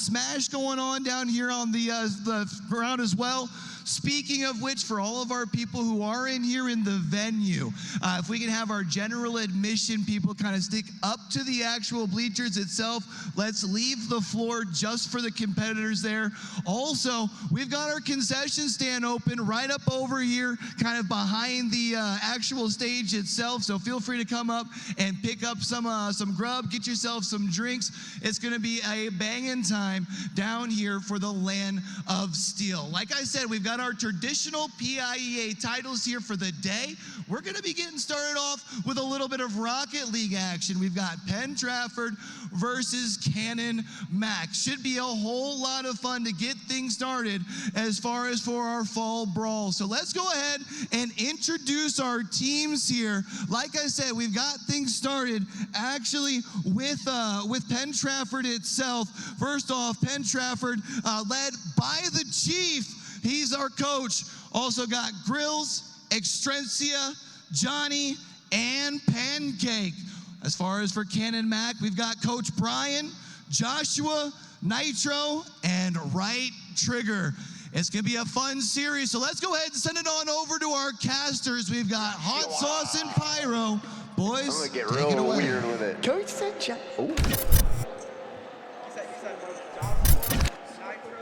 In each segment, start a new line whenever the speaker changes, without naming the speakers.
smash going on down here on the ground as well. Speaking of which, for all of our people who are in here in the venue, if we can have our general admission people kind of stick up to the actual bleachers itself, let's leave the floor just for the competitors there. Also, we've got our concession stand open right up over here, kind of behind the actual stage itself, so feel free to come up and pick up some grub, get yourself some drinks. It's going to be a banging time down here for the LAN of Steel. Like I said, we've got our traditional PIEA titles here for the day. We're going to be getting started off with a little bit of Rocket League action. We've got Penn Trafford versus Cannon Mac. Should be a whole lot of fun to get things started as far as for our fall brawl. So let's go ahead and introduce our teams here. Like I said, we've got things started actually with Penn Trafford itself. First off, Penn Trafford led by the Chief. He's our coach. Also got Grills, Extrencia, Johnny, and Pancake. As far as for Cannon Mac, we've got Coach Brian, Joshua, Nitro, and Right Trigger. It's going to be a fun series, so let's go ahead and send it on over to our casters. We've got Hot Sauce and Pyro. Boys,
I'm going to get real weird with it.
Coach said, oh.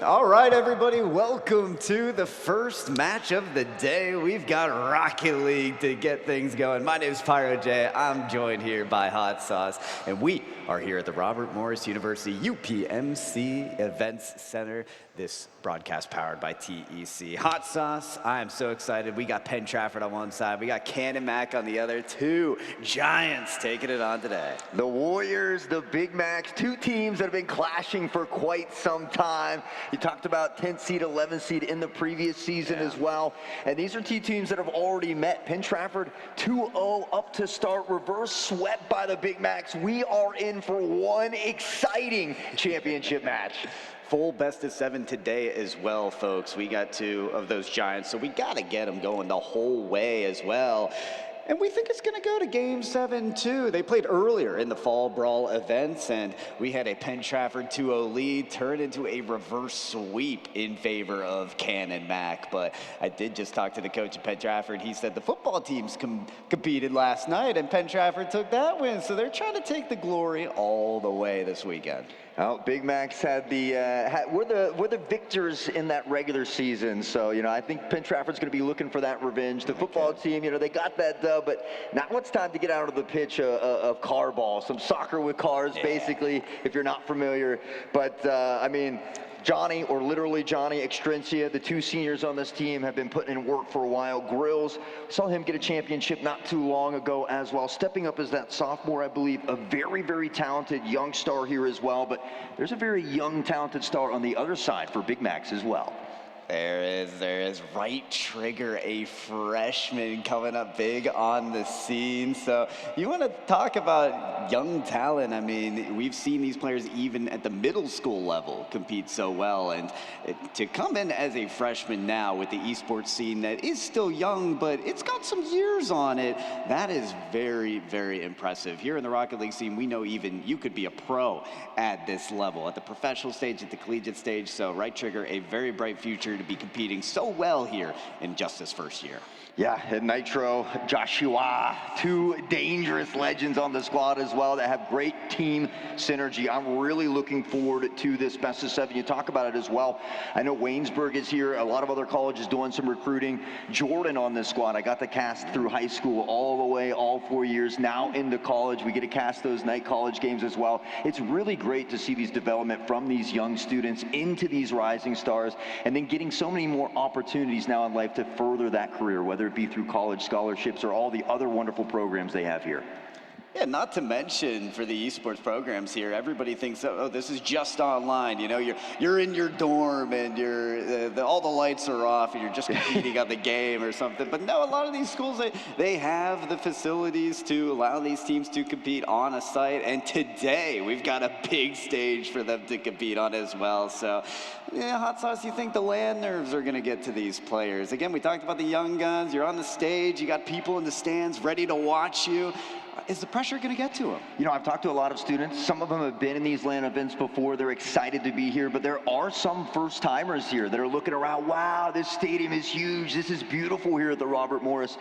All right, everybody, welcome to the first match of the day. We've got Rocket League to get things going. My name is Pyro J. I'm joined here by Hot Sauce, and we are here at the Robert Morris University UPMC Events Center. This broadcast powered by TEC. Hot Sauce, I am so excited. We got Penn Trafford on one side. We got Cannon Mac on the other. Two giants taking it on today.
The Warriors, the Big Macs, two teams that have been clashing for quite some time. You talked about 10th seed, 11th seed in the previous season as well. And these are two teams that have already met. Penn Trafford 2-0 up to start, reverse swept by the Big Macs. We are in for one exciting championship match.
Full best of 7 today as well, folks. We got 2 of those giants, so we got to get them going the whole way as well. And we think it's going to go to Game 7, too. They played earlier in the Fall Brawl events, and we had a Penn Trafford 2-0 lead turn into a reverse sweep in favor of Cannon Mac. But I did just talk to the coach of Penn Trafford. He said the football teams competed last night, and Penn Trafford took that win. So they're trying to take the glory all the way this weekend.
Well, Big Macs had we're the victors in that regular season. So, I think Penn Trafford's going to be looking for that revenge. The football team, they got that dub, but now it's time to get out of the pitch of car ball, some soccer with cars, basically, if you're not familiar. But, Johnny, or literally Johnny Extrencia, the 2 seniors on this team, have been putting in work for a while. Grills, saw him get a championship not too long ago as well, stepping up as that sophomore, I believe, a very, very talented young star here as well. But there's a very young, talented star on the other side for Big Macs as well.
There is Right Trigger, a freshman coming up big on the scene. So you want to talk about young talent. I mean, we've seen these players even at the middle school level compete so well. And to come in as a freshman now with the esports scene that is still young, but it's got some years on it, that is very, very impressive. Here in the Rocket League scene, we know even you could be a pro at this level, at the professional stage, at the collegiate stage. So Right Trigger, a very bright future to be competing so well here in just his first year.
Yeah, and Nitro, Joshua, 2 dangerous legends on the squad as well that have great team synergy. I'm really looking forward to this best of 7. You talk about it as well. I know Waynesburg is here. A lot of other colleges doing some recruiting. Jordan on this squad. I got the cast through high school all the way, all 4 years. Now into college, we get to cast those night college games as well. It's really great to see these development from these young students into these rising stars, and then getting so many more opportunities now in life to further that career, whether it be through college scholarships or all the other wonderful programs they have here.
Yeah, not to mention for the esports programs here, everybody thinks, oh, this is just online. You're in your dorm and all the lights are off and you're just competing on the game or something. But no, a lot of these schools, they have the facilities to allow these teams to compete on a site. And today, we've got a big stage for them to compete on as well. So, yeah, Hot Sauce, you think the LAN nerves are going to get to these players? Again, we talked about the young guns. You're on the stage. You got people in the stands ready to watch you. is the pressure going to get to them?
You know, I've talked to a lot of students. Some of them have been in these LAN events before. They're excited to be here, but there are some first-timers here that are looking around. Wow, this stadium is huge. This is beautiful here at the Robert Morris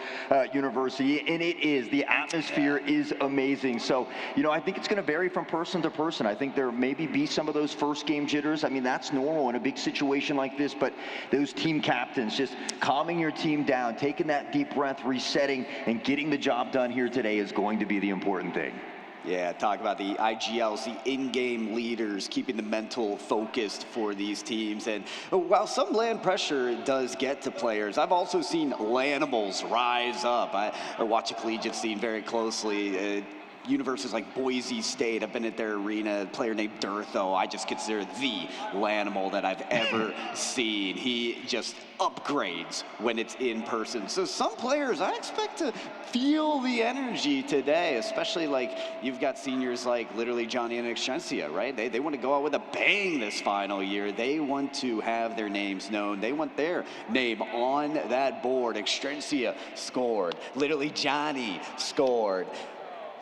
University, and it is. The atmosphere is amazing. So, you know, I think it's going to vary from person to person. I think there maybe be some of those first-game jitters. I mean, that's normal in a big situation like this, but those team captains, just calming your team down, taking that deep breath, resetting, and getting the job done here today is going to be the important thing.
Yeah, talk about the IGLs, the in-game leaders, keeping the mental focused for these teams. And while some LAN pressure does get to players, I've also seen LANimals rise up. I watch a collegiate scene very closely. Universities like Boise State, I've been at their arena, a player named Durtho, I just consider the LANimal that I've ever seen. He just upgrades when it's in person. So some players, I expect to feel the energy today, especially like you've got seniors like literally Johnny and Excencia, right? They want to go out with a bang this final year. They want to have their names known. They want their name on that board. Excencia scored. Literally Johnny scored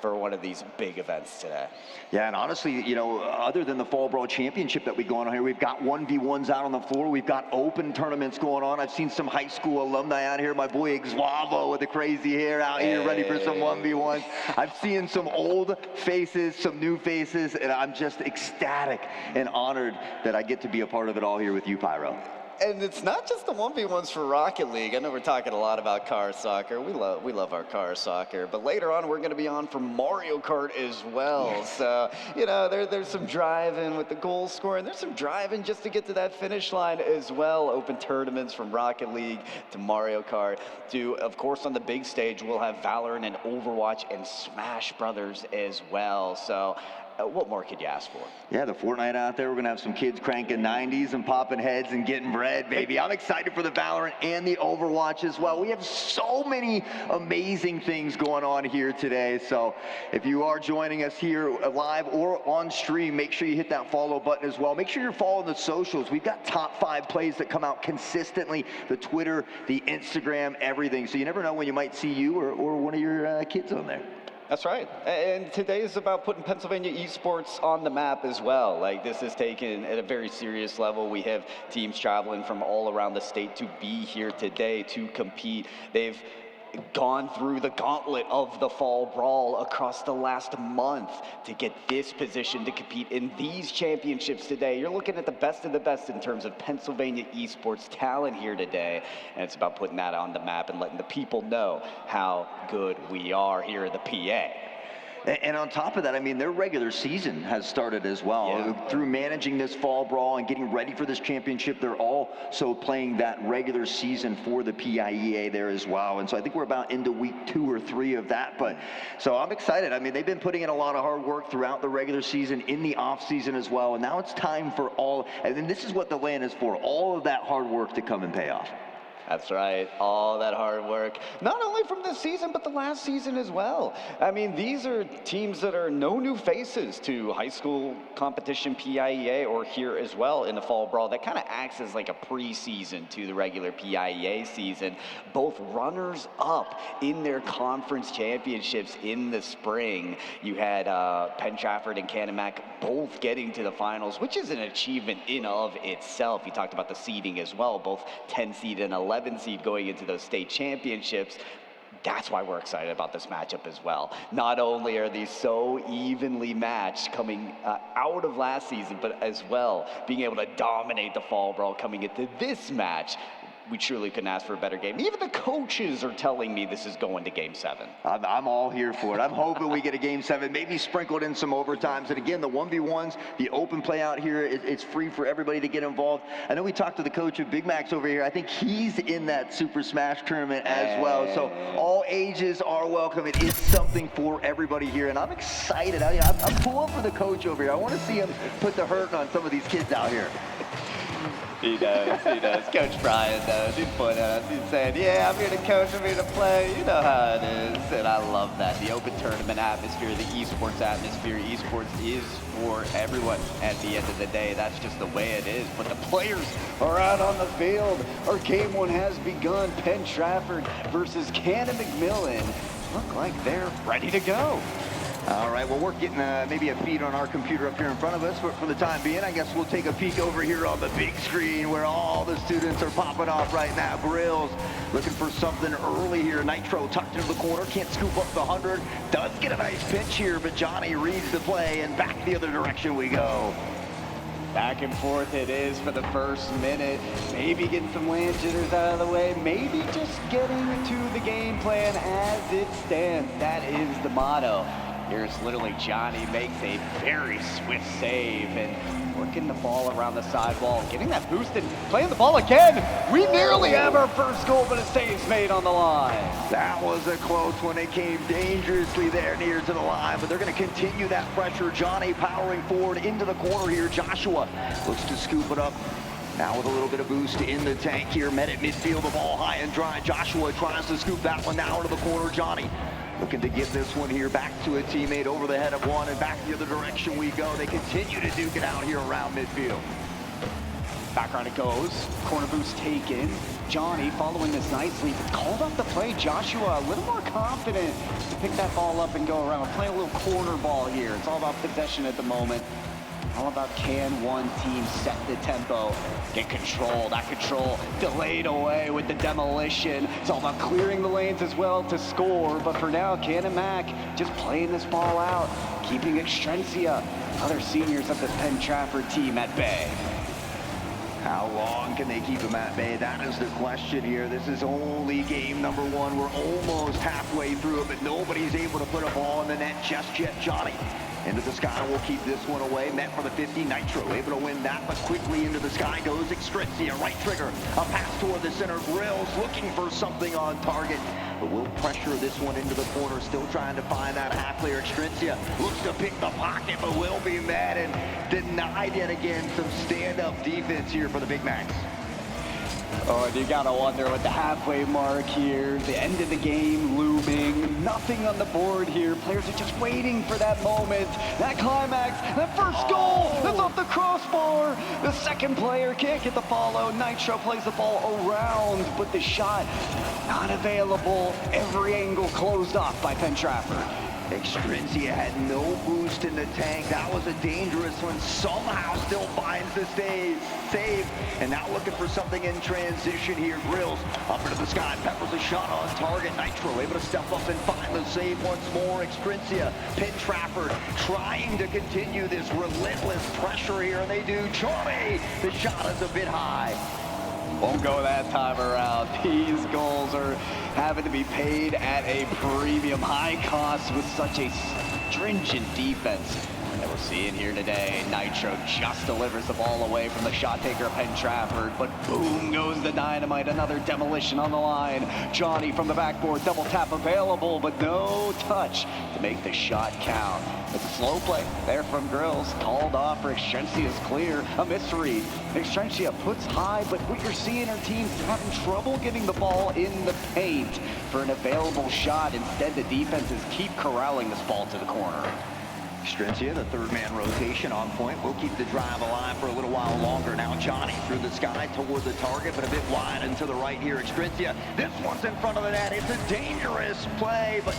for one of these big events today.
Yeah, and honestly, you know, other than the Fall Brawl Championship that we go on here, we've got 1v1s out on the floor. We've got open tournaments going on. I've seen some high school alumni out here. My boy Ixwabo with the crazy hair out here ready for some 1v1s. I've seen some old faces, some new faces, and I'm just ecstatic and honored that I get to be a part of it all here with you, Pyro.
And it's not just the 1v1s for Rocket League. I know we're talking a lot about car soccer. We love our car soccer. But later on, we're going to be on for Mario Kart as well. So, you know, there's some driving with the goal scoring. There's some driving just to get to that finish line as well. Open tournaments from Rocket League to Mario Kart to, of course, on the big stage, we'll have Valorant and Overwatch and Smash Brothers as well. So, what more could you ask for?
Yeah, the Fortnite out there. We're going to have some kids cranking 90s and popping heads and getting bread, baby. I'm excited for the Valorant and the Overwatch as well. We have so many amazing things going on here today. So if you are joining us here live or on stream, make sure you hit that follow button as well. Make sure you're following the socials. We've got top 5 plays that come out consistently. The Twitter, the Instagram, everything. So you never know when you might see you or one of your kids on there.
That's right. And today is about putting Pennsylvania esports on the map as well. Like, this is taken at a very serious level. We have teams traveling from all around the state to be here today to compete. They've gone through the gauntlet of the Fall Brawl across the last month to get this position to compete in these championships today. You're looking at the best of the best in terms of Pennsylvania esports talent here today, and it's about putting that on the map and letting the people know how good we are here in the PA.
And on top of that, I mean, their regular season has started as well.
Yeah.
Through managing this Fall Brawl and getting ready for this championship, they're also playing that regular season for the PIEA there as well. And so I think we're about into week 2 or 3 of that. But so I'm excited. I mean, they've been putting in a lot of hard work throughout the regular season, in the off season as well. And now it's time for and then this is what the LAN is for, all of that hard work to come and pay off.
That's right, all that hard work, not only from this season, but the last season as well. I mean, these are teams that are no new faces to high school competition PIEA or here as well in the Fall Brawl. That kind of acts as like a preseason to the regular PIEA season. Both runners up in their conference championships in the spring. You had Penn Trafford and Canemak both getting to the finals, which is an achievement in of itself. You talked about the seeding as well, both 10 seed and 11 seed going into those state championships. That's why we're excited about this matchup as well. Not only are these so evenly matched coming out of last season, but as well being able to dominate the Fall Brawl coming into this match. We truly couldn't ask for a better game. Even the coaches are telling me this is going to Game 7.
I'm all here for it. I'm hoping we get a Game 7, maybe sprinkled in some overtimes. And again, the 1v1s, the open play out here, it's free for everybody to get involved. I know we talked to the coach of Big Max over here. I think he's in that Super Smash tournament as well. So all ages are welcome. It is something for everybody here. And I'm excited. I'm pulling for the coach over here. I want to see him put the hurt on some of these kids out here.
He does. Coach Brian knows. He's pointing at us. He's saying, yeah, I'm here to coach, I'm here to play. You know how it is. And I love that. The open tournament atmosphere, the esports atmosphere. Esports is for everyone at the end of the day. That's just the way it is. But the players are out on the field. Our game 1 has begun. Penn Trafford versus Cannon McMillan. look like they're ready to go.
All right, well, we're getting maybe a feed on our computer up here in front of us, but for the time being, I guess we'll take a peek over here on the big screen where all the students are popping off right now. Grills looking for something early here. Nitro tucked into the corner, can't scoop up the 100. Does get a nice pitch here, but Johnny reads the play, and back the other direction we go.
Back and forth it is for the first minute. Maybe getting some land jitters out of the way. Maybe just getting to the game plan as it stands. That is the motto. Here's literally Johnny makes a very swift save and working the ball around the sidewall, getting that boost and playing the ball again. We nearly have our first goal, but a save's made on the line.
That was a close one. It came dangerously there near to the line, but they're going to continue that pressure. Johnny powering forward into the corner here. Joshua looks to scoop it up. Now with a little bit of boost in the tank here. Met at midfield, the ball high and dry. Joshua tries to scoop that one now into the corner. Johnny looking to get this one here back to a teammate over the head of one, and back the other direction we go. They continue to duke it out here around midfield.
Back on it goes. Corner boost taken. Johnny following this nicely, but called off the play. Joshua a little more confident to pick that ball up and go around. Play a little corner ball here. It's all about possession at the moment. All about can one team set the tempo, get control. That control delayed away with the demolition. It's all about clearing the lanes as well to score. But for now, Ken and Mac just playing this ball out, keeping Extrencia, other seniors of this Penn Trafford team at bay.
How long can they keep him at bay? That is the question here. This is only game number one. We're almost halfway through it, but nobody's able to put a ball in the net just yet. Johnny into the sky will keep this one away. Met for the 50. Nitro able to win that, but quickly into the sky goes Extrencia. Right trigger, a pass toward the center. Grills looking for something on target, but will pressure this one into the corner. Still trying to find that half player. Extrencia looks to pick the pocket, but will be met and denied yet again. Some stand-up defense here for the Big Macs.
Oh, and you gotta wonder with the halfway mark here, the end of the game looming, nothing on the board here. Players are just waiting for that moment, that climax, that first goal, that's off the crossbar. The second player can't get the follow. Nitro plays the ball around, but the shot not available. Every angle closed off by Penn Trafford.
Extrencia had no boost in the tank. That was a dangerous one. Somehow still finds the save. And now looking for something in transition here. Grills up into the sky. Peppers a shot on target. Nitro able to step up and find the save once more. Extrencia, Penn Trafford trying to continue this relentless pressure here, and they do. Johnny, the shot is a bit high.
Won't go that time around. These goals are having to be paid at a premium, high cost with such a stringent defense that we're seeing here today. Nitro just delivers the ball away from the shot taker of Penn Trafford, but boom goes the dynamite. Another demolition on the line. Johnny from the backboard, double tap available, but no touch to make the shot count. It's a slow play there from Grills. Called off for Extrencia's clear. A misread. Extrencia puts high, but what you're seeing are teams having trouble getting the ball in the paint for an available shot. Instead, the defenses keep corralling this ball to the corner.
Extrencia, the third man rotation on point. We'll keep the drive alive for a little while longer. Now Johnny through the sky toward the target, but a bit wide and to the right here. Extrencia, this one's in front of the net. It's a dangerous play, but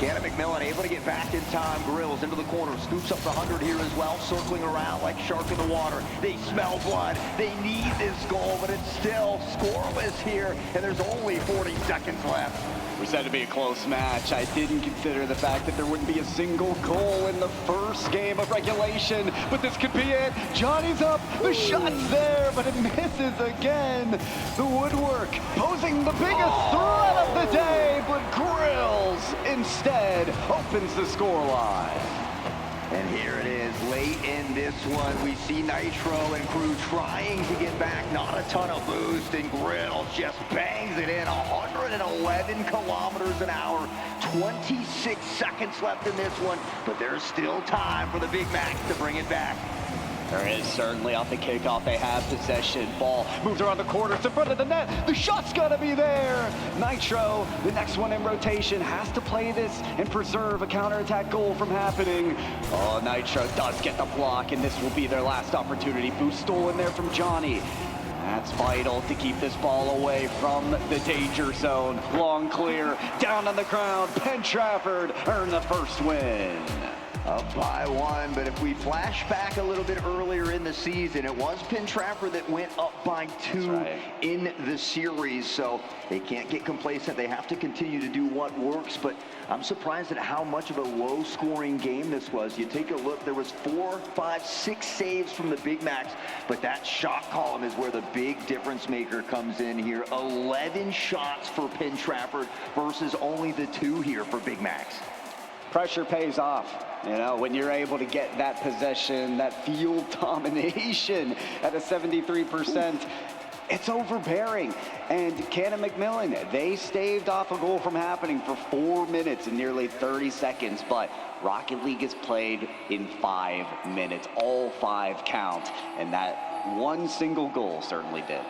Cannon McMillan able to get back in time. Grills into the corner, scoops up the 100 here as well, circling around like shark in the water. They smell blood. They need this goal, but it's still scoreless here, and there's only 40 seconds left.
We're said to be a close match. I didn't consider the fact that there wouldn't be a single goal in the first game of regulation, but this could be it. Johnny's up, the shot's there, but it misses again. The woodwork posing the biggest threat of the day, but Grills instead opens the scoreline.
And here it is, late in this one. We see Nitro and crew trying to get back. Not a ton of boost, and Grills just bangs it in. 111 kilometers an hour. 26 seconds left in this one, but there's still time for the Big Macs to bring it back.
There is certainly off the kickoff. They have possession. Ball moves around the corner. It's in front of the net. The shot's got to be there. Nitro, the next one in rotation, has to play this and preserve a counterattack goal from happening. Oh, Nitro does get the block, and this will be their last opportunity. Boost stolen there from Johnny. That's vital to keep this ball away from the danger zone. Long clear, down on the ground. Penn Trafford earned the first win.
Up by 1, but if we flash back a little bit earlier in the season, it was Penn Trafford that went up by 2 in the series, so they can't get complacent. They have to continue to do what works, but I'm surprised at how much of a low-scoring game this was. You take a look, there was 4, 5, 6 saves from the Big Macs, but that shot column is where the big difference maker comes in here. 11 shots for Penn Trafford versus only the 2 here for Big Macs.
Pressure pays off. You know, when you're able to get that possession, that field domination at a 73%, it's overbearing. And Cannon McMillan, they staved off a goal from happening for 4 minutes and nearly 30 seconds, but Rocket League is played in 5 minutes. All 5 count, and that one single goal certainly did.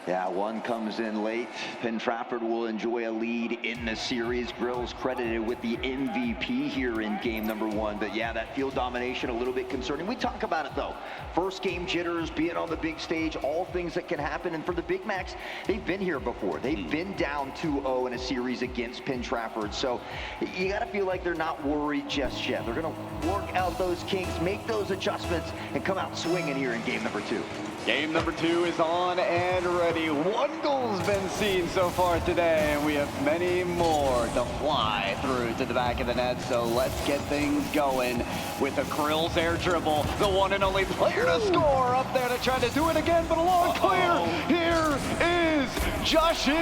Yeah, 1 comes in late. Penn Trafford will enjoy a lead in the series. Grills credited with the MVP here in game number 1. But yeah, that field domination a little bit concerning. We talk about it though. First game jitters, being on the big stage, all things that can happen. And for the Big Macs, they've been here before. They've been down 2-0 in a series against Penn Trafford. So you got to feel like they're not worried just yet. They're going to work out those kinks, make those adjustments, and come out swinging here in game number 2.
Game number 2 is on and ready. 1 goal's been seen so far today, and we have many more to fly through to the back of the net. So let's get things going with a Grills air dribble. The one and only player to score up there to try to do it again, but a long clear. Here is Joshua.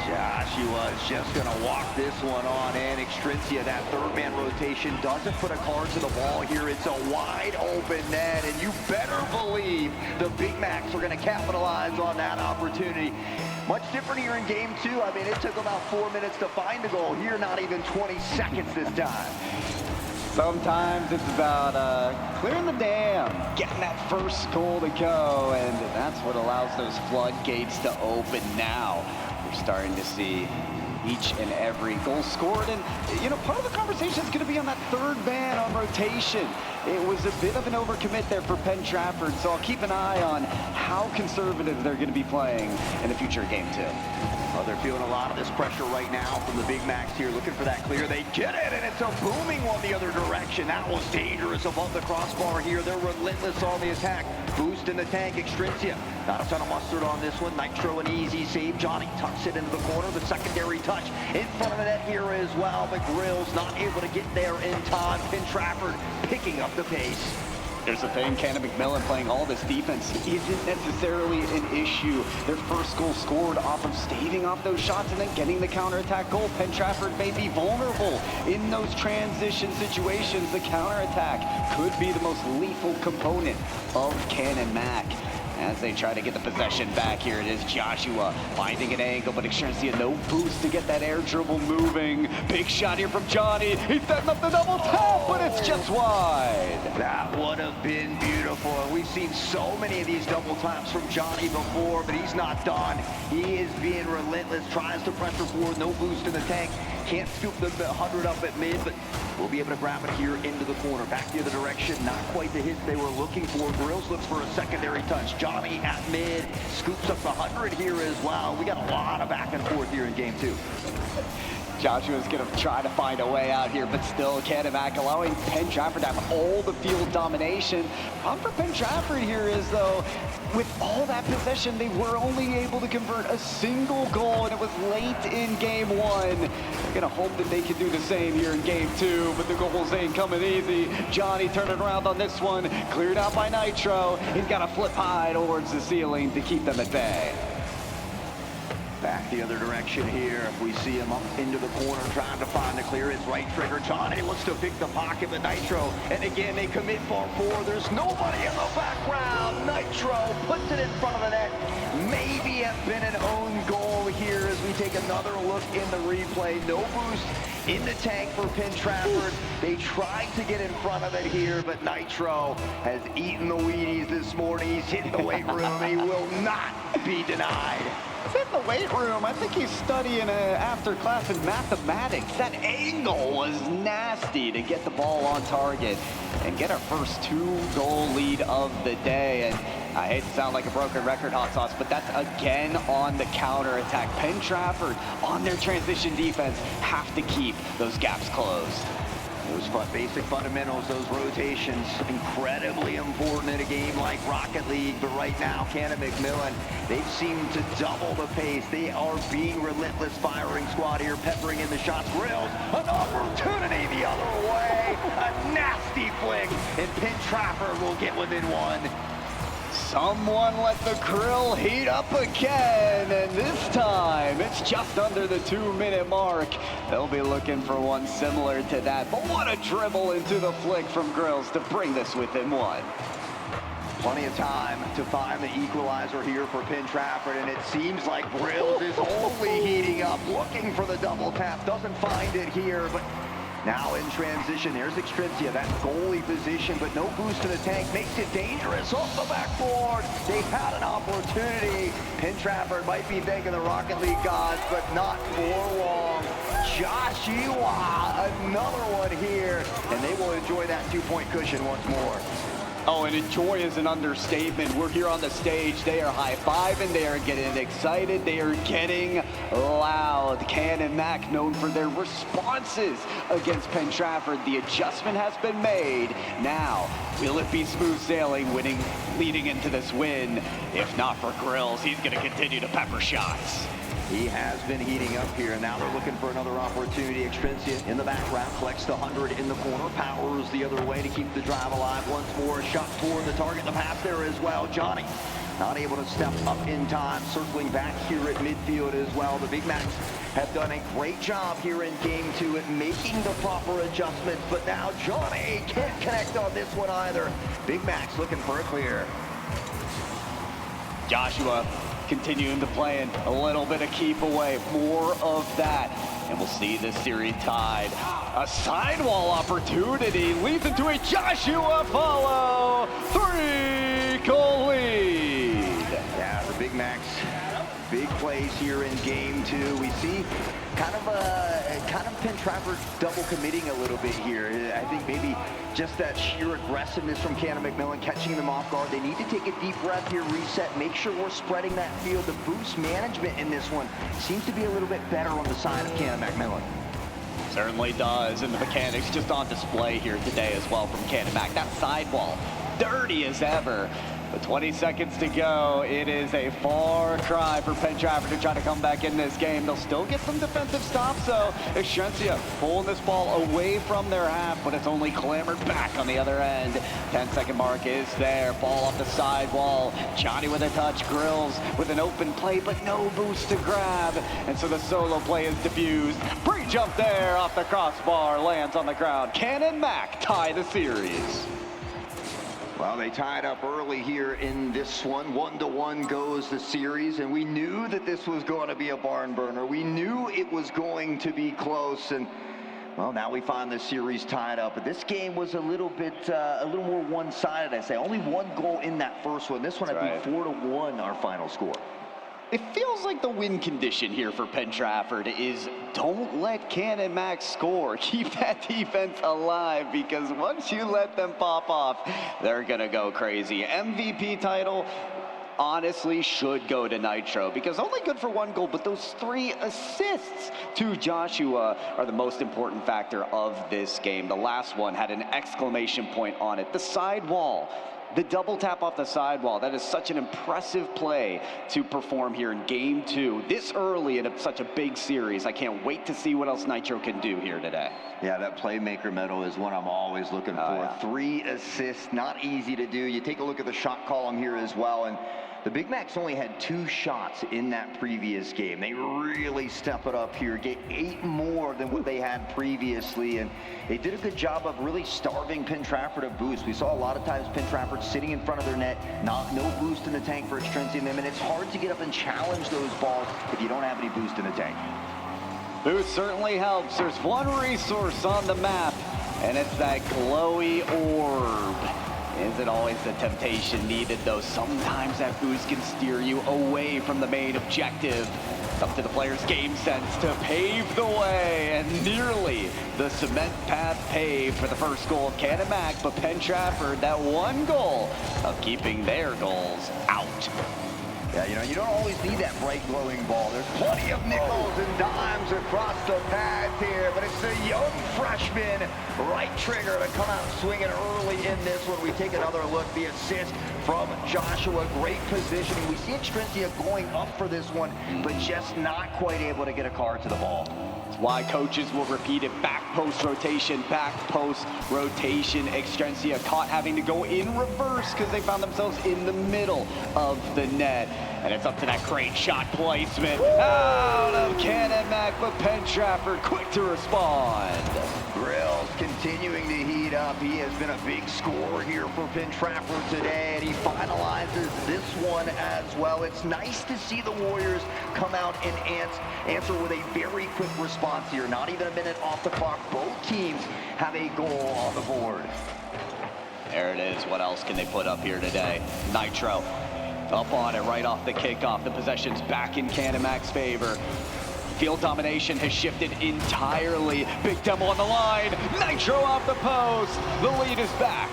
Joshua's just going to walk this one on in. Extrinsia, that 3rd-man rotation, doesn't put a card to the ball here. It's a wide open net, and you better believe the Big Macs are going to capitalize on that opportunity. Much different here in game 2. I mean, it took about 4 minutes to find the goal. Here, not even 20 seconds this time.
Sometimes it's about clearing the dam, getting that first goal to go, and that's what allows those floodgates to open now. We're starting to see each and every goal scored, and you know, part of the conversation is going to be on that 3rd man on rotation. It was a bit of an overcommit there for Penn Trafford, so I'll keep an eye on how conservative they're going to be playing in the future of game 2.
Well, they're feeling a lot of this pressure right now from the Big Macs here, looking for that clear. They get it, and it's a booming one the other direction. That was dangerous above the crossbar here. They're relentless on the attack. Boost in the tank, Extrinsia. Not a ton of mustard on this one. Nitro, an easy save. Johnny tucks it into the corner. The secondary touch in front of the net here as well. But Grills not able to get there in time. Penn Trafford picking up the pace.
Here's the thing, Cannon McMillan playing all this defense isn't necessarily an issue. Their first goal scored off of staving off those shots and then getting the counterattack goal. Penn Trafford may be vulnerable in those transition situations. The counterattack could be the most lethal component of Cannon Mac. As they try to get the possession back, here it is Joshua finding an angle, but Extrinsia no boost to get that air dribble moving. Big shot here from Johnny. He's setting up the double tap, but it's just wide.
That would have been beautiful. We've seen so many of these double taps from Johnny before, but he's not done. He is being relentless, tries to pressure forward, no boost in the tank. Can't scoop the 100 up at mid, but we'll be able to grab it here into the corner. Back the other direction, not quite the hit they were looking for. Grills looks for a secondary touch. Johnny at mid, scoops up the 100 here as well. We got a lot of back and forth here in game 2.
Joshua's going to try to find a way out here, but still Cannon Mac allowing Penn Trafford to have all the field domination. Problem for Penn Trafford here is, though, with all that possession, they were only able to convert a single goal, and it was late in game 1. They're going to hope that they can do the same here in game 2, but the goals ain't coming easy. Johnny turning around on this one, cleared out by Nitro. He's got to flip high towards the ceiling to keep them at bay.
Back the other direction here. We see him up into the corner trying to find the clearance. Right trigger. Johnny looks to pick the pocket, but Nitro. And again, they commit far forward. There's nobody in the background. Nitro puts it in front of the net. Maybe have been an own goal here as we take another look in the replay. No boost in the tank for Penn Trafford. They tried to get in front of it here, but Nitro has eaten the Wheaties this morning. He's hitting the weight room. He will not be denied.
He's in the weight room. I think he's studying after class in mathematics. That angle was nasty to get the ball on target. and get our first 2-goal lead of the day. And I hate to sound like a broken record, Hot Sauce, but that's again on the counter attack. Penn Trafford on their transition defense have to keep those gaps closed.
Those basic fundamentals, those rotations, incredibly important in a game like Rocket League. But right now, Cannon McMillan, they've seemed to double the pace. They are being relentless firing squad here, peppering in the shots. Grills, an opportunity the other way. A nasty flick, and Penn Trafford will get within one.
Someone let the grill heat up again, and this time it's just under the 2-minute mark. They'll be looking for one similar to that, but what a dribble into the flick from Grills to bring this within one.
Plenty of time to find the equalizer here for Penn Trafford, and it seems like Grills is only heating up, looking for the double tap, doesn't find it here, but now in transition, there's Extrencia, that goalie position, but no boost to the tank, makes it dangerous off the backboard. They had an opportunity. Penn Trafford might be thanking the Rocket League gods, but not for long. Joshua, another one here, and they will enjoy that 2-point cushion once more.
Oh, and enjoy is an understatement. We're here on the stage. They are high-fiving. They are getting excited. They are getting loud. Cannon Mac, known for their responses against Penn Trafford. The adjustment has been made. Now, will it be smooth sailing, leading into this win? If not for Grills, he's going to continue to pepper shots.
He has been heating up here, and now they're looking for another opportunity. Extrencia in the background, collects the 100 in the corner, powers the other way to keep the drive alive once more. Shot toward the target, the pass there as well. Johnny not able to step up in time, circling back here at midfield as well. The Big Macs have done a great job here in game 2 at making the proper adjustments, but now Johnny can't connect on this one either. Big Macs looking for a clear.
Joshua continuing to play in a little bit of keep away, more of that, and we'll see this series tied. A sidewall opportunity leads into a Joshua follow, 3-goal lead.
Yeah, the Big Macs, big plays here in game 2. We see kind of Penn Trafford double committing a little bit here. I think maybe just that sheer aggressiveness from Cannon McMillan catching them off guard. They need to take a deep breath here, reset, make sure we're spreading that field. The boost management in this one seems to be a little bit better on the side of Cannon McMillan.
Certainly does, and the mechanics just on display here today as well from Cannon Mac. That sidewall, dirty as ever. With 20 seconds to go, it is a far cry for Penn Trafford to try to come back in this game. They'll still get some defensive stops, though. Extrencia pulling this ball away from their half, but it's only clambered back on the other end. 10-second mark is there. Ball off the sidewall. Johnny with a touch. Grills with an open play, but no boost to grab. And so the solo play is diffused. Pre-jump there off the crossbar. Lands on the ground. Cannon Mac tie the series.
Well, they tied up early here in this one. 1-1 goes the series, and we knew that this was going to be a barn burner. We knew it was going to be close, and well, now we find the series tied up. But this game was a little more one-sided, I'd say. Only one goal in that first one. This one, I think 4-1 our final score.
It feels like the win condition here for Penn Trafford is don't let Cannon Mac score. Keep that defense alive, because once you let them pop off, they're going to go crazy. MVP title honestly should go to Nitro, because only good for 1 goal, but those 3 assists to Joshua are the most important factor of this game. The last one had an exclamation point on it. The sidewall. The double tap off the sidewall, that is such an impressive play to perform here in game 2. This early in such a big series. I can't wait to see what else Nitro can do here today.
Yeah, that playmaker medal is one I'm always looking for.
Yeah.
3 assists, not easy to do. You take a look at the shot column here as well, and the Big Macs only had 2 shots in that previous game. They really step it up here, get 8 more than what they had previously, and they did a good job of really starving Penn Trafford of boost. We saw a lot of times Penn Trafford sitting in front of their net, no boost in the tank for Extrencia and them, and it's hard to get up and challenge those balls if you don't have any boost in the tank.
Boost certainly helps. There's one resource on the map, and it's that glowy orb. Isn't always the temptation needed, though. Sometimes that boost can steer you away from the main objective. It's up to the player's game sense to pave the way, and nearly the cement path paved for the first goal of Canamac, but Penn Trafford, that one goal of keeping their goals out.
Yeah, you know, you don't always need that bright glowing ball. There's plenty of nickels and dimes across the pads here, but it's the young freshman right trigger to come out swinging early in this one. We take another look, the assist from Joshua. Great positioning. We see Extrencia going up for this one, but just not quite able to get a card to the ball.
That's why coaches will repeat it. Back post rotation, back post rotation. Extrencia caught having to go in reverse because they found themselves in the middle of the net. And it's up to that great shot placement. Out of Canamac, but Penn Trafford quick to respond.
Grills continuing to heat up. He has been a big scorer here for Penn Trafford today, and he finalizes this one as well. It's nice to see the Warriors come out and answer with a very quick response here. Not even a minute off the clock. Both teams have a goal on the board.
There it is. What else can they put up here today? Nitro up on it right off the kickoff. The possession's back in Canamac's favor. Field domination has shifted entirely. Big demo on the line. Nitro off the post. The lead is back.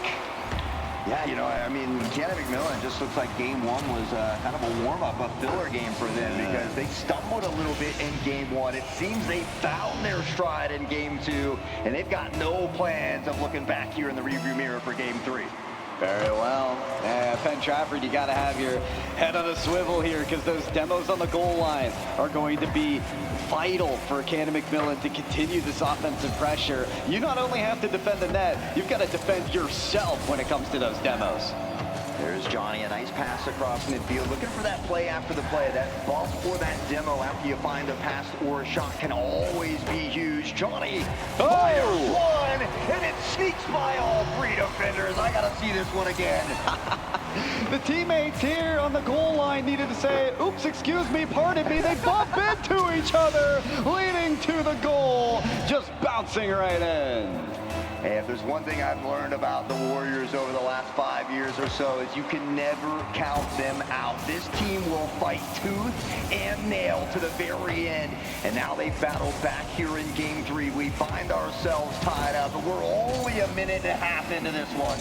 Yeah, you know, I mean, Canada McMillan just looks like game one was kind of a warm-up, a filler game for them because they stumbled a little bit in game one. It seems they found their stride in game two, and they've got no plans of looking back here in the rearview mirror for game three.
Very well. Penn Trafford, you got to have your head on a swivel here because those demos on the goal line are going to be vital for Canada McMillan to continue this offensive pressure. You not only have to defend the net, you've got to defend yourself when it comes to those demos.
There's Johnny, a nice pass across midfield. Looking for that play after the play. That bump or that demo after you find a pass or a shot can always be huge. Johnny fires one, and it sneaks by all three defenders. I got to see this one again.
The teammates here on the goal line needed to say, oops, excuse me, pardon me. They bump into each other, leading to the goal, just bouncing right in.
Hey, if there's one thing I've learned about the Warriors over the last 5 years or so is you can never count them out. This team will fight tooth and nail to the very end. And now they've battled back here in game three. We find ourselves tied up, but we're only a minute and a half into this one.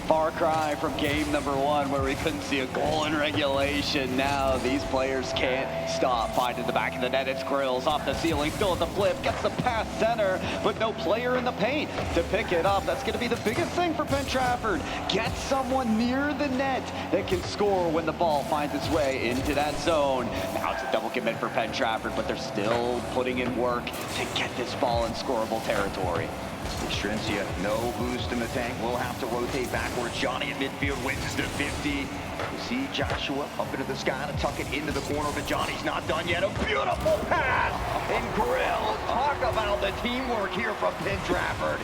Far cry from game number one where we couldn't see a goal in regulation. Now these players can't stop. Finding the back of the net, it's Grills off the ceiling, still at the flip, gets the pass center, but no player in the paint to pick it up. That's going to be the biggest thing for Penn Trafford. Get someone near the net that can score when the ball finds its way into that zone. Now it's a double commit for Penn Trafford, but they're still putting in work to get this ball in scoreable territory.
Extrencia, no boost in the tank. We'll have to rotate backwards. Johnny at midfield wins to 50. You see Joshua up into the sky to tuck it into the corner, but Johnny's not done yet. A beautiful pass and Grill. Talk about the teamwork here from Penn Trafford.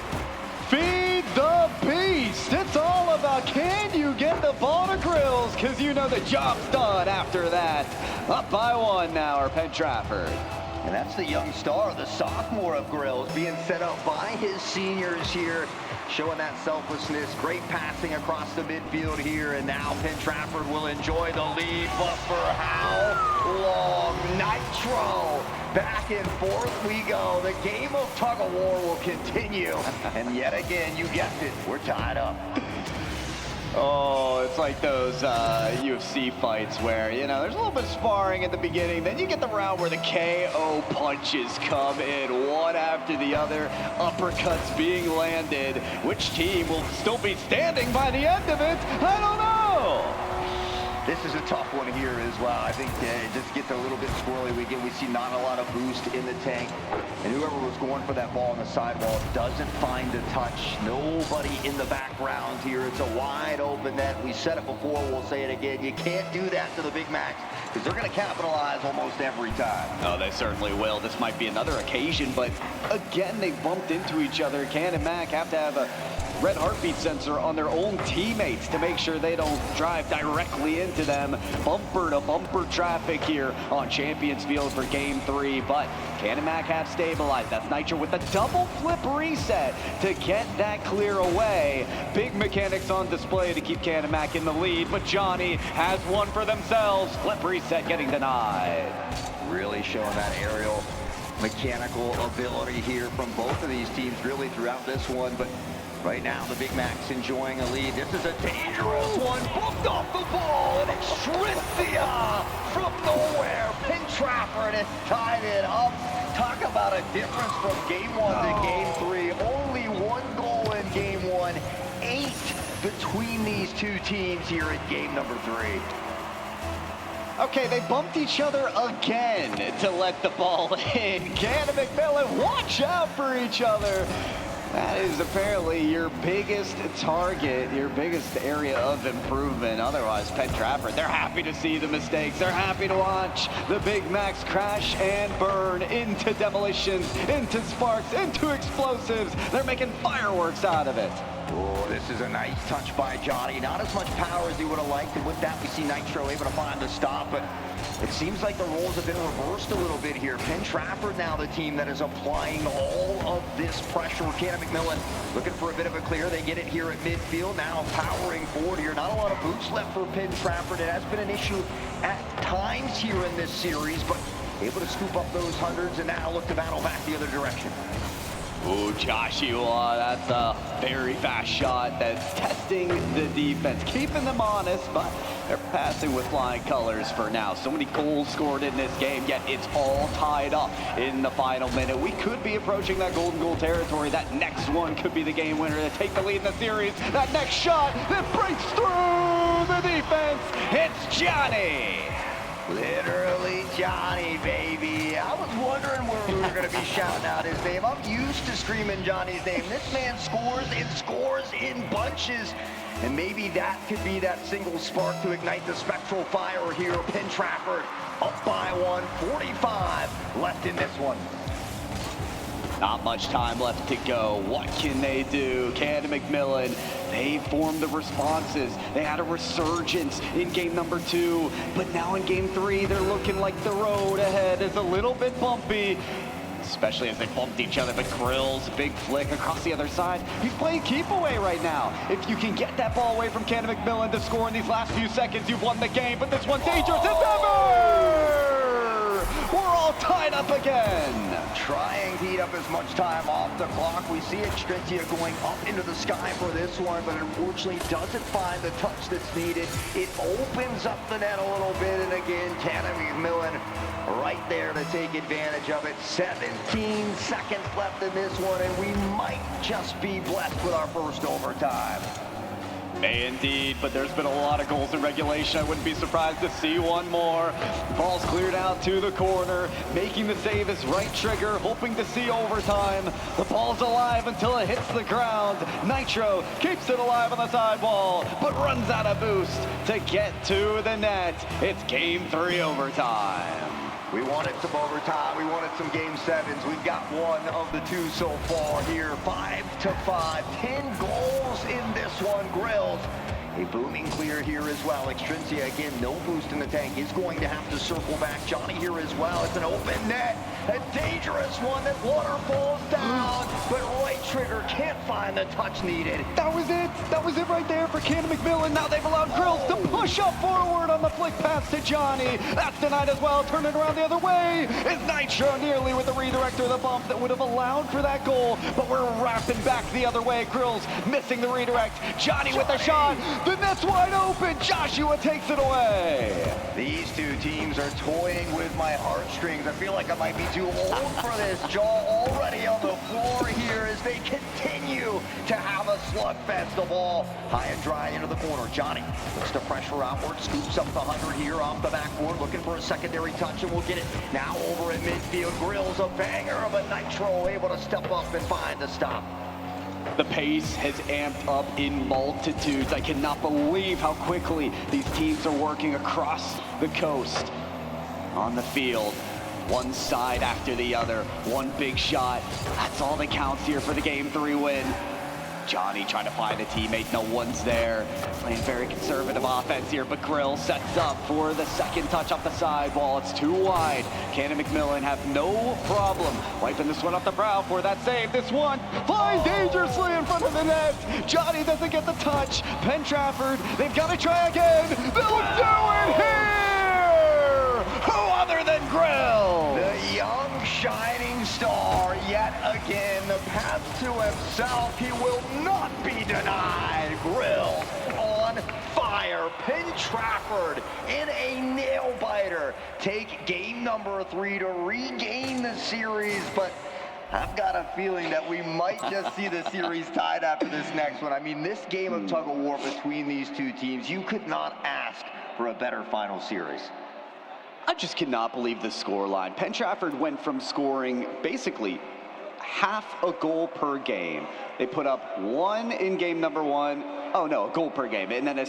Feed the beast. It's all about can you get the ball to Grills, because you know the job's done after that. Up by one now are Penn Trafford.
And that's the young star, the sophomore of Grills, being set up by his seniors here, showing that selflessness. Great passing across the midfield here, and now Penn Trafford will enjoy the lead, but for how long? Nitro, back and forth we go. The game of tug-of-war will continue, and yet again, you guessed it, we're tied up.
Oh, it's like those UFC fights where, you know, there's a little bit of sparring at the beginning, then you get the round where the KO punches come in one after the other, uppercuts being landed. Which team will still be standing by the end of it? I don't know.
This is a tough one here as well. I think it just gets a little bit squirrely. We see not a lot of boost in the tank. And whoever was going for that ball on the sidewall doesn't find a touch. Nobody in the background here. It's a wide open net. We said it before, we'll say it again. You can't do that to the Big Macs because they're going to capitalize almost every time.
Oh, they certainly will. This might be another occasion, but again, they bumped into each other. Can and Mac have to have a red heartbeat sensor on their own teammates to make sure they don't drive directly into them. Bumper to bumper traffic here on Champions Field for game three, but Canamac have stabilized. That's Nitro with a double flip reset to get that clear away. Big mechanics on display to keep Canamac in the lead, but Johnny has one for themselves. Flip reset getting denied.
Really showing that aerial mechanical ability here from both of these teams really throughout this one, but right now the Big Mac's enjoying a lead. This is a dangerous one, booked off the ball, and Extrinsia from nowhere. Pin Trafford has tied it up. Talk about a difference from game 1 to game 3. Only 1 goal in game 1, 8 between these two teams here in game number 3.
Okay, they bumped each other again to let the ball in. Can and McMillan, watch out for each other. That is apparently your biggest target, your biggest area of improvement. Otherwise, Penn Trafford, they're happy to see the mistakes. They're happy to watch the Big Macs crash and burn into demolitions, into sparks, into explosives. They're making fireworks out of it.
Oh, this is a nice touch by Johnny. Not as much power as he would have liked, and with that, we see Nitro able to find the stop, but it seems like the roles have been reversed a little bit here. Penn Trafford now the team that is applying all of this pressure. Can and McMillan looking for a bit of a clear. They get it here at midfield, now powering forward here. Not a lot of boots left for Penn Trafford. It has been an issue at times here in this series, but able to scoop up those hundreds and now look to battle back the other direction.
Ooh, Joshua, that's a very fast shot that's testing the defense, keeping them honest, but they're passing with flying colors for now. So many goals scored in this game, yet it's all tied up in the final minute. We could be approaching that golden goal territory. That next one could be the game winner to take the lead in the series. That next shot that breaks through the defense, it's Johnny.
Literally Johnny, baby. I was wondering where we were going to be shouting out his name. I'm used to screaming Johnny's name. This man scores and scores in bunches. And maybe that could be that single spark to ignite the spectral fire here. Penn Trafford up by 1, 45 left in this one.
Not much time left to go. What can they do? Can and McMillan, they formed the responses. They had a resurgence in game number 2, but now in game 3, they're looking like the road ahead is a little bit bumpy, especially as they bumped each other. But Grills, big flick across the other side. He's playing keep away right now. If you can get that ball away from Can and McMillan to score in these last few seconds, you've won the game. But this one's dangerous as ever! We're all tied up again.
Trying to eat up as much time off the clock. We see Extrinsia going up into the sky for this one, but unfortunately doesn't find the touch that's needed. It opens up the net a little bit, and again, Can and McMillan right there to take advantage of it. 17 seconds left in this one, and we might just be blessed with our first overtime.
May indeed, but there's been a lot of goals in regulation. I wouldn't be surprised to see one more. Ball's cleared out to the corner. Making the save is right trigger, hoping to see overtime. The ball's alive until it hits the ground. Nitro keeps it alive on the sidewall, but runs out of boost to get to the net. It's game 3 overtime.
We wanted some overtime. We wanted some game 7s. We've got one of the 2 so far here. 5-5. 10 goals in this one. Grills, a booming clear here as well. Extrinsia, again, no boost in the tank. Is going to have to circle back. Johnny here as well. It's an open net. A dangerous one that water falls down, but right trigger can't find the touch needed.
That was it. That was it right there for Can and McMillan. Now they've allowed Grills to push up forward on the flick pass to Johnny. That's denied as well. Turn it around the other way. Is Nitro nearly with the redirector, the bump that would have allowed for that goal, but we're wrapping back the other way. Grills missing the redirect. Johnny with the shot. The net's wide open. Joshua takes it away.
These two teams are toying with my heartstrings. I feel like I might be too old for this. Jaw already on the floor here as they continue to have a slugfest. The ball high and dry into the corner. Johnny puts the pressure outward, scoops up the 100 here off the backboard, looking for a secondary touch, and we'll get it now over at midfield. Grills a banger, but Nitro able to step up and find the stop.
The pace has amped up in multitudes. I cannot believe how quickly these teams are working across the coast on the field. One side after the other, one big shot. That's all that counts here for the game 3 win. Johnny trying to find a teammate, no one's there. Playing very conservative offense here, but Grill sets up for the second touch off the sidewall. It's too wide. Can and McMillan have no problem wiping this one off the brow for that save. This one flying dangerously in front of the net. Johnny doesn't get the touch. Penn Trafford, they've got to try again. They'll do it here! Who other than Grill?
The young shining star yet again. The path to himself, he will not be denied. Grills on fire. Penn Trafford in a nail-biter. Take game number 3 to regain the series, but I've got a feeling that we might just see the series tied after this next one. I mean, this game of tug-of-war between these two teams, you could not ask for a better final series.
I just cannot believe the scoreline. Penn Trafford went from scoring basically half a goal per game. They put up 1 in game number 1. Oh no, a goal per game. And then a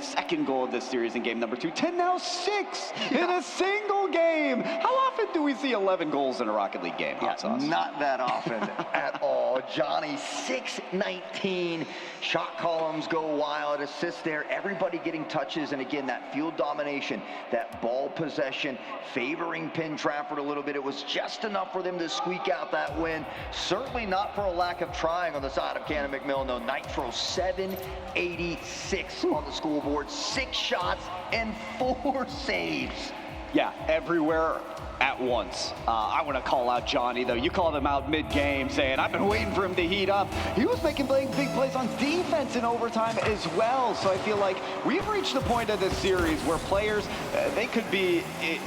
second goal of this series in game number 2. To now 6 in a single game. How often do we see 11 goals in a Rocket League game?
Not that often at all. Johnny, 6-19. Shot columns go wild. Assists there. Everybody getting touches. And again, that field domination, that ball possession, favoring Penn Trafford a little bit. It was just enough for them to squeak out that win. Certainly not for a lack of trying on the side of Cannon McMillan, though. Nitro 786 on the scoreboard. 6 shots and 4 saves.
Yeah, everywhere at once. I want to call out Johnny, though. You called him out mid-game saying, I've been waiting for him to heat up. He was making big plays on defense in overtime as well. So I feel like we've reached the point of this series where players, they could be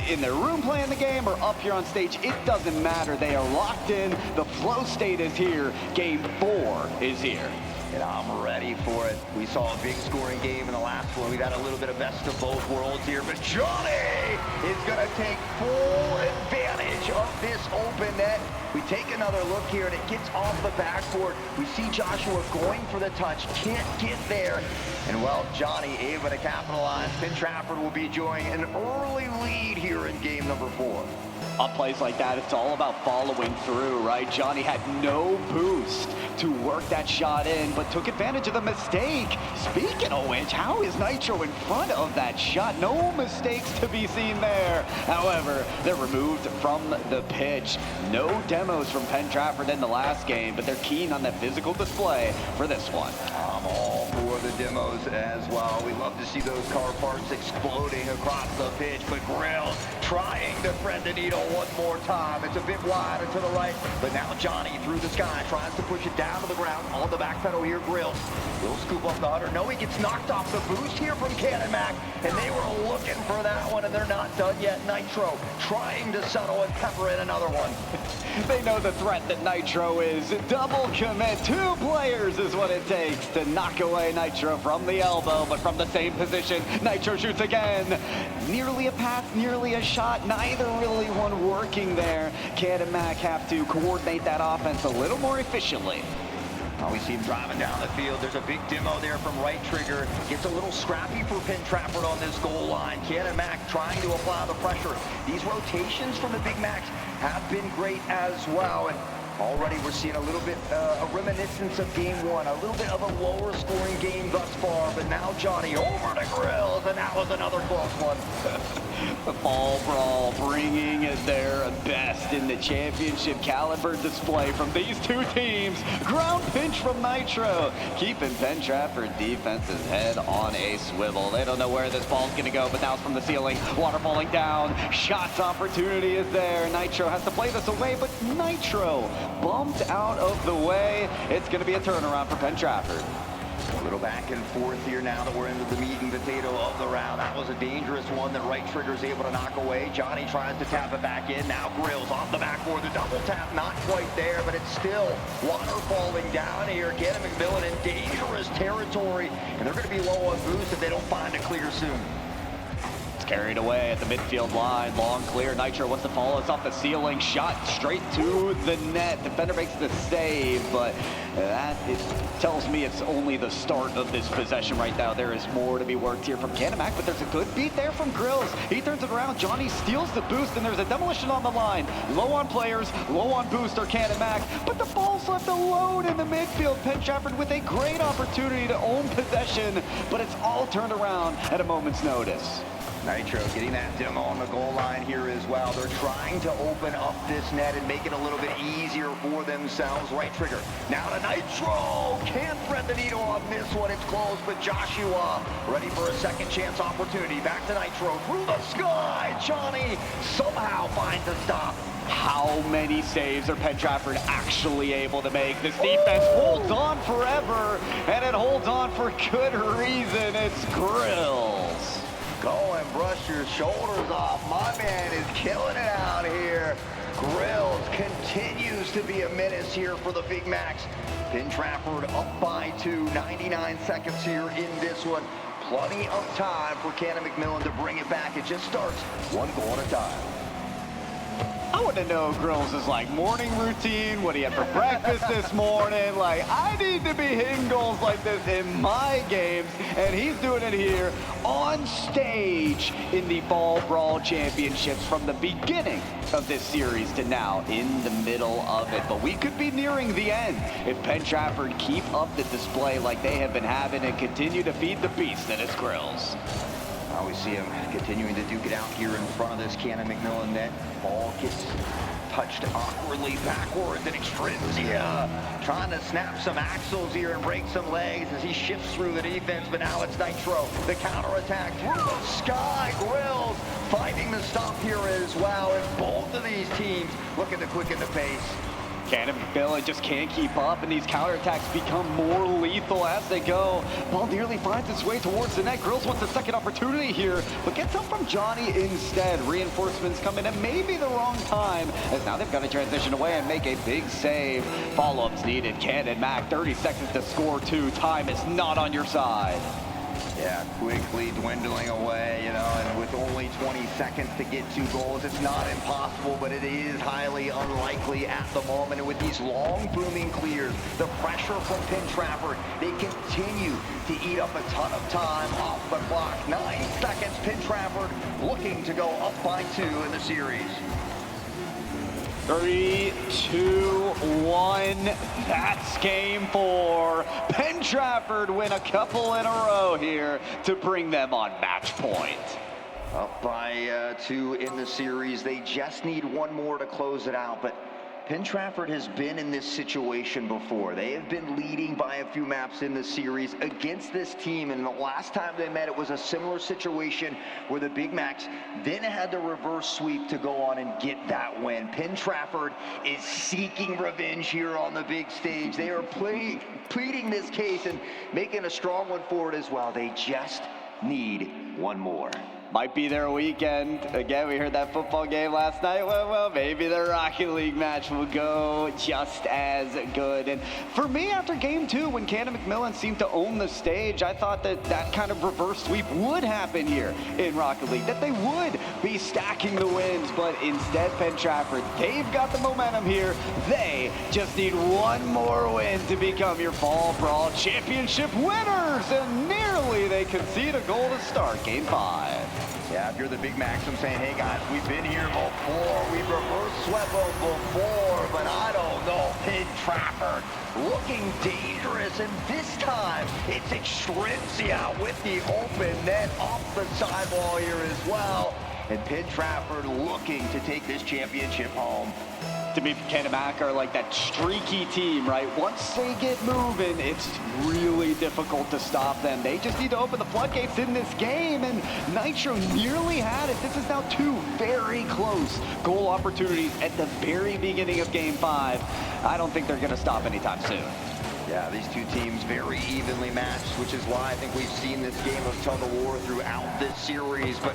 in their room playing the game or up here on stage. It doesn't matter. They are locked in. The flow state is here. Game 4 is here.
And I'm ready for it. We saw a big scoring game in the last one. We got a little bit of best of both worlds here, but Johnny is going to take full advantage of this open net. We take another look here, and it gets off the backboard. We see Joshua going for the touch, can't get there. And, well, Johnny able to capitalize. Penn Trafford will be enjoying an early lead here in game number 4.
On plays like that, it's all about following through, right? Johnny had no boost to work that shot in, but took advantage of the mistake. Speaking of which, how is Nitro in front of that shot? No mistakes to be seen there. However, they're removed from the pitch. No demos from Penn Trafford in the last game, but they're keen on that physical display for this one.
I'm all for the demos as well. We love to see those car parts exploding across the pitch, but Grill trying to thread the needle one more time. It's a bit wide and to the right, but now Johnny through the sky tries to push it down to the ground. On the back pedal here, Grill will scoop up the 100. No, he gets knocked off the boost here from Cannon Mac, and they were looking for that one, and they're not done yet. Nitro trying to settle and pepper in another one.
They know the threat that Nitro is. Double commit. 2 players is what it takes to knock away Nitro from the elbow, but from the same position, Nitro shoots again. Nearly a pass, nearly a shot. Neither really one working there. Cannon Mac have to coordinate that offense a little more efficiently.
We see him driving down the field. There's a big demo there from right trigger. Gets a little scrappy for Penn Trafford on this goal line. Cannon Mac trying to apply the pressure. These rotations from the Big Macs have been great as well. And already we're seeing a little bit a reminiscence of game 1. A little bit of a lower scoring game thus far. But now Johnny over to Grills, and that was another close one.
The Ball Brawl bringing their best in the championship caliber display from these two teams. Ground pinch from Nitro, keeping Penn Trafford defense's head on a swivel. They don't know where this ball's gonna go, but now it's from the ceiling. Water falling down. Shots opportunity is there. Nitro has to play this away, but Nitro bumped out of the way. It's gonna be a turnaround for Penn Trafford.
A little back and forth here now that we're into the meat and potato of the round. That was a dangerous one that right trigger's able to knock away. Johnny tries to tap it back in. Now Grills off the backboard. The double tap not quite there, but it's still water falling down here. Cannon McMillan in dangerous territory, and they're going to be low on boost if they don't find a clear soon.
Carried away at the midfield line, long clear. Nitro wants to follow us off the ceiling, shot straight to the net. Defender makes the save, but it tells me it's only the start of this possession right now. There is more to be worked here from Cannon Mac, but there's a good beat there from Grills. He turns it around, Johnny steals the boost, and there's a demolition on the line. Low on players, low on booster Cannon Mac, but the ball's left alone in the midfield. Penn Trafford with a great opportunity to own possession, but it's all turned around at a moment's notice.
Nitro getting that demo on the goal line here as well. They're trying to open up this net and make it a little bit easier for themselves. Right trigger. Now to Nitro. Can't thread the needle on this one. It's close, but Joshua ready for a second chance opportunity. Back to Nitro. Through the sky. Johnny somehow finds a stop.
How many saves are Penn Trafford actually able to make? This defense holds on forever, and it holds on for good reason. It's Grills.
Go and brush your shoulders off. My man is killing it out here. Grills continues to be a menace here for the Big Macs. Penn Trafford up by 2, 99 seconds here in this one. Plenty of time for Cannon McMillan to bring it back. It just starts one goal at a time.
I want to know Grills' like morning routine, what he had for breakfast this morning. Like, I need to be hitting goals like this in my games, and he's doing it here on stage in the Fall Brawl Championships from the beginning of this series to now in the middle of it. But we could be nearing the end if Penn Trafford keep up the display like they have been having and continue to feed the beast that is Grills.
We see him continuing to duke it out here in front of this Cannon McMillan net. Ball gets touched awkwardly backwards, and Extrinsia trying to snap some axles here and break some legs as he shifts through the defense, but now it's Nitro. The counterattack through the sky. Grills finding the stop here as well, and both of these teams looking to quicken the pace.
Cannon McMillan just can't keep up, and these counterattacks become more lethal as they go. Ball nearly finds its way towards the net. Grills wants a second opportunity here, but gets up from Johnny instead. Reinforcements come in at maybe the wrong time, as now they've got to transition away and make a big save. Follow-ups needed. Cannon Mac, 30 seconds to score 2. Time is not on your side.
Yeah, quickly dwindling away, you know, and with only 20 seconds to get 2 goals, it's not impossible, but it is highly unlikely at the moment. And with these long booming clears, the pressure from Penn Trafford, they continue to eat up a ton of time off the clock. 9 seconds, Penn Trafford looking to go up by 2 in the series.
3, 2, 1, that's game 4. Penn Trafford win a couple in a row here to bring them on match point.
Up by 2 in the series. They just need one more to close it out, but Penn Trafford has been in this situation before. They have been leading by a few maps in the series against this team, and the last time they met, it was a similar situation where the Big Macs then had to reverse sweep to go on and get that win. Penn Trafford is seeking revenge here on the big stage. They are pleading this case and making a strong one for it as well. They just need one more.
Might be their weekend. Again, we heard that football game last night. Well, maybe their Rocket League match will go just as good. And for me, after game 2, when Cannon McMillan seemed to own the stage, I thought that that kind of reverse sweep would happen here in Rocket League, that they would be stacking the wins. But instead, Penn Trafford, they've got the momentum here. They just need one more win to become your Fall Brawl Championship winners. And nearly they concede a goal to start game 5.
Yeah, if you're the Big Macs, I'm saying, hey guys, we've been here before. We've reverse swept them before, but I don't know. Penn Trafford looking dangerous, and this time it's Extrinsia with the open net off the sidewall here as well. And Penn Trafford looking to take this championship home.
To me, Cannon Mac are like that streaky team, right? Once they get moving, it's really difficult to stop them. They just need to open the floodgates in this game, and Nitro nearly had it. This is now 2 very close goal opportunities at the very beginning of game 5. I don't think they're going to stop anytime soon.
Yeah, these two teams very evenly matched, which is why I think we've seen this game of tug-of-war throughout this series. But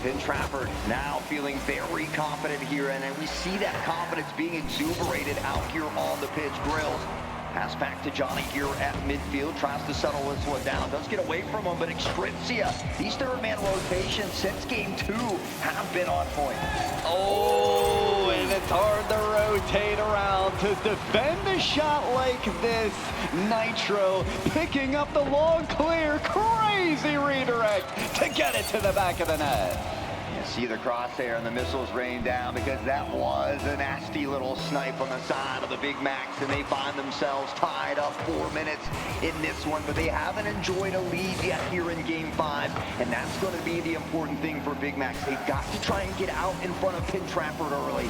Penn Trafford now feeling very confident here, and we see that confidence being exuberated out here on the pitch. Grills pass back to Johnny here at midfield, tries to settle this one down, does get away from him, but Extrinsia, these third-man rotations since game 2 have been on point.
Oh, and it's hard to rotate around to defend a shot like this. Nitro picking up the long clear, crazy redirect to get it to the back of the net.
See the crosshair and the missiles rain down because that was a nasty little snipe on the side of the Big Macs, and they find themselves tied up 4 minutes in this one, but they haven't enjoyed a lead yet here in Game 5, and that's going to be the important thing for Big Macs. They've got to try and get out in front of Pin Trafford early.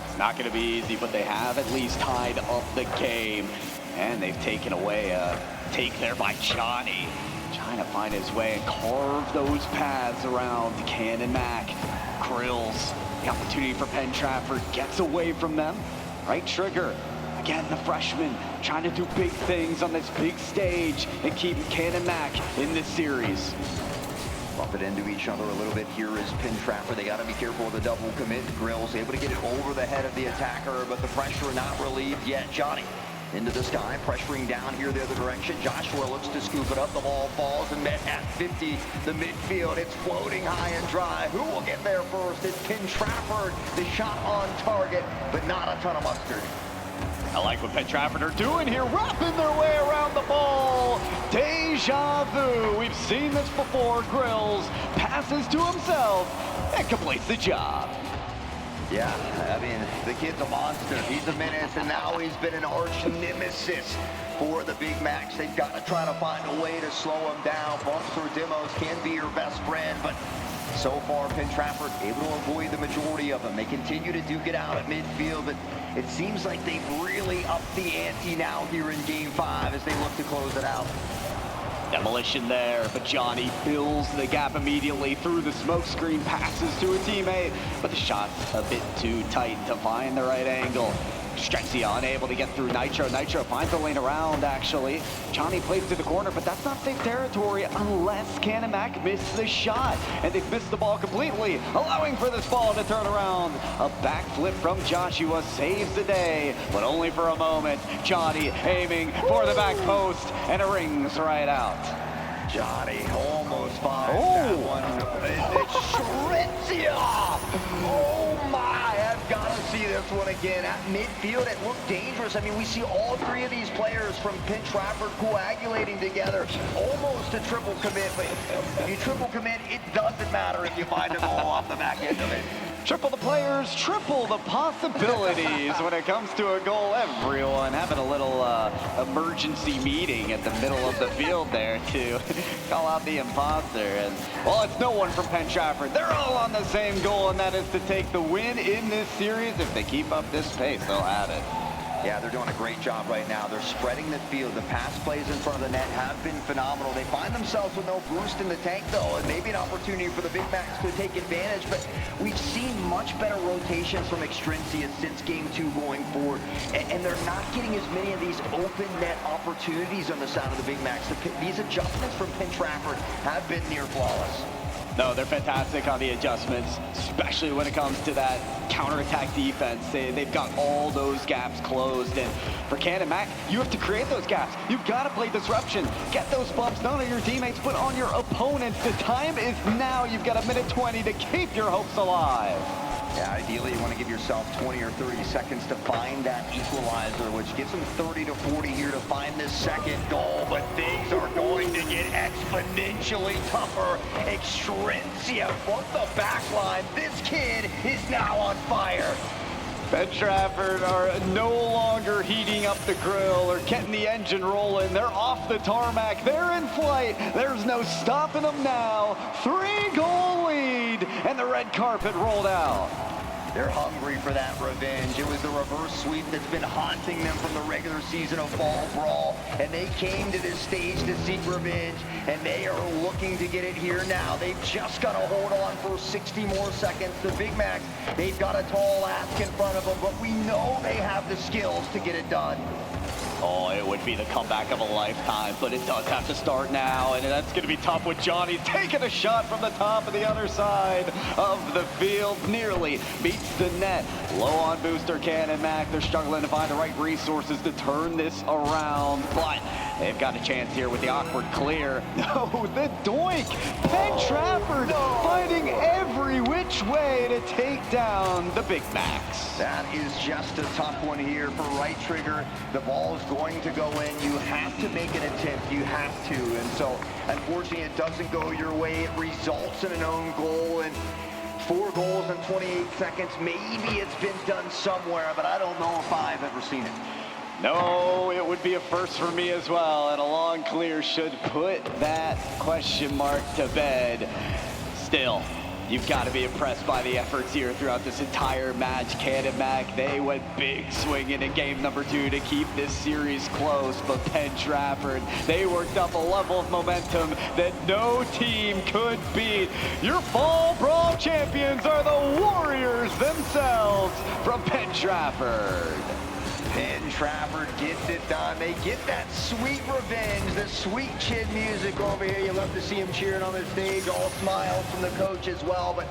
It's not going to be easy, but they have at least tied up the game, and they've taken away a take there by Johnny. Trying to find his way and carve those paths around Cannon Mac. Grills, the opportunity for Penn Trafford, gets away from them. Right trigger, again the freshman, trying to do big things on this big stage and keep Cannon Mac in this series.
Bump it into each other a little bit. Here is Pin Trafford. They got to be careful of the double commit. Grills able to get it over the head of the attacker, but the pressure not relieved yet. Johnny into the sky, pressuring down here the other direction. Joshua looks to scoop it up. The ball falls and met at 50, the midfield. It's floating high and dry. Who will get there first? It's Pin Trafford. The shot on target, but not a ton of mustard.
I like what Penn Trafford are doing here, wrapping their way around the ball. Deja vu. We've seen this before. Grills passes to himself and completes the job.
Yeah, I mean, the kid's a monster. He's a menace, and now he's been an arch nemesis for the Big Macs. They've got to try to find a way to slow him down. Bumps or demos can be your best friend, but so far, Penn Trafford able to avoid the majority of them. They continue to duke it out at midfield, but it seems like they've really upped the ante now here in Game 5 as they look to close it out.
Demolition there, but Johnny fills the gap immediately through the smoke screen, passes to a teammate, but the shot's a bit too tight to find the right angle. Strexia unable to get through Nitro. Nitro finds a lane around, actually. Johnny plays to the corner, but that's not safe territory unless Cannon Mac missed the shot. And they've missed the ball completely, allowing for this ball to turn around. A backflip from Joshua saves the day, but only for a moment. Johnny aiming for the back post, and it rings right out.
Johnny almost finds that one. It's Strexia! Oh my! I've got to see this one again. At midfield, it looked dangerous. I mean, we see all three of these players from Pin Trafford coagulating together. Almost a triple commit, but if you triple commit, it doesn't matter if you find a goal off the back end of it.
Triple the players, triple the possibilities when it comes to a goal. Everyone having a little emergency meeting at the middle of the field there to call out the imposter. And, well, it's no one from Penn Trafford. They're all on the same goal, and that is to take the win in this series. If they keep up this pace, they'll have it.
Yeah, they're doing a great job right now. They're spreading the field. The pass plays in front of the net have been phenomenal. They find themselves with no boost in the tank, though, and maybe an opportunity for the Big Macs to take advantage. But we've seen much better rotations from Extrinsia since Game 2 going forward, and they're not getting as many of these open net opportunities on the side of the Big Macs. These adjustments from Pin Trafford have been near flawless.
No, they're fantastic on the adjustments, especially when it comes to that counterattack defense. They've got all those gaps closed, and for Cannon Mac, you have to create those gaps. You've got to play disruption. Get those bumps, not on your teammates, but on your opponents. The time is now. You've got a minute 20 to keep your hopes alive.
Yeah, ideally you want to give yourself 20 or 30 seconds to find that equalizer, which gives them 30 to 40 here to find this second goal, but things are going to get exponentially tougher. Extrinsia from the back line. This kid is now on fire.
Penn Trafford are no longer heating up the grill or getting the engine rolling. They're off the tarmac. They're in flight. There's no stopping them now. 3-goal lead, and the red carpet rolled out.
They're hungry for that revenge. It was the reverse sweep that's been haunting them from the regular season of Fall Brawl, and they came to this stage to seek revenge, and they are looking to get it here now. They've just got to hold on for 60 more seconds. The Big Macs, they've got a tall ask in front of them, but we know they have the skills to get it done.
Oh, it would be the comeback of a lifetime, but it does have to start now, and that's going to be tough with Johnny taking a shot from the top of the other side of the field. Nearly beats the net. Low on booster Cannon Mac. They're struggling to find the right resources to turn this around, but They've got a chance here with the awkward clear. No, the doink! Penn Trafford finding every which way to take down the Big Macs.
That is just a tough one here for right trigger. The ball is going to go in. You have to make an attempt. You have to. And so, unfortunately, it doesn't go your way. It results in an own goal. And 4 goals in 28 seconds. Maybe it's been done somewhere, but I don't know if I've ever seen it.
No, it would be a first for me as well, and a long clear should put that question mark to bed. Still, you've got to be impressed by the efforts here throughout this entire match. Cannon Mac, they went big swinging in game number 2 to keep this series close, but Penn Trafford, they worked up a level of momentum that no team could beat. Your fall brawl champions are the Warriors themselves from Penn Trafford.
Penn Trafford gets it done. They get that sweet revenge, the sweet chin music over here. You love to see him cheering on the stage, all smiles from the coach as well. But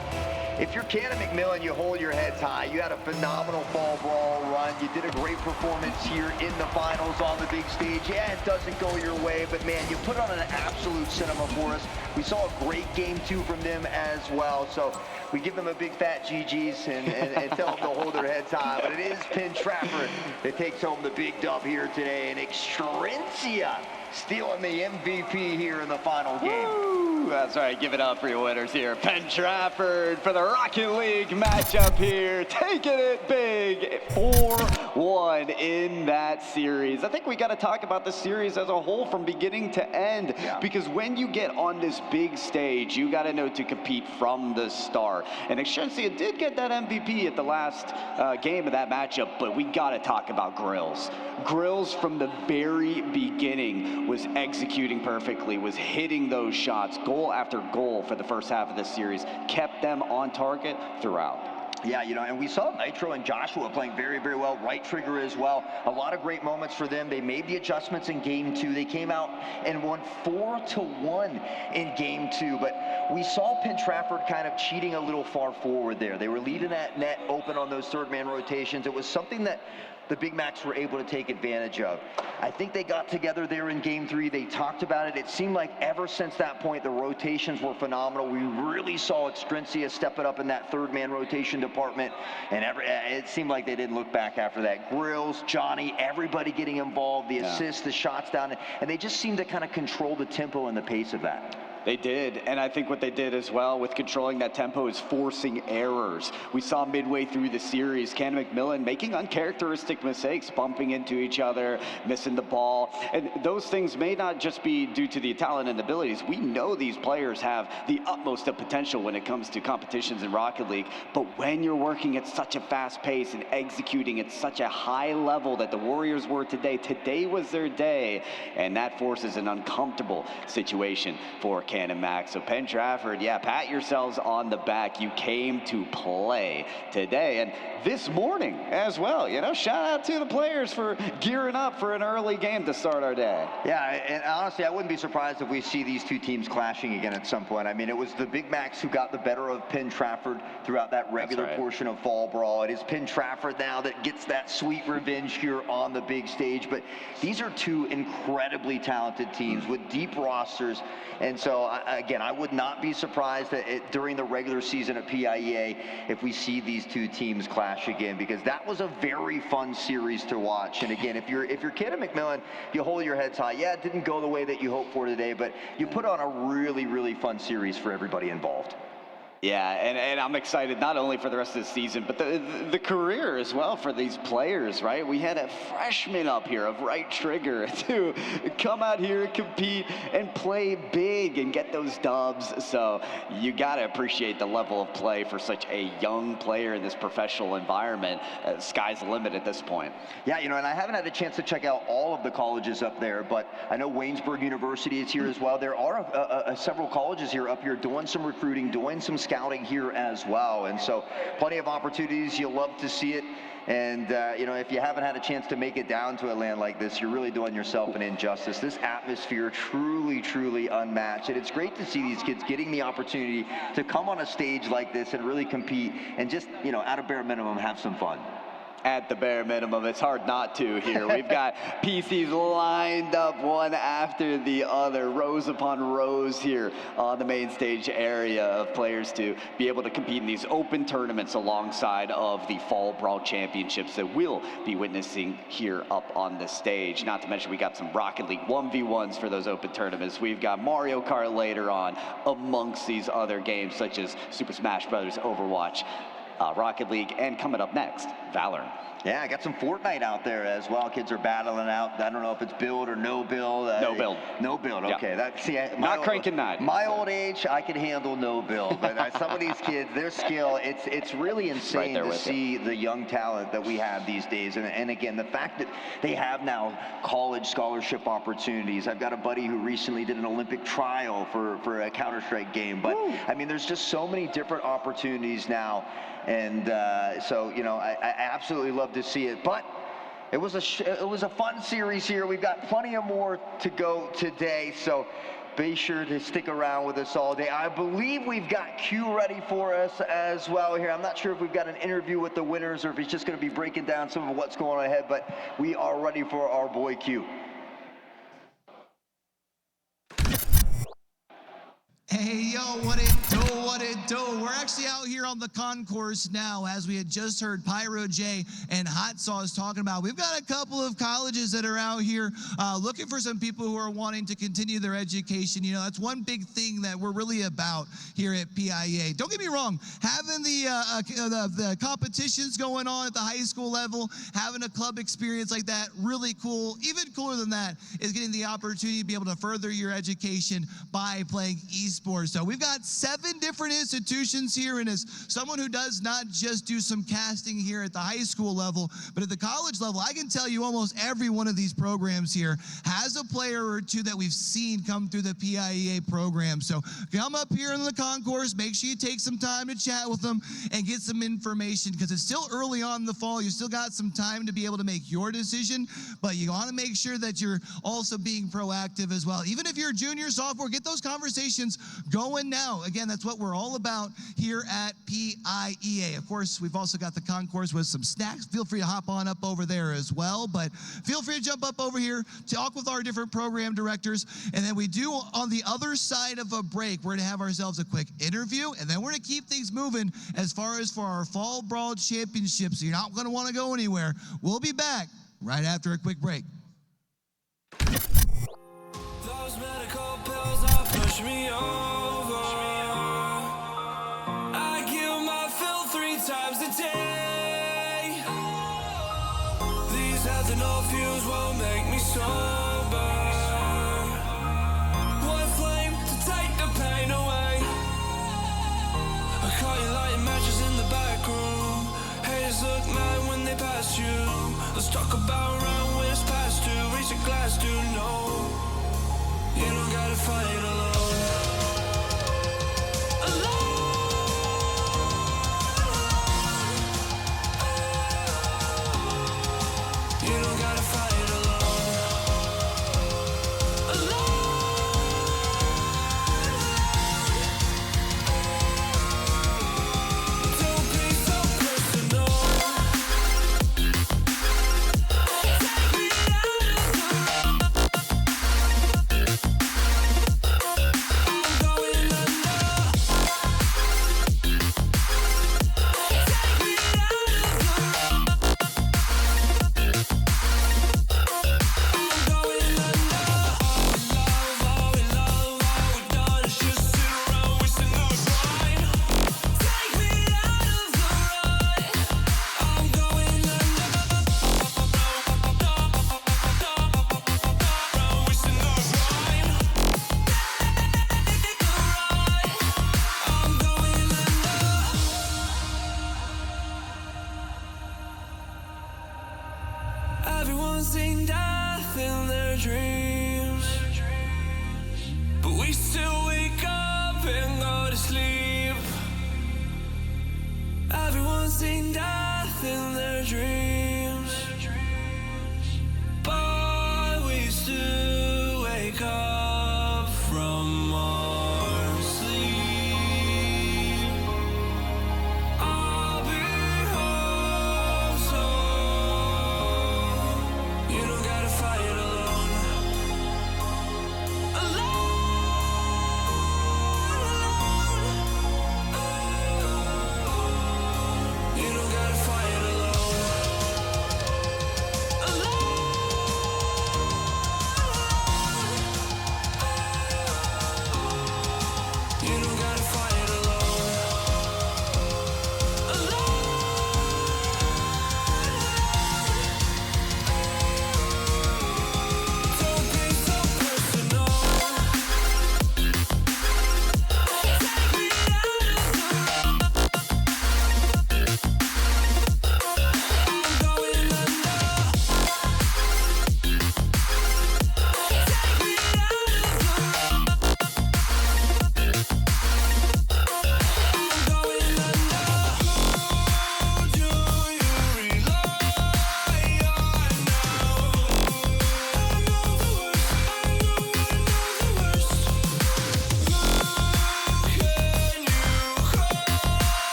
if you're Cannon McMillan, you hold your heads high. You had a phenomenal fall brawl run. You did a great performance here in the finals on the big stage. Yeah, it doesn't go your way, but man, you put on an absolute cinema for us. We saw a great game 2 from them as well. So we give them a big fat GG's and tell them to hold their heads high. But it is Penn Trafford that takes home the big dub here today. And Extrencia stealing the MVP here in the final game.
Woo, that's right, give it up for your winners here. Penn Trafford for the Rocket League matchup here, taking it big, 4-1 in that series. I think we got to talk about the series as a whole from beginning to end, because when you get on this big stage, you got to know to compete from the start. And Extrencia did get that MVP at the last game of that matchup, but we got to talk about Grills. Grills from the very beginning was executing perfectly, was hitting those shots, goal after goal for the first half of this series, kept them on target throughout.
Yeah, you know, and we saw Nitro and Joshua playing very, very well. Right trigger as well. A lot of great moments for them. They made the adjustments in game 2. They came out and won 4-1 in game 2. But we saw Penn Trafford kind of cheating a little far forward there. They were leaving that net open on those third-man rotations. It was something that the Big Macs were able to take advantage of. I think they got together there in game 3. They talked about it. It seemed like ever since that point, the rotations were phenomenal. We really saw Extrencia step it up in that third-man rotation department, and it seemed like they didn't look back after that. Grills, Johnny, everybody getting involved, the assists, the shots down, and they just seemed to kind of control the tempo and the pace of that.
They did, and I think what they did as well with controlling that tempo is forcing errors. We saw midway through the series, Cannon McMillan making uncharacteristic mistakes, bumping into each other, missing the ball, and those things may not just be due to the talent and abilities. We know these players have the utmost of potential when it comes to competitions in Rocket League, but when you're working at such a fast pace and executing at such a high level that the Warriors were today was their day, and that forces an uncomfortable situation for Cannon Mac. So Penn Trafford, yeah, pat yourselves on the back. You came to play today and this morning as well. You know, shout out to the players for gearing up for an early game to start our day.
Yeah, and honestly, I wouldn't be surprised if we see these two teams clashing again at some point. I mean, it was the Big Macs who got the better of Penn Trafford throughout that regular portion of Fall Brawl. It is Penn Trafford now that gets that sweet revenge here on the big stage. But these are two incredibly talented teams with deep rosters. And so, again, I would not be surprised that during the regular season at PIEA if we see these two teams clash again, because that was a very fun series to watch. And again, if you're Cannon McMillan, you hold your heads high. Yeah, it didn't go the way that you hoped for today, but you put on a really, really fun series for everybody involved.
Yeah, and I'm excited not only for the rest of the season, but the career as well for these players, right? We had a freshman up here of right trigger to come out here, compete, and play big and get those dubs. So you got to appreciate the level of play for such a young player in this professional environment. Sky's the limit at this point.
Yeah, you know, and I haven't had a chance to check out all of the colleges up there, but I know Waynesburg University is here as well. There are several colleges here up here doing some recruiting, doing some scouting here as well, and so plenty of opportunities. You'll love to see it. And you know, if you haven't had a chance to make it down to a land like this, you're really doing yourself an injustice. This atmosphere truly, truly unmatched, and it's great to see these kids getting the opportunity to come on a stage like this and really compete and just, you know, at a bare minimum, have some fun.
At the bare minimum, it's hard not to here. We've got PCs lined up one after the other, rows upon rows here on the main stage area of players to be able to compete in these open tournaments alongside of the Fall Brawl Championships that we'll be witnessing here up on the stage. Not to mention we got some Rocket League 1v1s for those open tournaments. We've got Mario Kart later on amongst these other games such as Super Smash Bros., Overwatch, Rocket League, and coming up next, Valorant.
Yeah, I got some Fortnite out there as well. Kids are battling out. I don't know if it's build or no build.
No build.
No build. Okay.
Yeah. Not cranking nine.
My old age, I could handle no build, but some of these kids, their skill, it's really insane to see the young talent that we have these days. And again, the fact that they have now college scholarship opportunities. I've got a buddy who recently did an Olympic trial for a Counter-Strike game. But I mean, there's just so many different opportunities now. And so, you know, I absolutely love to see it. But it was a fun series here. We've got plenty of more to go today. So be sure to stick around with us all day. I believe we've got Q ready for us as well here. I'm not sure if we've got an interview with the winners or if he's just going to be breaking down some of what's going on ahead. But we are ready for our boy Q.
Hey, yo, what it do, what it do? We're actually out here on the concourse now, as we had just heard Pyro J and Hot Sauce talking about. We've got a couple of colleges that are out here looking for some people who are wanting to continue their education. You know, that's one big thing that we're really about here at PIEA. Don't get me wrong, having the competitions going on at the high school level, having a club experience like that, really cool. Even cooler than that is getting the opportunity to be able to further your education by playing esports. So we've got 7 different institutions here, and as someone who does not just do some casting here at the high school level, but at the college level, I can tell you almost every one of these programs here has a player or two that we've seen come through the PIEA program. So come up here in the concourse, make sure you take some time to chat with them and get some information, because it's still early on in the fall. You still got some time to be able to make your decision, but you want to make sure that you're also being proactive as well. Even if you're a junior, sophomore, get those conversations going now. Again, that's what we're all about here at PIEA. Of course, we've also got the concourse with some snacks. Feel free to hop on up over there as well, but feel free to jump up over here, talk with our different program directors, and then we do, on the other side of a break, we're going to have ourselves a quick interview, and then we're going to keep things moving as far as for our Fall Brawl Championships. So you're not going to want to go anywhere. We'll be back right after a quick break.
Those medical pills are push me over. I kill my fill 3 times a day. These ethanol fumes won't make me sober. One flame to take the pain away. I caught you lighting matches in the back room. Haters look mad when they pass you. Let's talk about round when it's past 2. Raise a glass to know you don't gotta fight alone. You don't gotta fight alone. Don't be so personal. Take me out of the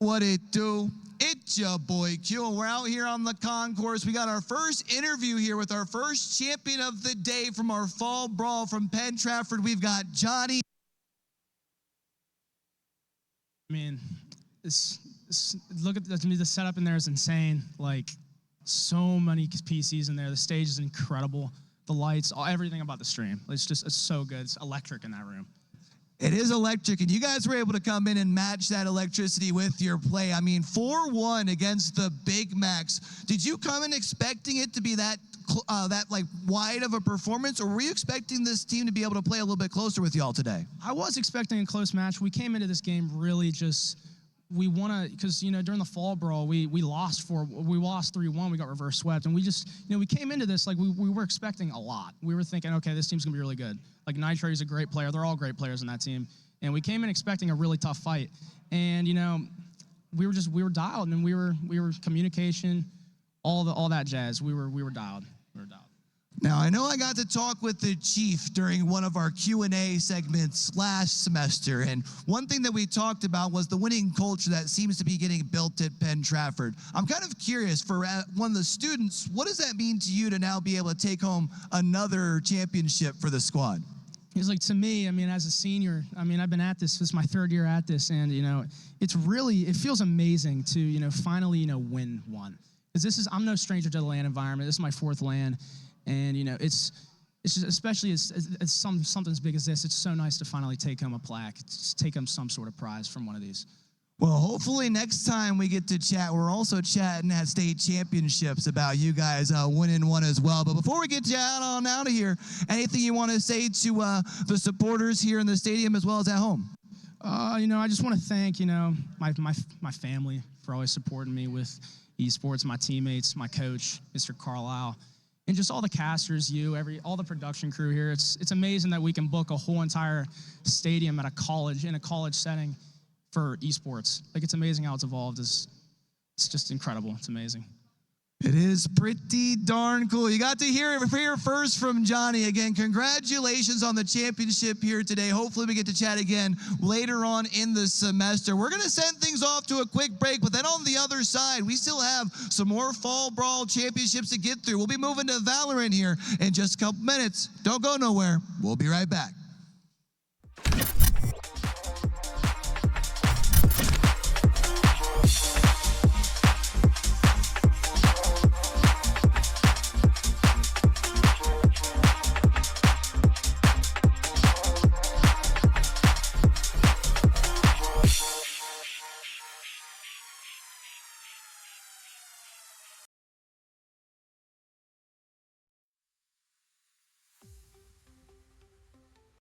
What it do? It's your boy Q, and we're out here on the concourse. We got our first interview here with our first champion of the day from our fall brawl from Penn Trafford. We've got Johnny.
I mean, look at the setup in there is insane. Like, so many PCs in there. The stage is incredible. The lights, everything about the stream. It's so good. It's electric in that room.
It is electric, and you guys were able to come in and match that electricity with your play. I mean, 4-1 against the Big Macs. Did you come in expecting it to be that like wide of a performance, or were you expecting this team to be able to play a little bit closer with y'all today?
I was expecting a close match. We came into this game really just, we want to, because, you know, during the fall brawl, we lost 3-1. We got reverse swept, and we just, you know, we came into this like we were expecting a lot. We were thinking, okay, this team's gonna be really good. Like, Nitrate's a great player. They're all great players in that team, and we came in expecting a really tough fight. And, you know, we were dialed, and we were communication, all that jazz. We were dialed. We were dialed.
Now, I know I got to talk with the Chief during one of our Q&A segments last semester, and one thing that we talked about was the winning culture that seems to be getting built at Penn Trafford. I'm kind of curious, for one of the students, what does that mean to you to now be able to take home another championship for the squad?
It's like, to me, I mean, as a senior, I mean, I've been at this is my third year at this, and, you know, it feels amazing to, you know, finally, you know, win one. Because I'm no stranger to the LAN environment. This is my fourth LAN. And, you know, it's just, especially as something as big as this, it's so nice to finally take home a plaque, take home some sort of prize from one of these.
Well, hopefully next time we get to chat, we're also chatting at state championships about you guys winning one as well. But before we get you out of here, anything you want to say to the supporters here in the stadium as well as at home?
You know, I just want to thank, you know, my family for always supporting me with, Esports, my teammates, my coach, Mr. Carlisle, and just all the casters, all the production crew here. It's amazing that we can book a whole entire stadium at a college, in a college setting for esports. Like, it's amazing how it's evolved. It's just incredible. It's amazing.
It is pretty darn cool. You got to hear it here first from Johnny. Again, congratulations on the championship here today. Hopefully we get to chat again later on in the semester. We're going to send things off to a quick break, but then on the other side, we still have some more Fall Brawl championships to get through. We'll be moving to Valorant here in just a couple minutes. Don't go nowhere. We'll be right back.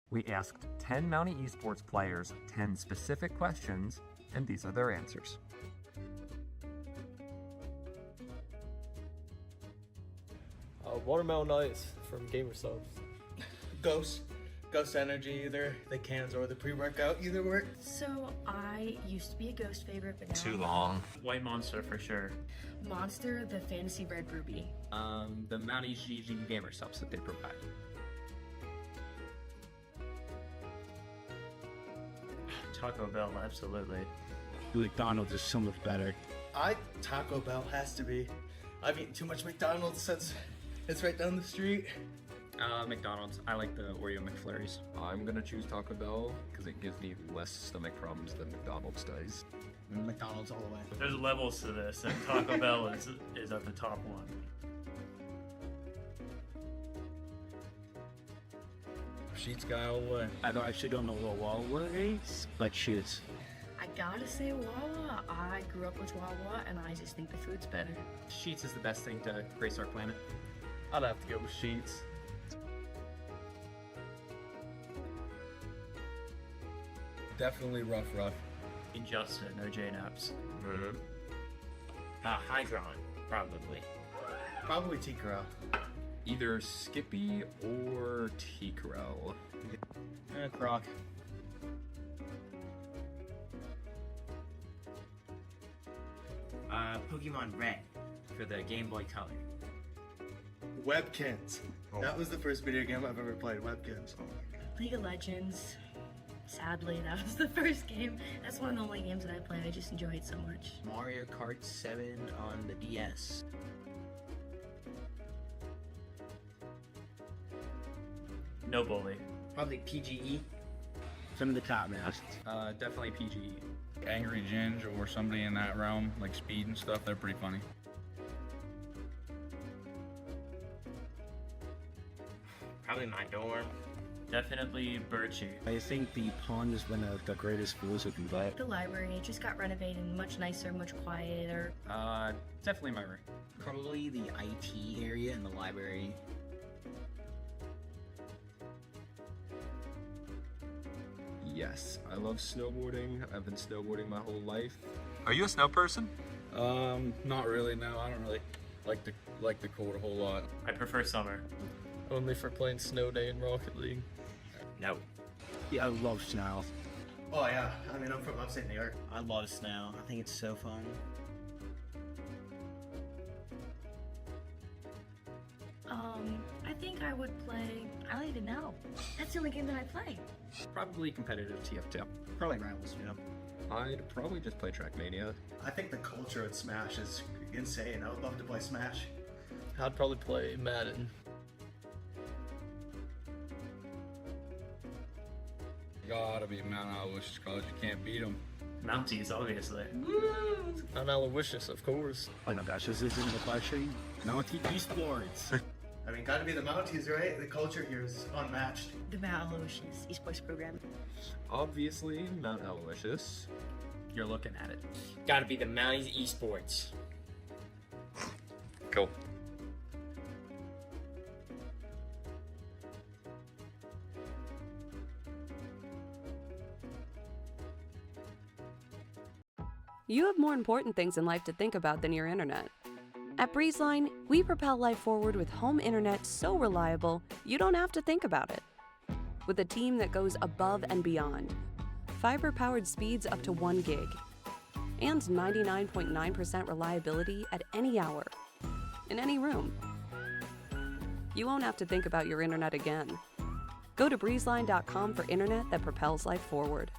We asked 10 Mountie Esports players 10 specific questions, and these are their answers.
Watermelon Ice from Gamer Subs. Ghost Energy, either the cans or the pre-workout, either work.
So I used to be a Ghost favorite, but now
Too long.
White Monster for sure.
Monster, the Fantasy Red Ruby.
The Mountie GG gamer subs that they provide.
Taco Bell, absolutely.
McDonald's is so much better.
Taco Bell has to be. I've eaten too much McDonald's since it's right down the street.
McDonald's. I like the Oreo McFlurries.
I'm gonna choose Taco Bell because it gives me less stomach problems than McDonald's does.
McDonald's all the way.
There's levels to this, and Taco Bell is at the top one.
Sheets guy all the way. I actually don't know what Wawa is, but Sheets.
I gotta say Wawa. I grew up with Wawa, and I just think the food's better.
Sheets is the best thing to grace our planet.
I'd have to go with Sheets.
Definitely rough.
Injustice, no J-Naps.
Hydron, probably.
Probably T-Crow.
Either Skippy or T-Crow.
Croc.
Pokemon Red for the Game Boy Color.
Webkins. That was the first video game I've ever played, Webkins.
League of Legends. Sadly, that was the first game. That's one of the only games that I play. I just enjoy it so much.
Mario Kart 7 on the DS.
No bully.
Probably PGE.
Some of the top masks.
Definitely PGE.
Angry Ginge or somebody in that realm, like Speed and stuff, they're pretty funny.
Probably my dorm.
Definitely Birchie.
I think the pond is one of the greatest schools you can buy.
The library, it just got renovated, much nicer, much quieter.
Definitely my room. Probably the IT area in the library.
Yes, I love snowboarding. I've been snowboarding my whole life.
Are you a snow person?
Not really, no. I don't really like the cold a whole lot.
I prefer summer.
Only for playing Snow Day in Rocket League.
No.
Yeah, I love snow.
Oh yeah, I mean I'm from upstate New York.
I love snow. I think it's so fun.
I think I would play, I don't even know. That's the only game that I play.
Probably competitive TF2. Probably Rivals, you know.
I'd probably just play Trackmania.
I think the culture at Smash is insane. I would love to play Smash. I'd probably play Madden.
Gotta be Mount Aloysius College. You can't beat them.
Mounties, obviously.
Mount Aloysius, of course.
Oh my gosh, this isn't the question. Mountie Esports.
I mean, gotta be the Mounties, right? The culture here is unmatched.
The Mount Aloysius esports program.
Obviously, Mount Aloysius.
You're looking at it.
Gotta be the Mounties Esports.
Cool.
You have more important things in life to think about than your internet. At BreezeLine, we propel life forward with home internet so reliable, you don't have to think about it. With a team that goes above and beyond. Fiber-powered speeds up to 1 gig. And 99.9% reliability at any hour. In any room. You won't have to think about your internet again. Go to breezeline.com for internet that propels life forward.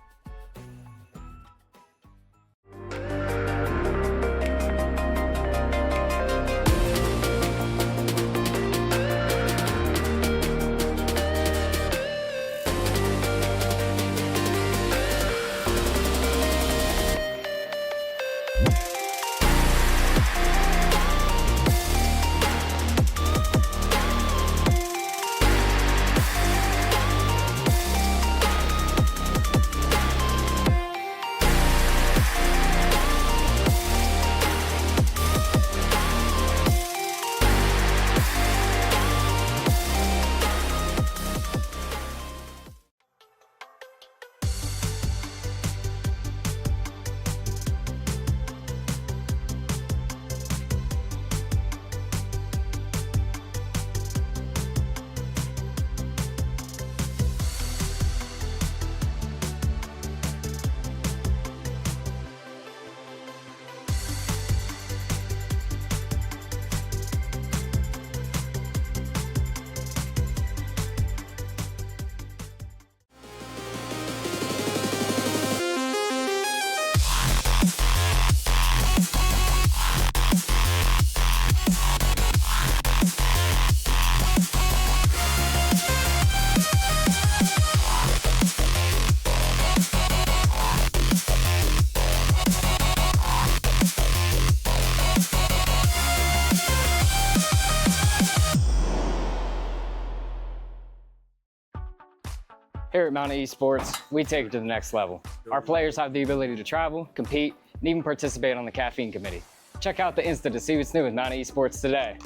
Here at Mountain Esports, we take it to the next level. Our players have the ability to travel, compete, and even participate on the caffeine committee. Check out the Insta to see what's new with Mountain Esports today.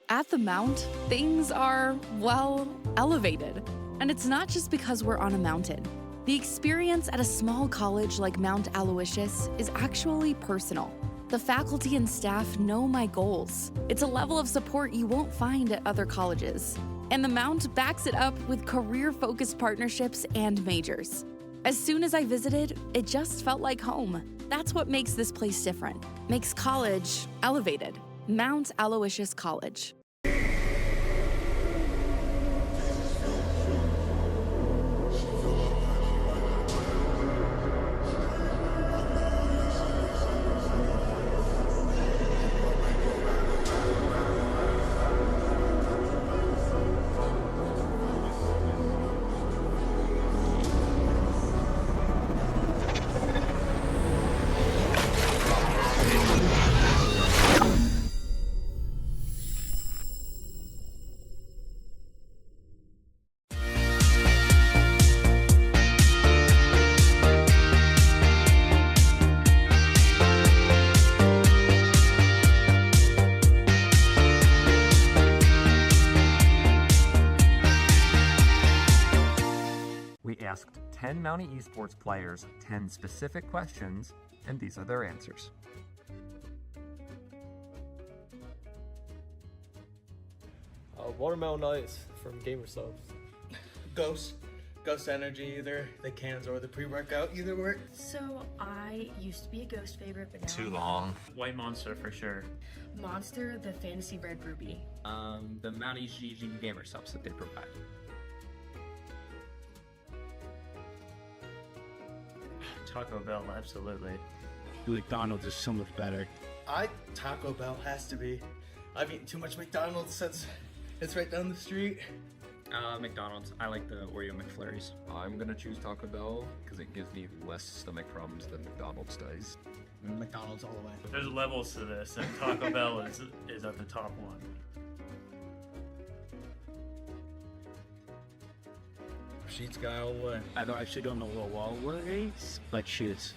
At the Mount, things are, well, elevated. And it's not just because we're on a mountain. The experience at a small college like Mount Aloysius is actually personal. The faculty and staff know my goals. It's a level of support you won't find at other colleges. And the Mount backs it up with career-focused partnerships and majors. As soon as I visited, it just felt like home. That's what makes this place different. Makes college elevated. Mount Aloysius College.
We asked 10 Mountie Esports players 10 specific questions, and these are their answers.
Watermelon ice from Gamer Subs.
Ghost Energy, either the cans or the pre-workout, either work.
So I used to be a Ghost favorite, but now
Too long. White Monster for sure.
Monster, the Fantasy Red Ruby.
The Mountie GG Gamer Subs that they provide.
Taco Bell, absolutely.
McDonald's is so much better.
Taco Bell has to be. I've eaten too much McDonald's since it's right down the street.
McDonald's. I like the Oreo McFlurries.
I'm gonna choose Taco Bell because it gives me less stomach problems than McDonald's does.
McDonald's all the way.
There's levels to this, and Taco Bell is at the top one.
Sheets guy all the way. I actually don't know what Wawa is, but sheets.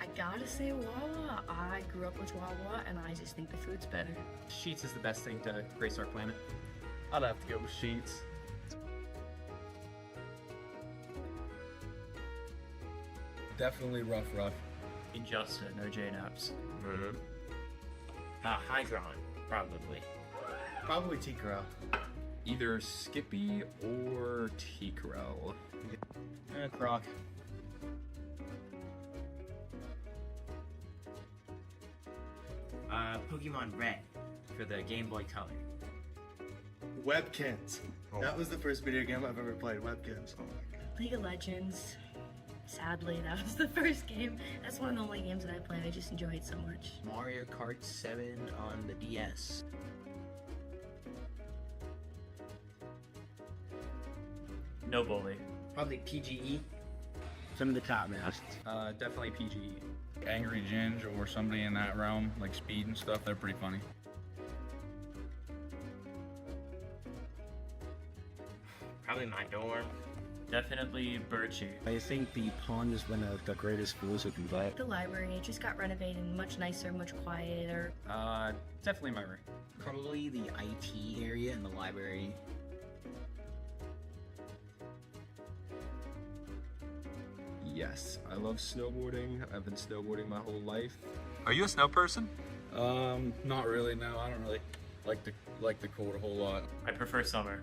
I gotta say Wawa. I grew up with Wawa, and I just think the food's better.
Sheets is the best thing to grace our planet.
I'd have to go with Sheets. Definitely rough.
Injustice, no J-Naps.
Hydron, probably.
Probably T-Crow.
Either Skippy or T-Crow.
Croc. Pokemon Red for the Game Boy Color.
Webkins. That was the first video game I've ever played, Webkins. Oh my god.
League of Legends. Sadly, that was the first game. That's one of the only games that I played. I just enjoy it so much.
Mario Kart 7 on the DS.
No bully.
Probably PGE. Some of the top maps.
Definitely PGE.
Angry Ginge or somebody in that realm, like Speed and stuff, they're pretty funny.
Probably my dorm.
Definitely Birchie.
I think the pond is one of the greatest schools you can play.
The library, it just got renovated and much nicer, much quieter.
Definitely my room.
Probably the IT area and the library.
Yes, I love snowboarding. I've been snowboarding my whole life.
Are you a snow person?
Not really, no. I don't really like the cold a whole lot.
I prefer summer.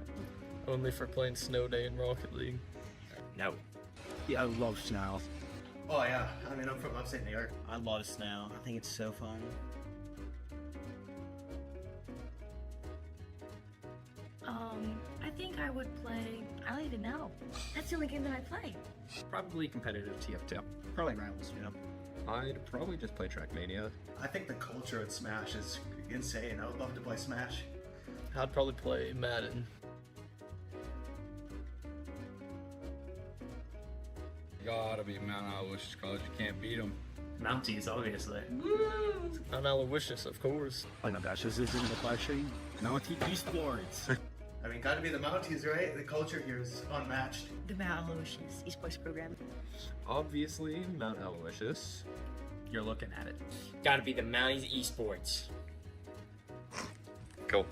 Only for playing Snow Day in Rocket League.
No.
Yeah, I love snow.
Oh yeah, I mean I'm from upstate New York.
I love snow. I think it's so fun.
I think I would play, I don't even know. That's the only game that I play.
Probably competitive TF2.
Probably Rivals, you know.
I'd probably just play Trackmania.
I think the culture at Smash is insane. I would love to play Smash. I'd probably play Madden.
Gotta be Mount Aloysius College. You can't beat them.
Mounties, obviously.
Mount Aloysius, of course.
Oh my gosh, this isn't the question. Mountie esports.
I mean, gotta be the Mounties, right? The culture here is unmatched.
The Mount Aloysius esports program.
Obviously, Mount Aloysius.
You're looking at it.
Gotta be the Mounties Esports.
Cool.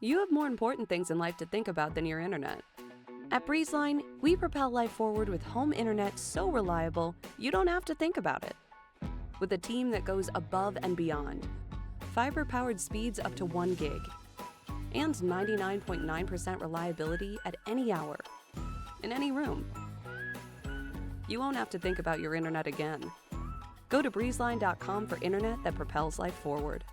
You have more important things in life to think about than your internet. At BreezeLine, we propel life forward with home internet so reliable, you don't have to think about it. With a team that goes above and beyond, fiber-powered speeds up to 1 gig, and 99.9% reliability at any hour, in any room. You won't have to think about your internet again. Go to breezeline.com for internet that propels life forward.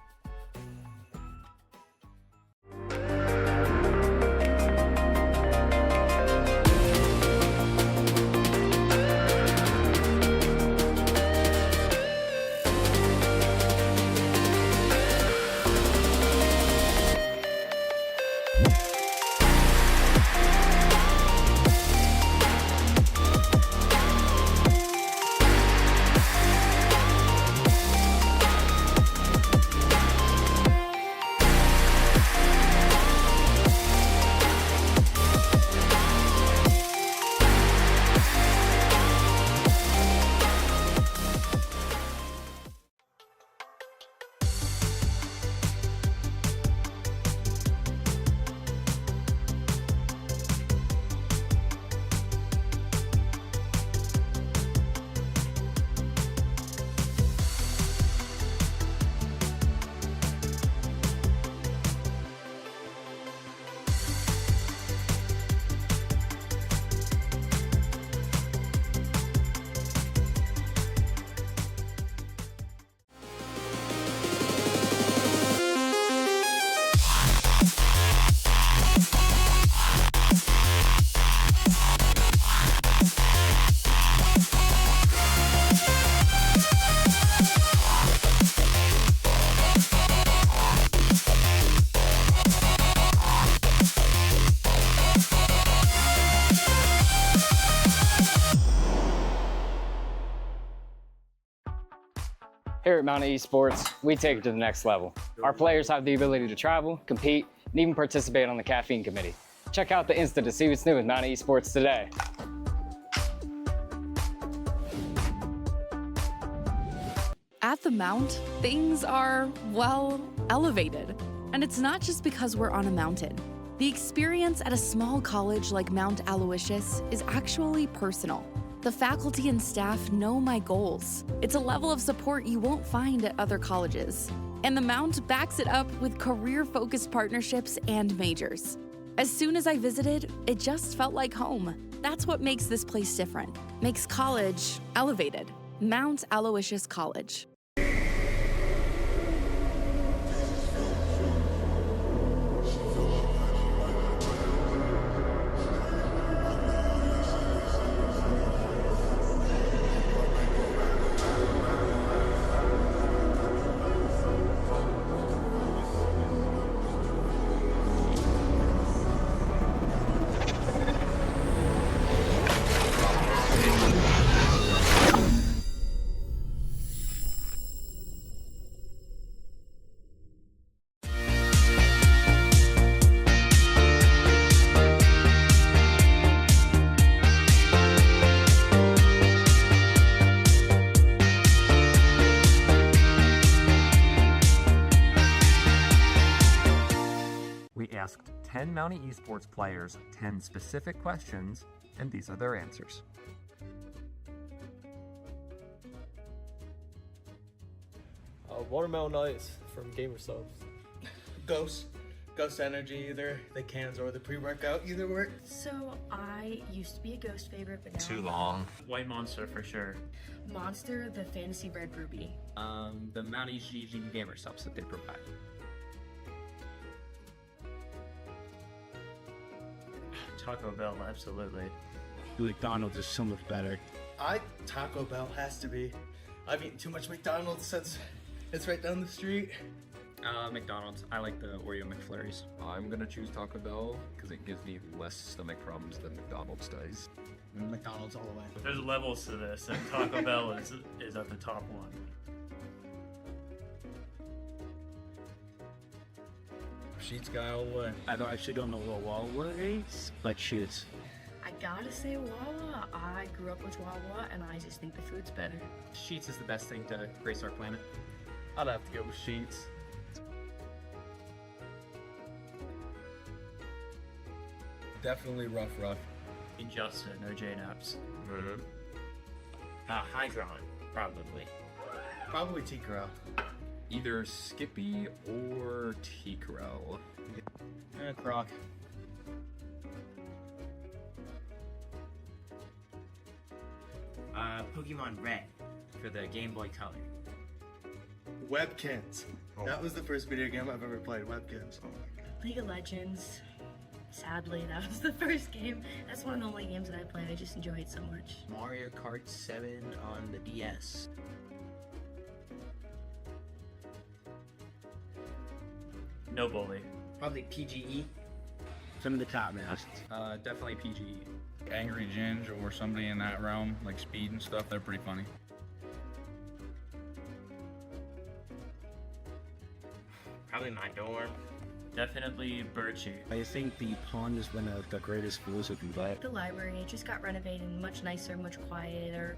Here at Mountain Esports, we take it to the next level. Our players have the ability to travel, compete, and even participate on the caffeine committee. Check out the Insta to see what's new with Mountain Esports today.
At At the Mount, things are, well, elevated. And it's not just because we're on a mountain. The experience at a small college like Mount Aloysius is actually personal. The faculty and staff know my goals. It's a level of support you won't find at other colleges. And the Mount backs it up with career-focused partnerships and majors. As soon as I visited, it just felt like home. That's what makes this place different. Makes college elevated. Mount Aloysius College.
We asked 10 Mountie Esports players 10 specific questions, and these are their answers.
Watermelon ice from Gamer Subs. Ghost Energy, either the cans or the pre-workout, either work.
So I used to be a Ghost favorite, but now
Too long. White Monster for sure.
Monster, the Fantasy Red Ruby.
The Mountie GG Gamer Subs that they provide.
Taco Bell, absolutely.
McDonald's is so much better.
Taco Bell has to be. I've eaten too much McDonald's since it's right down the street.
McDonald's. I like the Oreo McFlurries.
I'm gonna choose Taco Bell because it gives me less stomach problems than McDonald's does.
McDonald's all the way.
There's levels to this, and Taco Bell is at the top one.
Sheets guy all the way. I actually don't know what it is, but Sheets.
I gotta say Wawa. I grew up with Wawa, and I just think the food's better.
Sheets is the best thing to grace our planet.
I'd have to go with Sheets. Definitely rough.
Injustice, no J-Naps.
Hydron, probably.
Probably T-Crow.
Either Skippy or T-Crow.
Croc.
Pokemon Red for the Game Boy Color.
Webkins. That was the first video game I've ever played, Webkins. Oh my god.
League of Legends. Sadly, that was the first game. That's one of the only games that I played. I just enjoy it so much.
Mario Kart 7 on the DS.
No bully.
Probably PGE.
Some of the top masts.
Definitely PGE.
Angry Ginge or somebody in that realm, like Speed and stuff, they're pretty funny.
Probably my dorm.
Definitely Birchie.
I think the pond is one of the greatest schools if you like.
The library, it just got renovated, much nicer, much quieter.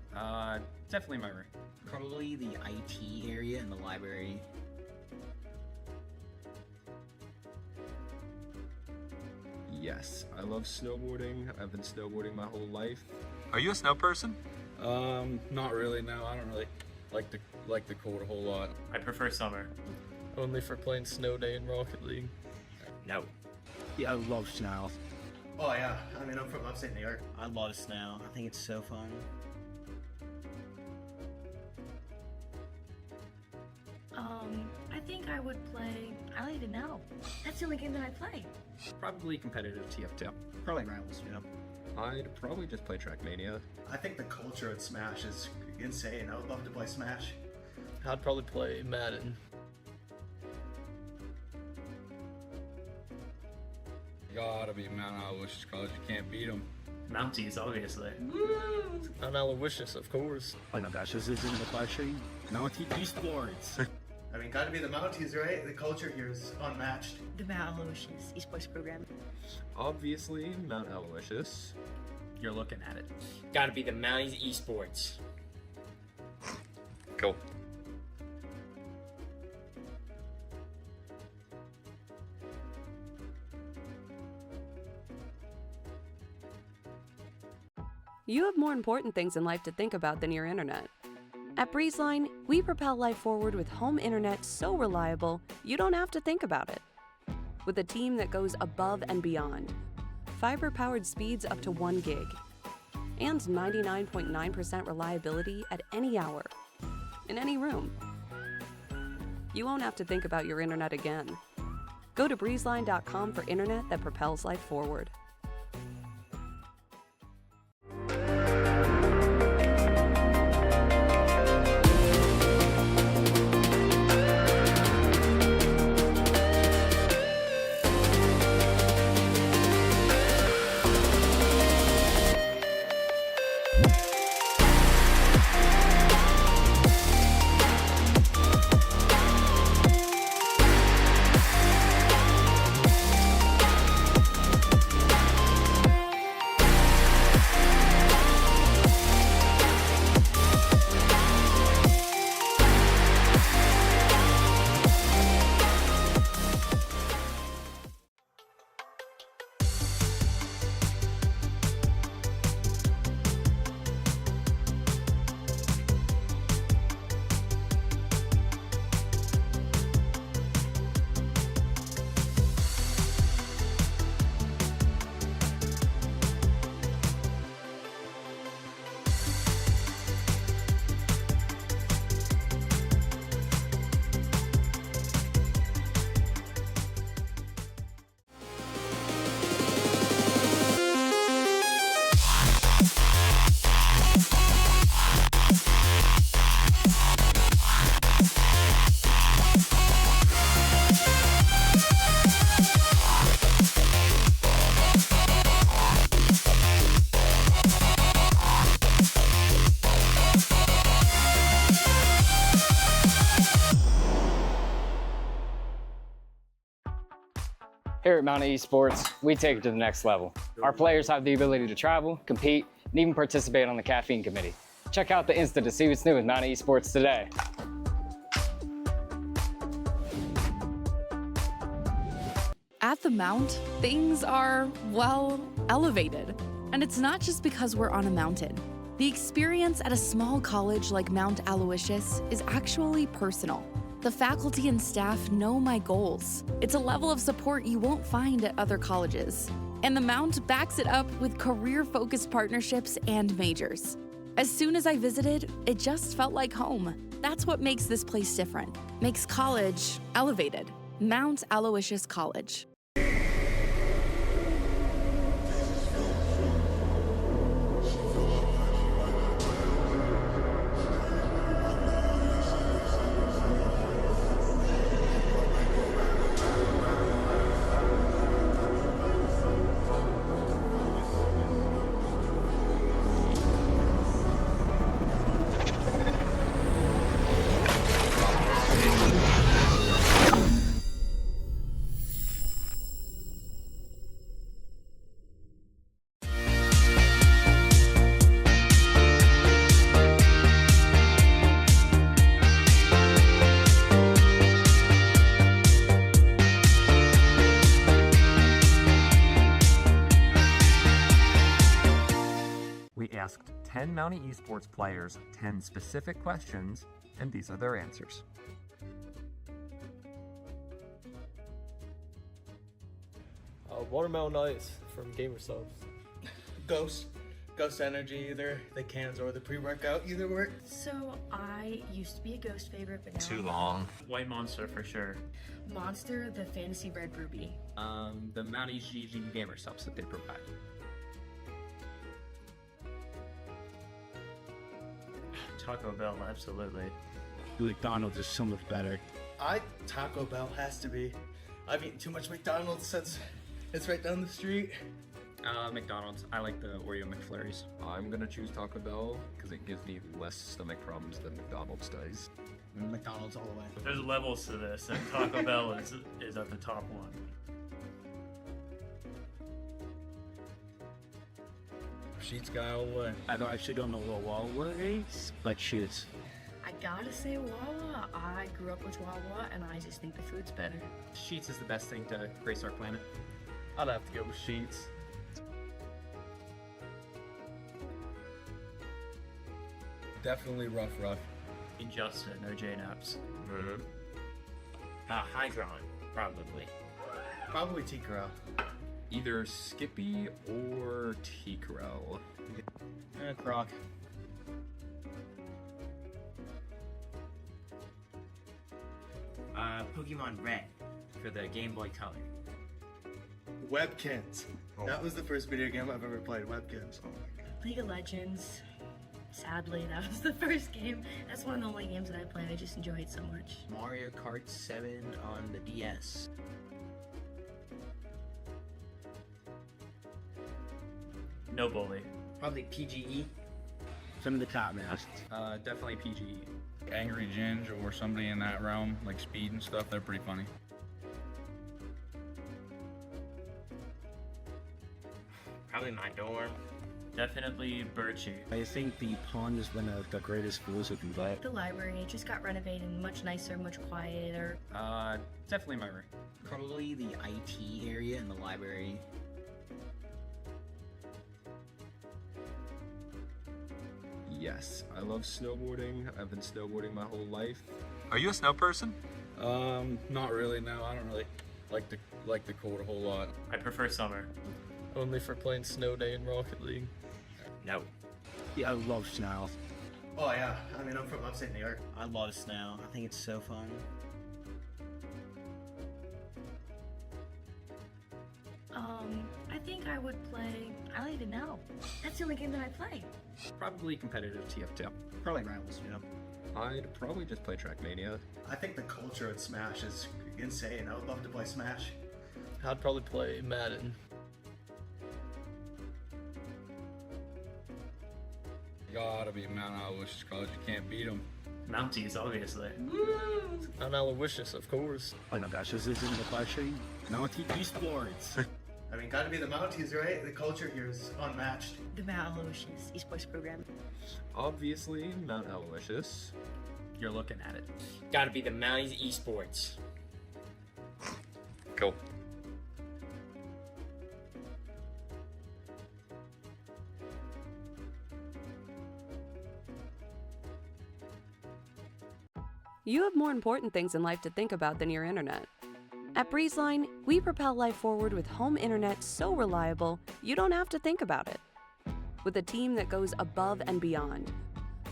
Definitely my room. Probably the IT area in the library.
Yes, I love snowboarding. I've been snowboarding my whole life.
Are you a snow person?
Not really, no. I don't really like the cold a whole lot.
I prefer summer.
Only for playing Snow Day in Rocket League.
No.
Yeah, I love snow.
Oh yeah, I mean I'm from upstate New York.
I love snow. I think it's so fun.
I think I would play, I don't even know. That's the only game that I play.
Probably competitive TF2. Probably Rivals, you know.
I'd probably just play Trackmania.
I think the culture at Smash is insane. I would love to play Smash.
I'd probably play Madden. Gotta be Mount Aloysius College. You can't beat them.
Mounties, obviously.
Mount Aloysius, of course. Oh my gosh, this isn't the question. Mountie Esports.
I mean, gotta be the Mounties, right? The culture here is unmatched.
The Mount Aloysius esports program.
Obviously, Mount Aloysius.
You're looking at it. Gotta be the Mounties Esports.
Cool.
You have more important things in life to think about than your internet. At BreezeLine, we propel life forward with home internet so reliable, you don't have to think about it. With a team that goes above and beyond. Fiber-powered speeds up to 1 gig. And 99.9% reliability at any hour. In any room. You won't have to think about your internet again. Go to breezeline.com for internet that propels life forward.
Here at Mountain Esports, we take it to the next level. Our players have the ability to travel, compete, and even participate on the caffeine committee. Check out the Insta to see what's new with Mountain Esports today.
At the Mount, things are, well, elevated. And it's not just because we're on a mountain. The experience at a small college like Mount Aloysius is actually personal. The faculty and staff know my goals. It's a level of support you won't find at other colleges. And the Mount backs it up with career-focused partnerships and majors. As soon as I visited, it just felt like home. That's what makes this place different. Makes college elevated. Mount Aloysius College.
We asked 10 Mountie Esports players 10 specific questions, and these are their answers.
Watermelon ice from Gamer Subs. Ghost Energy, either the cans or the pre-workout, either work.
So I used to be a Ghost favorite, but now
Too long. White Monster for sure.
Monster, the Fantasy Red Ruby.
The Mountie GG Gamer Subs that they provide.
Taco Bell, absolutely.
McDonald's is so much better.
Taco Bell has to be. I've eaten too much McDonald's since it's right down the street.
McDonald's. I like the Oreo McFlurries.
I'm gonna choose Taco Bell because it gives me less stomach problems than McDonald's does.
McDonald's all the way.
There's levels to this, and Taco Bell is at the top one.
Sheets guy all the way. I actually don't know what Wawa is, but Sheets.
I gotta say Wawa. I grew up with Wawa, and I just think the food's better.
Sheets is the best thing to grace our planet.
I'd have to go with Sheets. Definitely rough.
Injusta, no J-Naps.
High ground, probably.
Probably T-Corral.
Either Skippy or T-Corral.
Croc. Pokemon Red for the Game Boy Color.
Webkins. That was the first video game I've ever played, Webkins.
League of Legends. Sadly, that was the first game. That's one of the only games that I played. I just enjoy it so much.
Mario Kart 7 on the DS.
No bully.
Probably PGE. Some of the top maps.
Definitely PGE. Angry Ginge or somebody in that realm, like Speed and stuff, they're pretty funny.
Probably my dorm.
Definitely Birchie.
I think the pond is one of the greatest schools you can play.
The library, it just got renovated and much nicer, much quieter.
Definitely my room.
Probably the IT area in the library.
Yes, I love snowboarding. I've been snowboarding my whole life.
Are you a snow person?
Not really, no. I don't really like the cold a whole lot.
I prefer summer.
Only for playing Snow Day in Rocket League.
No.
Yeah, I love snow.
Oh yeah, I mean I'm from upstate New York.
I love snow. I think it's so fun.
I think I would play, I don't even know. That's the only game that I play.
Probably competitive TF2.
Probably Rivals, you know.
I'd probably just play Trackmania.
I think the culture at Smash is insane. I would love to play Smash.
I'd probably play Madden.
Gotta be Mount Aloysius College. You can't beat them.
Mounties, obviously.
Mount Aloysius, of course. Oh my gosh, this isn't the question.
Mountie Esports.
I mean, gotta be the Mounties, right? The culture here is unmatched.
The Mount Aloysius esports program.
Obviously, Mount Aloysius.
You're looking at it.
Gotta be the Mounties Esports.
Cool.
You have more important things in life to think about than your internet. At BreezeLine, we propel life forward with home internet so reliable, you don't have to think about it. With a team that goes above and beyond,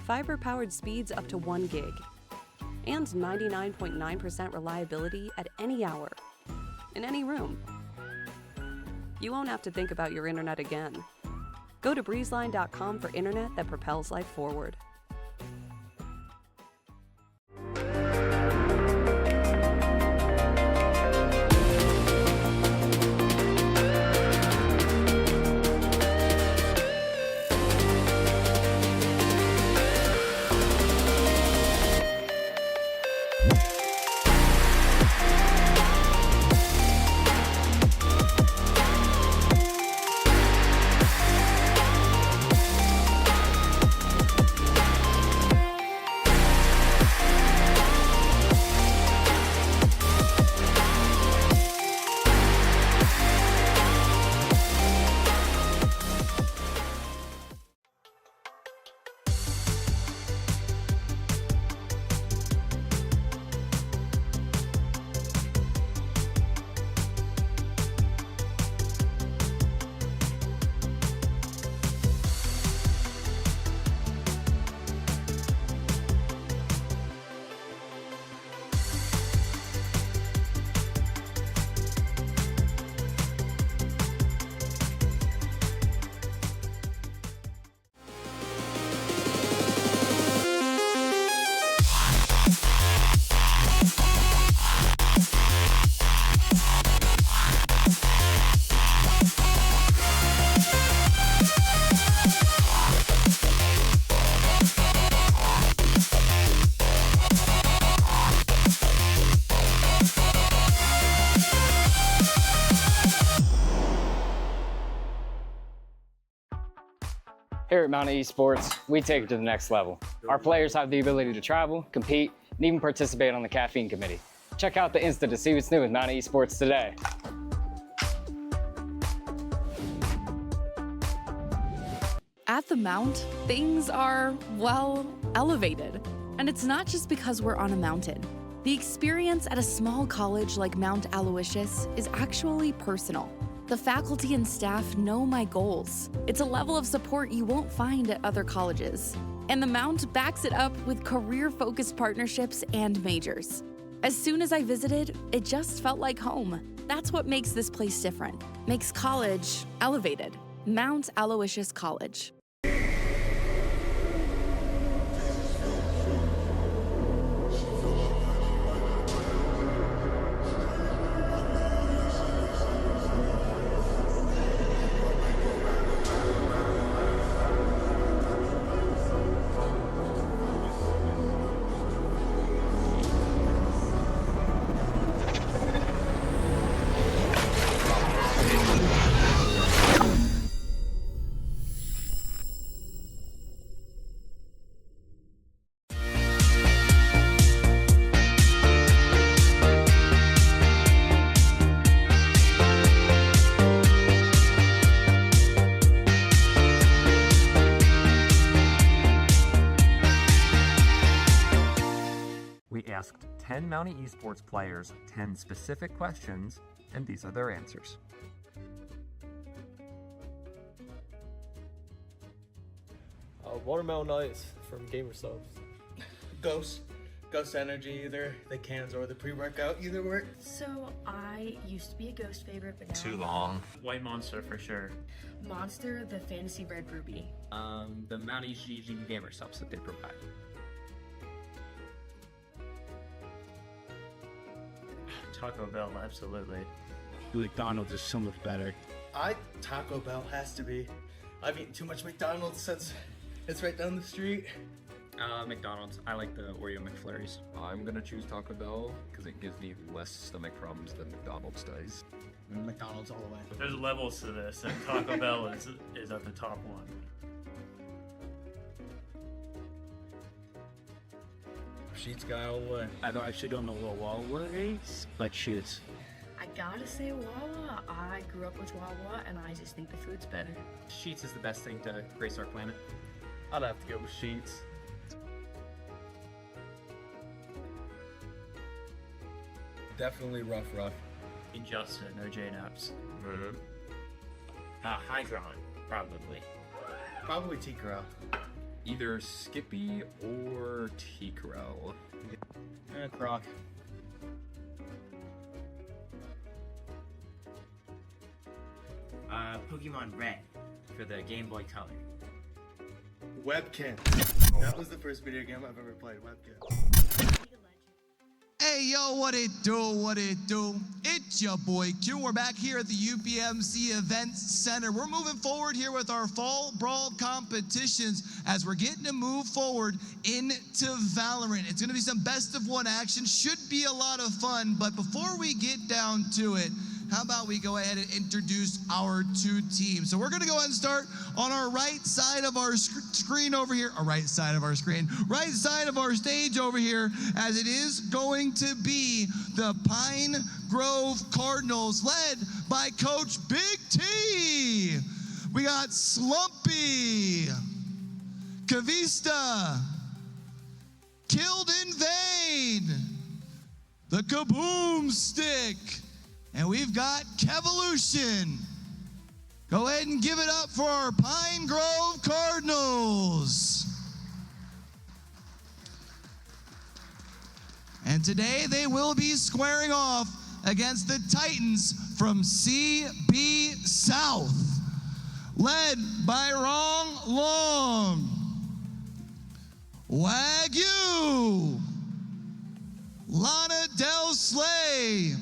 fiber-powered speeds up to 1 gig, and 99.9% reliability at any hour, in any room. You won't have to think about your internet again. Go to breezeline.com for internet that propels life forward.
Here at Mountain Esports, we take it to the next level. Our players have the ability to travel, compete, and even participate on the caffeine committee. Check out the Insta to see what's new with Mountain Esports today.
At the Mount, things are, well, elevated. And it's not just because we're on a mountain. The experience at a small college like Mount Aloysius is actually personal. The faculty and staff know my goals. It's a level of support you won't find at other colleges. And the Mount backs it up with career-focused partnerships and majors. As soon as I visited, it just felt like home. That's what makes this place different. Makes college elevated. Mount Aloysius College.
We asked 10 Mountie Esports players 10 specific questions, and these are their answers.
Watermelon ice from Gamer Subs.
Ghost Energy, either the cans or the pre-workout, either work.
So I used to be a Ghost favorite, but now
Too long. White Monster for sure.
Monster, the Fantasy Red Ruby.
The Mountie GG Gamer Subs that they provide.
Taco Bell, absolutely.
McDonald's is so much better.
Taco Bell has to be. I've eaten too much McDonald's since it's right down the street.
McDonald's. I like the Oreo McFlurries.
I'm gonna choose Taco Bell because it gives me less stomach problems than McDonald's does.
McDonald's all the way.
There's levels to this, and Taco Bell is at the top one.
Sheets guy all the way. I actually don't know what Wawa is, but Sheets.
I gotta say Wawa. I grew up with Wawa, and I just think the food's better.
Sheets is the best thing to grace our planet.
I'd have to go with Sheets. Definitely rough.
Injustice, no J-Naps.
High ground, probably.
Probably T-Crow.
Either Skippy or T-Crow.
Croc.
Pokemon Red for the Game Boy Color.
Webkin. That was the first video game I've ever played, Webkin.
Hey, yo, what it do? It's your boy Q. We're back here at the UPMC Event Center. We're moving forward here with our Fall Brawl competitions as we're getting to move forward into Valorant. It's gonna be some best of one action, should be a lot of fun, but before we get down to it, how about we go ahead and introduce our two teams? So we're gonna go ahead and start on our right side of our screen over here, right side of our stage over here, as it is going to be the Pine Grove Cardinals, led by Coach Big T. We got Slumpy, Kavista, Killed in Vain, the Kaboom Stick, and we've got Kevolution. Go ahead and give it up for our Pine Grove Cardinals. And today they will be squaring off against the Titans from CB South, led by Wrong Long, Wagyu, Lana Del Slay,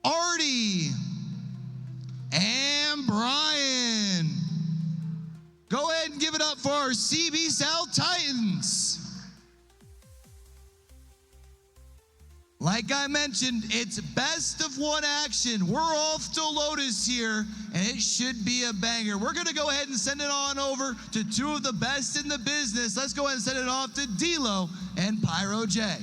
Artie, and Brian. Go ahead and give it up for our CB South Titans. Like I mentioned, it's best of one action. We're off to Lotus here, and it should be a banger. We're gonna go ahead and send it on over to two of the best in the business. Let's go ahead and send it off to D-Lo and Pyro J.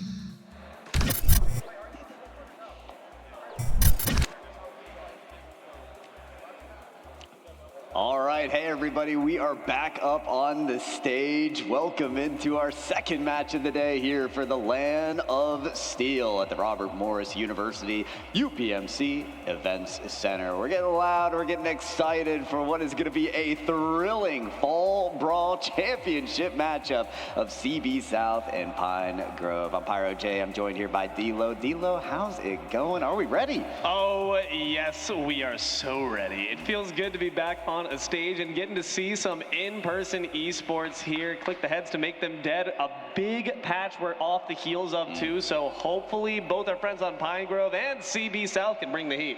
All right, hey everybody, we are back up on the stage. Welcome into our second match of the day here for the LAN of Steel at the Robert Morris University UPMC Events Center. We're getting loud, we're getting excited for what is going to be a thrilling Fall Brawl Championship matchup of CB South and Pine Grove. I'm Pyro J, I'm joined here by D-Lo. D-Lo, how's it going? Are we ready?
Oh, yes, we are so ready. It feels good to be back on a stage and getting to see some in-person esports here. Click the heads to make them dead. A big patch we're off the heels of too, so hopefully both our friends on Pine Grove and CB South can bring the heat.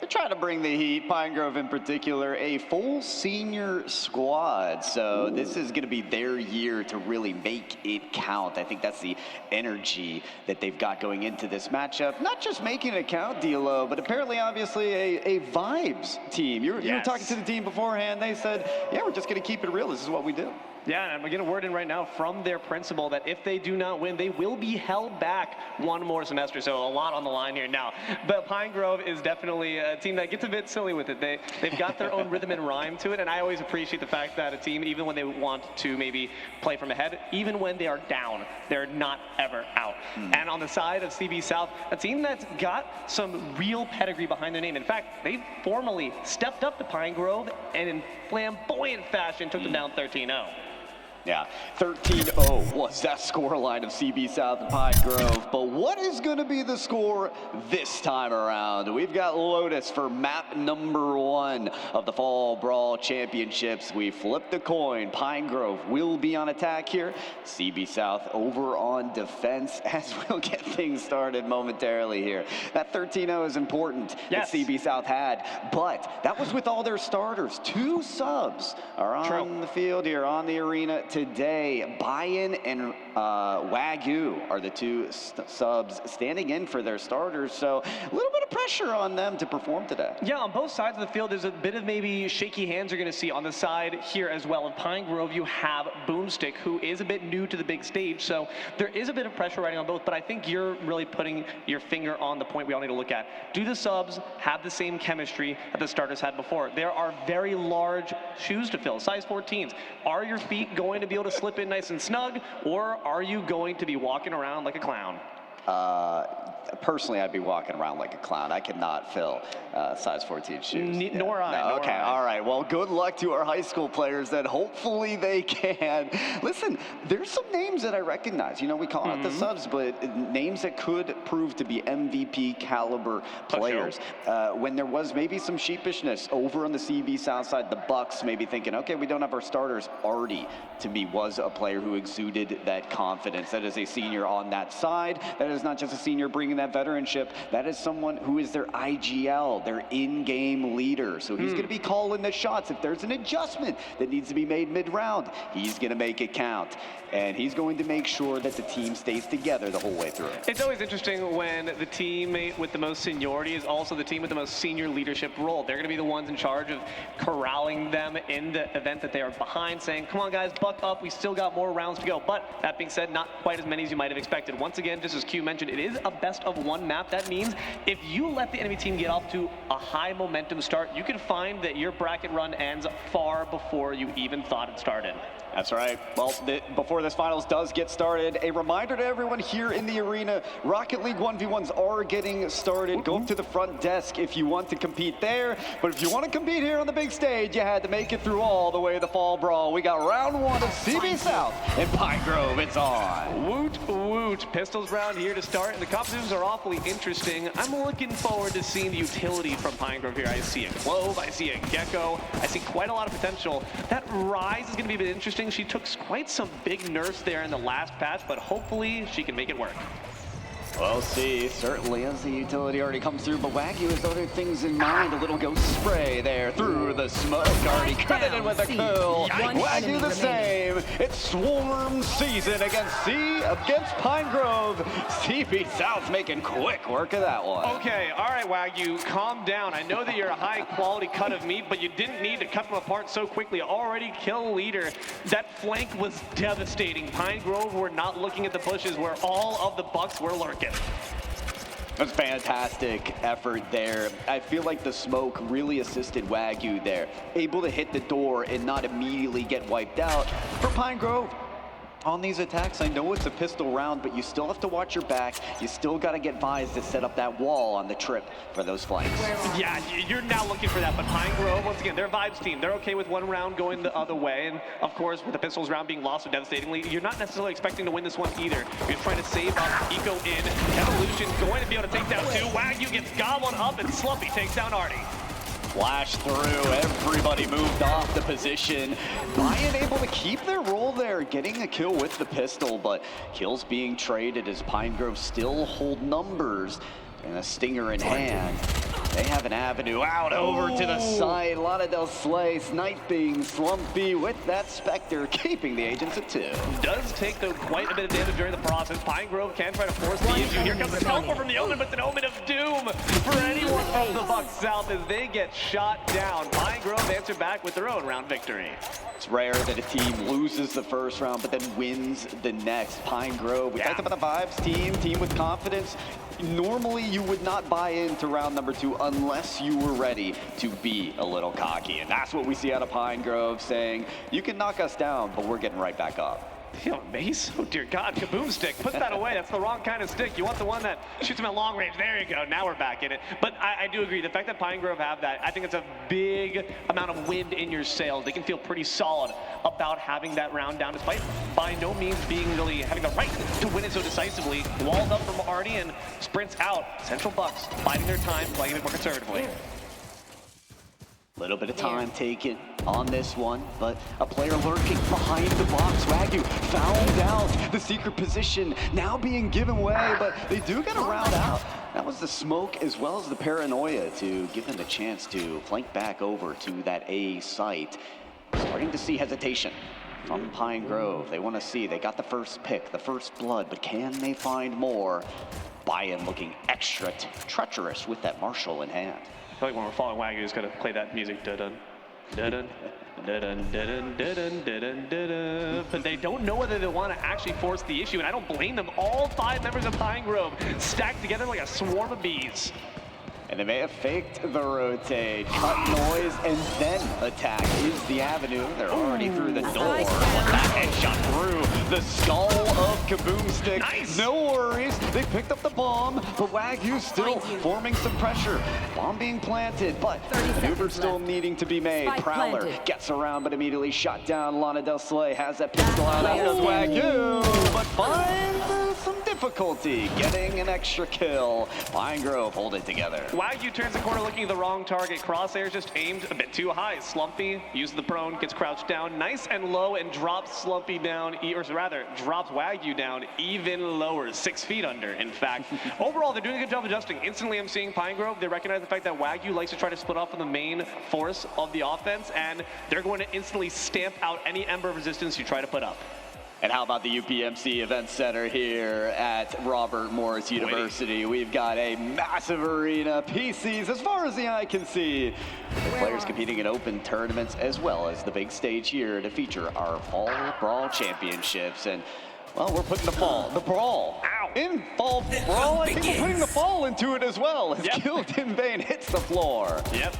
They're trying to bring the heat, Pine Grove in particular, a full senior squad. So this is going to be their year to really make it count. I think that's the energy that they've got going into this matchup. Not just making it count, D-Lo, but apparently, obviously, a vibes team. You were talking to the team beforehand. They said, yeah, we're just going to keep it real. This is what we do.
Yeah, and I'm getting a word in right now from their principal that if they do not win, they will be held back one more semester. So a lot on the line here now. But Pine Grove is definitely a team that gets a bit silly with it. They've got their own rhythm and rhyme to it, and I always appreciate the fact that a team, even when they want to maybe play from ahead, even when they are down, they're not ever out. And on the side of CB South, a team that's got some real pedigree behind their name. In fact, they formally stepped up to Pine Grove and in flamboyant fashion took them down 13-0.
Yeah, 13-0 was that scoreline of CB South and Pine Grove. But what is going to be the score this time around? We've got Lotus for map number 1 of the Fall Brawl Championships. We flipped the coin. Pine Grove will be on attack here. CB South over on defense as we'll get things started momentarily here. That 13-0 is important that CB South had, but that was with all their starters. 2 subs are on the field here, on the arena today. Buy-in and Wagyu are the 2 subs standing in for their starters, so a little bit of pressure on them to perform today.
Yeah, on both sides of the field, there's a bit of maybe shaky hands you're going to see on the side here as well. In Pine Grove, you have Boomstick, who is a bit new to the big stage, so there is a bit of pressure riding on both, but I think you're really putting your finger on the point we all need to look at. Do the subs have the same chemistry that the starters had before? There are very large shoes to fill, size 14s. Are your feet going to be able to slip in nice and snug, or are you going to be walking around like a clown?
Personally, I'd be walking around like a clown. I cannot fill size 14 shoes.
Nor I.
No, okay, all right. Well, good luck to our high school players then. Hopefully they can. Listen, there's some names that I recognize. You know, we call out the subs, but names that could prove to be MVP caliber players. When there was maybe some sheepishness over on the CB South side, the Bucks maybe thinking, okay, we don't have our starters. Artie, to me, was a player who exuded that confidence. That is a senior on that side. That is not just a senior bringing that veteranship. That is someone who is their IGL, their in-game leader. So he's going to be calling the shots. If there's an adjustment that needs to be made mid-round, he's going to make it count. And he's going to make sure that the team stays together the whole way through.
It's always interesting when the teammate with the most seniority is also the team with the most senior leadership role. They're going to be the ones in charge of corralling them in the event that they are behind, saying, come on guys, buck up, we still got more rounds to go. But that being said, not quite as many as you might have expected. Once again, just as Q mentioned, it is a best of 1 map. That means if you let the enemy team get off to a high momentum start, you can find that your bracket run ends far before you even thought it started.
That's right. Well, before this finals does get started, a reminder to everyone here in the arena, Rocket League 1v1s are getting started. Go up to the front desk if you want to compete there. But if you want to compete here on the big stage, you had to make it through all the way to the Fall Brawl. We got round 1 of CB South and Pine Grove. It's on.
Woot, woot. Pistols round here to start, and the competitions are awfully interesting. I'm looking forward to seeing the utility from Pine Grove here. I see a Clove, I see a Gecko, I see quite a lot of potential. That Rise is going to be a bit interesting. She took quite some big nerfs there in the last patch, but hopefully she can make it work.
We'll see, certainly, as the utility already comes through, but Wagyu has other things in mind. A little ghost spray there through the smoke, already credited with a kill. Wagyu the same. It's Swarm season against Pine Grove. CB South making quick work of that one.
Okay, all right, Wagyu, calm down. I know that you're a high-quality cut of meat, but you didn't need to cut them apart so quickly. Already kill leader. That flank was devastating. Pine Grove were not looking at the bushes where all of the Bucks were lurking.
That's a fantastic effort there. I feel like the smoke really assisted Wagyu there. Able to hit the door and not immediately get wiped out. For Pine Grove, on these attacks, I know it's a pistol round, but you still have to watch your back. You still got to get Vise to set up that wall on the trip for those flanks.
Yeah, you're now looking for that, but Pine Grove, once again, they're Vibes team. They're okay with one round going the other way, and of course, with the pistols round being lost so devastatingly, you're not necessarily expecting to win this one either. You're just trying to save up, eco in. Evolution's going to be able to take down two. Wagyu gets gobbled up, and Slumpy takes down Artie.
Flash through, everybody moved off the position. Ryan able to keep their role there, getting a kill with the pistol, but kills being traded as Pine Grove still hold numbers and a stinger in hand. They have an avenue out over to the side. Lauderdale Slay sniping Slumpy with that Spectre, keeping the agents at 2.
Does take quite a bit of damage during the process. Pine Grove can try to force the issue. Here comes the teleport from the Omen, but it's an omen of doom for anyone from the Bucks South as they get shot down. Pine Grove answer back with their own round victory.
It's rare that a team loses the first round but then wins the next. Pine Grove, we talked about the Vibes team with confidence. Normally you would not buy into round number 2 unless you were ready to be a little cocky. And that's what we see out of Pine Grove, saying, you can knock us down, but we're getting right back up.
Yo, Mace, oh dear God, kaboom stick, put that away. That's the wrong kind of stick. You want the one that shoots him at long range. There you go, now we're back in it. But I do agree, the fact that Pine Grove have that, I think it's a big amount of wind in your sails. They can feel pretty solid about having that round down, despite by no means having the right to win it so decisively. Walled up from Artie and sprints out. Central Bucks biding their time, playing it more conservatively.
Little bit of time taken on this one, but a player lurking behind the box. Wagyu found out the secret position now being given away, but they do get a round out. That was the smoke as well as the paranoia to give them the chance to flank back over to that A site. Starting to see hesitation from Pine Grove. They want to see, they got the first pick, the first blood, but can they find more? Bayern looking extra treacherous with that Marshall in hand.
I feel like when we're following Wagyu, just gotta play that music. Dun-dun, dun-dun, dun-dun, dun-dun, dun-dun, dun-dun, dun-dun. But they don't know whether they want to actually force the issue, and I don't blame them. All 5 members of Pine Grove stacked together like a swarm of bees.
And they may have faked the rotate, cut noise, and then attack is the avenue. They're already through the door. That headshot through the skull of Kaboom Stick. Nice. No worries, they picked up the bomb, but Wagyu still forming some pressure. Bomb being planted, but maneuver still needing to be made. Prowler gets around, but immediately shot down. Lana Del Slay has that pistol out of Wagyu, but finds some difficulty getting an extra kill. Pine Grove hold it together.
Wagyu turns the corner looking at the wrong target. Crosshairs just aimed a bit too high. Slumpy uses the prone, gets crouched down nice and low and drops Slumpy down, or rather drops Wagyu down even lower, 6 feet under, in fact. Overall, they're doing a good job adjusting. Instantly, I'm seeing Pine Grove. They recognize the fact that Wagyu likes to try to split off from the main force of the offense, and they're going to instantly stamp out any ember of resistance you try to put up.
And how about the UPMC Event Center here at Robert Morris University? We've got a massive arena, PCs as far as the eye can see. The players competing in open tournaments as well as the big stage here to feature our Fall Brawl Championships. And well, we're putting the brawl in Fall Brawl. I think we're putting the fall into it as well. As Killed in Vain hits the floor.
Yep.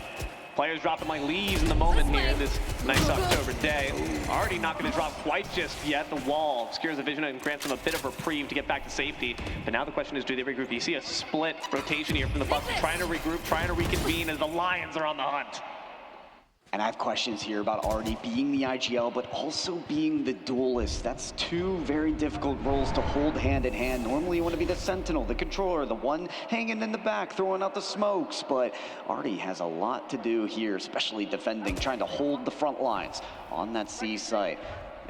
Players dropping like leaves in the moment here this nice October day. Already not going to drop quite just yet. The wall obscures the vision and grants them a bit of reprieve to get back to safety. But now the question is, do they regroup? You see a split rotation here from the Bucks, trying to regroup, trying to reconvene as the Lions are on the hunt.
And I have questions here about Artie being the IGL, but also being the duelist. That's 2 very difficult roles to hold hand in hand. Normally you want to be the sentinel, the controller, the one hanging in the back, throwing out the smokes. But Artie has a lot to do here, especially defending, trying to hold the front lines on that C site.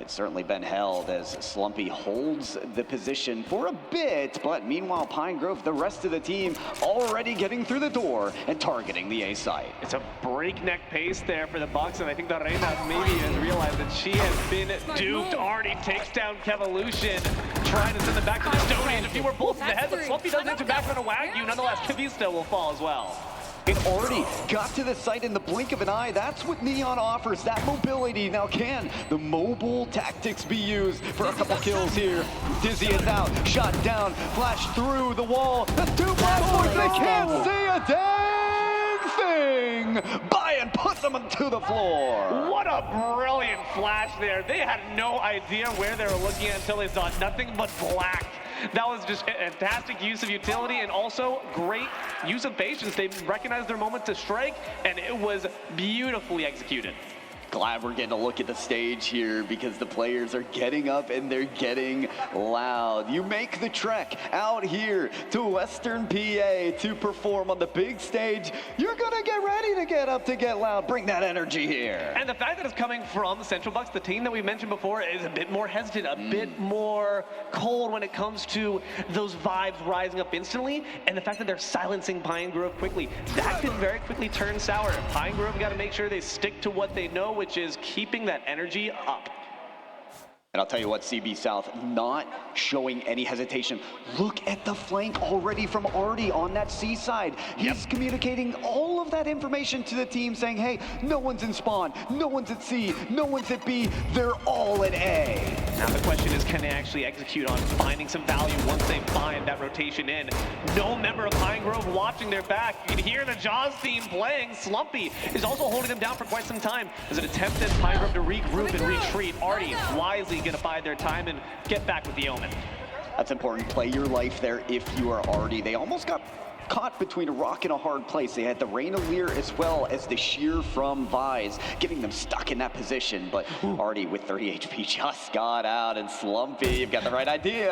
It's certainly been held as Slumpy holds the position for a bit, but meanwhile, Pine Grove, the rest of the team, already getting through the door and targeting the A site.
It's a breakneck pace there for the Bucks, and I think the Reina maybe has realized that she has been duped. Artie takes down Kevolution, trying to send them back to the Stone Age. A few more bullets in the head, but Slumpy does enter back on a Wagyu. Nonetheless, Kavista will fall as well.
and already got to the site in the blink of an eye. That's what Neon offers, that mobility. Now can the mobile tactics be used for a couple kills here? Dizzy is out, shot down, flash through the wall. The two black boys, they can't see a dang thing. Bayern puts them to the floor.
What a brilliant flash there. They had no idea where they were looking at until they saw nothing but black. That was just a fantastic use of utility and also great use of patience. They recognized their moment to strike, and it was beautifully executed.
Glad we're getting a look at the stage here because the players are getting up and they're getting loud. You make the trek out here to Western PA to perform on the big stage. You're gonna get ready to get up, to get loud. Bring that energy here.
And the fact that it's coming from the Central Bucks, the team that we mentioned before, is a bit more hesitant, a bit more cold when it comes to those vibes rising up instantly. And the fact that they're silencing Pine Grove quickly, that could very quickly turn sour. Pine Grove got to make sure they stick to what they know, which is keeping that energy up.
And I'll tell you what, CB South not showing any hesitation. Look at the flank already from Artie on that C side. He's communicating all of that information to the team saying, hey, no one's in spawn, no one's at C, no one's at B, they're all at A.
Now the question is, can they actually execute on finding some value once they find that rotation in? No member of Pine Grove watching their back. You can hear the Jaws theme playing. Slumpy is also holding them down for quite some time. There's an attempt at Pine Grove to regroup and retreat. Artie wisely going to bide their time and get back with the Omen.
That's important. Play your life there if you are Artie. They almost got caught between a rock and a hard place. They had the Rain of Lear as well as the Shear from Vise, getting them stuck in that position. But Artie with 30 HP just got out, and Slumpy, you've got the right idea.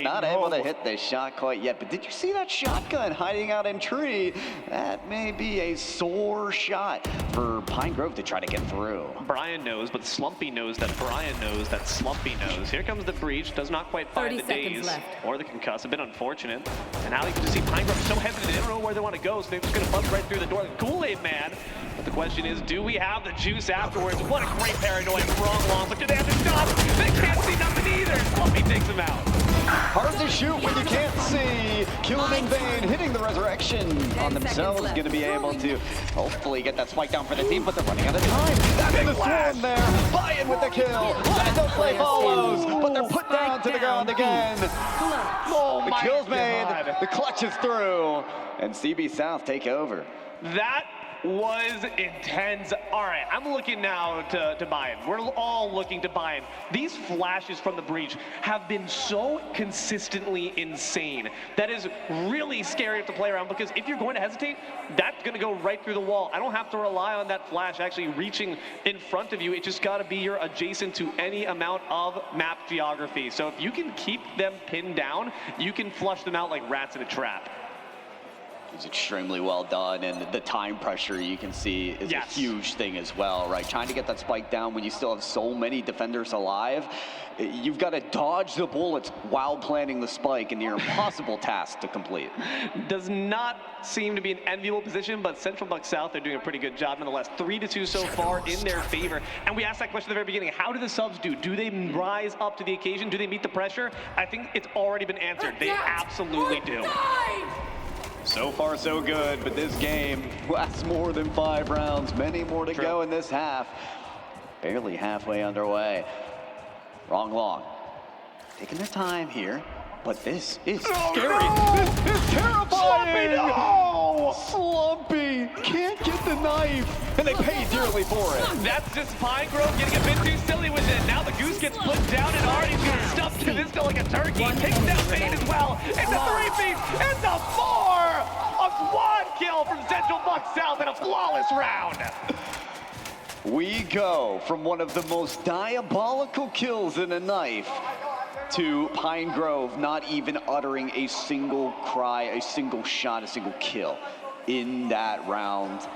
Not able to hit the shot quite yet. But did you see that shotgun hiding out in tree? That may be a sore shot for Pine Grove to try to get through.
Brian knows, but Slumpy knows that Brian knows that Slumpy knows. Here comes the breach. Does not quite find the daze or the concuss. A bit unfortunate. And now you can just see Pine Grove so hesitant. They don't know where they want to go, so they're just going to bust right through the door. Kool-Aid Man. But the question is, do we have the juice afterwards? What a great paranoid. Wrong long. Look, do they have to stop? They can't see nothing either. Slumpy takes them out.
Hard to shoot when you can't see. Killed in vain, hitting the resurrection on themselves. Going to be able to hopefully get that spike down for the team, but they're running out of time. That's the swarm there. Bayern with the kill. Lando play follows, but they're put down to the ground again.
Oh
the
my
kill's
God.
made, the clutch is through, and CB South take over.
That was intense. All right, I'm looking now to Bayern. We're all looking to Bayern. These flashes from the breach have been so consistently insane. That is really scary to play around, because if you're going to hesitate, that's going to go right through the wall. I don't have to rely on that flash actually reaching in front of you. It just got to be you're adjacent to any amount of map geography. So if you can keep them pinned down, you can flush them out like rats in a trap.
It's extremely well done, and the time pressure you can see is a huge thing as well, right? Trying to get that spike down when you still have so many defenders alive, you've got to dodge the bullets while planting the spike, and near impossible task to complete.
Does not seem to be an enviable position, but Central Bucks South, they're doing a pretty good job nonetheless. 3-2 so far in their favor. And we asked that question at the very beginning. How do the subs do? Do they rise up to the occasion? Do they meet the pressure? I think it's already been answered. They absolutely do.
So far, so good, but this game lasts more than 5 rounds. Many more to go in this half. Barely halfway underway. Wrong long. Taking their time here, but this is scary.
No!
This is terrifying!
Slumpy, no!
Slumpy can't get the knife, and they pay dearly for it.
That's just Pine Grove getting a bit too silly with it. Now the goose gets put down, and Artie's gonna stuff to this like a turkey. Takes down Bane as well. It's a 3-piece. It's a 4! A squad kill from Central Bucks South in a flawless round.
We go from one of the most diabolical kills in a knife to Pine Grove not even uttering a single cry, a single shot, a single kill in that round.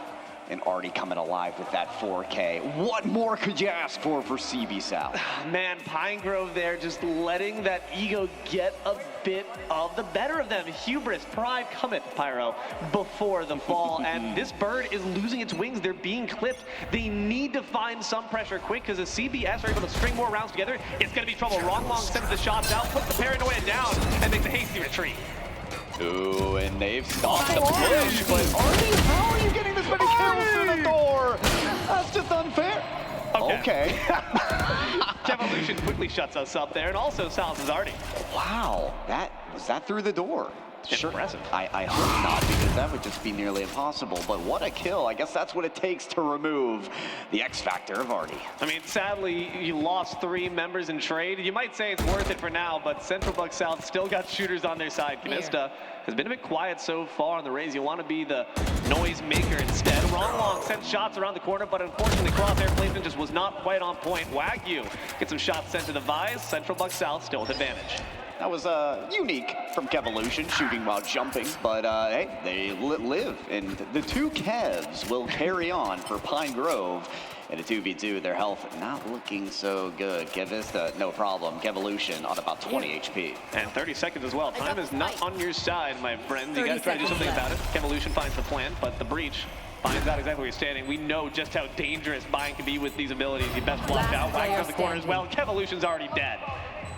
And Artie coming alive with that 4K. What more could you ask for CB South?
Man, Pine Grove there just letting that ego get a bit of the better of them. Hubris, pride cometh, Pyro, before the fall. And this bird is losing its wings. They're being clipped. They need to find some pressure quick, because if CBS are able to string more rounds together, it's going to be trouble. Wrong long sends the shots out, puts the paranoia down, and makes a hasty retreat.
Ooh, and they've stopped the push, but Artie, how are you kills through the door. That's just unfair. Okay.
Kevolution quickly shuts us up there, and also Salazardi.
Wow, was that through the door? Sure.
Impressive.
I hope not, because that would just be nearly impossible. But what a kill. I guess that's what it takes to remove the X factor of Artie.
I mean, sadly, you lost 3 members in trade. You might say it's worth it for now, but Central Buck South still got shooters on their side. Canista has been a bit quiet so far on the Rays. You want to be the noise maker instead. Long sent shots around the corner, but unfortunately, crosshair placement just was not quite on point. Wagyu gets some shots sent to the Vise. Central Buck South still with advantage.
That was unique from Kevolution, shooting while jumping, but hey, they live, and the 2 Kevs will carry on for Pine Grove. In a 2v2, their health not looking so good. Kevista, no problem. Kevolution on about 20 HP.
And 30 seconds as well. Time is not on your side, my friend. You got to try to do something about it. Kevolution finds the plant, but the breach finds out exactly where you're standing. We know just how dangerous Bind can be with these abilities. You best watch out. Wagyu on the corner as well. Kevolution's already dead.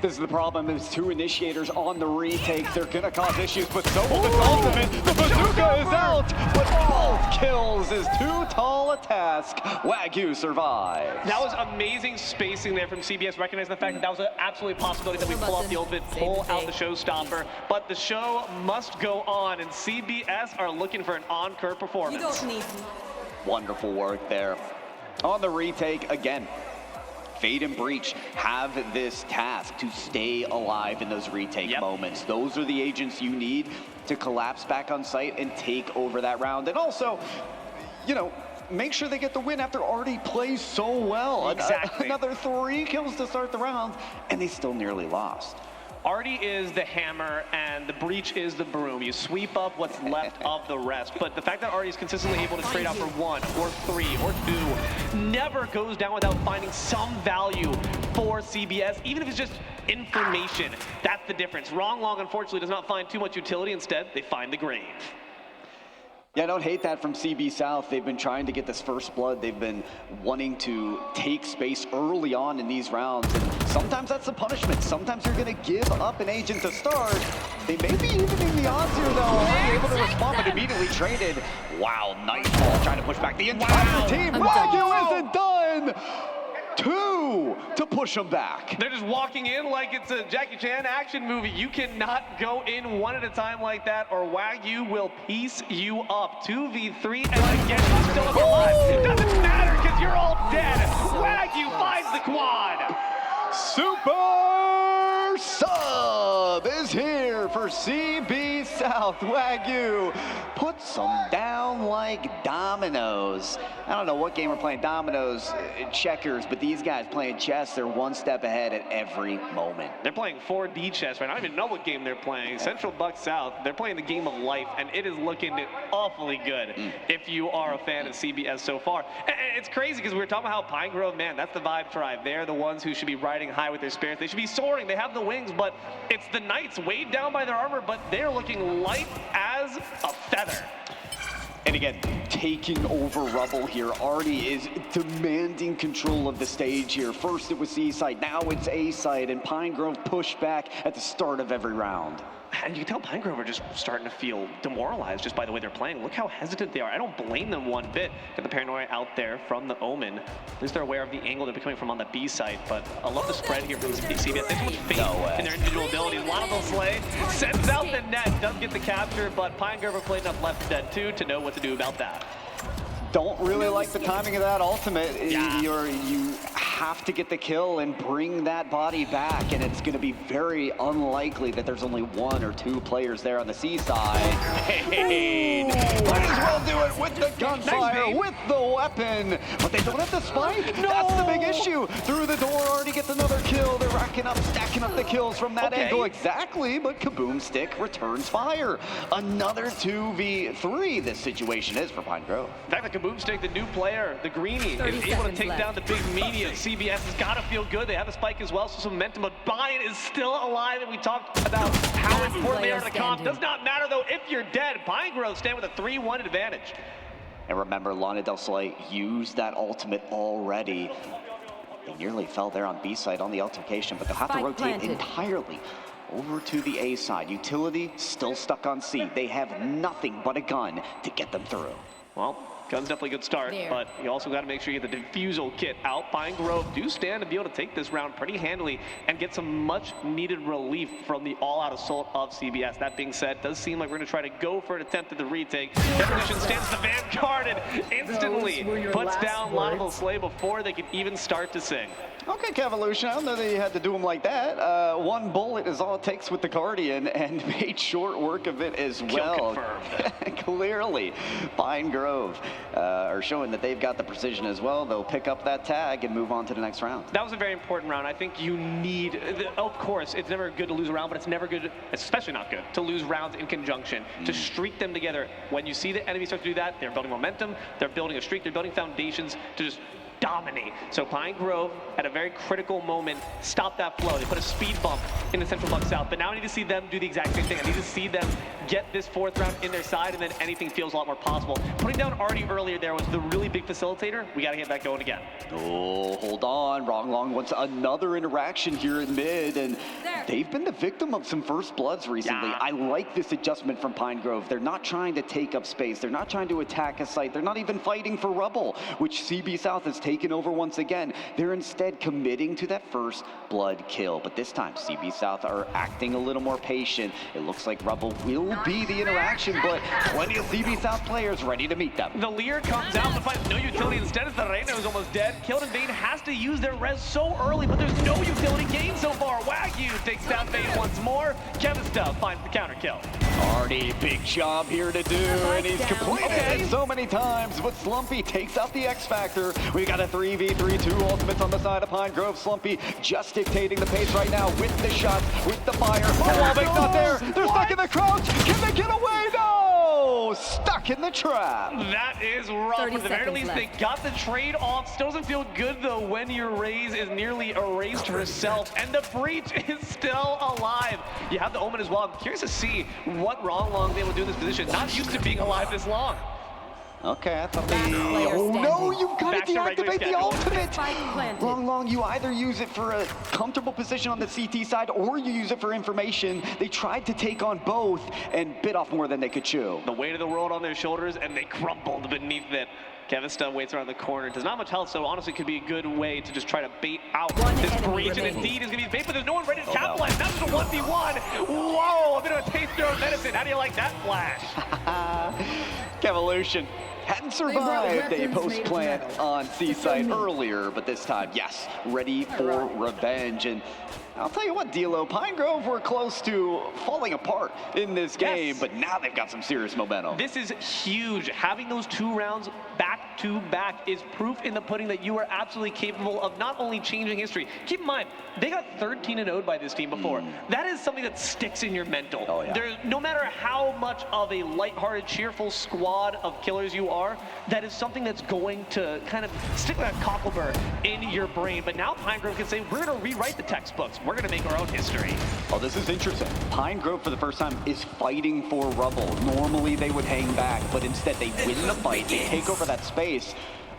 This is the problem. There's 2 initiators on the retake. They're gonna cause issues, but so will this ultimate. The bazooka is out, but both kills is too tall a task. Wagyu survives.
That was amazing spacing there from CBS, recognizing the fact that that was an absolute possibility that we pull off the ultimate, pull out the showstopper. But the show must go on, and CBS are looking for an on-curve performance.
Wonderful work there. On the retake again. Fade and Breach have this task to stay alive in those retake moments. Those are the agents you need to collapse back on site and take over that round. And also, you know, make sure they get the win after Artie plays so well.
Exactly.
Another 3 kills to start the round, and they still nearly lost.
Artie is the hammer and the breach is the broom. You sweep up what's left of the rest. But the fact that Artie is consistently able to trade out for 1 or 3 or 2 never goes down without finding some value for CBS, even if it's just information. That's the difference. Wrong Long, unfortunately, does not find too much utility. Instead, they find the grave.
Yeah, I don't hate that from CB South. They've been trying to get this first blood. They've been wanting to take space early on in these rounds. And sometimes that's the punishment. Sometimes you're going to give up an agent to start. They may be evening the odds here, though. Already able to respond, but immediately traded. Wow, Nightfall trying to push back the entire team. Wagyu isn't done. 2 to push them back.
They're just walking in like it's a Jackie Chan action movie. You cannot go in 1 at a time like that, or Wagyu will piece you up. 2v3, and again, you're still alive. It doesn't matter because you're all dead. Wagyu finds the quad.
Super Sub is here for CB South. Wagyu puts them down like dominoes. I don't know what game we're playing, dominoes, checkers, but these guys playing chess, they're 1 step ahead at every moment.
They're playing 4D chess right now. I don't even know what game they're playing. Central Buck South, they're playing the game of life, and it is looking awfully good if you are a fan of CBS so far. And it's crazy because we were talking about how Pine Grove, man, that's the vibe tribe. They're the ones who should be riding high with their spirits. They should be soaring. They have the wings, but it's the Knights weighed down by their armor, but they're looking light as a feather.
And again, taking over rubble here. Artie is demanding control of the stage here. First it was C side, now it's A side, and Pine Grove pushed back at the start of every round.
And you can tell Pine Grove are just starting to feel demoralized just by the way they're playing. Look how hesitant they are. I don't blame them one bit. Got the paranoia out there from the Omen. At least they're aware of the angle they're coming from on the B side, but I love the spread here from CBS. They have so much faith in their individual abilities. Lonzo Slay sends out the net, does get the capture, but Pine Grove are playing enough left dead too to know what to do about that.
Don't really like the timing of that ultimate. You have to get the kill and bring that body back, and it's going to be very unlikely that there's only 1 or 2 players there on the C side. Hey, might as well do it with the gunfire, with the weapon, but they don't have the spike. No. That's the big issue. Through the door, already gets another kill. They're racking up, stacking up the kills from that angle. Exactly, but Kaboom Stick returns fire. Another 2v3 this situation is for Pine Grove.
In fact, the Boomstick, the new player, the greenie, is able to take down the big media. CBS has got to feel good. They have a spike as well, so some momentum, but Bayern is still alive, and we talked about how important they are to the comp. Does not matter, though, if you're dead. Pine Grove stand with a 3-1 advantage.
And remember, Lana Del Soleil used that ultimate already. They nearly fell there on B side on the altercation, but they'll have to rotate entirely over to the A side. Utility still stuck on C. They have nothing but a gun to get them through.
well, gun's definitely a good start, but you also got to make sure you get the defusal kit out. Pine Grove do stand to be able to take this round pretty handily and get some much needed relief from the all-out assault of CBS. That being said, does seem like we're going to try to go for an attempt at the retake. Definition stands the vanguard and instantly puts down Lionel Slay before they can even start to sing.
Okay, Cavolution, I don't know that you had to do him like that. One bullet is all it takes with the Guardian and made short work of it as well. Clearly, Pine Grove are showing that they've got the precision as well. They'll pick up that tag and move on to the next round.
That was a very important round. I think you need, of course, it's never good to lose a round, but it's never good, especially not good, to lose rounds in conjunction, to streak them together. When you see the enemy start to do that, they're building momentum, they're building a streak, they're building foundations to just dominate. So Pine Grove, at a very critical moment, stopped that flow. They put a speed bump in the Central Buck South, but now I need to see them do the exact same thing. I need to see them get this fourth round in their side, and then anything feels a lot more possible. Putting down Artie earlier there was the really big facilitator. We got to get that going again.
Oh, hold on. Wrong Long wants another interaction here in mid, and they've been the victim of some first bloods recently. I like this adjustment from Pine Grove. They're not trying to take up space. They're not trying to attack a site. They're not even fighting for rubble, which CB South has taken over once again. They're instead committing to that first blood kill. But this time, CB South are acting a little more patient. It looks like rubble will be the interaction, but plenty of CB South players ready to meet them.
The Lear comes out but finds no utility. Instead, it's the Reina who's almost dead. Killed in Vane has to use their res so early, but there's no utility gain so far. Wagyu takes down Vane once more. Kevin Stubb finds the counter kill.
Already big job here to do, and he's completed it so many times, but Slumpy takes out the X Factor. We got a 3v3-2 ultimates on the side of Pine Grove. Slumpy just dictating the pace right now with the shots, with the fire. Oh, Wallbank's not there. They're stuck in the crouch. Can they get away? No! Stuck in the trap.
That is rough. At the very least, they got the trade off. Still doesn't feel good, though, when your Raze is nearly erased herself, and the breach is still alive. You have the Omen as well. I'm curious to see what Wrong Long they will do in this position. Not used to being alive this long.
Okay, I thought oh no, you've got to deactivate the ultimate! Long, you either use it for a comfortable position on the CT side or you use it for information. They tried to take on both and bit off more than they could chew.
The weight of the world on their shoulders, and they crumbled beneath it. Kevin Stubb waits around the corner. Does not much health, so honestly could be a good way to just try to bait out this breach. And indeed is going to be bait, but there's no one ready to capitalize. Now there's a 1v1. Whoa, a bit of a taste of medicine. How do you like that flash?
Cavolution hadn't survived a post-plant on Seaside earlier, but this time, yes, ready for revenge. And I'll tell you what, D'Lo, Pine Grove were close to falling apart in this game, but now they've got some serious momentum.
This is huge. Having those 2 rounds back-to-back is proof in the pudding that you are absolutely capable of not only changing history. Keep in mind, they got 13-0'd by this team before. That is something that sticks in your mental. No matter how much of a lighthearted, cheerful squad of killers you are, that is something that's going to kind of stick like a cockleburr in your brain. But now Pine Grove can say, we're going to rewrite the textbooks. We're going to make our own history.
Oh, this is interesting. Pine Grove, for the first time, is fighting for rubble. Normally, they would hang back, but instead they win the fight. They take over that space.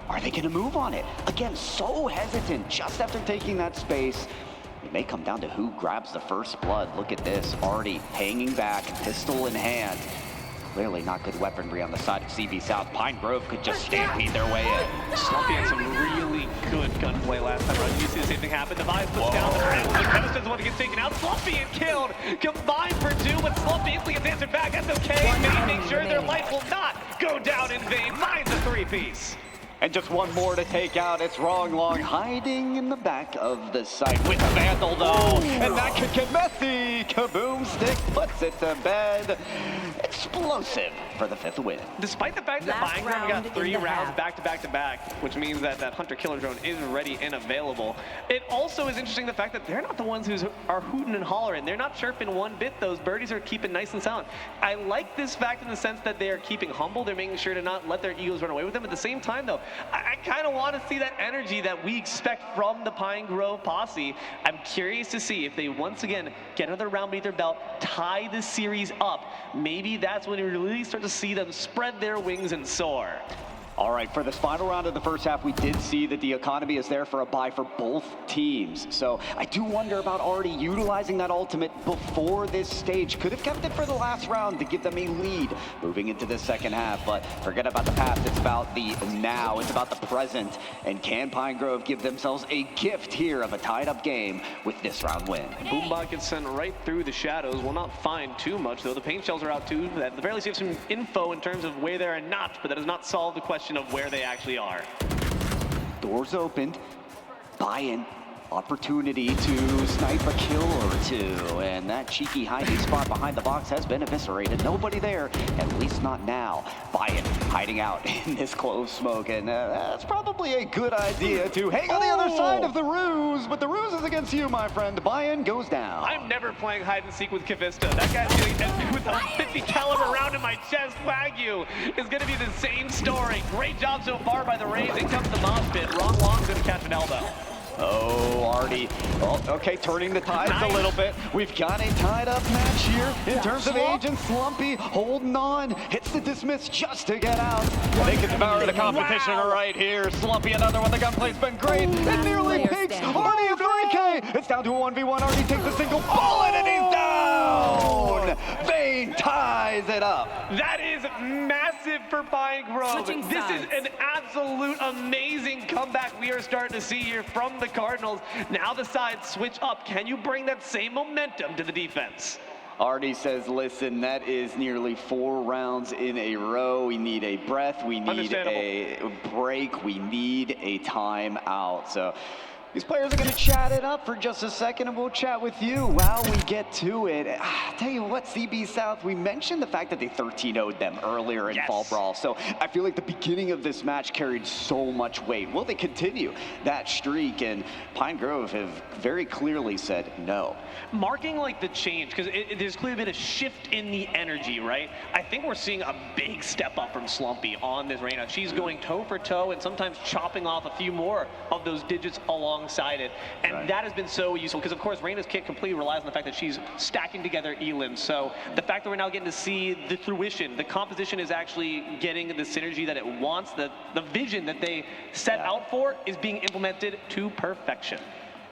Are they going to move on it? Again, so hesitant just after taking that space. It may come down to who grabs the first blood. Look at this, already hanging back, pistol in hand. Clearly not good weaponry on the side of CB South. Pine Grove could just stampede their way in.
Slumpy had some really good gunplay last time around. You see the same thing happen. The Vibe puts down the round, but Kevin doesn't want to get taken out. Slumpy and killed. Combined for 2, but Slumpy instantly gets answered back. That's okay. Vane makes sure their life will not go down in vain. Finds a 3-piece.
And just one more to take out. It's Wrong Long hiding in the back of the site with a Vandal, though. And that could get messy. Kaboom Stick puts it to bed. Explosive for the 5th win.
Despite the fact that Pine Grove got 3 rounds back-to-back, which means that that Hunter-Killer drone is ready and available, it also is interesting the fact that they're not the ones who are hooting and hollering. They're not chirping one bit. Those birdies are keeping nice and sound. I like this fact in the sense that they are keeping humble. They're making sure to not let their egos run away with them. At the same time, though, I kind of want to see that energy that we expect from the Pine Grove posse. I'm curious to see if they once again get another round beneath their belt, tie the series up. Maybe that's when we really start to see them spread their wings and soar.
All right, for this final round of the first half, we did see that the economy is there for a bye for both teams. So I do wonder about already utilizing that ultimate before this stage. Could have kept it for the last round to give them a lead moving into the second half. But forget about the past. It's about the now. It's about the present. And can Pine Grove give themselves a gift here of a tied-up game with this round win?
Boombot gets sent right through the shadows. Will not find too much, though. The paint shells are out, too. That barely gives some info in terms of where they are not, but that does not solve the question of where they actually are.
Doors opened. Buy-in. Opportunity to snipe a kill or two, and that cheeky hiding spot behind the box has been eviscerated. Nobody there, at least not now. Buy-in hiding out in this close smoke, and that's probably a good idea to hang on the other side of the ruse, but the ruse is against you, my friend. Buy-in goes down.
I'm never playing hide and seek with Kavista. That guy's getting with a 50 caliber round in my chest. Wagyu is going to be the same story. Great job so far by the Rays. In comes the mosh pit. Ron Long's going to catch an elbow.
Oh, Artie. Oh, okay, turning the tides a little bit. We've got a tied-up match here in terms of Agent Slumpy holding on. Hits the dismiss just to get out. They can devour the competition right here. Slumpy, another one. The gunplay's been great. It nearly picks Artie a 3K. It's down to a 1v1. Artie takes a single bullet and he's down. Vane ties it up.
That is massive for Pine Grove. This is an absolute amazing comeback we are starting to see here from the Cardinals. Now the sides switch up. Can you bring that same momentum to the defense?
Artie says, listen, that is nearly 4 rounds in a row. We need a breath. We need a break. We need a timeout. So these players are going to chat it up for just a second, and we'll chat with you while we get to it. Tell you what, CB South, we mentioned the fact that they 13-0'd them earlier in Fall Brawl, so I feel like the beginning of this match carried so much weight. Will they continue that streak? And Pine Grove have very clearly said no.
Marking like the change, because there's clearly been a shift in the energy, right? I think we're seeing a big step up from Slumpy on this Reyna. She's going toe for toe and sometimes chopping off a few more of those digits alongside it. And that has been so useful because, of course, Reyna's kit completely relies on the fact that she's stacking together elims. So the fact that we're now getting to see the fruition, the composition is actually getting the synergy that it wants, the vision that they set out for is being implemented to perfection.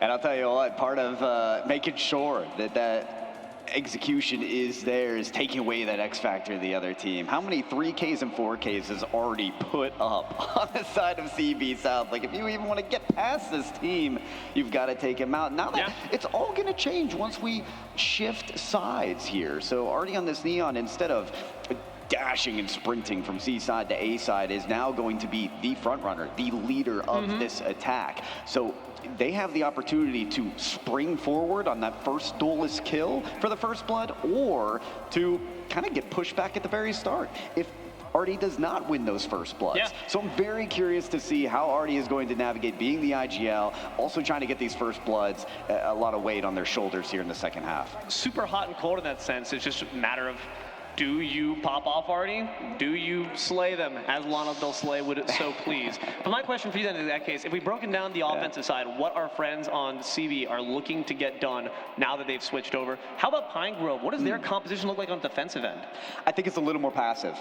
And I'll tell you what, part of making sure that that execution is there is taking away that X factor of the other team. How many 3Ks and 4Ks is already put up on the side of CB South? Like, if you even want to get past this team, you've got to take him out. Now that it's all going to change once we shift sides here. So Artie on this Neon, instead of dashing and sprinting from C side to A side, is now going to be the front runner, the leader of this attack. So they have the opportunity to spring forward on that first duelist kill for the first blood, or to kind of get pushed back at the very start if Artie does not win those first bloods. So I'm very curious to see how Artie is going to navigate being the IGL, also trying to get these first bloods, a lot of weight on their shoulders here in the second half.
Super hot and cold in that sense. It's just a matter of, do you pop off Artie? Do you slay them as Lana Del Slay would so please? But my question for you then in that case, if we've broken down the offensive side, what our friends on CB are looking to get done now that they've switched over, how about Pine Grove? What does their composition look like on the defensive end?
I think it's a little more passive.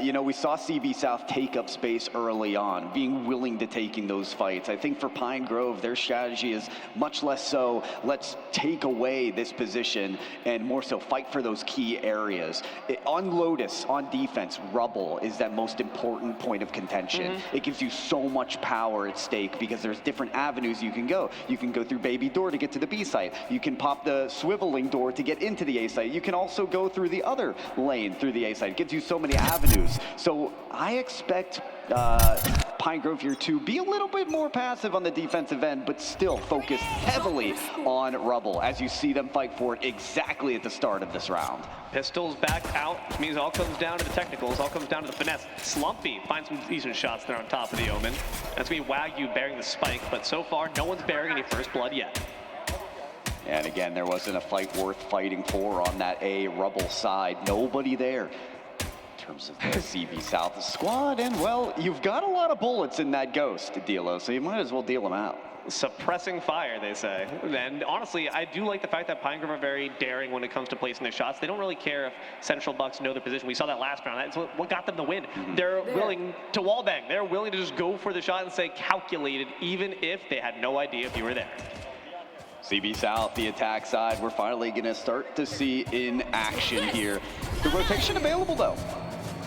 You know, we saw CB South take up space early on, being willing to taking those fights. I think for Pine Grove, their strategy is much less so, let's take away this position and more so fight for those key areas. On Lotus, on defense, Rubble is that most important point of contention. It gives you so much power at stake because there's different avenues you can go. You can go through Baby Door to get to the B site. You can pop the swiveling door to get into the A site. You can also go through the other lane through the A site. It gives you so many avenues. So I expect Pine Grove here to be a little bit more passive on the defensive end, but still focus heavily on Rubble as you see them fight for it exactly at the start of this round.
Pistols back out, which means it all comes down to the technicals, all comes down to the finesse. Slumpy finds some decent shots there on top of the Omen. That's going to be Wagyu bearing the spike, but so far no one's bearing any first blood yet.
And again, there wasn't a fight worth fighting for on that A Rubble side. Nobody there. terms of the CB South squad. And, well, you've got a lot of bullets in that Ghost, Dilo, so you might as well deal them out.
Suppressing fire, they say. And honestly, I do like the fact that Pine Grove are very daring when it comes to placing their shots. They don't really care if Central Bucks know their position. We saw that last round. That's what got them the win. They're willing to wallbang. They're willing to just go for the shot and say calculated, even if they had no idea if you were there.
CB South, the attack side, we're finally going to start to see in action here. The rotation available, though.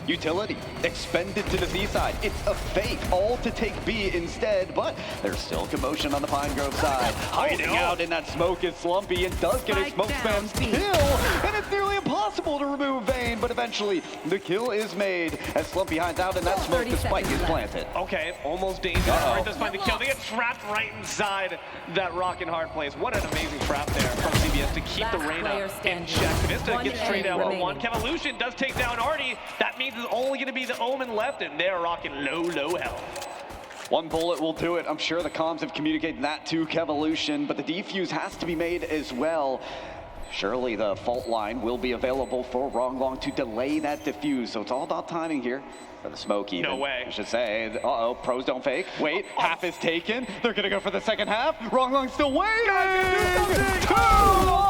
Utility expended to the Z side. It's a fake, all to take B instead, but there's still commotion on the Pine Grove side. Hiding out in that smoke is Slumpy and does get a smoke spam kill, and it's nearly impossible to remove Vayne, but eventually the kill is made as Slumpy hides out in that smoke. The spike is planted.
Okay, almost dangerous. Right, does find the kill. They get trapped right inside that rock and hard place. What an amazing trap there from CBS to keep the Reyna in check. Vista gets straight out for one. Kevolution does take down Artie. That means it's only going to be the Omen left, and they're rocking low health.
One bullet will do it. I'm sure the comms have communicated that to Kevolution, but the defuse has to be made as well. Surely the fault line will be available for Wrong Long to delay that defuse, so it's all about timing here. For the smoke even.
No way.
I should say, uh-oh, pros don't fake. Wait, half is taken. They're gonna go for the second half. Wrong Long still waiting. Too long!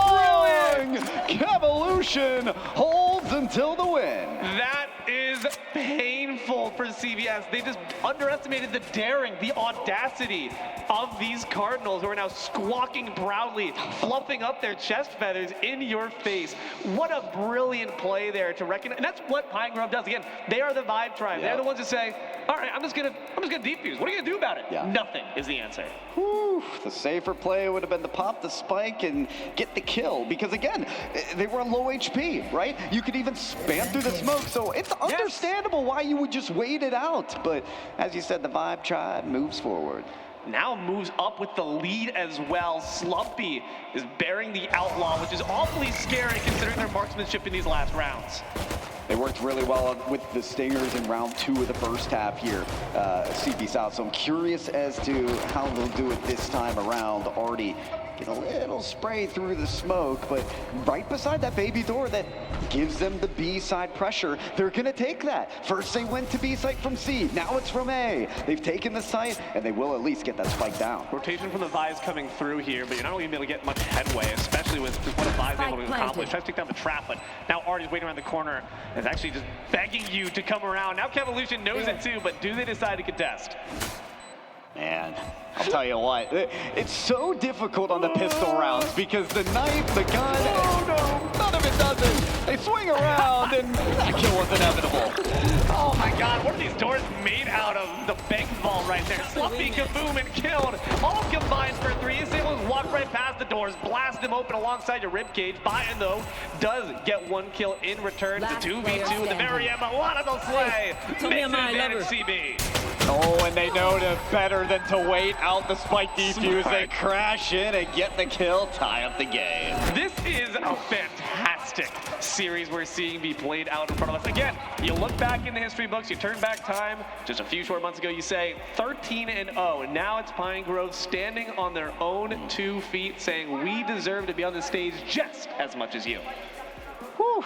Kevolution holds until the win.
That is painful for CBS. They just underestimated the daring, the audacity of these Cardinals who are now squawking proudly, fluffing up their chest feathers in your face. What a brilliant play there to recognize. And that's what Pine Grove does. Again, they are the vibe tribe. Yep. They're the ones that say, all right, I'm just gonna defuse. What are you gonna do about it?
Yeah.
Nothing is the answer.
Whew, the safer play would have been to pop the spike and get the kill, because again, they were on low HP, right? You could even spam through the smoke, so it's understandable why you would just wait it out. But as you said, the vibe tribe moves forward.
Now moves up with the lead as well. Slumpy is bearing the outlaw, which is awfully scary considering their marksmanship in these last rounds.
They worked really well with the Stingers in round 2 of the first half here, CB South. So I'm curious as to how they'll do it this time around. Already get a little spray through the smoke, but right beside that baby door that gives them the B side pressure, they're gonna take that. First they went to B site from C, now it's from A. They've taken the site, and they will at least get that spike down.
Rotation from the Vi's coming through here, but you're not really gonna be able to get much headway, especially with what a Vi's able to accomplish. Tries to take down the trap, but now Artie's waiting around the corner. It's actually just begging you to come around. Now Kevolution knows it too, but do they decide to contest?
Man, I'll tell you what, it's so difficult on the pistol rounds because the knife, the gun, none of it does it. They swing around and that kill was inevitable.
Oh my God, what are these doors made out of? The bang ball right there. Slumpy, kaboom, and killed. All combined for 3. He's able to walk right past the doors, blast them open alongside your ribcage. Biden, though, does get 1 kill in return. It's a 2v2 at the very end. A lot of the slay. Makes an advantage CB.
Oh, and they know better than to wait out the spike defuse. They crash in and get the kill, tie up the game.
This is a fantastic series we're seeing be played out in front of us. Again, you look back in the history books, you turn back time, just a few short months ago, you say 13-0, and now it's Pine Grove standing on their own 2 feet, saying we deserve to be on the stage just as much as you.
Whew.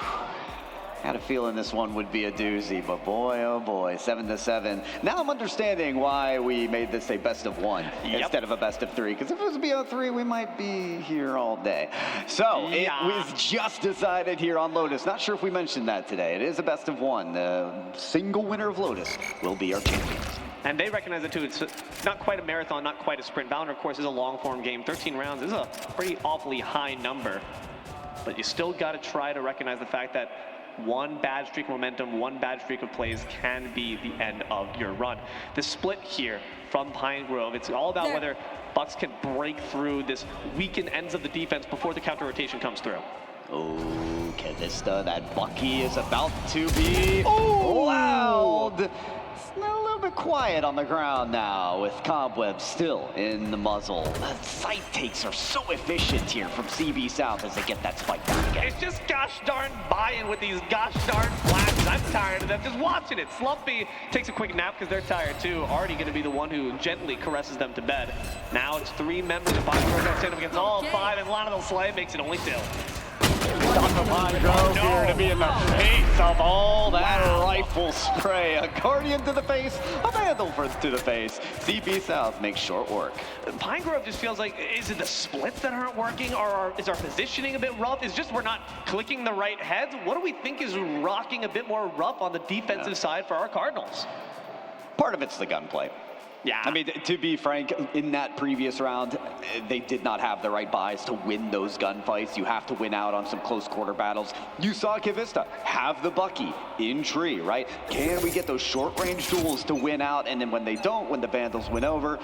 Had a feeling this one would be a doozy, but boy, oh boy, 7-7. Now I'm understanding why we made this a best of 1 instead of a best of 3, because if it was a BO3, we might be here all day. So it was just decided here on Lotus. Not sure if we mentioned that today. It is a best of 1. The single winner of Lotus will be our champions.
And they recognize it too. It's not quite a marathon, not quite a sprint. Valorant, of course, is a long-form game. 13 rounds is a pretty awfully high number. But you still got to try to recognize the fact that one bad streak of momentum, one bad streak of plays can be the end of your run. The split here from Pine Grove, it's all about whether Bucks can break through this weakened ends of the defense before the counter rotation comes through.
Oh, Kevista, that Bucky is about to be loud. It's a little bit quiet on the ground now with Cobweb still in the muzzle. The sight takes are so efficient here from CB South as they get that spike down again.
It's just gosh darn buy-in with these gosh darn flashes. I'm tired of them just watching it. Slumpy takes a quick nap because they're tired too. Already going to be the one who gently caresses them to bed. Now it's 3 members of Pine Grove stand up against all 5, and Lana Del Slay makes it only 2.
coming from Pine Grove here to be in the face of all that rifle spray. A Guardian to the face, a Vandal to the face. CB South makes short work.
Pine Grove just feels like, is it the splits that aren't working, or is our positioning a bit rough? It's just we're not clicking the right heads. What do we think is rocking a bit more rough on the defensive side for our Cardinals?
Part of it's the gunplay.
Yeah.
I mean, to be frank, in that previous round, they did not have the right buys to win those gunfights. You have to win out on some close quarter battles. You saw Kivista have the Bucky in tree, right? Can we get those short range duels to win out? And then when they don't, when the Vandals win over,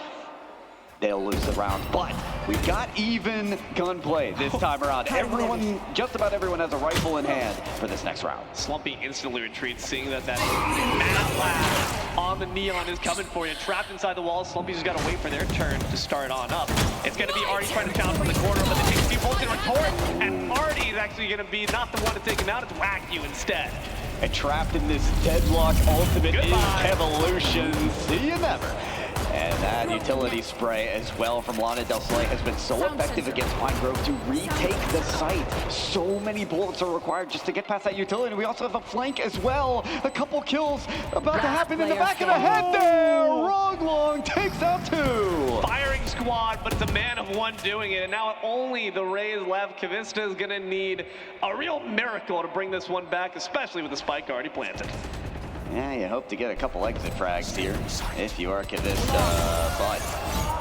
they'll lose the round. But we've got even gunplay this time around. Everyone, just about everyone has a rifle in hand for this next round.
Slumpy instantly retreats, seeing that mad lad on the Neon is coming for you. Trapped inside the wall, Slumpy's just got to wait for their turn to start on up. It's going to be Artie trying to challenge from the corner, but the TXT bolts in retort, and Artie is actually going to be not the one to take him out, it's Whack You instead.
And trapped in this deadlock ultimate is Evolution. See you never. And that utility spray as well from Lana Del Soleil has been so effective against Pine Grove to retake the site. So many bullets are required just to get past that utility. And we also have a flank as well. A couple kills about to happen in the back of the head there. Long takes out 2.
Firing squad, but it's a man of one doing it. And now only the Rays left. Kivista is going to need a real miracle to bring this one back, especially with the spike already planted.
Yeah, you hope to get a couple exit frags here if you are Kivista, but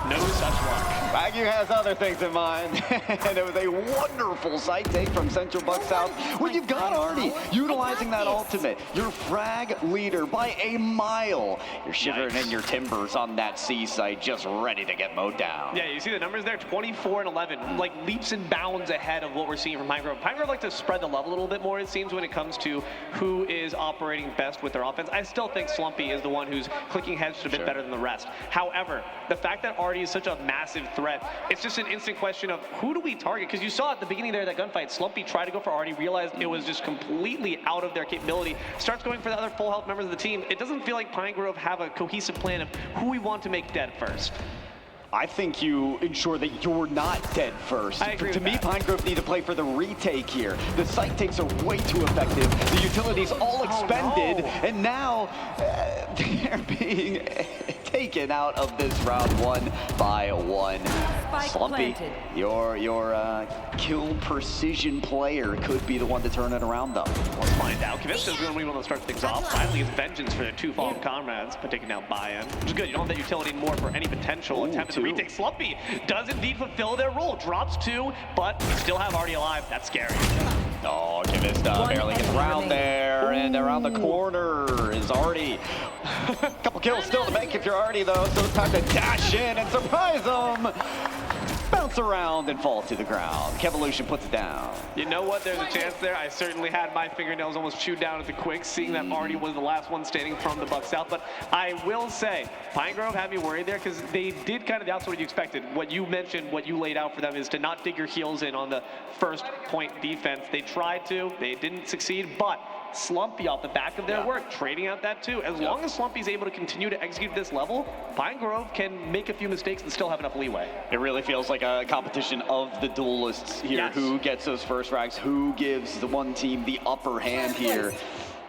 no such luck.
Wagyu has other things in mind, and it was a wonderful side take from Central Buck South, where you've got Artie utilizing that ultimate, your frag leader by a mile. You're shivering in your timbers on that C site, just ready to get mowed down.
Yeah, you see the numbers there, 24 and 11, like leaps and bounds ahead of what we're seeing from Pine Grove. Pine Grove like to spread the love a little bit more, it seems, when it comes to who is operating best with their offense. I still think Slumpy is the one who's clicking heads a bit better than the rest. However, the fact that Artie is such a massive threat, it's just an instant question of who do we target? Because you saw at the beginning there of that gunfight, Slumpy tried to go for Artie, realized it was just completely out of their capability, starts going for the other full health members of the team. It doesn't feel like Pine Grove have a cohesive plan of who we want to make dead first.
I think you ensure that you're not dead first.
I agree
to me, Pine Grove need to play for the retake here. The site takes are way too effective. The utilities all expended, and now they're being taken out of this round 1 by 1. Slumpy, your kill precision player could be the one to turn it around, though.
Let's find out. Kivista's going to be one to start things off. Finally, it's vengeance for their 2 fallen comrades, but taking out buy-in, which is good. You don't have that utility anymore for any potential attempt at the retake. Slumpy does indeed fulfill their role. Drops 2, but we still have Artie alive. That's scary.
Oh, Kivista barely gets around there, and around the corner is Artie. Couple kills still to make if you're Artie, though, so it's time to dash in and surprise him. Bounce around and fall to the ground. Kevolution puts it down.
You know what? There's a chance there. I certainly had my fingernails almost chewed down at the quick, seeing that Artie was the last one standing from the Buck South. But I will say, Pine Grove had me worried there because they did kind of the opposite of what you expected. What you mentioned, what you laid out for them is to not dig your heels in on the first point defense. They tried to, they didn't succeed, but Slumpy off the back of their work, trading out that 2. As long as Slumpy's able to continue to execute this level, Pine Grove can make a few mistakes and still have enough leeway.
It really feels like a competition of the duelists here.
Yes.
Who gets those first frags? Who gives the one team the upper hand here?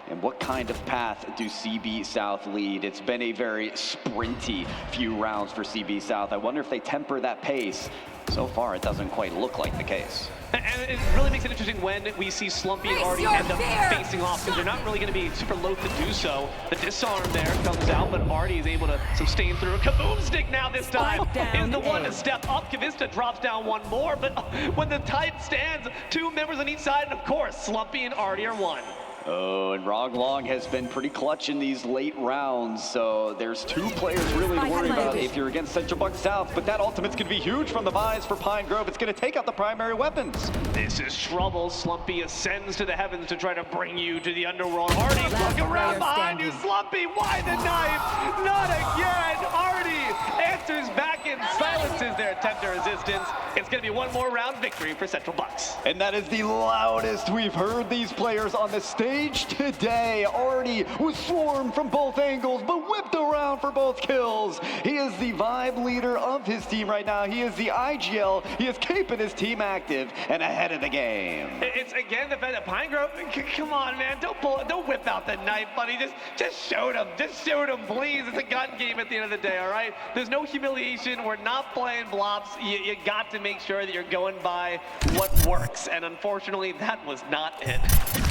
And what kind of path do CB South lead? It's been a very sprinty few rounds for CB South. I wonder if they temper that pace. So far, it doesn't quite look like the case.
And it really makes it interesting when we see Slumpy and Artie end up facing off, because they're not really going to be super loath to do so. The disarm there comes out, but Artie is able to sustain through. Kaboom stick now this time is the one to step up. Kivista drops down 1 more, but when the tide stands, 2 members on each side, and of course, Slumpy and Artie are 1.
Oh, and Roglong has been pretty clutch in these late rounds, so there's 2 players really to worry about if you're against Central Buck South, but that ultimate's going to be huge from the buys for Pine Grove. It's going to take out the primary weapons.
This is trouble. Slumpy ascends to the heavens to try to bring you to the underworld. Artie, look around behind you. Slumpy, why the knife? Not again. Artie answers back in silent ceases their attempt at resistance. It's going to be one more round victory for Central Bucks.
And that is the loudest we've heard these players on the stage today. Already was swarmed from both angles, but whipped around for both kills. He is the vibe leader of his team right now. He is the IGL. He is keeping his team active and ahead of the game.
It's again the fact that Pine Grove, come on, man, don't whip out the knife, buddy. Just shoot him. Just shoot him, please. It's a gun game at the end of the day, all right? There's no humiliation. We're not playing blops. You got to make sure that you're going by what works, and unfortunately, that was not it.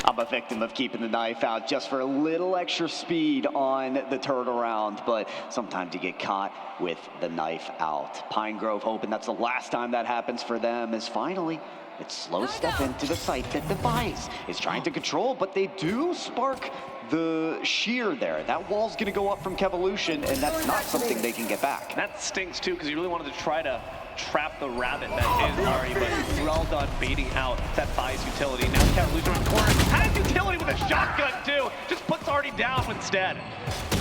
I'm a victim of keeping the knife out just for a little extra speed on the turnaround, but sometimes you get caught with the knife out. Pine Grove hoping that's the last time that happens for them, as finally it's slow step into the site that Device is trying to control, but they do spark the shear there. That wall's gonna go up from Kevolution, and that's not something they can get back.
That stinks too, because you really wanted to try to trap the rabbit that is Ari, but well done baiting out that Bias utility. Now Kevolution around the corner. Has utility with a shotgun too. Just puts Artie down instead.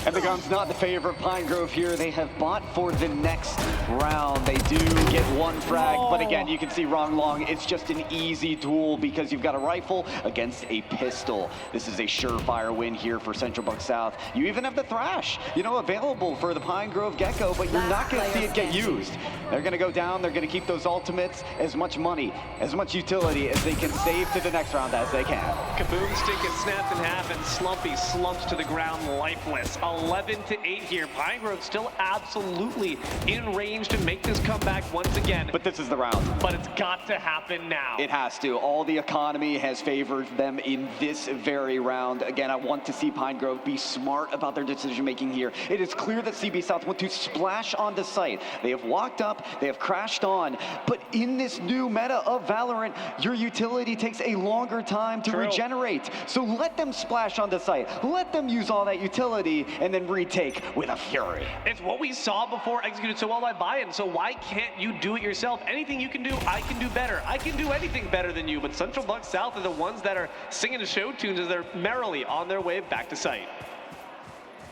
And the gun's not the favorite Pine Grove here. They have bought for the next round. They do get one frag, but again, you can see Wrong Long. It's just an easy duel because you've got a rifle against a pistol. This is a surefire win here for Central Bucks South. You even have the Thrash, available for the Pine Grove Gecko, but you're not going to see it get used. They're going to go down. They're going to keep those ultimates, as much money, as much utility as they can save to the next round as they can.
Kaboom stick is snapped in half, and Slumpy slumps to the ground lifeless. 11-8 here. Pine Grove still absolutely in range to make this comeback once again.
But this is the round.
But it's got to happen now.
It has to. All the economy has favored them in this very round. Again, I want to see Pine Grove be smart about their decision making here. It is clear that CB South want to splash on the site. They have walked up, they have crashed on, but in this new meta of Valorant, your utility takes a longer time to regenerate. So let them splash on the site. Let them use all that utility and then retake with a fury.
It's what we saw before, executed so well by Bayern, so why can't you do it yourself? Anything you can do, I can do better. I can do anything better than you, but Central Bucks South are the ones that are singing the show tunes as they're merrily on their way back to site.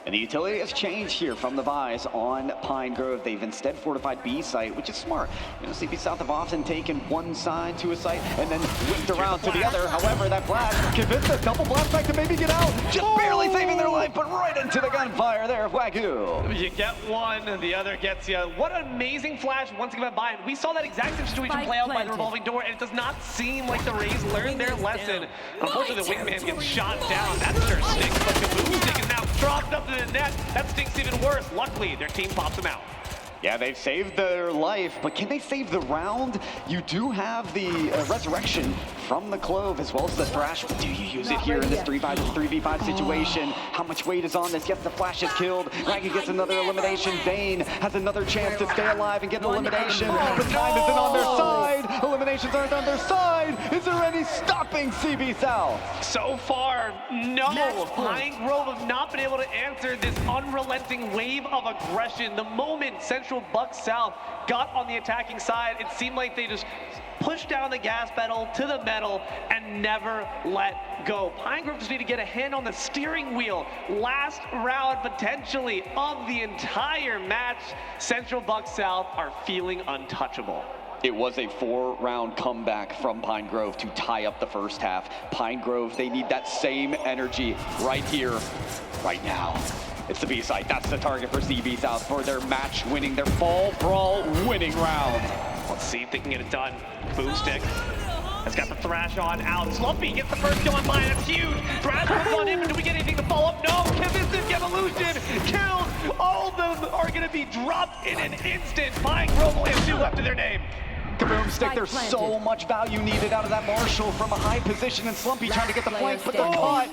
And the utility has changed here from the buys on Pine Grove. They've instead fortified B site, which is smart. CP South have often taken one side to a site and then whipped around to the other. However, that blast convinced a double blast back to maybe get out. Just barely saving their life, but right into the gunfire there of Wagyu.
You get one, the other gets you. What an amazing flash once again by Bayern. We saw that exact same situation play out by the revolving door, and it does not seem like the Rays learned their lesson. Unfortunately, the wingman gets shot down. That sure stinks, but Kaboom stick is now dropped up to the net. That stinks even worse. Luckily, their team pops him out.
Yeah, they've saved their life, but can they save the round? You do have the resurrection from the Clove as well as the Thrash, but do you use it here in this 3v5 situation? How much weight is on this? Yes, the Flash is killed. Raggy gets another elimination. Zane has another chance to stay alive and get an elimination. But time isn't on their side. Eliminations aren't on their side. Is there any stopping CB South?
So far, no. Pine Grove have not been able to answer this unrelenting wave of aggression. The moment Central Bucks South got on the attacking side, it seemed like they just pushed down the gas pedal to the metal and never let go. Pine Grove just need to get a hand on the steering wheel. Last round, potentially, of the entire match. Central Bucks South are feeling untouchable.
It was a 4-round comeback from Pine Grove to tie up the first half. Pine Grove, they need that same energy right here, right now. It's the B side. That's the target for CB South for their match winning, their fall brawl winning round.
Let's see if they can get it done. Boomstick has got the Thrash on out. Slumpy gets the first kill on mine. That's huge. Thrash comes on in, but do we get anything to follow up? No. Kevin Evolution killed. All of them are going to be dropped in an instant. Pine Grove only have 2 left to their name.
Kaboom stick, there's so much value needed out of that Marshall from a high position, and Slumpy trying to get the flank, but they're caught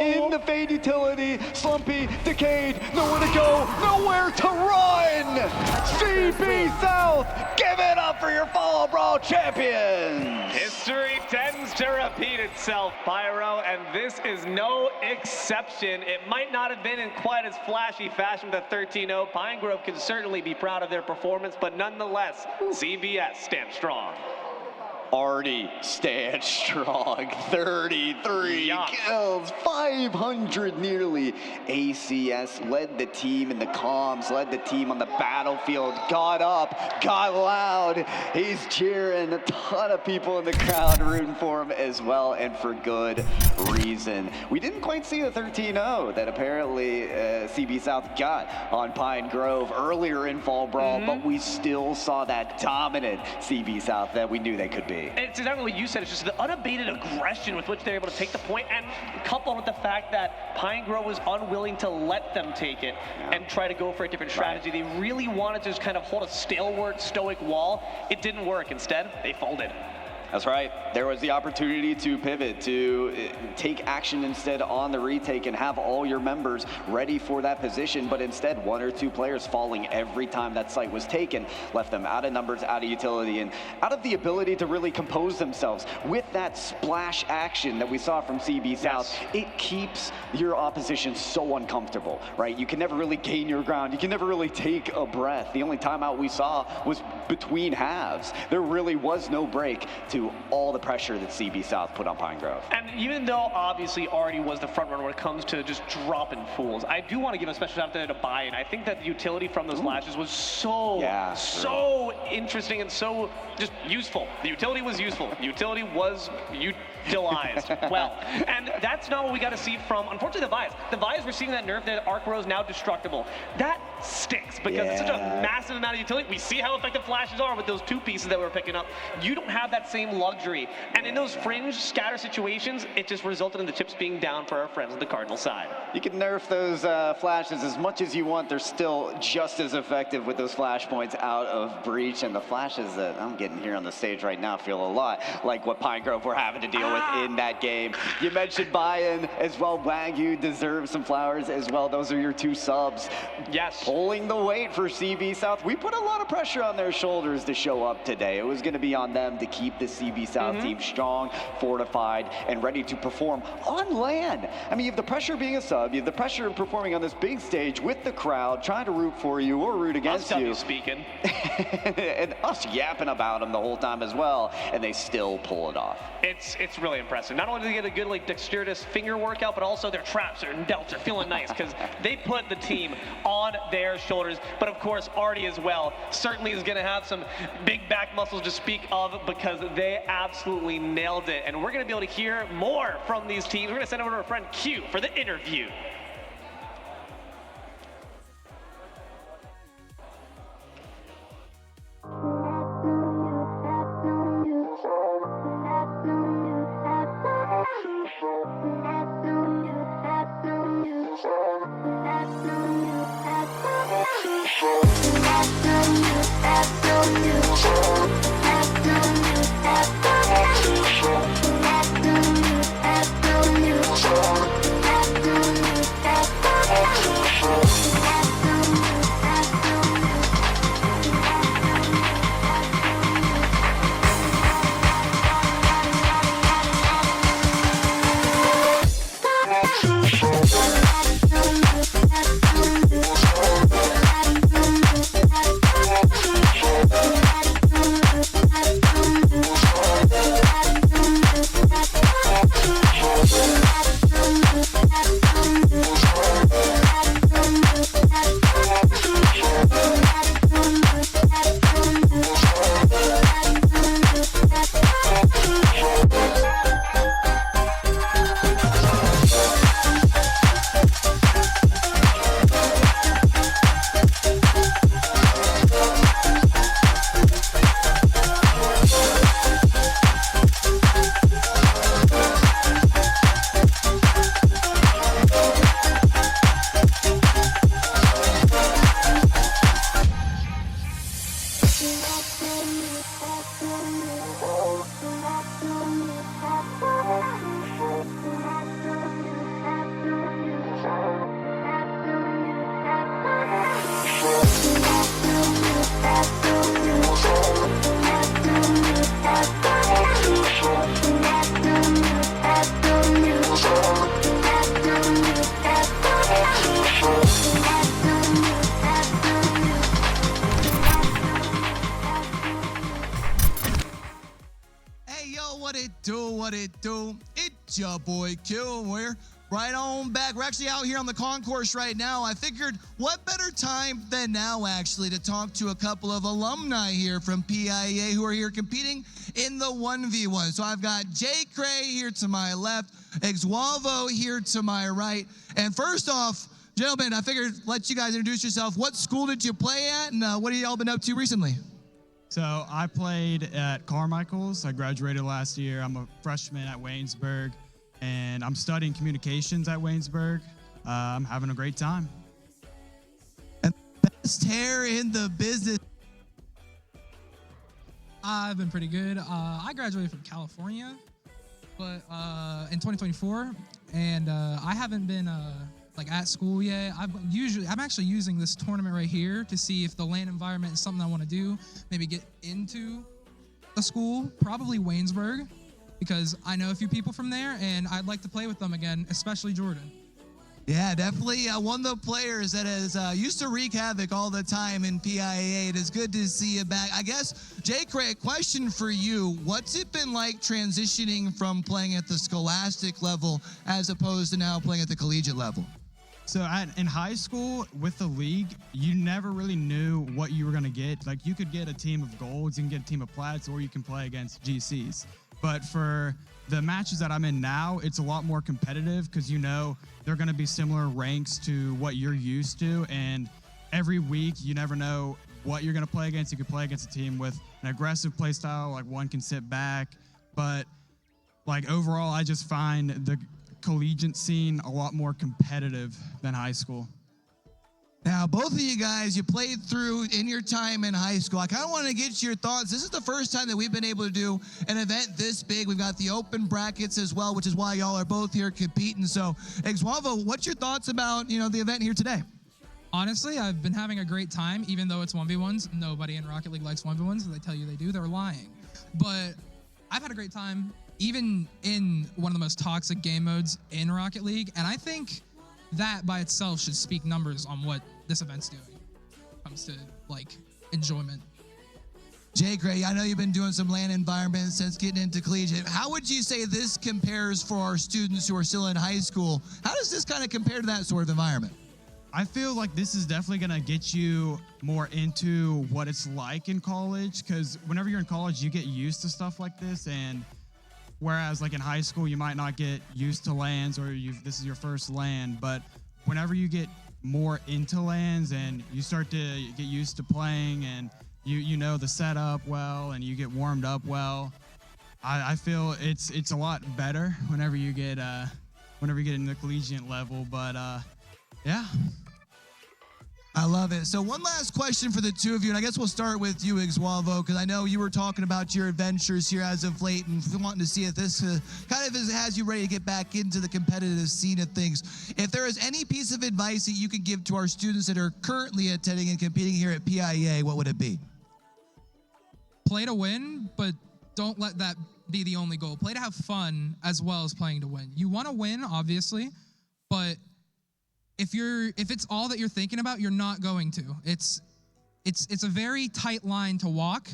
in the Fade utility. Slumpy, decayed, nowhere to go, nowhere to run! CB South, give it up for your Fall Brawl champions!
History tends to repeat itself, Pyro, and this is no exception. It might not have been in quite as flashy fashion with a 13-0. Pine Grove can certainly be proud of their performance, but nonetheless, CBS stands strong.
Artie stands strong. 33 kills, 500 nearly. ACS led the team in the comms, led the team on the battlefield, got up, got loud. He's cheering. A ton of people in the crowd rooting for him as well, and for good reason. We didn't quite see the 13-0 that apparently CB South got on Pine Grove earlier in Fall Brawl, but we still saw that dominant CB South that we knew they could be.
It's exactly what you said. It's just the unabated aggression with which they're able to take the point, and coupled with the fact that Pine Grove was unwilling to let them take it and try to go for a different strategy. They really wanted to just kind of hold a stalwart, stoic wall. It didn't work. Instead, they folded.
That's right. There was the opportunity to pivot, to take action instead on the retake and have all your members ready for that position, but instead 1 or 2 players falling every time that site was taken left them out of numbers, out of utility, and out of the ability to really compose themselves. With that splash action that we saw from CB South, it keeps your opposition so uncomfortable, right? You can never really gain your ground. You can never really take a breath. The only timeout we saw was between halves. There really was no break to all the pressure that CB South put on Pine Grove.
And even though obviously Artie was the front runner when it comes to just dropping fools, I do want to give a special shout out to Buy-in. I think that the utility from those flashes was so interesting and so just useful. The utility was useful. The utility was utilized well. And that's not what we got to see from, unfortunately, the Vias. The Vias receiving that nerf that Arc Row is now destructible. That sticks because it's such a massive amount of utility. We see how effective flashes are with those 2 pieces that we're picking up. You don't have that same luxury. And in those fringe scatter situations, it just resulted in the chips being down for our friends on the Cardinal side.
You can nerf those flashes as much as you want. They're still just as effective with those flash points out of Breach, and the flashes that I'm getting here on the stage right now feel a lot like what Pine Grove were having to deal with in that game. You mentioned Buy-in as well. Wagyu deserves some flowers as well. Those are your 2 subs.
Yes.
Pulling the weight for CB South. We put a lot of pressure on their shoulders to show up today. It was going to be on them to keep the CB South team strong, fortified, and ready to perform on LAN. I mean, you have the pressure of being a sub, you have the pressure of performing on this big stage with the crowd, trying to root for you or root against you.
Speaking.
And us yapping about them the whole time as well, and they still pull it off.
It's really impressive. Not only do they get a good dexterous finger workout, but also their traps and delts are feeling nice because they put the team on their shoulders. But of course, Artie as well certainly is going to have some big back muscles to speak of because they absolutely nailed it. And we're going to be able to hear more from these teams. We're going to send over to our friend Q for the interview.
what it do? It's your boy Q. We're right on back. We're actually out here on the concourse right now. I figured what better time than now, actually, to talk to a couple of alumni here from PIEA who are here competing in the 1v1. So I've got Jay Cray here to my left, Exwalvo here to my right. And first off, gentlemen, I figured let you guys introduce yourself. What school did you play at, and what have y'all been up to recently?
So I played at Carmichael's. I graduated last year. I'm a freshman at Waynesburg, and I'm studying communications at Waynesburg. I'm having a great time.
And best hair in the business.
I've been pretty good. I graduated from California, but in 2024, and I haven't been at school yet. I'm actually using this tournament right here to see if the LAN environment is something I want to do. Maybe get into a school, probably Waynesburg, because I know a few people from there, and I'd like to play with them again, especially Jordan.
Yeah, definitely one of the players that is used to wreak havoc all the time in PIEA. It is good to see you back. I guess, Jay Cray, a question for you. What's it been like transitioning from playing at the scholastic level as opposed to now playing at the collegiate level?
So in high school, with the league, you never really knew what you were going to get. Like, you could get a team of golds, you can get a team of plats, or you can play against GCs. But for the matches that I'm in now, it's a lot more competitive because you know they're going to be similar ranks to what you're used to. And every week, you never know what you're going to play against. You could play against a team with an aggressive play style, like one can sit back. But like overall, I just find the collegiate scene a lot more competitive than high school.
Now, both of you guys, you played through in your time in high school. I kind of want to get your thoughts. This is the first time that we've been able to do an event this big. We've got the open brackets as well, which is why y'all are both here competing. So, Exwalvo, what's your thoughts about, the event here today?
Honestly, I've been having a great time, even though it's 1v1s. Nobody in Rocket League likes 1v1s. If they tell you they do, they're lying. But I've had a great time, even in one of the most toxic game modes in Rocket League. And I think that by itself should speak numbers on what this event's doing when it comes to, enjoyment.
Jay Cray, I know you've been doing some LAN environments since getting into collegiate. How would you say this compares for our students who are still in high school? How does this kind of compare to that sort of environment?
I feel like this is definitely going to get you more into what it's like in college, because whenever you're in college, you get used to stuff like this, and whereas in high school, you might not get used to LANs, or this is your first LAN, but whenever you get more into LANs and you start to get used to playing and you know the setup well and you get warmed up well, I feel it's a lot better whenever you get in the collegiate level. But yeah.
I love it. So one last question for the two of you, and I guess we'll start with you, Exwalvo, because I know you were talking about your adventures here as of late and wanting to see if this kind of has you ready to get back into the competitive scene of things. If there is any piece of advice that you could give to our students that are currently attending and competing here at PIEA, what would it be?
Play to win, but don't let that be the only goal. Play to have fun as well as playing to win. You want to win, obviously, but if it's all that you're thinking about, you're not going to. It's a very tight line to walk,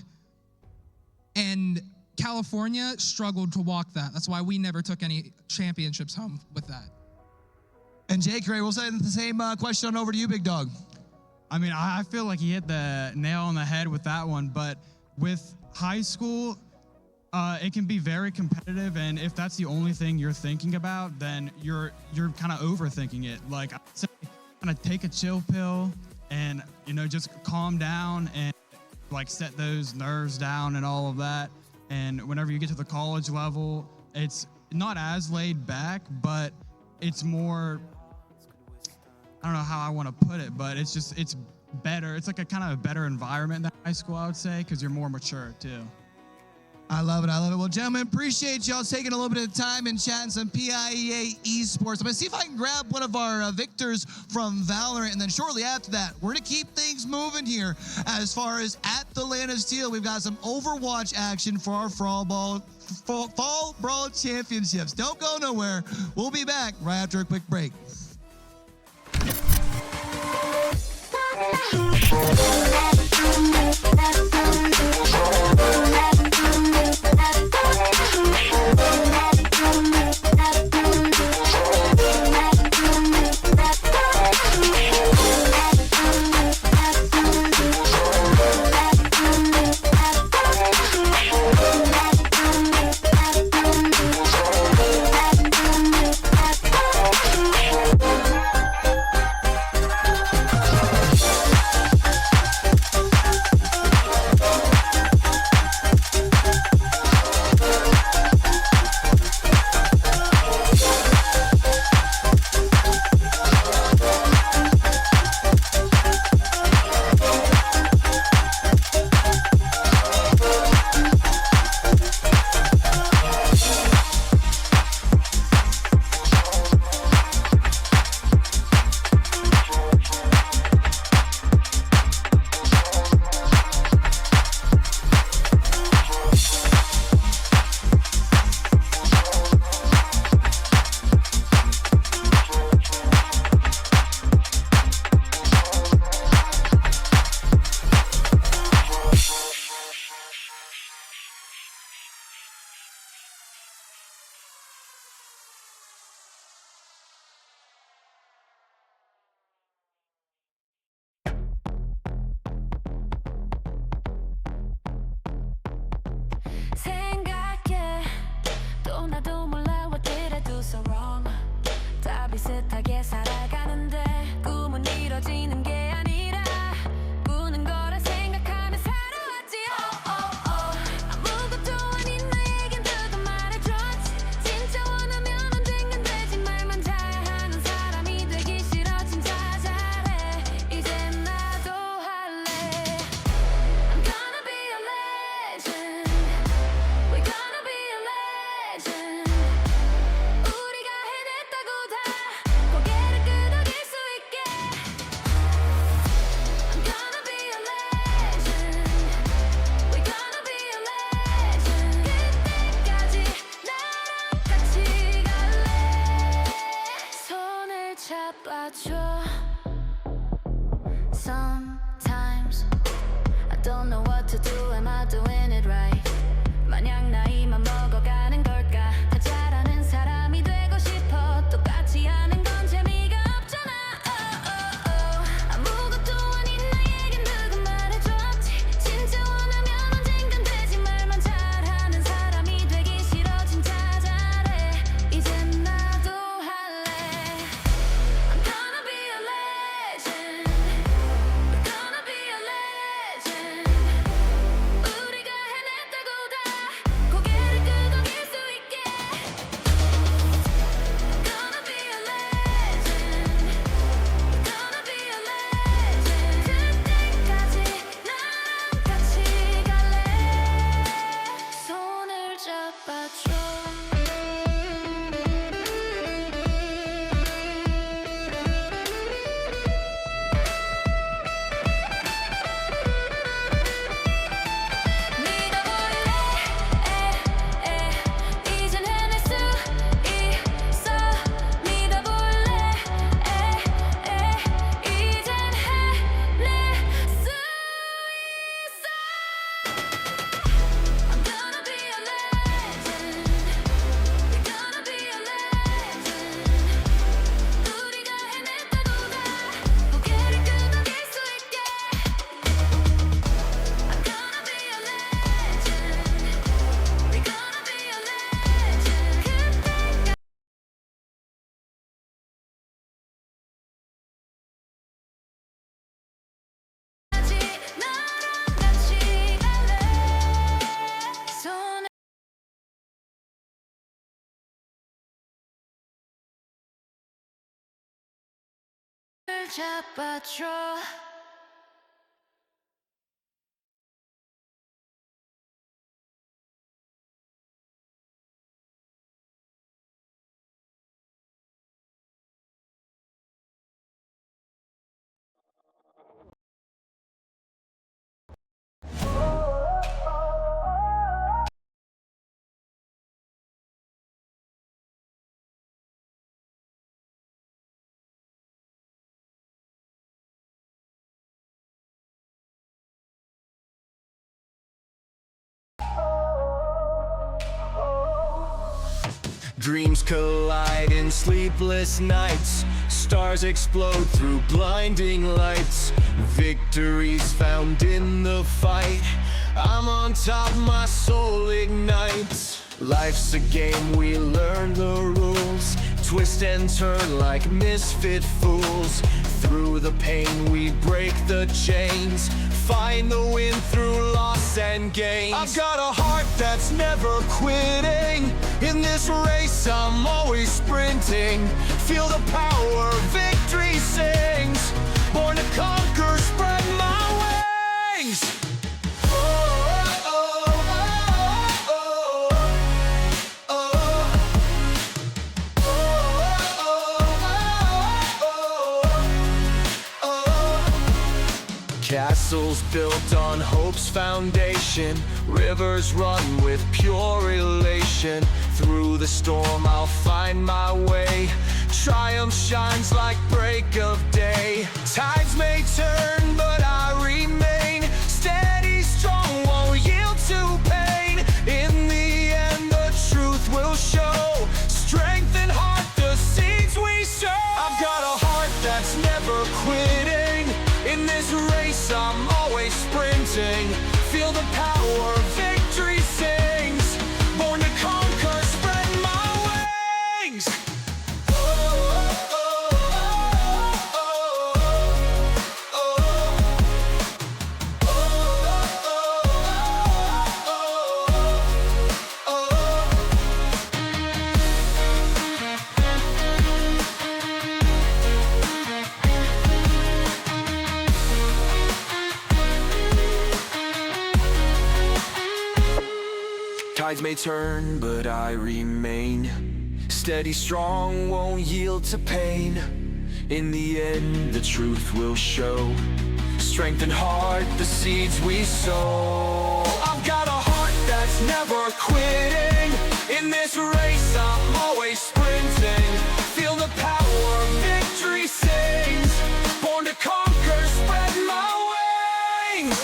and California struggled to walk that. That's why we never took any championships home with that.
And Jay Cray, we'll send the same question on over to you, big dog.
I mean, I feel like he hit the nail on the head with that one, but with high school, it can be very competitive, and if that's the only thing you're thinking about, then you're kind of overthinking it. Like, I'd say, kind of take a chill pill and just calm down and set those nerves down and all of that. And whenever you get to the college level, it's not as laid back, but it's more, I don't know how I want to put it, but it's better. It's like a kind of a better environment than high school, I would say, because you're more mature too.
I love it. I love it. Well, gentlemen, appreciate y'all taking a little bit of time and chatting some PIEA esports. I'm going to see if I can grab one of our victors from Valorant, and then shortly after that, we're going to keep things moving here. As far as at the LAN of Steel, we've got some Overwatch action for our Fall Brawl Championships. Don't go nowhere. We'll be back right after a quick break.
We'll be right back. 생각해 또 나도 몰라 what did I do so wrong 다 비슷하게 살아가는데 꿈은 이뤄지는 게 아니라 꾸는 거라 생각하며 살아왔지 아무것도 아닌 나에겐 누가 말해줬지 진짜 원하면 언젠간 되지 말만 잘하는 사람이 되기 싫어 진짜 잘해 이젠 나도 할래 I'm gonna be a legend We're gonna be a legend 우리가 해냈다고 다 고개를 끄덕일 수 있게 I'm gonna be a legend We're gonna be a legend 그때까지 나랑 같이 갈래 손을 잡아줘 Sometimes I don't know what to do am I doing it right 마냥 나이만 먹어가는 걸까 다 잘하는 사람이 되고 싶어 똑같이 하는 건 재미가 없잖아 아무것도 아닌 나에겐 누가 말해줬지 진짜 원하면 언젠간 되지 말만 잘하는 사람이 되기 싫어 진짜 잘해 이젠 나도 할래 I'm gonna be a legend We're gonna be a legend 우리가 해냈다고 다 고개를 끄덕일 수 있게 I'm gonna be a legend We're gonna be a legend 그때까지 나랑 같이 갈래 손을 잡아줘 이젠 해낼 수 있어 믿어볼래 이젠 해낼 수 있어 I'm gonna be a legend We're gonna be a legend 우리가 해냈다고 다 고개를 끄덕일 수 있게 I'm gonna be a legend We're gonna be a legend 그때까지 나랑 같이 갈래 손을 잡아줘
Dreams collide in sleepless nights. Stars explode through blinding lights. Victories found in the fight. I'm on top, my soul ignites. Life's a game, we learn the rules. Twist and turn like misfit fools. Through the pain we break the chains. Find the win through loss and gains. I've got a heart that's never quitting. In this race I'm always sprinting. Feel the power, victory sings. Born to conquer, spread my wings. Castles built on hope's foundation. Rivers run with pure elation. Through the storm I'll find my way. Triumph shines like break of day. Tides may turn but I remain steady, strong, won't yield to pain. In the end the truth will show. Strength and heart, the seeds we sow. I've got a heart that's never quitting. In this race I'm always sprinting. Feel the power, victory sings. Tides may turn, but I remain steady, strong, won't yield to pain. In the end, the truth will show. Strength and heart, the seeds we sow. I've got a heart that's never quitting. In this race, I'm always sprinting. Feel the power, victory sings. Born to conquer, spread my wings.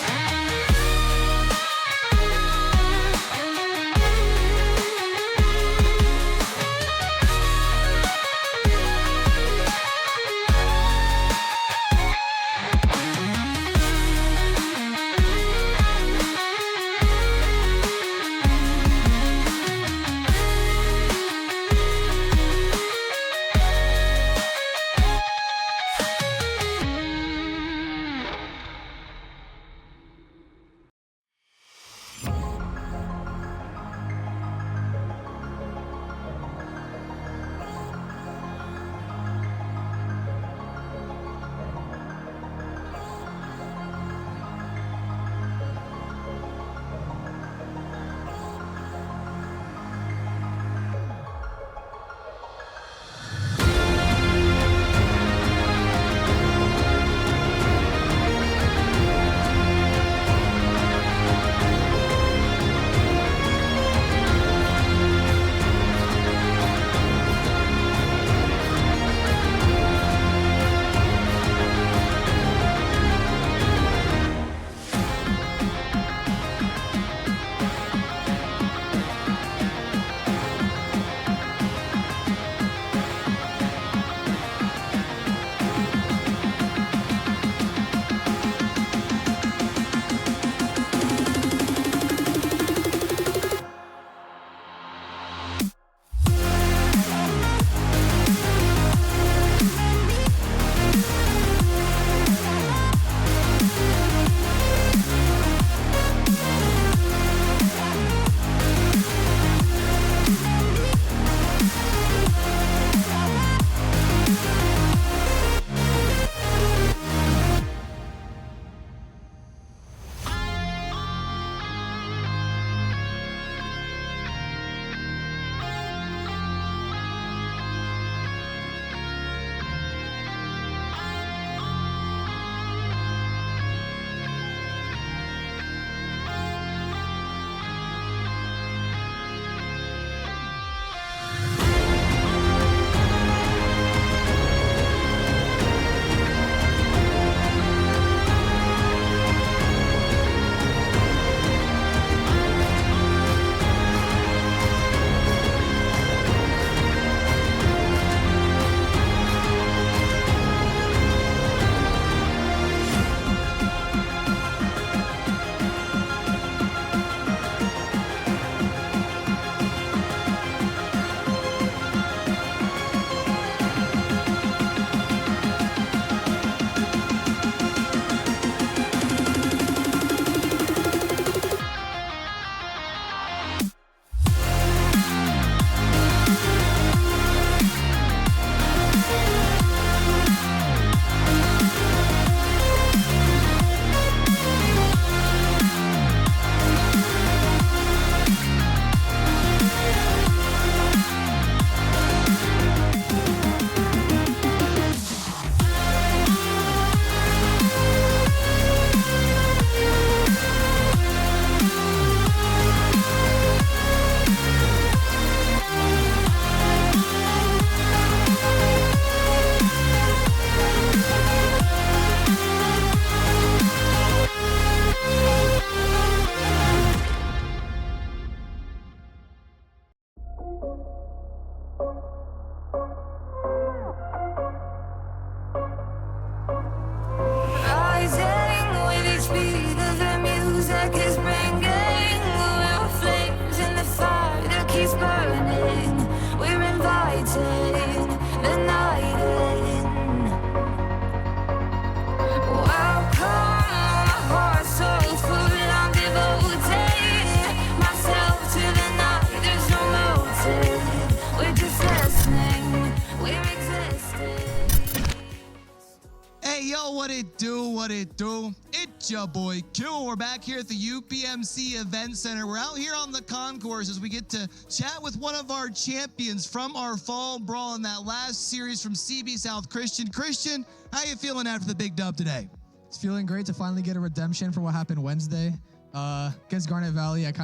Hey, yo, what it do, what it do? It Gotcha, boy. Cool. We're back here at the UPMC Event Center. We're out here on the concourse as we get to chat with one of our champions from our fall brawl in that last series from CB South Christian. Christian, how you feeling after the big dub today?
It's feeling great to finally get a redemption for what happened Wednesday. Against Garnet Valley, it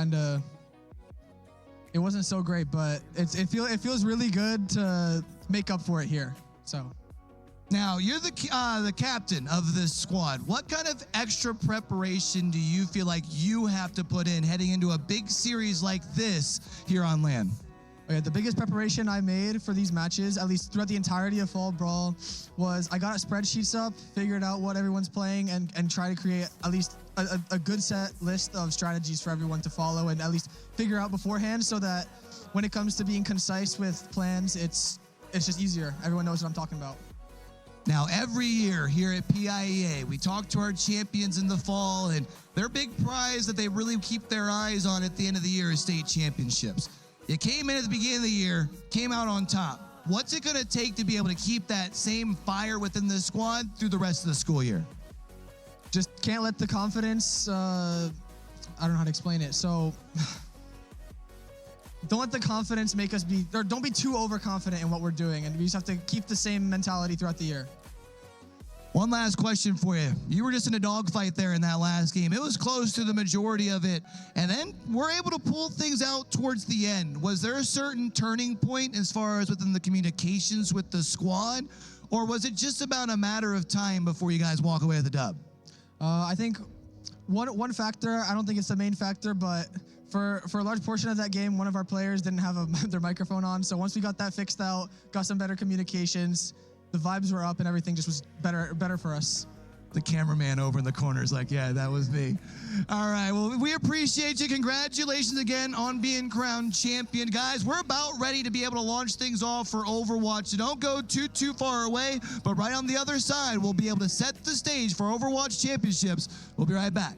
wasn't so great, but it feels really good to make up for it here. So.
Now, you're the captain of this squad. What kind of extra preparation do you feel like you have to put in heading into a big series like this here on LAN?
Okay, the biggest preparation I made for these matches, at least throughout the entirety of Fall Brawl, was I got spreadsheets up, figured out what everyone's playing, and try to create at least a good set list of strategies for everyone to follow and at least figure out beforehand so that when it comes to being concise with plans, it's just easier. Everyone knows what I'm talking about.
Now, every year here at PIEA, we talk to our champions in the fall, and their big prize that they really keep their eyes on at the end of the year is state championships. You came in at the beginning of the year, came out on top. What's it going to take to be able to keep that same fire within the squad through the rest of the school year?
Just can't let the confidence, I don't know how to explain it. So don't let the confidence make us don't be too overconfident in what we're doing. And we just have to keep the same mentality throughout the year.
One last question for you. You were just in a dogfight there in that last game. It was close to the majority of it, and then we're able to pull things out towards the end. Was there a certain turning point as far as within the communications with the squad, or was it just about a matter of time before you guys walk away with the dub?
I think one factor, I don't think it's the main factor, but for a large portion of that game, one of our players didn't have their microphone on. So once we got that fixed out, got some better communications, the vibes were up and everything just was better for us.
The cameraman over in the corner is like, yeah, that was me. All right, well, we appreciate you. Congratulations again on being crowned champion. Guys, we're about ready to be able to launch things off for Overwatch. So don't go too far away, but right on the other side, we'll be able to set the stage for Overwatch Championships. We'll be right back.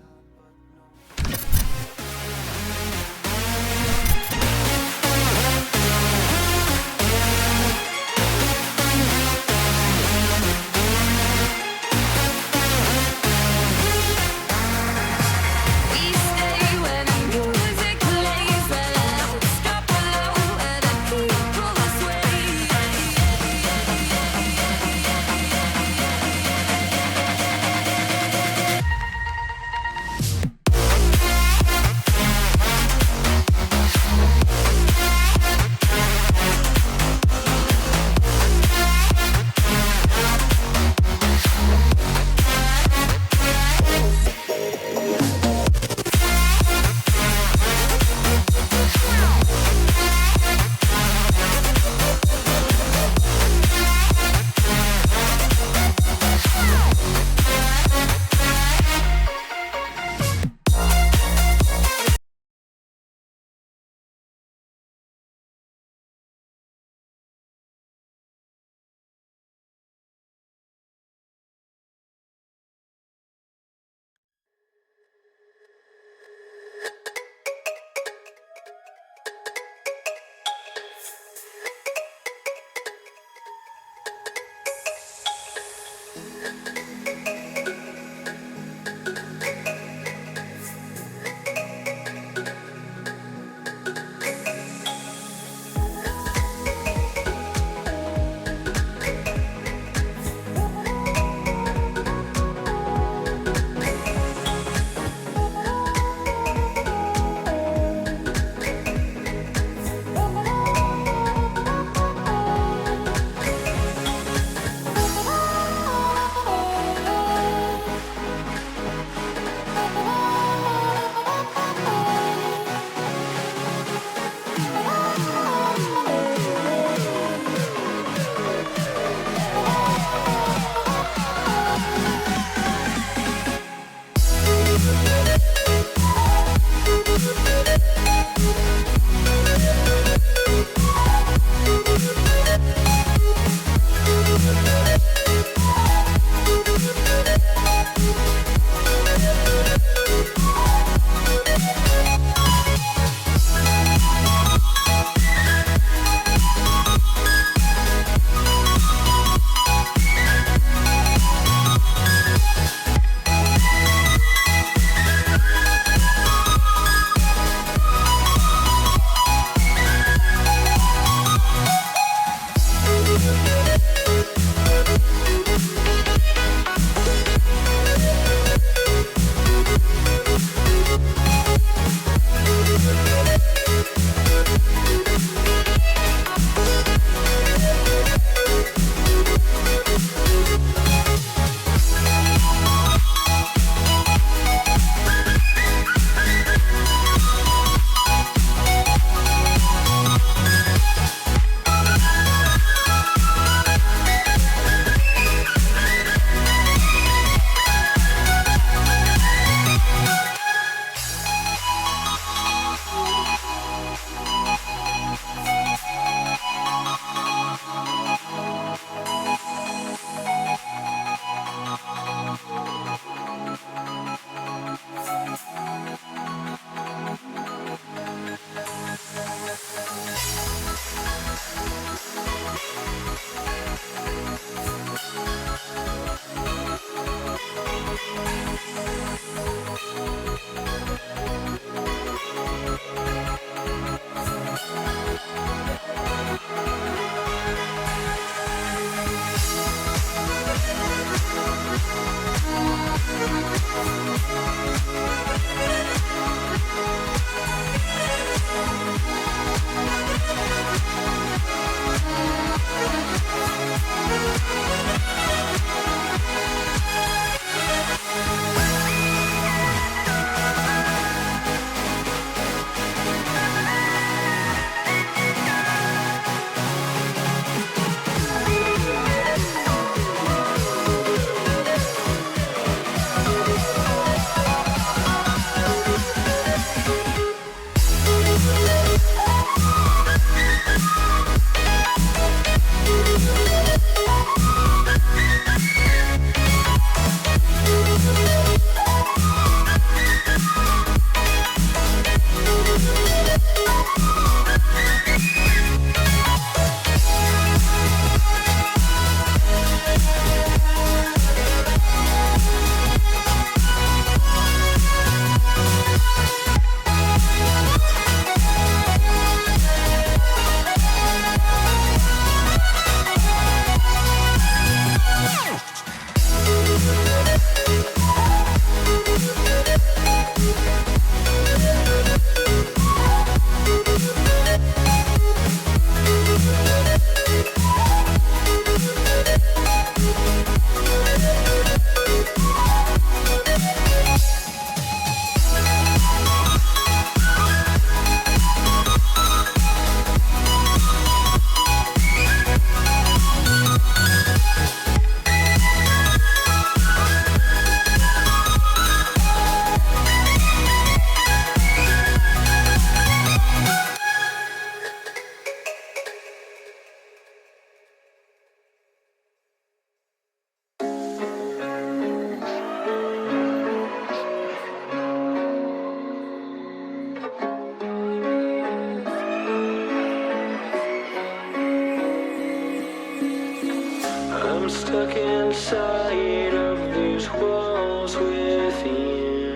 I'm stuck inside of these walls within.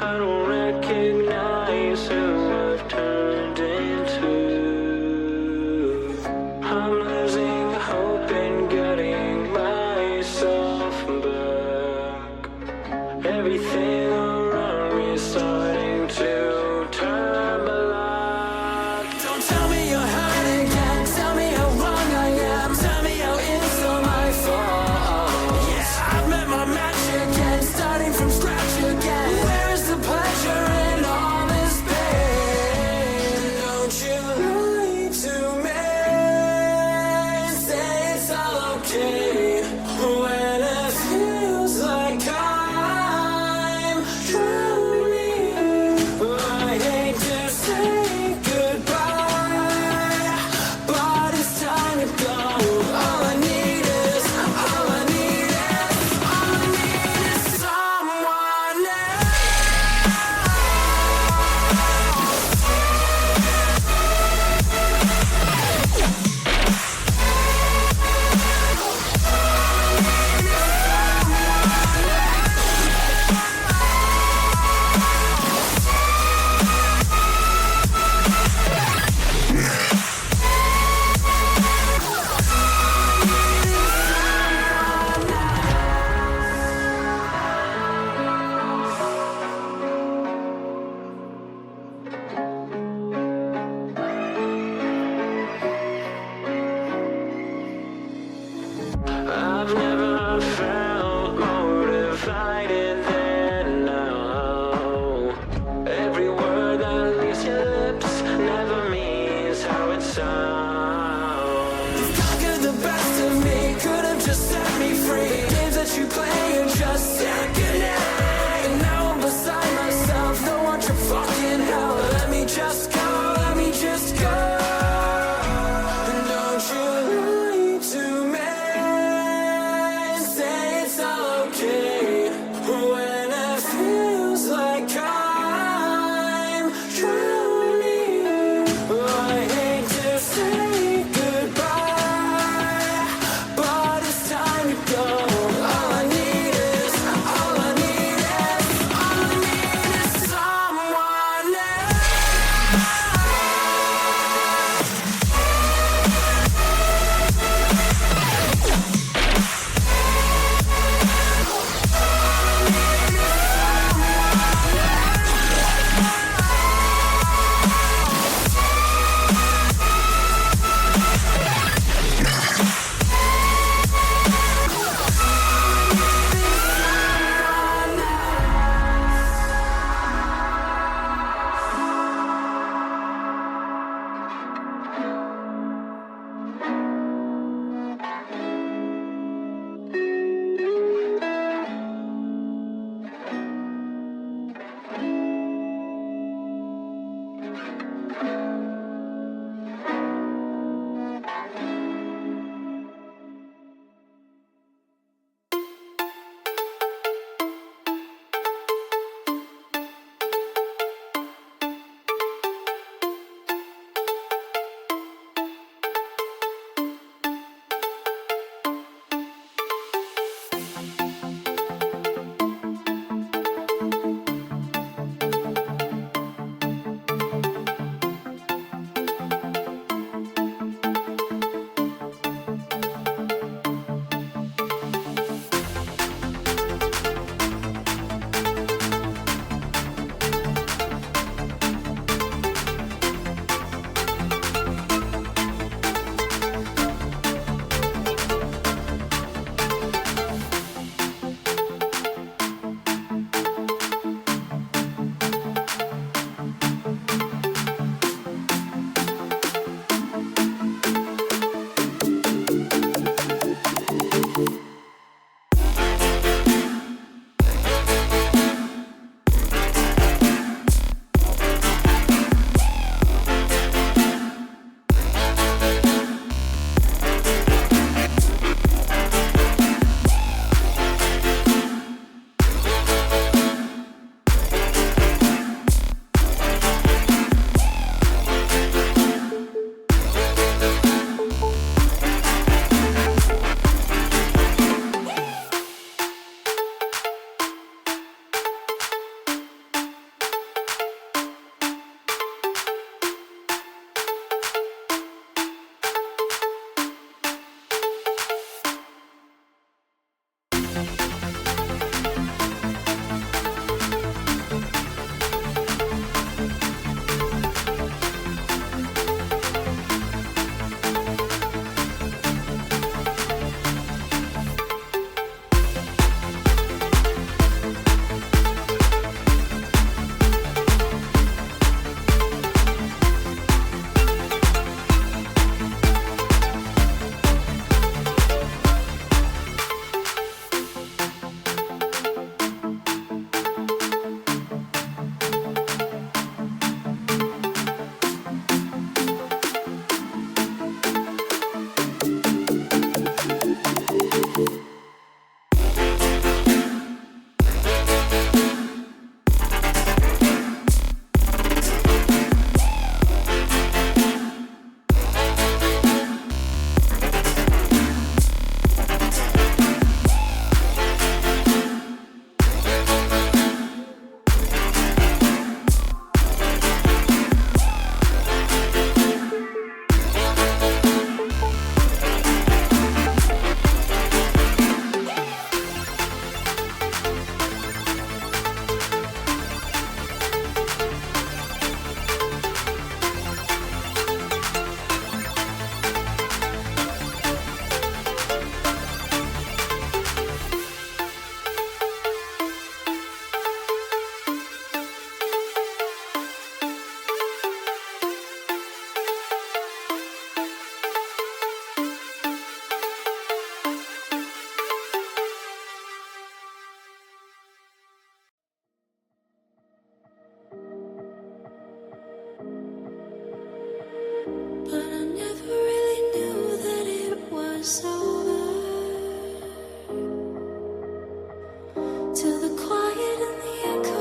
I don't recognize who I've turned into. I'm losing hope in getting myself back. Everything around me is starting to turn black. Don't tell me you're hurt again. Tell me how wrong I am. Tell me how it's all my fault. Yeah, I've met my match again, starting from scratch again. Where is the pleasure in all this pain? Don't you lie to me. Say it's all okay when it feels like I'm drowning.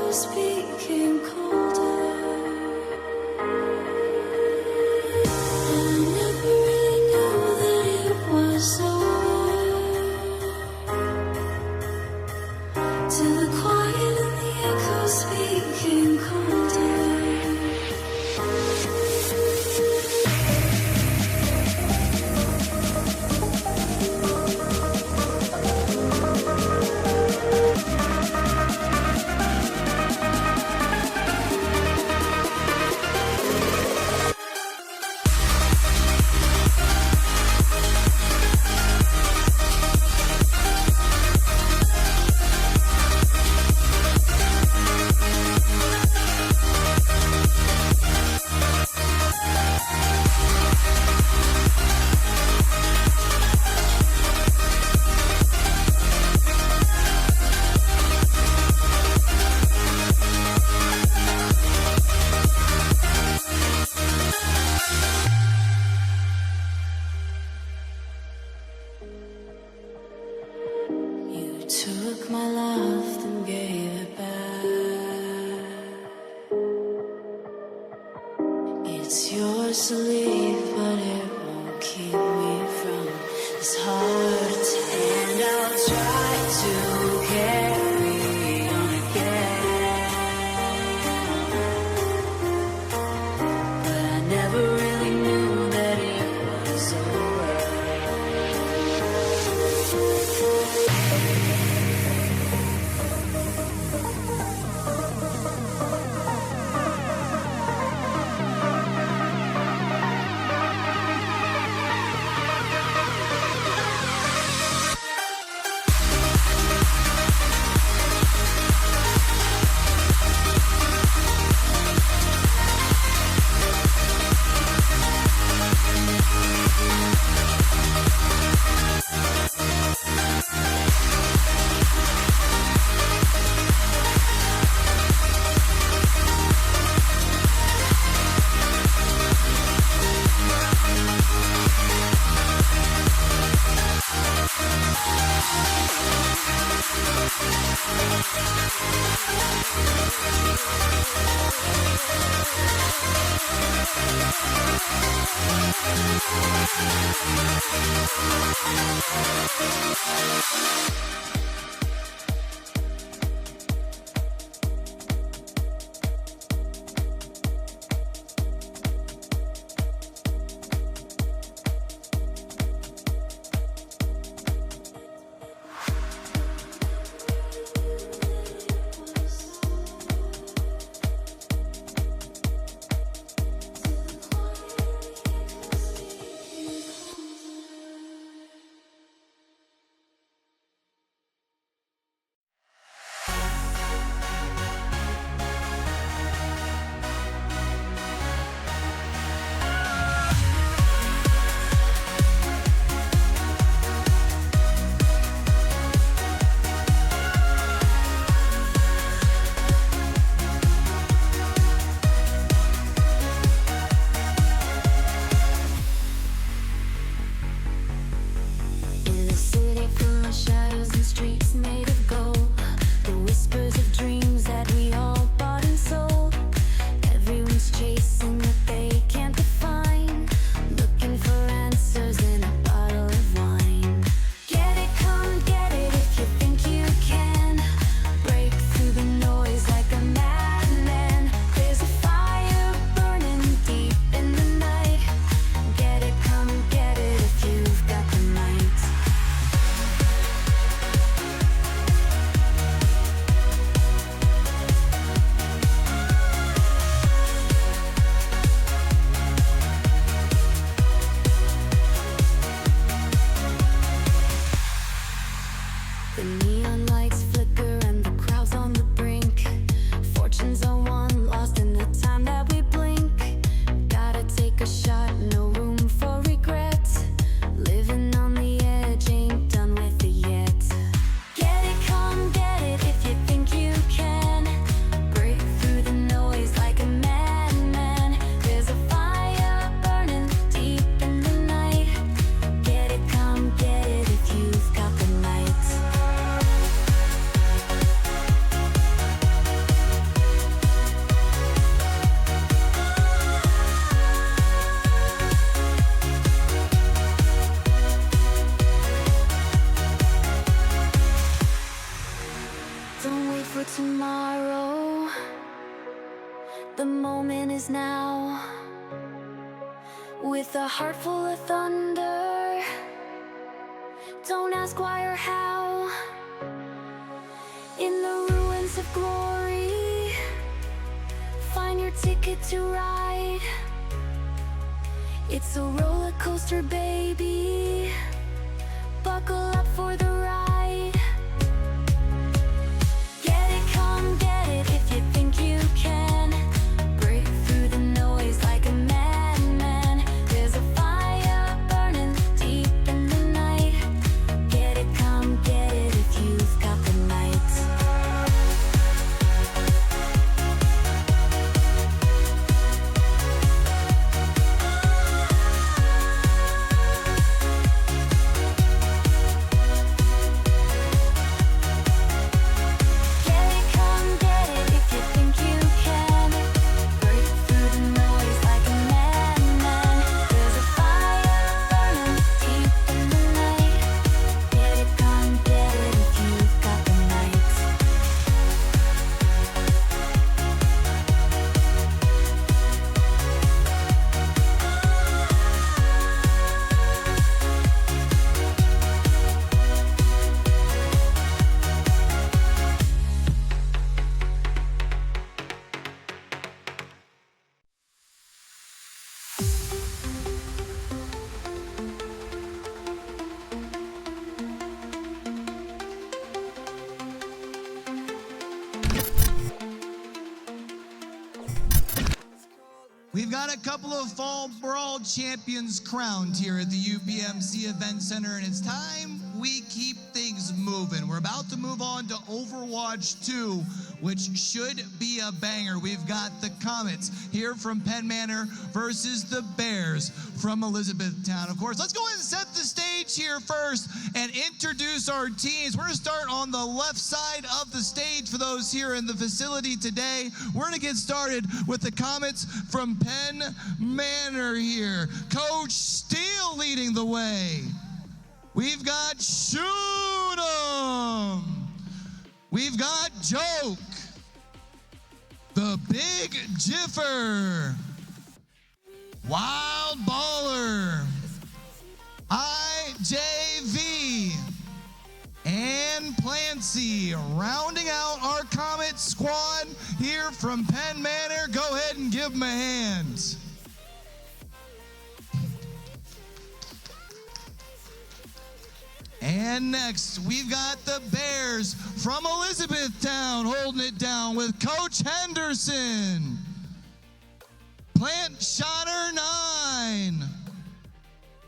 echoes became colder. I never really knew that it was over, till the quiet and the echoes became colder. You took my love and gave it back. It's yours to leave, but it won't keep me from this heart. And I'll try to carry on again, but I never really knew that it was over.
tomorrow. The moment is now. With a heart full of thunder, don't ask why or how. In the ruins of glory, find your ticket to ride. It's a roller coaster, baby. Buckle up for the ride. Get it, come get it if you think you can. Break through the noise like a madman. There's a fire burning deep in the night. Get it, come get it if you've got the night.
We've got a couple of Fall Brawl champions crowned here at the UPMC Event Center, and it's time we keep things moving. We're about to move on to Overwatch 2, which should be a banger. We've got the Comets here from Penn Manor versus the Bears from Elizabethtown. Of course, let's go ahead and set the stage here first and introduce our teams. We're gonna start on the left side of the stage for those here in the facility today. We're gonna get started with the Comets from Penn Manor here. Coach Steele leading the way. We've got Shoot 'em. We've got Joke. The Big Jiffer. Wild Baller. IJV. And Plancy rounding out our Comet squad here from Penn Manor. Go ahead and give them a hand. And next, we've got the Bears from Elizabethtown holding it down with Coach Henderson. Plant Shotter 9.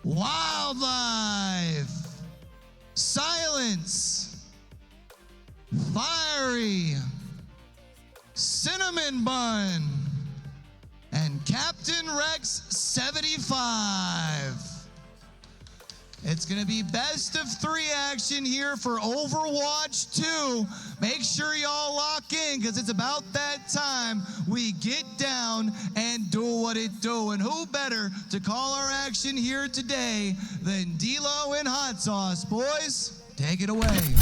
Wildlife. Silence. Fiery. Cinnamon Bun. And Captain Rex 75. It's going to be best of 3 action here for Overwatch 2. Make sure y'all lock in because it's about that time we get down and do what it do. And who better to call our action here today than D-Lo and Hot Sauce. Boys, take it away.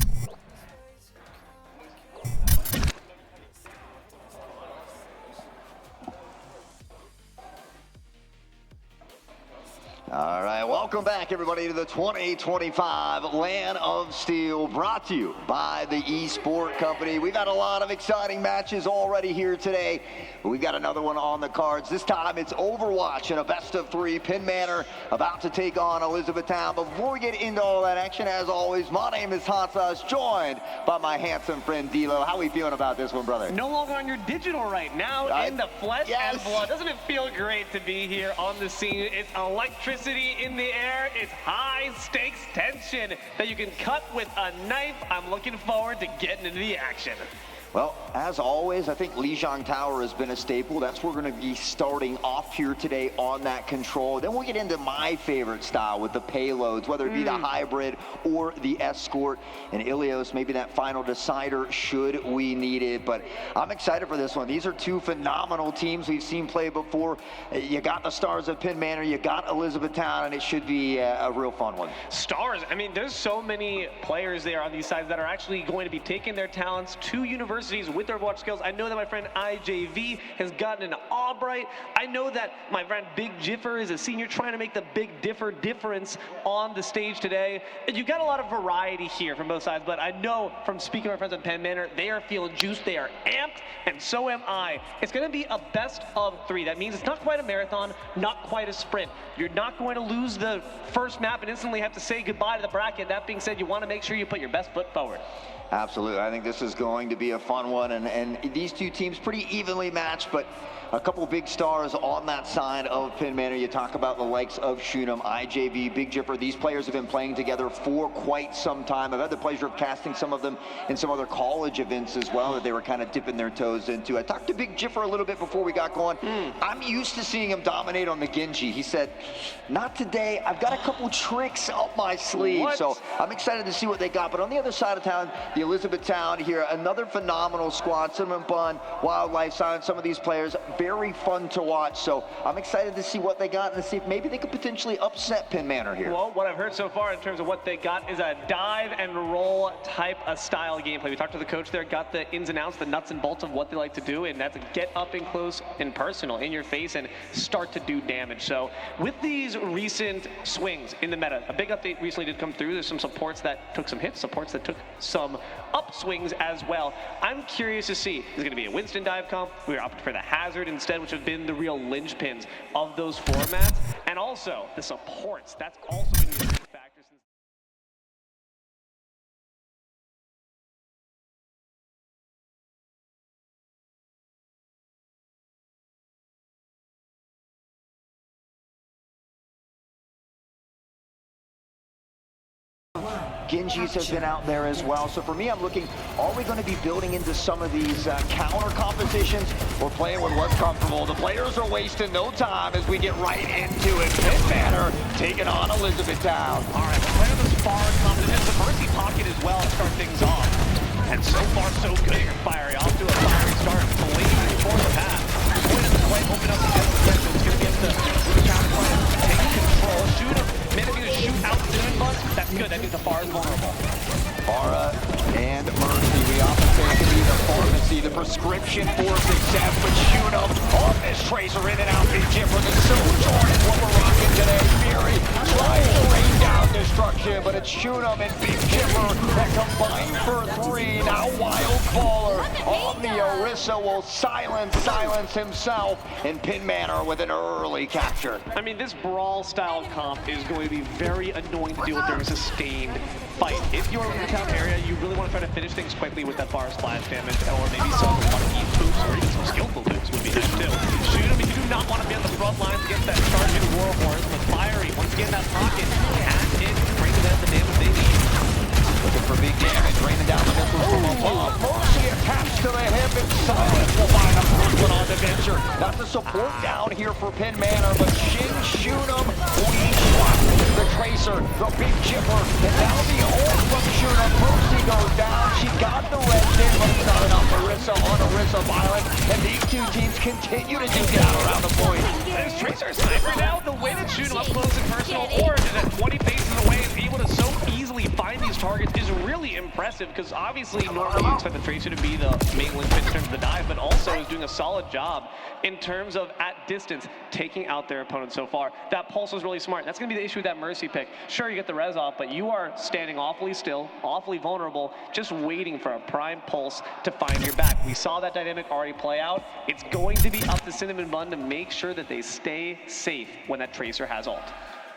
All right, welcome back, everybody, to the 2025 LAN of Steel, brought to you by the eSport Company. We've had a lot of exciting matches already here today, but we've got another one on the cards. This time, it's Overwatch in a best-of-3. Penn Manor about to take on Elizabethtown. Before we get into all that action, as always, my name is Hot Sauce, joined by my handsome friend D-Lo. How are we feeling about this one, brother?
No longer on your digital right now, in the flesh and blood. Doesn't it feel great to be here on the scene? It's electricity in the air. It's high stakes tension that you can cut with a knife. I'm looking forward to getting into the action.
Well, as always, I think Lijiang Tower has been a staple. That's where we're going to be starting off here today on that control. Then we'll get into my favorite style with the payloads, whether it be the hybrid or the escort. And Ilios, maybe that final decider should we need it. But I'm excited for this one. These are two phenomenal teams we've seen play before. You got the Stars of Penn Manor, you got Elizabethtown, and it should be a real fun one.
Stars, I mean, there's so many players there on these sides that are actually going to be taking their talents to university universities with their Overwatch skills. I know that my friend IJV has gotten into Albright. I know that my friend Big Jiffer is a senior trying to make the big difference on the stage today. And you've got a lot of variety here from both sides, but I know from speaking to my friends on Penn Manor, they are feeling juiced, they are amped, and so am I. It's going to be a best of 3. That means it's not quite a marathon, not quite a sprint. You're not going to lose the first map and instantly have to say goodbye to the bracket. That being said, you want to make sure you put your best foot forward.
Absolutely. I think this is going to be a fun one, and these two teams pretty evenly matched, but a couple big stars on that side of Penn Manor. You talk about the likes of Shunem, IJV, Big Jipper. These players have been playing together for quite some time. I've had the pleasure of casting some of them in some other college events as well that they were kind of dipping their toes into. I talked to Big Jipper a little bit before we got going. I'm used to seeing him dominate on the Genji. He said, not today. I've got a couple tricks up my sleeve. So I'm excited to see what they got. But on the other side of town, the Elizabethtown here, another phenomenal squad. Cinnamon Bun, Wildlife Science, some of these players, very fun to watch. So I'm excited to see what they got and to see if maybe they could potentially upset Penn Manor here.
Well, what I've heard so far in terms of what they got is a dive and roll type of style gameplay. We talked to the coach there, got the ins and outs, the nuts and bolts of what they like to do, and that's a get up and close and personal in your face and start to do damage. So with these recent swings in the meta, a big update recently did come through. There's some supports that took some hits, supports that took some upswings as well. I'm curious to see, is it going to be a Winston dive comp? We were opting for the Hazard instead, which have been the real linchpins of those formats. And also the supports, that's also going to be a big factor.
Genjis have been out there as well. So for me, I'm looking, are we going to be building into some of these counter competitions? We're playing with what's comfortable. The players are wasting no time as we get right into it. Penn Manor taking on Elizabethtown.
All right, we're playing this far competition. The Mercy Pocket as well to start things off. And so far, so good here. Fiery off to a fiery start. Blazing for the path. Boy, doesn't quite open up the defense. It's going to be up to counter player. Take control. Shoot him. Managing to shoot out Cinnamon Bun. That's good. That means the FAR is vulnerable.
Farah and Mercy, we often say it can be the pharmacy, the prescription for success, but shoot up on this Tracer in and out. Big Jipper, the Sojourn is what we're rocking today. Fury tries to rain down destruction, but it's Shunem and Big Jipper that combine for 3. Now Wildcaller on the Orisa will silence himself, and Penn Manor with an early capture.
I mean, this brawl style comp is going to be very annoying to deal with during a sustained fight. If you're in the town area, you really want to try to finish things quickly with that far splash damage, or maybe some lucky boots, or even some skillful boots would be nice too. Shoot him if you do not want to be on the front lines against that charging Warhorse, but Fiery, once again, that pocket, can it bring them the damage they need?
Looking for big damage, raining down the missiles from above. Mercy attached to the hip, and Silence will find a first one on the venture. That's the support down here for Penn Manor, but Shunem, we shot the Tracer, the Big Jipper, and now the ult from Shunem. Mercy goes down, she got the red in, but it's not enough. Orisa on Orisa violent, and these two teams continue to dig down around the point.
Is Tracer a sniper now? The way that Shunem up close and personal, or is it 20 paces away, is able to so easily find these targets is really impressive, because obviously normally you expect the Tracer to be the main linchpin in terms of the dive, but also is doing a solid job in terms of at distance taking out their opponent so far. That pulse was really smart. That's going to be the issue with that Mercy pick. Sure, you get the res off, but you are standing awfully still, awfully vulnerable, just waiting for a prime pulse to find your back. We saw that dynamic already play out. It's going to be up to Cinnamon Bun to make sure that they stay safe when that Tracer has ult.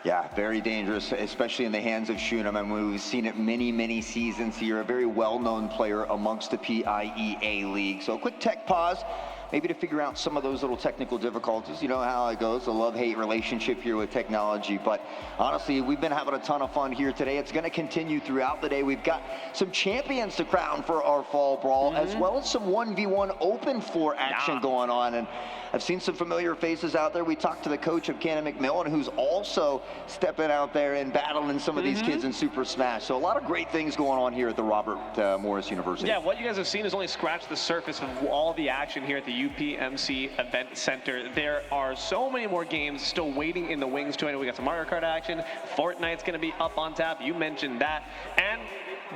Yeah, very dangerous, especially in the hands of Shunem. I mean, we've seen it many seasons here. A very well-known player amongst the PIEA League. So a quick tech pause, maybe to figure out some of those little technical difficulties. You know how it goes, a love-hate relationship here with technology. But honestly, we've been having a ton of fun here today. It's going to continue throughout the day. We've got some champions to crown for our fall brawl, as well as some 1v1 open floor action going on. And I've seen some familiar faces out there. We talked to the coach of Cannon McMillan, who's also stepping out there and battling some of these kids in Super Smash. So a lot of great things going on here at the Robert Morris University.
Yeah, what you guys have seen is only scratched the surface of all the action here at the UPMC Event Center. There are so many more games still waiting in the wings too. I know we got some Mario Kart action. Fortnite's going to be up on tap. You mentioned that. And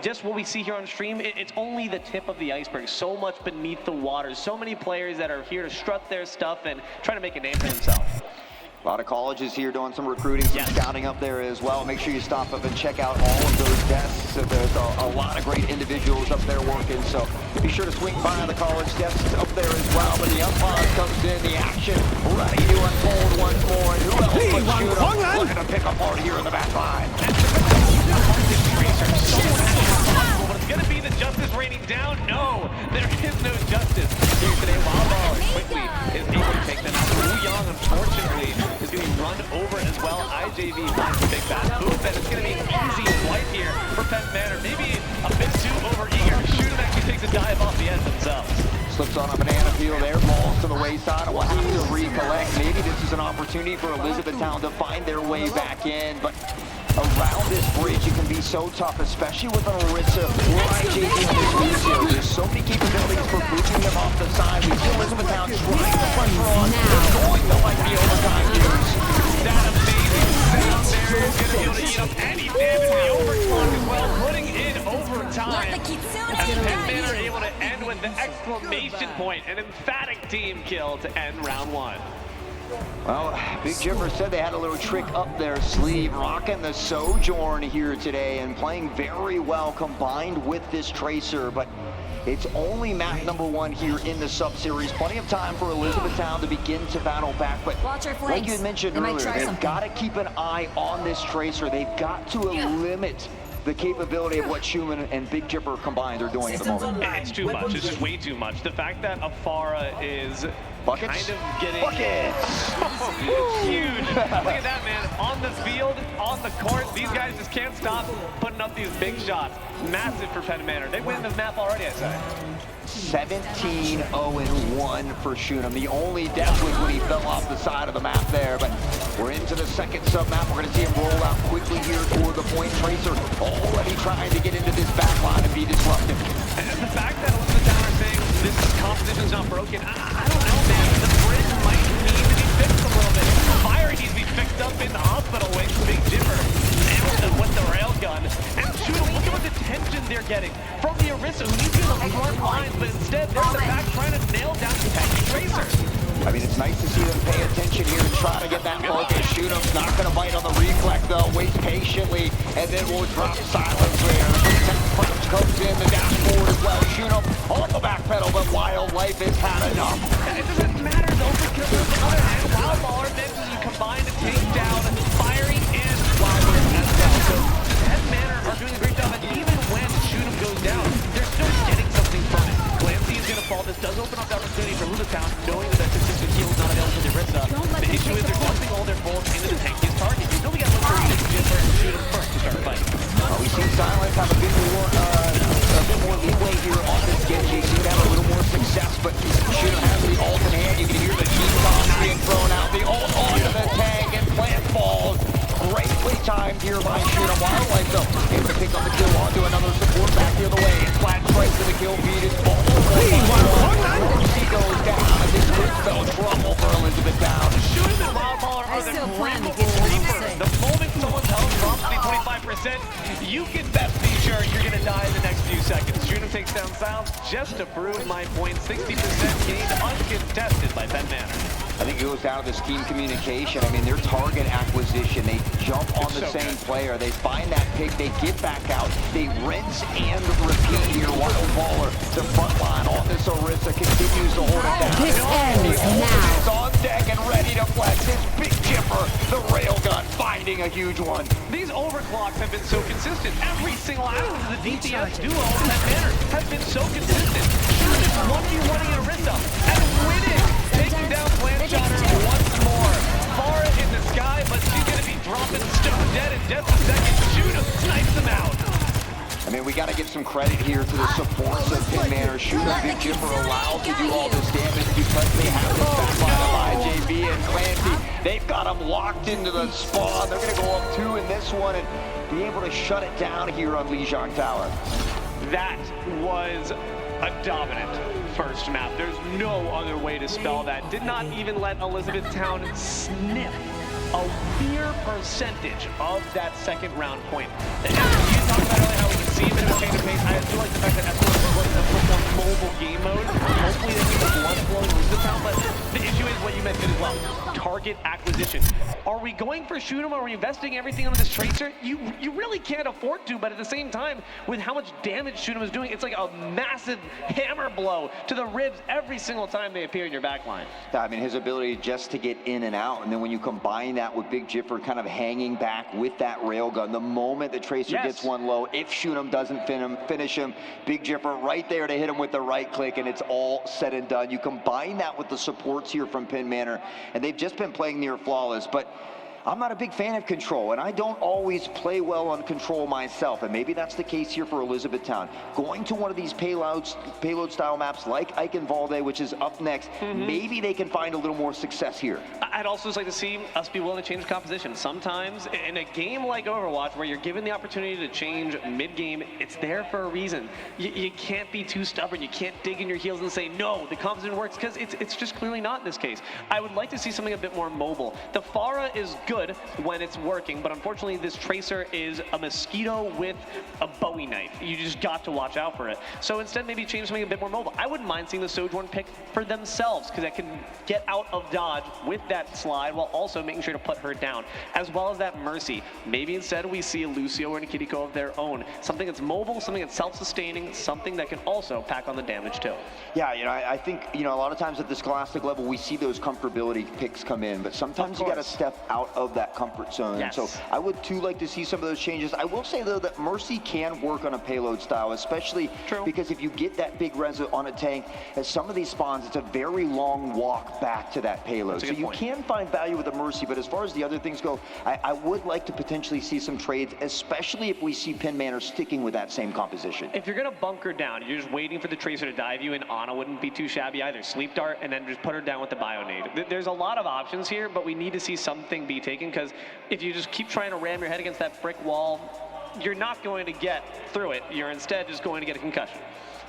just what we see here on stream, it's only the tip of the iceberg. So much beneath the water. So many players that are here to strut their stuff and try to make a name for themselves.
A lot of colleges here doing some recruiting, some scouting up there as well. Make sure you stop up and check out all of those desks. There's a lot of great individuals up there working, so be sure to swing by the college desks up there as well. But the umpire comes in, the action ready to unfold once more. And who else but Shooter looking to pick apart here in the back line.
But it's going to be the justice raining down. No, there is no justice here today. Wildball quickly is able to take them out. Wu Yang, unfortunately, is going to be run over as well. IJV finds the big fast move, and it's going to be an easy flight here for Penn Manor. Maybe a bit too over-eager. Shooter actually takes a dive off the edge themselves.
Slips on a banana peel there, falls to the wayside, and will have to recollect. Maybe this is an opportunity for Elizabethtown to find their way back in, but around this bridge, it can be so tough, especially with an Arissa or IJV on this Lucio. There's so many capabilities for boosting them off the side. We see Elizabethtown trying to pressure on. They're going to like the overtime use.
That amazing sound there is going to be able to eat up any damage. The overclock as well, putting in overtime. And Penn Manor are able to end with the exclamation point, an emphatic team kill to end round one.
Well, Big Jimmer said they had a little trick up their sleeve, rocking the Sojourn here today and playing very well combined with this Tracer, but it's only map number 1 here in the sub-series. Plenty of time for Elizabethtown to begin to battle back, but like you had mentioned earlier, they've got to keep an eye on this Tracer. They've got to limit the capability of what Schumann and Big Jipper combined are doing at the moment.
It's too much. It's just way too much. The fact that Afara is kind of getting huge. Look at that, man. On the field, on the court, these guys just can't stop putting up these big shots. Massive for Penn Manor. They win the map already, I say.
17-0-1 for Schumann. The only death was when he fell off the side of the map there, but we're into the second sub-map. We're going to see him roll out quickly here toward the point. Tracer already trying to get into this back line and be disruptive.
And the fact that Elizabethtown are saying this composition's not broken, I don't know, man. The bridge might need to be fixed a little bit. Fire needs to be fixed up in the hospital wing. Big Jipper with the railgun. And shoot, look at what the tension they're getting from the Arissa, who needs to be on the front lines, but instead they're in the back trying to nail down the tanky Tracer.
I mean, it's nice to see them pay attention here and try to get that focus. Shoot'em's not going to bite on the reflex, though. Waits patiently, and then we'll drop silence there. Punch comes in the dashboard as well. Shoot'em on the back pedal, but Wildlife has had enough.
And it doesn't matter, though, because on the other hand, Wildballer manages to combine to take down Firing and Wildlife as well. So Penn Manor are doing a great job, and even when Shoot'em goes down, they're still getting something from it. Clancy is going to fall. This does open up the opportunity for Elizabethtown, knowing that consistent heal is not available to Rissa. The issue is they're dumping all their bullets into the tankiest target. You still got to look for Big Jipper and Shoot'em first to start fighting.
We see Silence have a bit more leeway here on this Genji. Seem to have a little more success, but Shoot'em has the ult in hand. You can hear the G-Bombs being thrown out. The ult onto the tank and plant falls. Greatly timed here by Shoot'em. Wildlife, though, able to pick up the kill onto another support back the other way. And flat straight to the kill feed. It's Mercy goes down, and this could spell trouble for Elizabethtown.
Shoot'em and Wildballer are the reaper. The moment someone's health drops to be 25%, you can best be sure you're going to die in the next few seconds. Shoot'em takes down Silence just to prove my point. 60% gained uncontested by Penn Manor.
I think it goes down to the scheme communication. I mean, their target acquisition, they jump on the same player. They find that pick, they get back out. They rinse and repeat here. Wildballer, the front line on this Orisa continues to hold it down.
This ends now.
Is on deck and ready to flex. It's Big Jipper, the railgun, finding a huge one.
These overclocks have been so consistent. Every single aspect of the DPS duo of Penn Manor has been so consistent. Shoot'em is 1v1ing Arissa and winning. Taking down Plantshotter once more. Farah in the sky, but she's going to be dropping stone dead in just a second. Shoot'em snipes them out.
I mean, we got to give some credit here to the supports of Penn Manor. Shoot'em, Big Jipper allowed to do all this damage because they have this backline of IJV and Clancy. They've got them locked into the spawn. They're going to go up 2 in this one and be able to shut it down here on Lijiang Tower.
That was a dominant first map. There's no other way to spell that. Did not even let Elizabethtown sniff a mere percentage of that second round point. And you talked about earlier how we can see a bit of a change of pace. I do like the fact that S1 is looking to put more mobile game mode. Hopefully they keep the blood flowing in the town, but the issue is what you mentioned as well. Target acquisition. Are we going for shoot 'em? Are we investing everything on this Tracer? You really can't afford to, but at the same time, with how much damage shoot 'em is doing, it's like a massive hammer blow to the ribs every single time they appear in your back line.
I mean, his ability just to get in and out, and then when you combine that with Big Jiffer kind of hanging back with that railgun, the moment the Tracer gets one low, if shoot 'em doesn't finish him, Big Jiffer right there to hit him with the right click, and it's all said and done. You combine that with the supports here from Penn Manor, and they've just been playing near flawless, but I'm not a big fan of control, and I don't always play well on control myself, and maybe that's the case here for Elizabethtown. Going to one of these payload-style maps like Eichenwalde, which is up next, maybe they can find a little more success here.
I'd also just like to see us be willing to change composition. Sometimes in a game like Overwatch, where you're given the opportunity to change mid-game, it's there for a reason. You can't be too stubborn. You can't dig in your heels and say, no, the composition works, because it's just clearly not in this case. I would like to see something a bit more mobile. The Pharah is good when it's working, but unfortunately this Tracer is a mosquito with a Bowie knife. You just got to watch out for it. So instead, maybe change something a bit more mobile. I wouldn't mind seeing the Sojourn pick for themselves, because that can get out of dodge with that slide while also making sure to put her down, as well as that Mercy. Maybe instead we see a Lucio or a Nikitiko of their own. Something that's mobile, something that's self-sustaining, something that can also pack on the damage too.
Yeah, I think, a lot of times at the Scholastic level, we see those comfortability picks come in, but sometimes you got to step out of that comfort zone.
Yes.
And so I would too like to see some of those changes. I will say though that Mercy can work on a payload style, especially because if you get that big res on a tank, at some of these spawns, it's a very long walk back to that payload. So you can find value with a Mercy, but as far as the other things go, I would like to potentially see some trades, especially if we see Penn Manor sticking with that same composition.
If you're gonna bunker down, you're just waiting for the Tracer to dive you, and Ana wouldn't be too shabby either. Sleep dart and then just put her down with the Bionade. There's a lot of options here, but we need to see something be taken, because if you just keep trying to ram your head against that brick wall, you're not going to get through it. You're instead just going to get a concussion.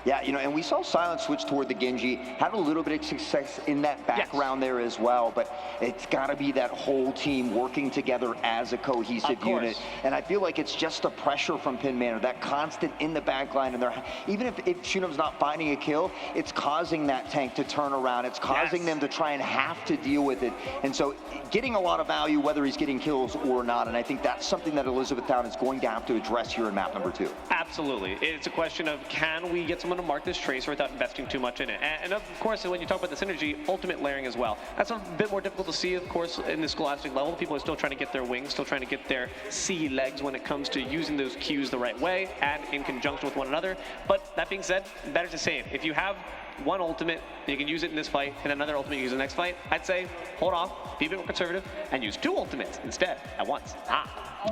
Yeah, and we saw Silence switch toward the Genji, had a little bit of success in that background there as well, but it's got to be that whole team working together as a cohesive unit. And I feel like it's just the pressure from Penn Manor, that constant in the backline, and even if Shunam's not finding a kill, it's causing that tank to turn around. It's causing them to try and have to deal with it. And so getting a lot of value, whether he's getting kills or not, and I think that's something that Elizabethtown is going to have to address here in map number 2.
Absolutely. It's a question of, can we get someone to mark this Tracer without investing too much in it? And of course, when you talk about the synergy, ultimate layering as well. That's a bit more difficult to see, of course, in the Scholastic level. People are still trying to get their wings, still trying to get their sea legs when it comes to using those Qs the right way and in conjunction with one another. But that being said, better to save. If you have one ultimate, you can use it in this fight, and another ultimate you use in the next fight, I'd say hold off, be a bit more conservative, and use 2 ultimates instead at once.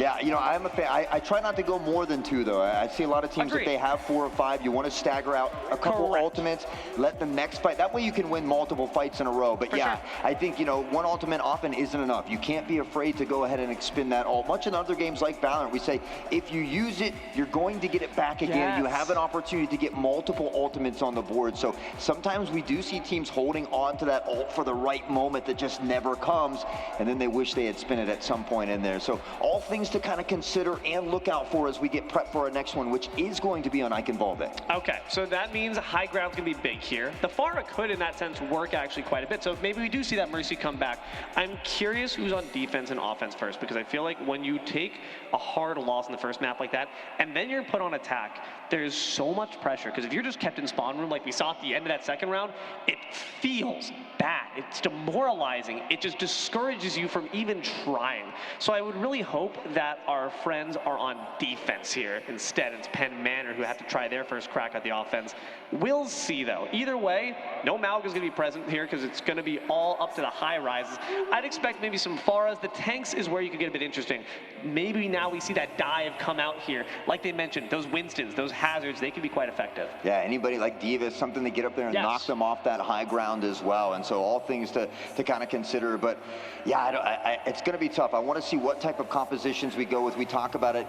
Yeah, I'm a fan. I try not to go more than 2, though. I see a lot of teams, if they have 4 or 5, you want to stagger out a couple ultimates, let the next fight. That way you can win multiple fights in a row. But I think, one ultimate often isn't enough. You can't be afraid to go ahead and expend that ult. Much in other games like Valorant, we say, if you use it, you're going to get it back again. You have an opportunity to get multiple ultimates on the board. So sometimes we do see teams holding on to that ult for the right moment that just never comes, and then they wish they had spent it at some point in there. So all things to kind of consider and look out for as we get prepped for our next one, which is going to be on Eichenwalde.
Okay, so that means high ground's gonna be big here. The Pharah could, in that sense, work actually quite a bit. So maybe we do see that Mercy come back. I'm curious who's on defense and offense first, because I feel like when you take a hard loss in the first map like that, and then you're put on attack, there's so much pressure, because if you're just kept in spawn room like we saw at the end of that second round, it feels bad. It's demoralizing. It just discourages you from even trying. So I would really hope that our friends are on defense here. Instead, it's Penn Manor who have to try their first crack at the offense. We'll see, though. Either way, no Malg is going to be present here, because it's going to be all up to the high rises. I'd expect maybe some Pharahs. The tanks is where you could get a bit interesting. Maybe now we see that dive come out here. Like they mentioned, those Winstons, those hazards, they can be quite effective.
Yeah, anybody like Diva, something to get up there and knock them off that high ground as well. And so all things to kind of consider. But yeah, it's going to be tough. I want to see what type of compositions we go with. We talk about it,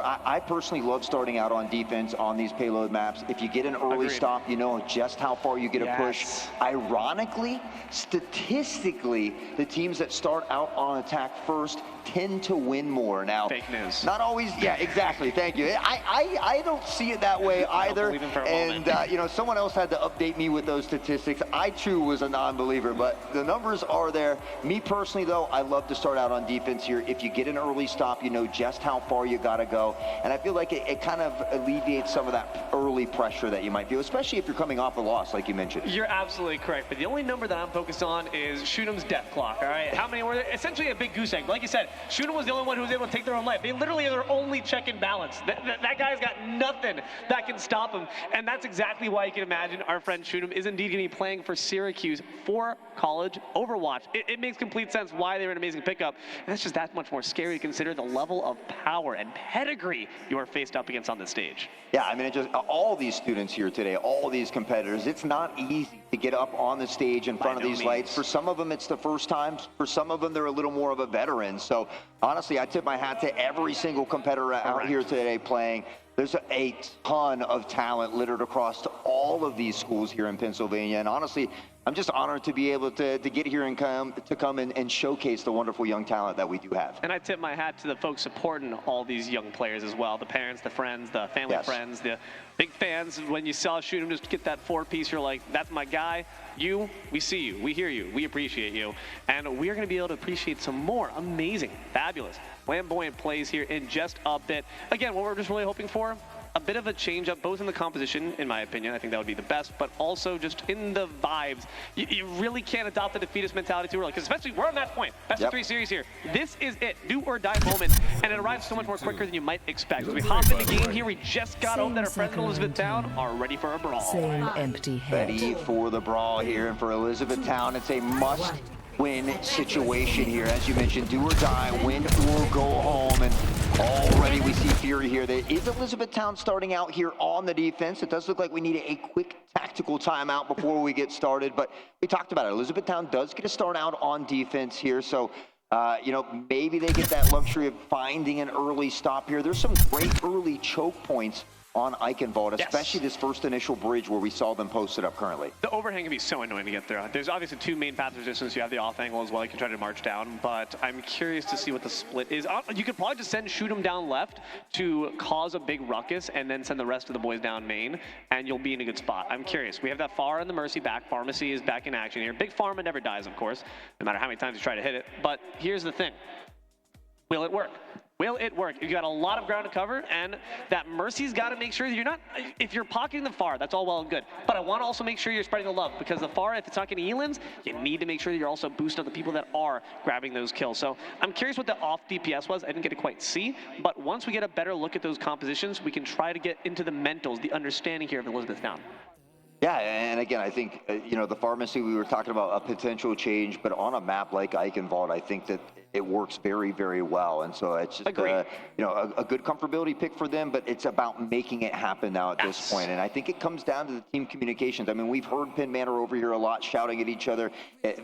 I personally love starting out on defense on these payload maps. If you get an early stop, you know just how far you get a push. Ironically, statistically, the teams that start out on attack first tend to win more. Now,
fake news.
Not always. Yeah, exactly. Thank you. I don't see it that way either. And someone else had to update me with those statistics. I too was a non-believer, but the numbers are there. Me personally, though, I love to start out on defense here. If you get an early stop, you know just how far you got to go, and I feel like it kind of alleviates some of that early pressure that you might feel, especially if you're coming off a loss, like you mentioned.
You're absolutely correct, but the only number that I'm focused on is Shoot'em's death clock. All right, how many were there? Essentially a big goose egg. Like you said, Shoot'em was the only one who was able to take their own life. They literally are their only check and balance. That guy's got nothing that can stop him, and that's exactly why you can imagine our friend Shoot'em is indeed going to be playing for Syracuse for college Overwatch. It makes complete sense why they were an amazing pickup, and it's just that much more scary to consider the level of power and pedigree you are faced up against on this stage.
Yeah, I mean, it just all these students here today, all these competitors, it's not easy to get up on the stage in front of these lights. For some of them, it's the first time. For some of them, they're a little more of a veteran. So honestly, I tip my hat to every single competitor out here today playing. There's a ton of talent littered across all of these schools here in Pennsylvania. And honestly, I'm just honored to be able to get here and come and showcase the wonderful young talent that we do have.
And I tip my hat to the folks supporting all these young players as well. The parents, the friends, the family friends, the big fans. When you saw Shoot'em just get that 4-piece, you're like, that's my guy. You, we see you, we hear you, we appreciate you. And we're going to be able to appreciate some more amazing, fabulous, flamboyant plays here in just a bit. Again, what we're just really hoping for, a bit of a change up, both in the composition, in my opinion, I think that would be the best, but also just in the vibes. You really can't adopt the defeatist mentality too early, because especially we're on that point. Best of 3 series here. This is it, do or die moment, and it arrives so much more quicker than you might expect. As we hop in the game here, we just got home that our friends in Elizabethtown are ready for a brawl.
Same empty head.
Ready for the brawl here, and for Elizabethtown, it's a must-win situation here. As you mentioned, do or die, win or go home, and already we see fury here. There is Elizabethtown starting out here on the defense. It does look like we need a quick tactical timeout before we get started, but we talked about it. Elizabethtown does get a start out on defense here, so maybe they get that luxury of finding an early stop here. There's some great early choke points on Eichenwald, especially this first initial bridge where we saw them posted up currently.
The overhang can be so annoying to get through. There's obviously 2 main paths of resistance. You have the off angle as well. You can try to march down, but I'm curious to see what the split is. You could probably just Shoot'em down left to cause a big ruckus and then send the rest of the boys down main, and you'll be in a good spot. I'm curious. We have that Pharah and the Mercy back. Pharmacy is back in action here. Big Pharma never dies, of course, no matter how many times you try to hit it. But here's the thing. Will it work? Will it work? You've got a lot of ground to cover, and that Mercy's got to make sure that you're not, if you're pocketing the Pharah, that's all well and good. But I want to also make sure you're spreading the love, because the Pharah, if it's not getting elims, you need to make sure that you're also boosting up the people that are grabbing those kills. So I'm curious what the off DPS was. I didn't get to quite see, but once we get a better look at those compositions, we can try to get into the mentals, the understanding here of Elizabethtown.
Yeah, and again, I think, the pharmacy, we were talking about a potential change, but on a map like Eichenwald, I think that it works very, very well. And so it's just, a good comfortability pick for them, but it's about making it happen now at this point. And I think it comes down to the team communications. I mean, we've heard Penn Manor over here a lot shouting at each other,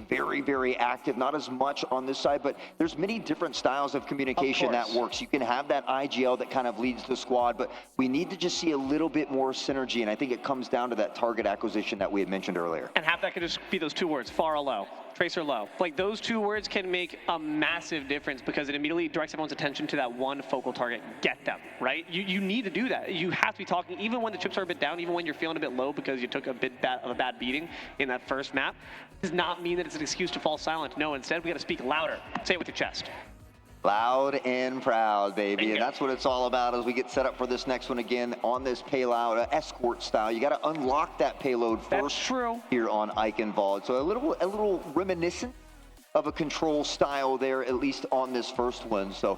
very, very active, not as much on this side, but there's many different styles of communication that works. You can have that IGL that kind of leads the squad, but we need to just see a little bit more synergy. And I think it comes down to that target acquisition that we had mentioned earlier.
And half that could just be those 2 words, Pharah low, Tracer low. Like, those 2 words can make a massive difference, because it immediately directs everyone's attention to that one focal target. Get them, right? You need to do that. You have to be talking, even when the chips are a bit down, even when you're feeling a bit low because you took a bit of a bad beating in that first map. Does not mean that it's an excuse to fall silent. No, instead we got to speak louder. Say it with your chest.
Loud and proud, baby. And that's what it's all about as we get set up for this next one again on this payload, escort style. You got to unlock that payload first here on Eichenwald. So a little reminiscent of a control style there, at least on this first one. So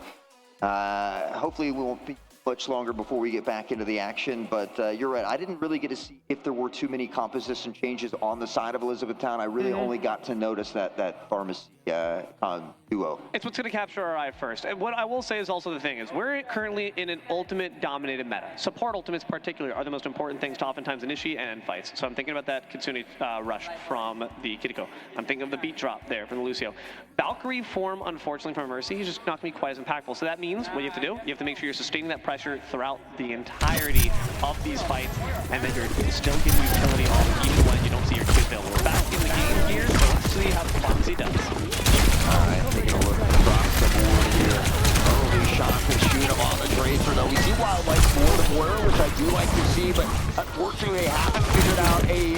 hopefully we won't be much longer before we get back into the action, but you're right. I didn't really get to see if there were too many composition changes on the side of Elizabethtown. I really only got to notice that pharmacy duo.
It's what's going to capture our eye first. And what I will say is also the thing is we're currently in an ultimate dominated meta. Support ultimates particularly are the most important things to oftentimes initiate and end fights. So I'm thinking about that Kitsune rush from the Kiriko. I'm thinking of the beat drop there from the Lucio. Valkyrie form, unfortunately, from Mercy, he's just not going to be quite as impactful. So that means what you have to do, you have to make sure you're sustaining that pressure throughout the entirety of these fights, and then you're still getting utility off even when you don't see your kid available. We're back in the game here, so let's see how the pharmacy does.
Alright, taking a look across the board here. Early shot to shoot him on the Tracer, though. We see Wildlife for the border, which I do like to see, but unfortunately they haven't figured out a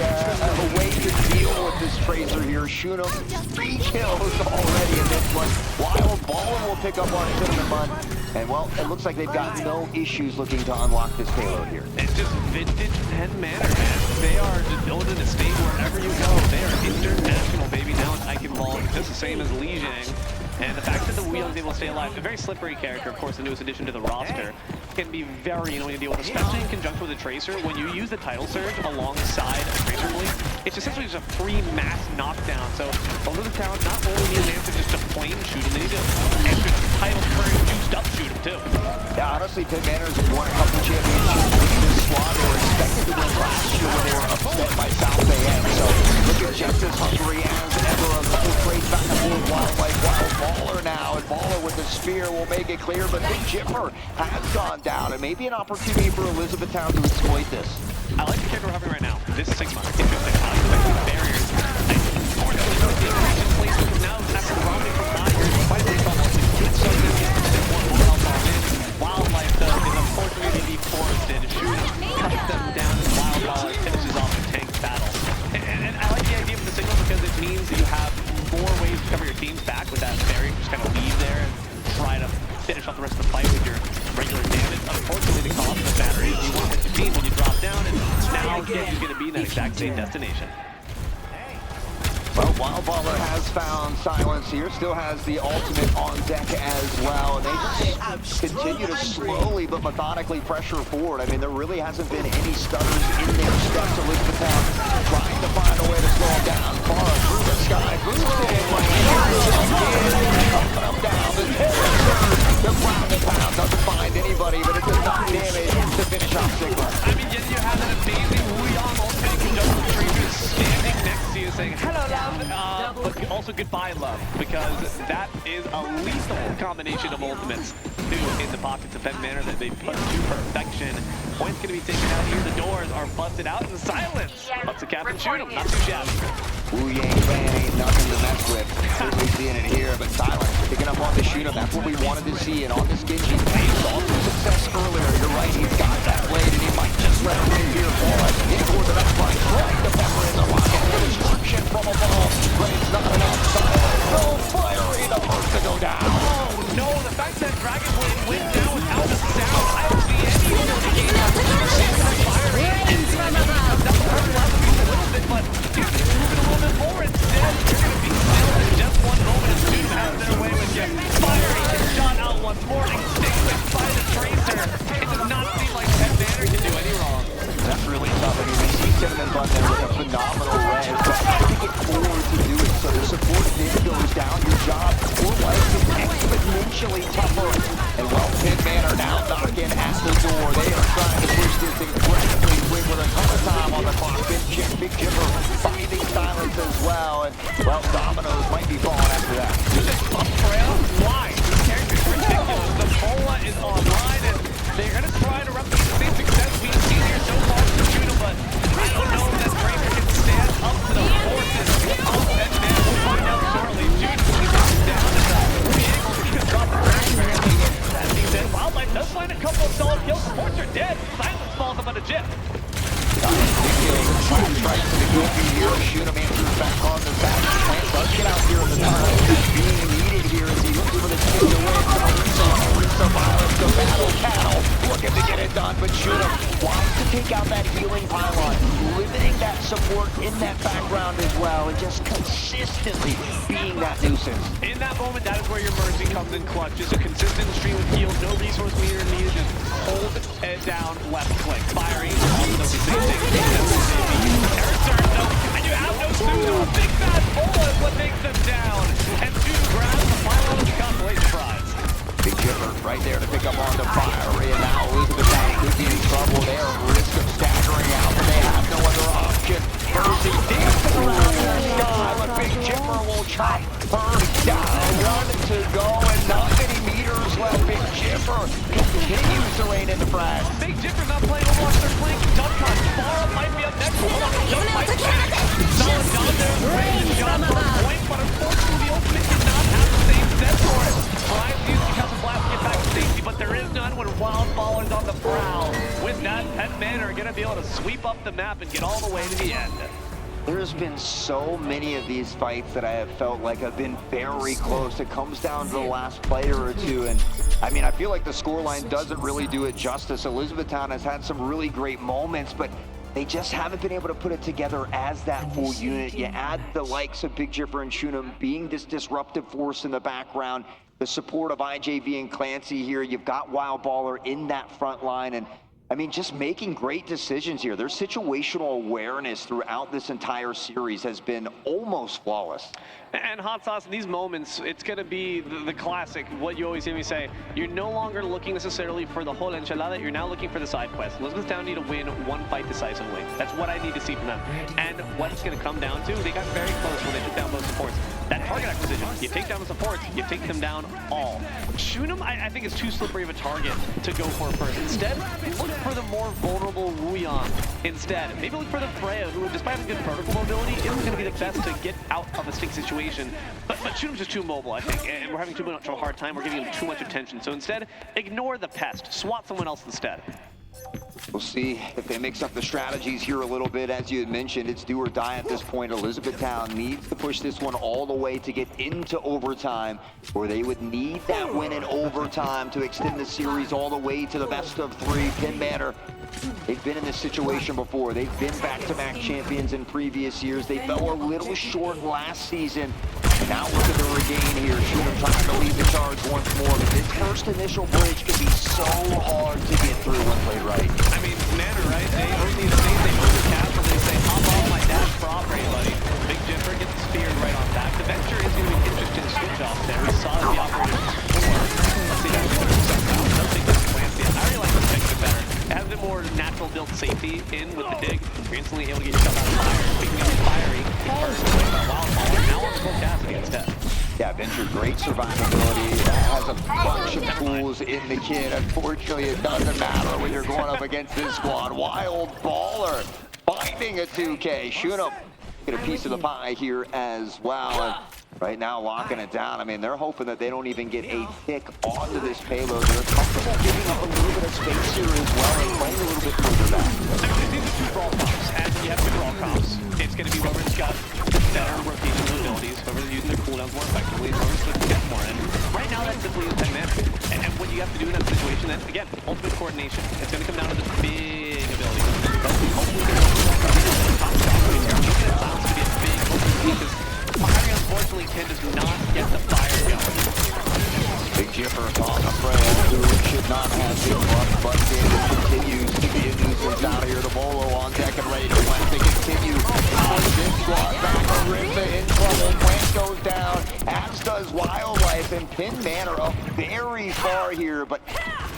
way to deal with this Tracer here. Shoot him, 3 kills already in this one. Wild Baller will pick up on Cinnamon Bun. And well, it looks like they've got no issues looking to unlock this payload here.
It's just vintage Penn Manor, man. They are just building a state wherever you go. They are international, baby. Now it's Eichenwald, just the same as Li Jing. And the fact that the Wheel is able to stay alive, a very slippery character, of course, the newest addition to the roster, can be very annoying to deal with, especially in conjunction with the Tracer. When you use the Tidal Surge alongside a Tracer Blink, it's essentially just a free mass knockdown. So Elizabethtown not only need an answer just to plain shoot him, they need to answer the Tidal Surge juiced up shoot him too.
Yeah, honestly, Penn Manors have won a couple championships with this squad. They were expected to win last year when they were upset by South AM. So looking just as hungry as ever. A couple trades back and forth. Wildlife, Wild Baller now. And Baller with the spear will make it clear, but Big Jipper has gone down. And maybe an opportunity for Elizabethtown to exploit this.
I like the character we're having right now. This Sigma. Interesting. I like the barriers. Unfortunately, no in place because now after the rounding from Myers, quite a bit almost a good subject. Wildlife, though, is unfortunately deforested. Shoot, cut them down. Wild Baller finishes off the tank's battle. And I like the idea of the signal because it means that you have more ways to cover your teams back with that barrier. Just kind of leave there and try to finish off the rest of the fight with your regular damage. Unfortunately, the cost of the battery is you want to hit your team when you drop down, and now Gedge is going to be in that exact same destination.
Well, Wild Baller has found silence here, still has the ultimate on deck as well, and they just continue to slowly but methodically pressure forward. I mean, there really hasn't been any stutters in their steps. Elizabethtown trying to find a way to slow them down. Far through the sky, boosting, like up down, the the ground and pound doesn't find anybody, but it does not damage to finish off Sigma.
I mean, yet you have an amazing Wuyong ultimate conjunction Tracer standing next to you saying, hello, love, but also goodbye, love, because that is a lethal combination of ultimates, too, in the pockets of Penn Manor that they put to perfection. Points going to be taken out here. The doors are busted out in silence. Up to Captain Shoot him, not too shabby.
Wu Yang Fan ain't nothing to mess with. Certainly seeing it here, but silence picking up on the shoot him. That's what we wanted to see. And on this Genji, he saw some success earlier. You're right, he's got that blade, and he might just let him in here for us. In toward the next line, trying to pepper in the rocket. The destruction from above. Blade's not enough. Silence, no fiery, the first to go down.
Oh no, the fact that Dragon Blade went down without a sound. I don't see any utility gain out of the fire. Flames from above. That's a little bit, but he's moving a little bit more instead. You're going to be still in just one moment as Doom has their way with you. Fiery gets shot out once more, extinguished by the Tracer. It does not seem like Penn Manor can do any wrong.
That's really tough. I mean, we see Cinnamon Bun there with a phenomenal res, but I think it's forward to do it. So the support there goes down. Your job for life is exponentially tougher. And well, Penn Manor now knocking at the door. They are trying to push this incredibly quick with a ton of time on the clock. Big Jipper finding silence as well. And well, Dominoes might be falling after that.
Just up trail. Why? This character's ridiculous. The Bola is online, and they're going to try to replicate the same success we've seen here so far from Judah, but I don't know that Draper can stand up to the forces of Penn Manor. We'll find out shortly. Judah is down to the vehicle. He's going to drop the Draper. That being said, Wildlife does find a couple of solid kills. Supports are dead. Silence falls up on a Jip.
Right to the goofy here. Shoot him answers back on the back. Plant does get out here in the time that's being needed here as he looks for the kill to win. Marisa violence, the battle cattle. Look looking to get it done, but Shunam wants to take out that healing pylon, limiting that support in that background as well, and just consistently being that nuisance.
In that moment, that is where your mercy comes in clutch. Just a consistent stream of heals, no resource meter needed, just hold it down, left click. Firing, also does the same thing. Eric turns up, and you have no Sudo. A big bad bowl is what takes them down. And Sudo grabs the pylon of the constellation prize.
Big Chipper right there to pick up on the Fiery, and now Elizabeth Town could be in trouble there. Risk of staggering out, but they have no other option. Mercy dancing around in the sky, but Big Chipper will chop her down. 1 to go, and not many meters left. Big Chipper continues to reign in the frag.
Big Chipper's not playing Overwatch, they're playing Dunkon. Far might be up next. Hold on, Jump might change. Solid down there, Brandon got for a point, but unfortunately the ultimate did not have the same set for it. Brian's used to Cousin Blast to get back to safety, but there is none when Wildfall is on the prowl. With that, Penn Men are going to be able to sweep up the map and get all the way to the end.
There's been so many of these fights that I have felt like have been very close. It comes down to the last player or two, and I mean, I feel like the scoreline doesn't really do it justice. Elizabethtown has had some really great moments, but they just haven't been able to put it together as that full unit. You add the likes of Big Chipper and Shunam being this disruptive force in the background, the support of IJV and Clancy here. You've got Wild Baller in that front line, and I mean, just making great decisions here. Their situational awareness throughout this entire series has been almost flawless.
And Hot Sauce, in these moments, it's going to be the classic, what you always hear me say. You're no longer looking necessarily for the whole enchilada, you're now looking for the side quest. Elizabethtown need to win one fight decisively. That's what I need to see from them. And what it's going to come down to, they got very close when they took down both supports. That target acquisition, you take down the supports, you take them down all. Shunam, I think, is too slippery of a target to go for first. Instead, look for the more vulnerable Wuyong instead. Maybe look for the Freya, who, despite having good protocol mobility, isn't going to be the best to get out of a stick situation. But Shunam's just too mobile, I think, and we're having too much of a hard time. We're giving him too much attention. So instead, ignore the pest. SWAT someone else instead.
We'll see if they mix up the strategies here a little bit. As you had mentioned, it's do or die at this point. Elizabethtown needs to push this one all the way to get into overtime, or they would need that win in overtime to extend the series all the way to the best of 3. Penn Manor, they've been in this situation before. They've been back-to-back champions in previous years. They fell a little short last season. Now looking to regain here. Shunam trying to lead the charge once more, but this first initial bridge can be so hard to get through when played right.
I mean, Manor, right? They own these things, they own the castle, they say, hop off my dash for operate, buddy. Big Jimper gets speared right on back. The Venture is going to be interesting switch off there. We saw the operator before. Let's see how we put himself out. I don't think this is Clancy. I really like this pick a bit better. It has a bit more natural built safety in with the dig. You're instantly able to get yourself out of fire. Speaking of Fiery, first with Wildfall, now on Full Cassidy instead.
Yeah, Venture, great survivability. That has a bunch of tools in the kit. Unfortunately, it doesn't matter when you're going up against this squad. Wild Baller finding a 2K. Shunam get a piece of the pie here as well. And right now, locking it down. I mean, they're hoping that they don't even get a tick onto this payload. They're comfortable giving up a little bit of space here as well and playing a little bit further back.
These are 2 brawl comps, and you have 2 brawl comps. It's going to be whoever's got better rotation abilities, whoever's using their cooldowns more effectively, whoever's going to get more in. Right now, that's simply a 10 minutes. And what you have to do in that situation, then, again, ultimate coordination. It's going to come down to the big ability. That's hopefully going to top shot right here. Looking at Silence to be a big ultimate because Fiery, unfortunately, Ken does not get the fire going.
Big Jipper on the Freya, who should not have been luck, but it continues to be a nuisance out here. The Bolo on deck and ready to win. They continue to push this squad back. Aritha in trouble. Plant goes down, as does Wildlife, and Penn Manor up very far here, but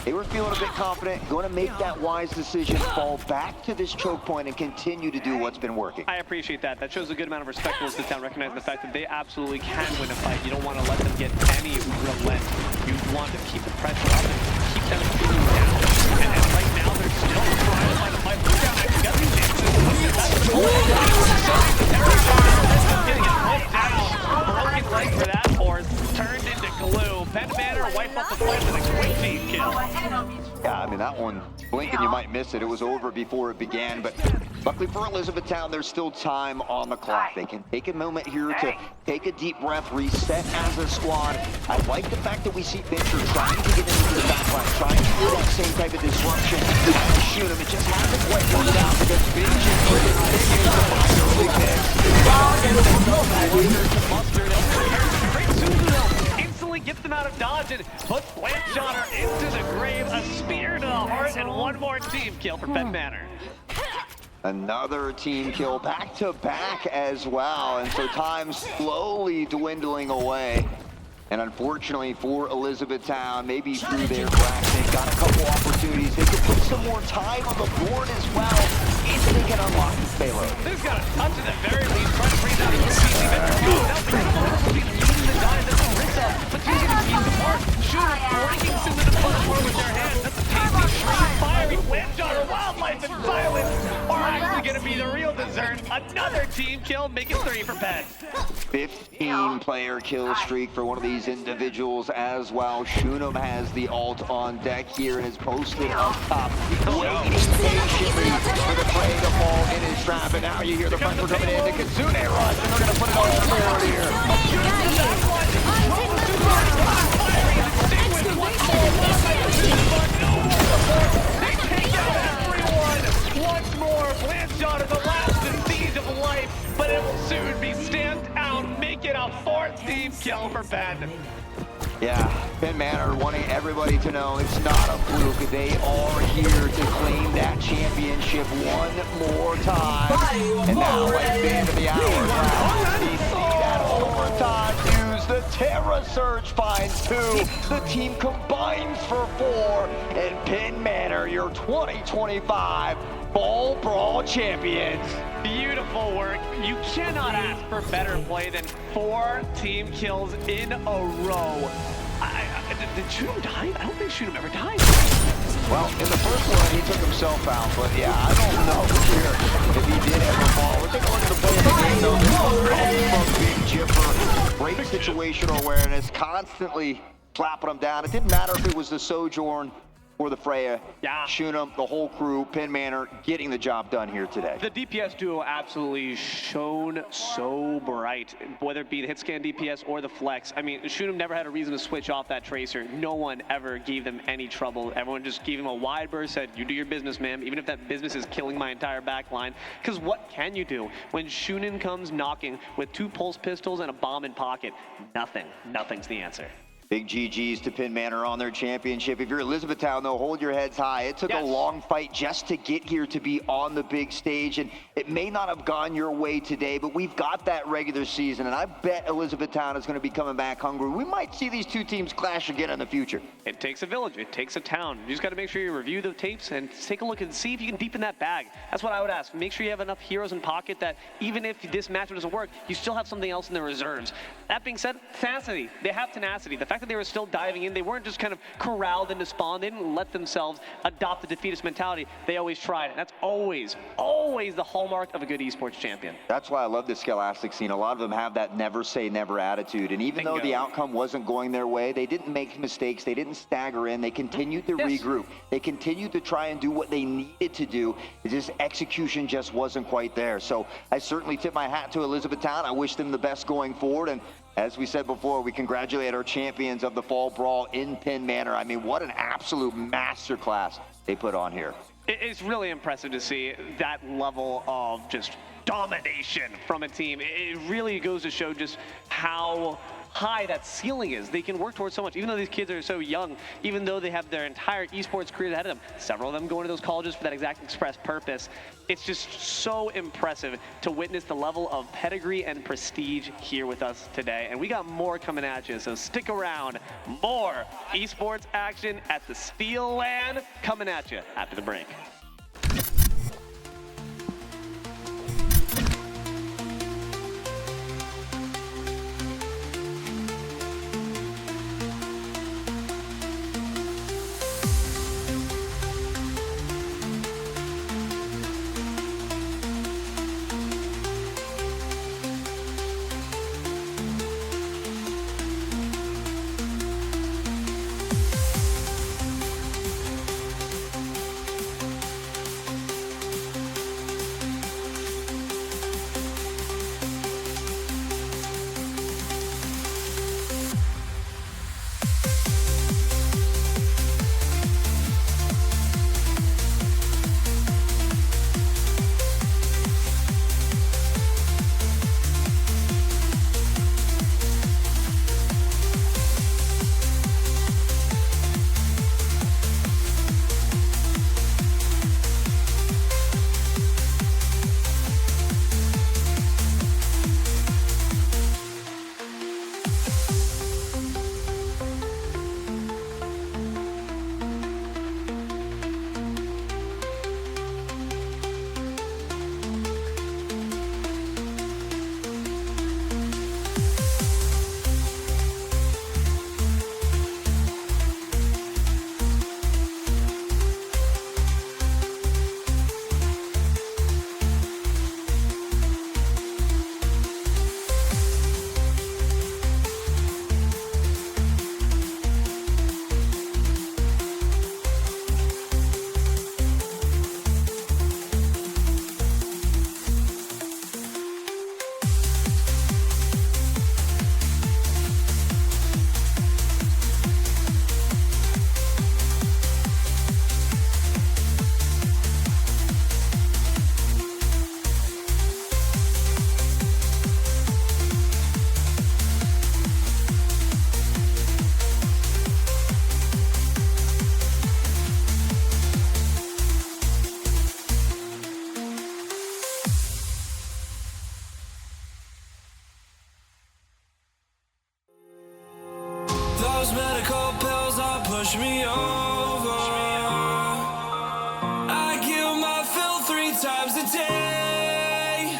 they were feeling a bit confident, going to make that wise decision, fall back to this choke point and continue to do what's been working.
I appreciate that. That shows a good amount of respect towards this town, recognizing the fact that they absolutely can win a fight. You don't want to let them get any relent. You want to keep the pressure up and keep them feeling down. And right now, they're still trying to find a fight. Look down, actually got some chances. That's the goal. Getting it right down. Broken leg for that horse. Turned into glue. Penn Manor wipe up the fight with a quick feed kill.
Yeah, I mean, that one, blink and you might miss it. It was over before it began, but Luckily for Elizabethtown, there's still time on the clock. They can take a moment here to take a deep breath, reset as a squad. I like the fact that we see Venture trying to get into the backline, trying to do that same type of disruption and shoot him. It just hasn't quite worked out because Big Jimper continues to find early picks.
Instantly gets them out of dodge and puts Blanchard into the grave. A spear to the heart and one more team kill for Penn Manor.
Another team kill back-to-back as well, and so time's slowly dwindling away. And unfortunately for Elizabethtown, maybe through their crack, they've got a couple opportunities. They could put some more time on the board as well if they can unlock this payload.
This got a touch at the very least. Trying to freeze out his PC. The guy that's a risk up, but using the keys apart. Shooter breaking into the platform with their hands. That's a tasty shot. Fiery Blanchard, wildlife and silence are actually going to be the real dessert. Another team kill, making 3 for Penn.
15-player kill streak for one of these individuals as well. Shunem has the ult on deck here and is posted up top, waiting patiently for the prey to fall in his trap. And now you hear the pressure coming in. The Kitsune rush, and they're going to put it on the board here.
They take out everyone once more. Blanchard, the last siege of life, but it will soon be stamped out, make it a 4th team kill for Penn.
Yeah, Penn Manor wanting everybody to know it's not a fluke. They are here to claim that championship one more time. And now at the end of the hour, we see that overtime news. The Terra Surge finds 2. The team combines for 4. And Penn Manor, your 2025 Fall Brawl champions.
Beautiful work. You cannot ask for better play than 4 team kills in a row. Did Shunem die? I don't think Shunem ever died.
Well, in the first one, he took himself out, but yeah, I don't know here if he did ever fall. We'll take a look at the play of the game, though. This one from Big Jipper. Great situational awareness, constantly slapping him down. It didn't matter if it was the Sojourn or the Freya.
Yeah.
Shunem, the whole crew, Penn Manor, getting the job done here today.
The DPS duo absolutely shone so bright, whether it be the hit scan DPS or the flex. I mean, Shunem never had a reason to switch off that tracer. No one ever gave them any trouble. Everyone just gave him a wide burst, said, you do your business, ma'am, even if that business is killing my entire back line. Because what can you do when Shunem comes knocking with 2 pulse pistols and a bomb in pocket? Nothing. Nothing's the answer.
Big GG's to Penn Manor on their championship. If you're Elizabethtown, though, hold your heads high. It took a long fight just to get here to be on the big stage, and it may not have gone your way today, but we've got that regular season, and I bet Elizabethtown is going to be coming back hungry. We might see these 2 teams clash again in the future.
It takes a village. It takes a town. You just got to make sure you review the tapes and take a look and see if you can deepen that bag. That's what I would ask. Make sure you have enough heroes in pocket that even if this matchup doesn't work, you still have something else in the reserves. That being said, tenacity. They have tenacity. The fact that they were still diving in, they weren't just kind of corralled into spawn. They didn't let themselves adopt the defeatist mentality. They always tried. And that's always, always the hallmark of a good esports champion.
That's why I love the Scholastic scene. A lot of them have that never say never attitude. And even though the outcome wasn't going their way, they didn't make mistakes. They didn't stagger in. They continued to regroup. They continued to try and do what they needed to do. It's just execution just wasn't quite there. So I certainly tip my hat to Elizabethtown. I wish them the best going forward. And as we said before, we congratulate our champions of the Fall Brawl in Penn Manor. I mean, what an absolute masterclass they put on here.
It's really impressive to see that level of just domination from a team. It really goes to show just how high that ceiling is. They can work towards so much, even though these kids are so young, even though they have their entire esports careers ahead of them, several of them going to those colleges for that exact express purpose. It's just so impressive to witness the level of pedigree and prestige here with us today. And we got more coming at you, so stick around. More esports action at the Steel LAN coming at you after the break.
those medical pills are pushing me over. I kill my fill 3 times a day.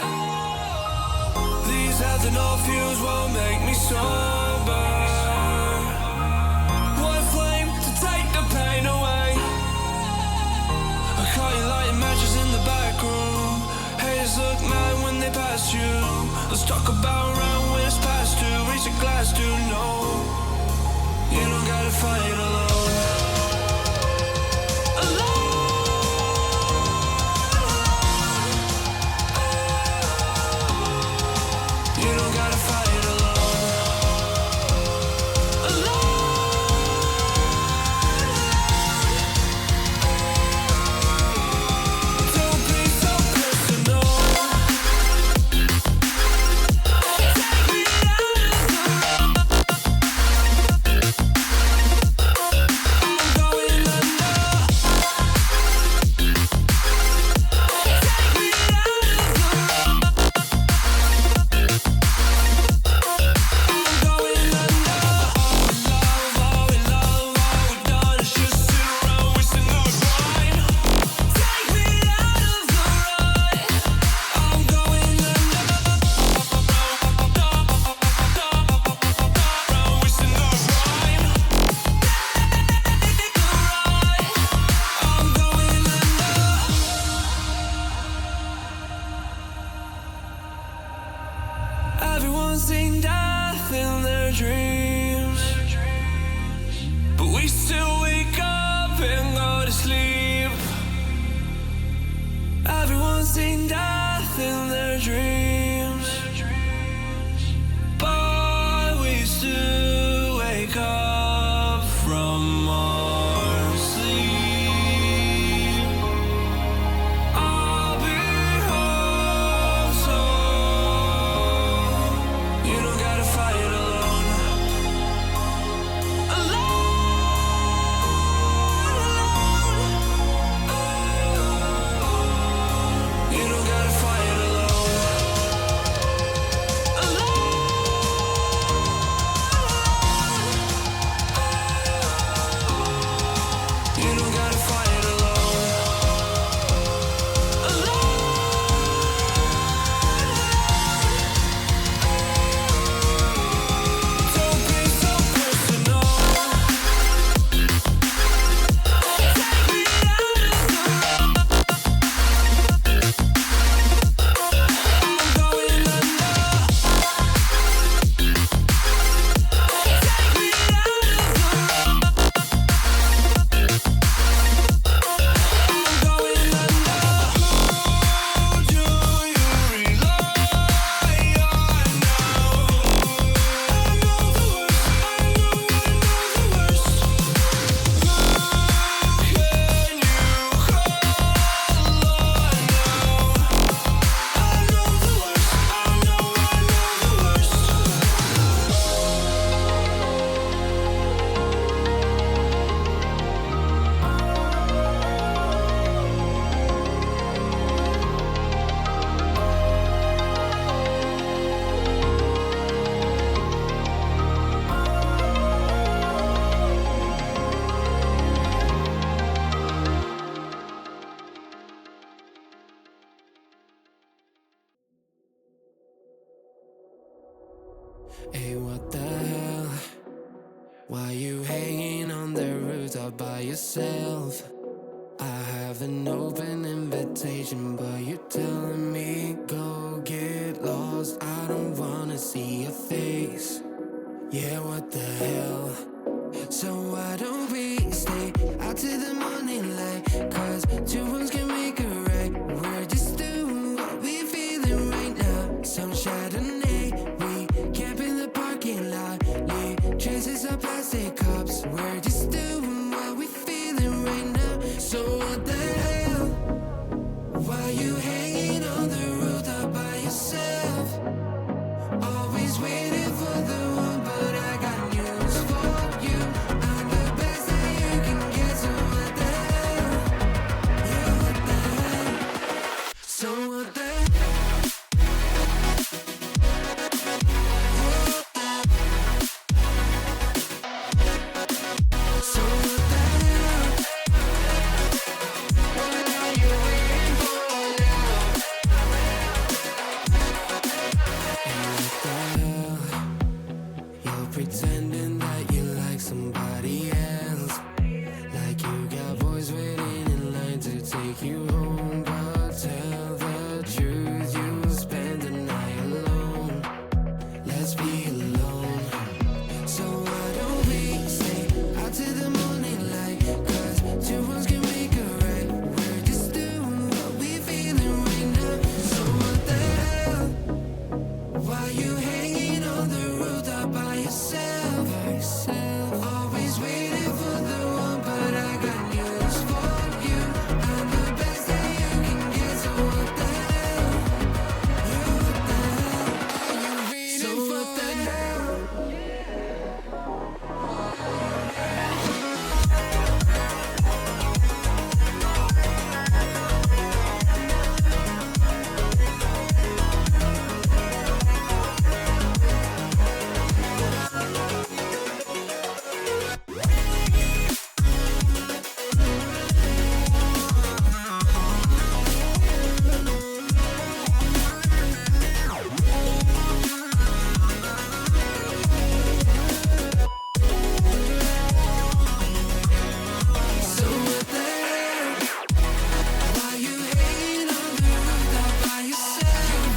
These ethanol fumes won't make me sober. One flame to take the pain away. I caught you lighting matches in the back room. Haters look mad when they pass you. Let's talk about round when it's past 2. Reach a glass to know you don't gotta fight alone. You don't gotta fight alone. Don't be so personal. Take me out of the road. I'm going under. Take me out of the road. I'm going under. All we love, all we've done is just sit around wasting our time. Take me out of the road. I'm going under. Wasting our time. I'm going under. Everyone's seen death in their dreams, but we still wake up and go to sleep. Everyone's seen death in their dreams, but we still wake up from our sleep. I'll be home soon. You don't gotta fight alone. You don't gotta fight alone. You don't gotta fight alone. Don't be so personal. Take me out of the road. I'm going under. Take me out of the road. I'm going under. Who do you rely on now? I know the worst. I know the worst. Who can you call on now? I know the worst. I know the worst.
Hey, what the hell? Why you hanging on the rooftop by yourself? I have an open invitation, but you're telling me go get lost. I don't wanna see your face. Yeah, what the hell? So why don't we stay out till the morning light? 'Cause 2 wrongs can make a right. We're just doing what we feeling right now. Some Chardonnay, we camp in the parking lot. Leave traces of plastic cups. We're just doing what we feeling right now. So what the hell? Why you hanging on the rooftop by yourself? Always waiting for the one, but I got news for you. I'm the best that you can get. So what the hell? Yeah, what the hell? So what the
pretending that you like somebody else. Like you got boys waiting in line to take you home. But tell the truth, you'll spend the night alone. Let's be alone. So why don't we stay out to the morning light? 'Cause two wrongs can make a right. We're just doing what we feeling right now. So what the hell? Why you hanging on the rooftop by yourself? Always waiting for the one, but I got news for you. I'm the best that you can get. So what the hell? What the hell are you reading? So what the hell? So what the hell? Why you hanging on the rooftop by yourself?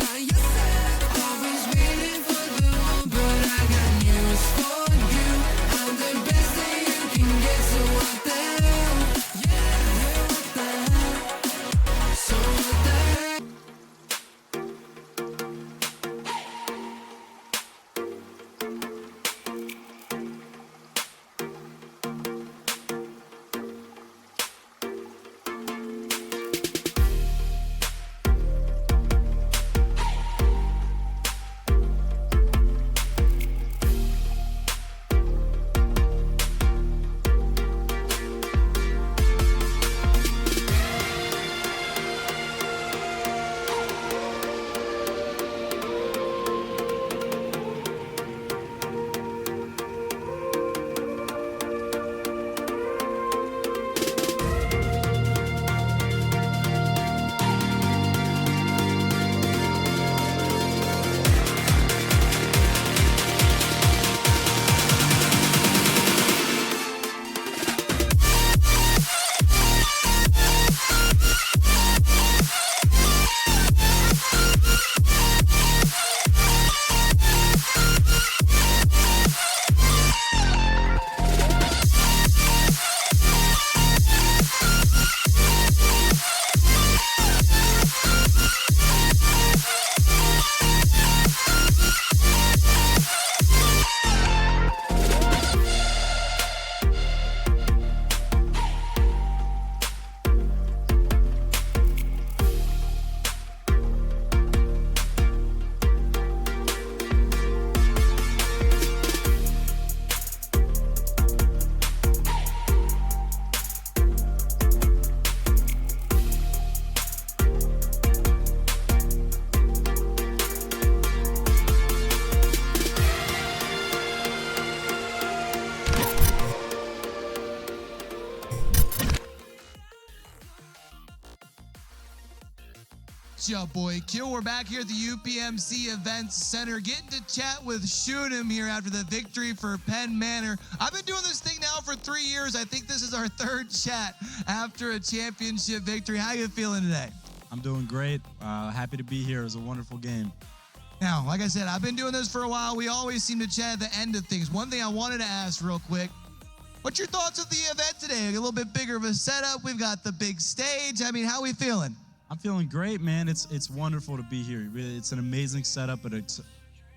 Always waiting for the one, but I got news for you. I'm the best that you can get. So what the hell? What the hell? So what the hell?
It's your boy Q. We're back here at the UPMC Events Center, getting to chat with Shunim here after the victory for Penn Manor. I've been doing this thing now for 3 years. I think this is our third chat after a championship victory. How you feeling today?
I'm doing great. Happy to be here. It was a wonderful game.
Now, like I said, I've been doing this for a while. We always seem to chat at the end of things. One thing I wanted to ask real quick, what's your thoughts of the event today? A little bit bigger of a setup. We've got the big stage. I mean, how are we feeling?
I'm feeling great, man. It's wonderful to be here. It's an amazing setup, but it's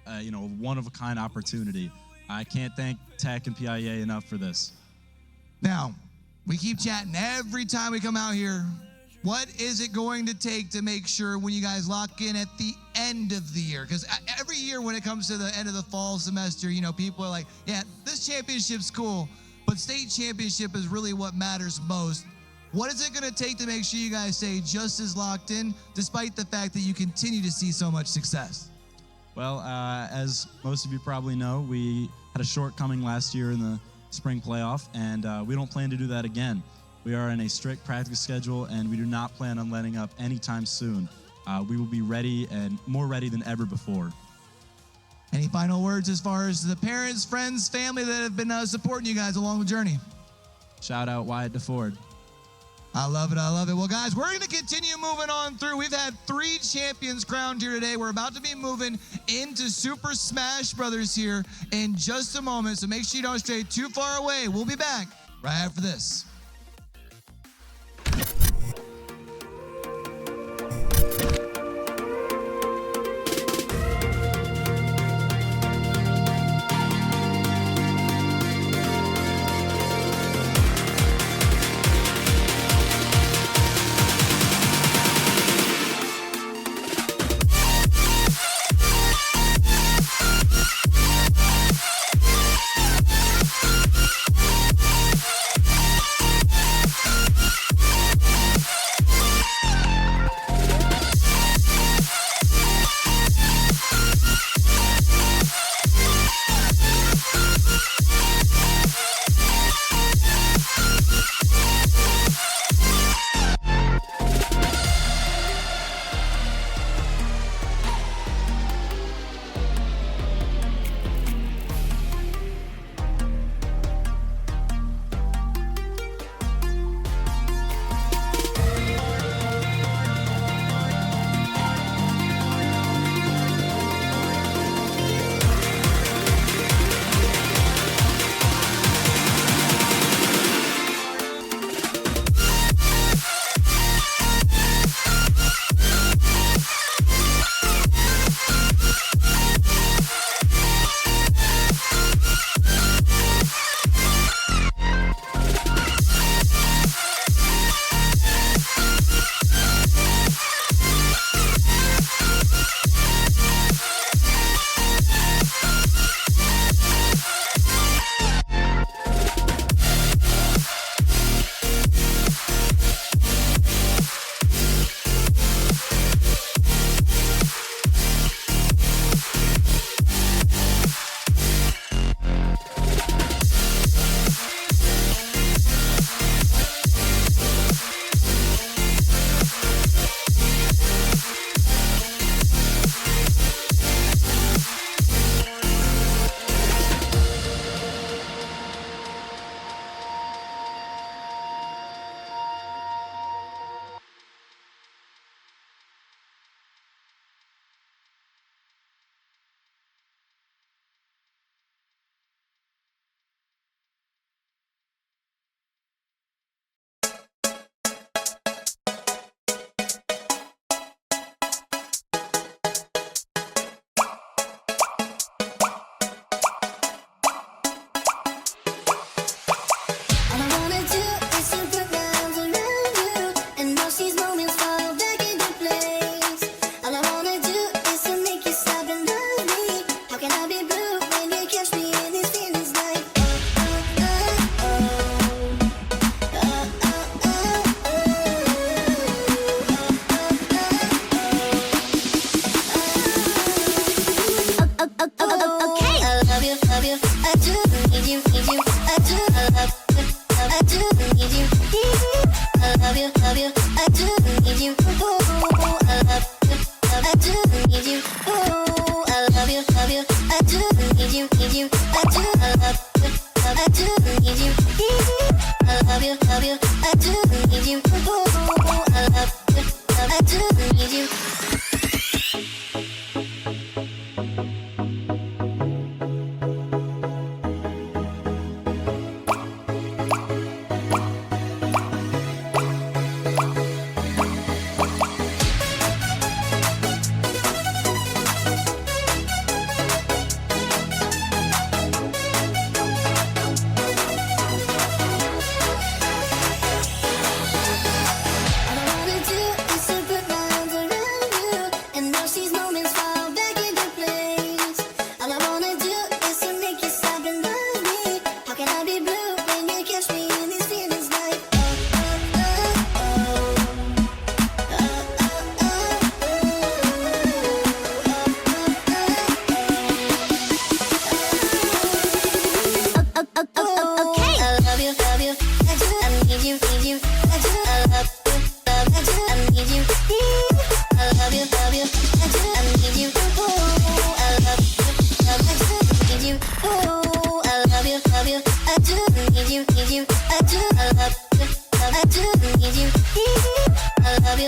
a one-of-a-kind opportunity. I can't thank Tech and PIA enough for this.
Now, we keep chatting every time we come out here. What is it going to take to make sure when you guys lock in at the end of the year? Because every year when it comes to the end of the fall semester, people are like, yeah, this championship's cool, but state championship is really what matters most. What is it going to take to make sure you guys stay just as locked in, despite the fact that you continue to see so much success?
Well, as most of you probably know, we had a shortcoming last year in the spring playoff, and we don't plan to do that again. We are in a strict practice schedule, and we do not plan on letting up anytime soon. We will be ready and more ready than ever before.
Any final words as far as the parents, friends, family that have been supporting you guys along the journey?
Shout out Wyatt DeFord.
I love it. I love it. Well, guys, we're going to continue moving on through. We've had 3 champions crowned here today. We're about to be moving into Super Smash Brothers here in just a moment. So make sure you don't stray too far away. We'll be back right after this.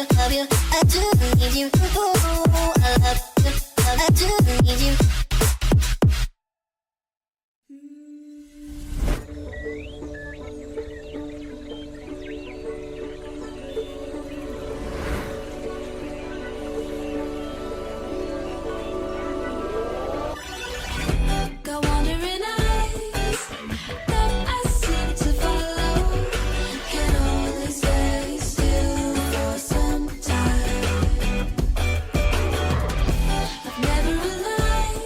you, love you. I do need you. Ooh, I love you. I do need you. Got wandering eyes that I seem to follow. Can only stay still for some time. I've never aligned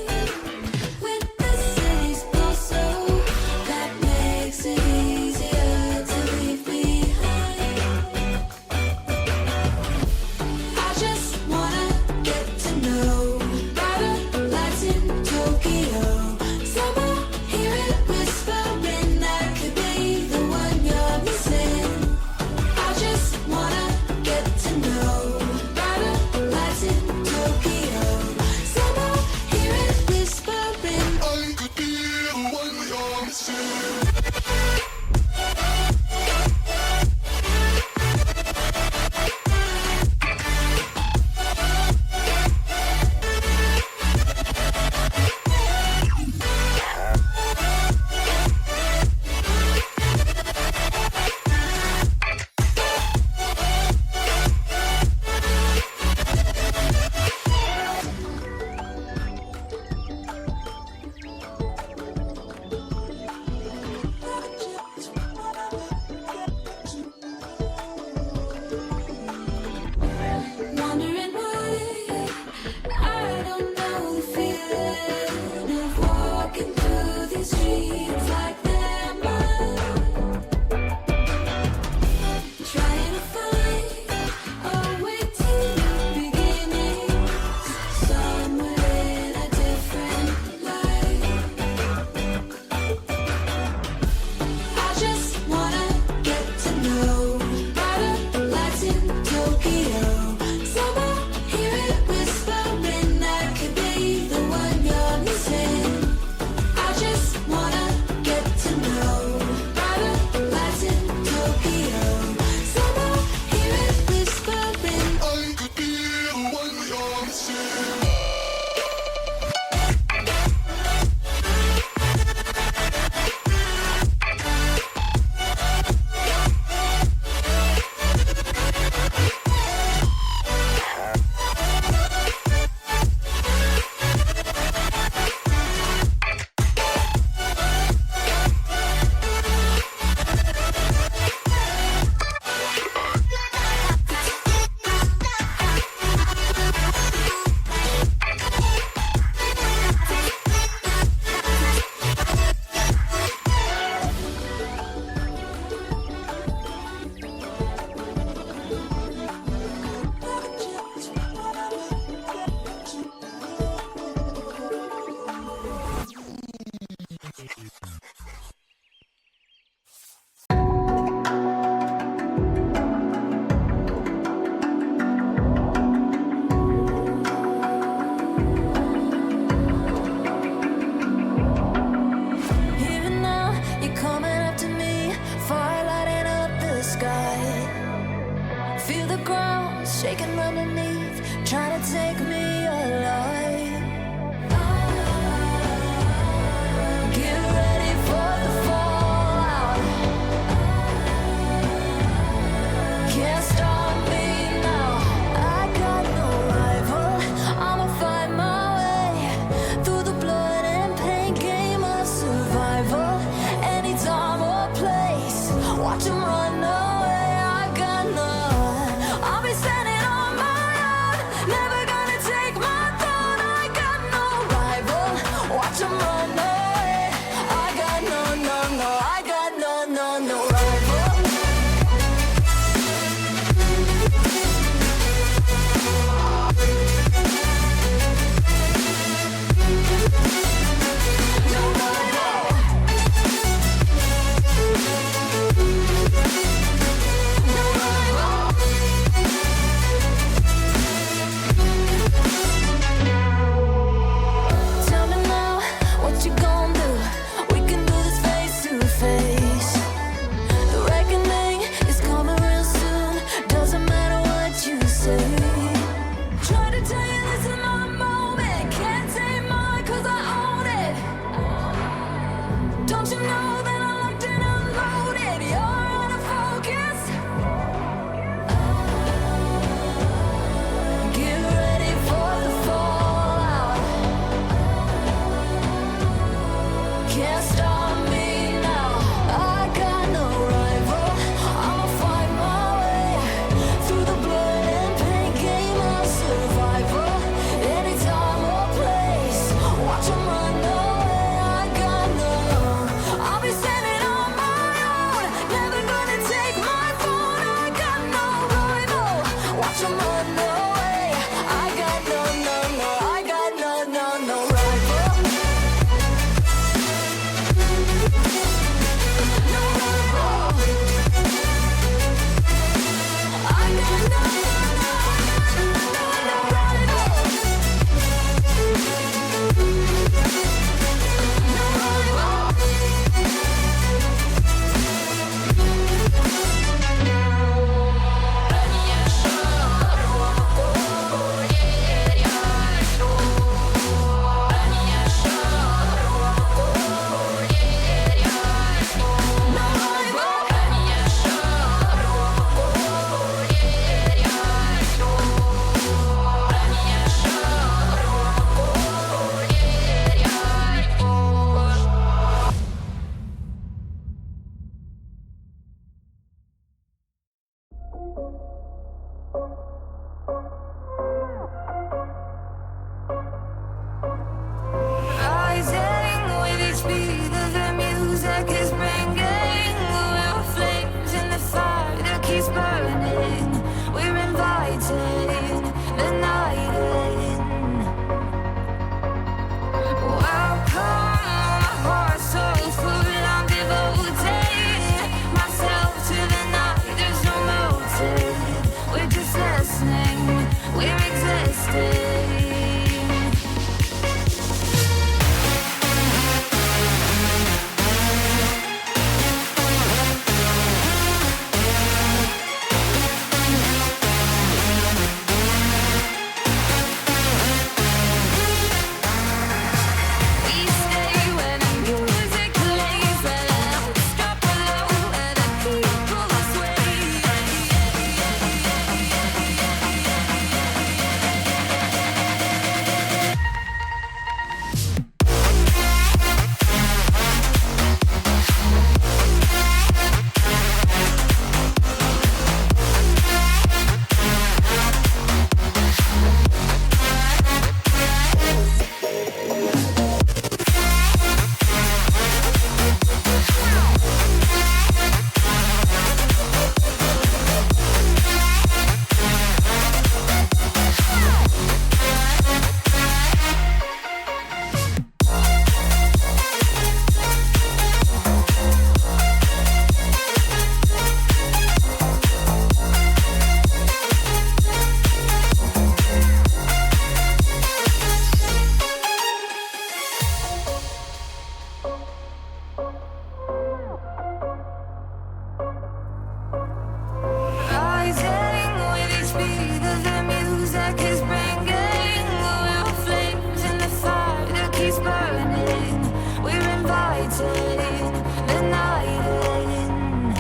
take the night in.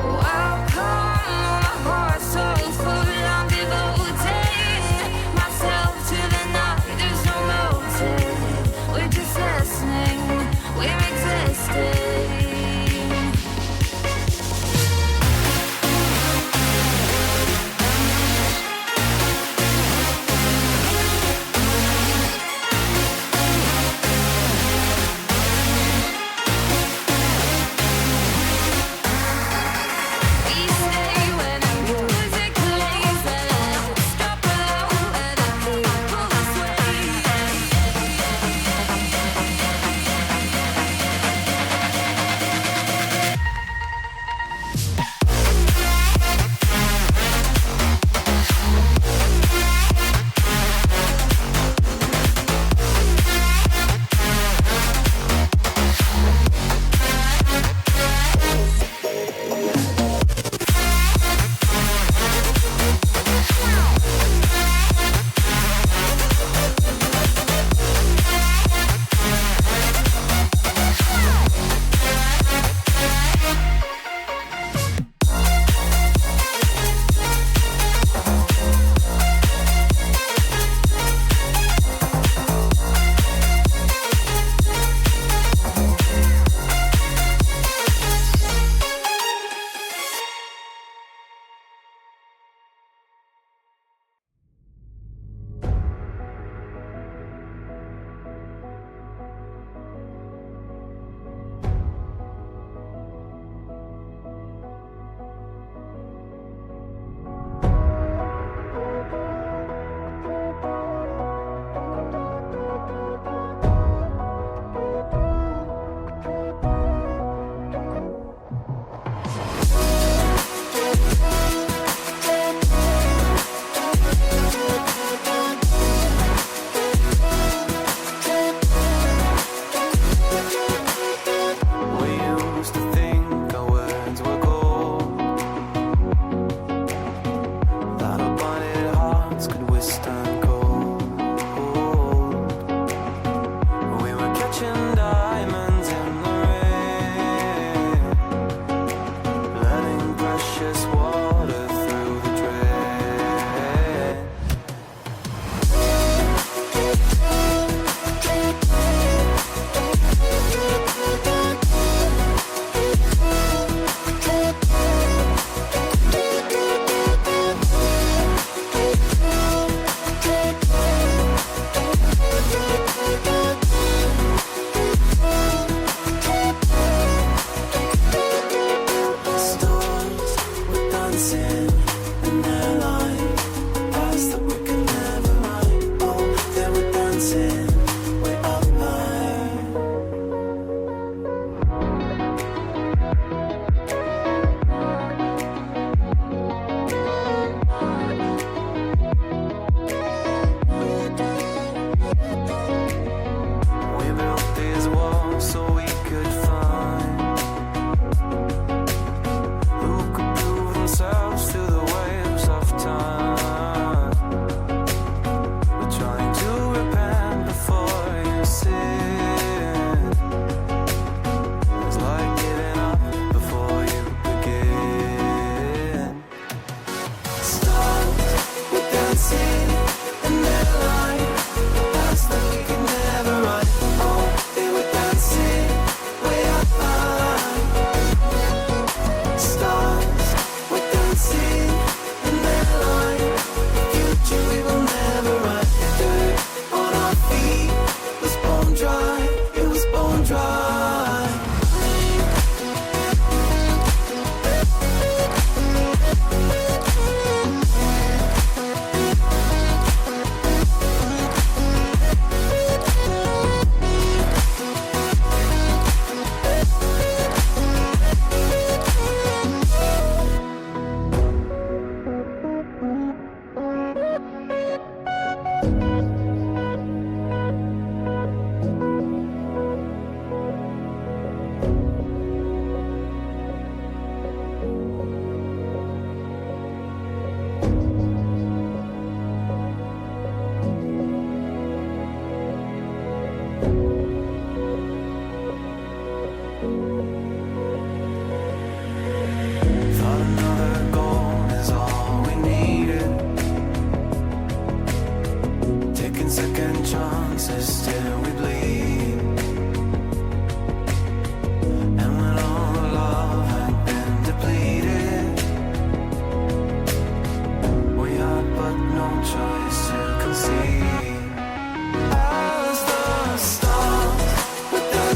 Welcome, my heart's so full, I'm devoting myself to the night. There's no motive, we're just listening, we're existing.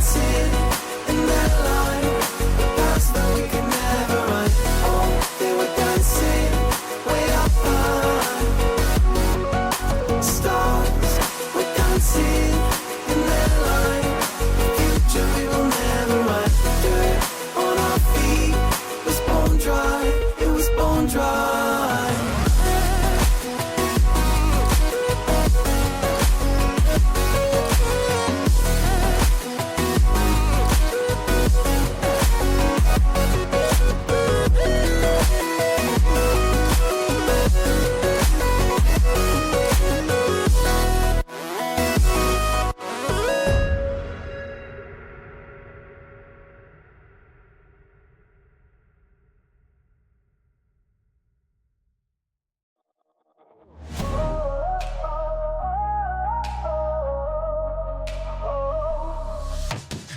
dancing in that line, the paths that we could never run. Oh, they were dancing way up high. Stars were dancing in that line, the future we will never run. Dirt on our feet was bone dry, it was bone dry.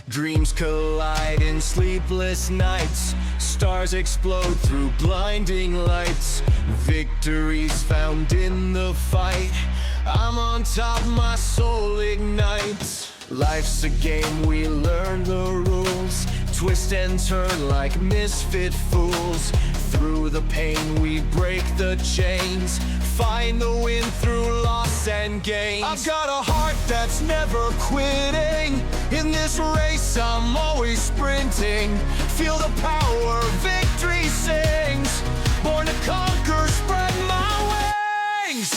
Dreams collide in sleepless nights. Stars explode through blinding lights. Victories found in the fight. I'm on top, my soul ignites. Life's a game, we learn the rules. Twist and turn like misfit fools. Through the pain we break the chains. Find the win through loss and gains. I've got a heart that's never quitting. In this race I'm always sprinting. Feel the power, victory sings. Born to conquer, spread my wings.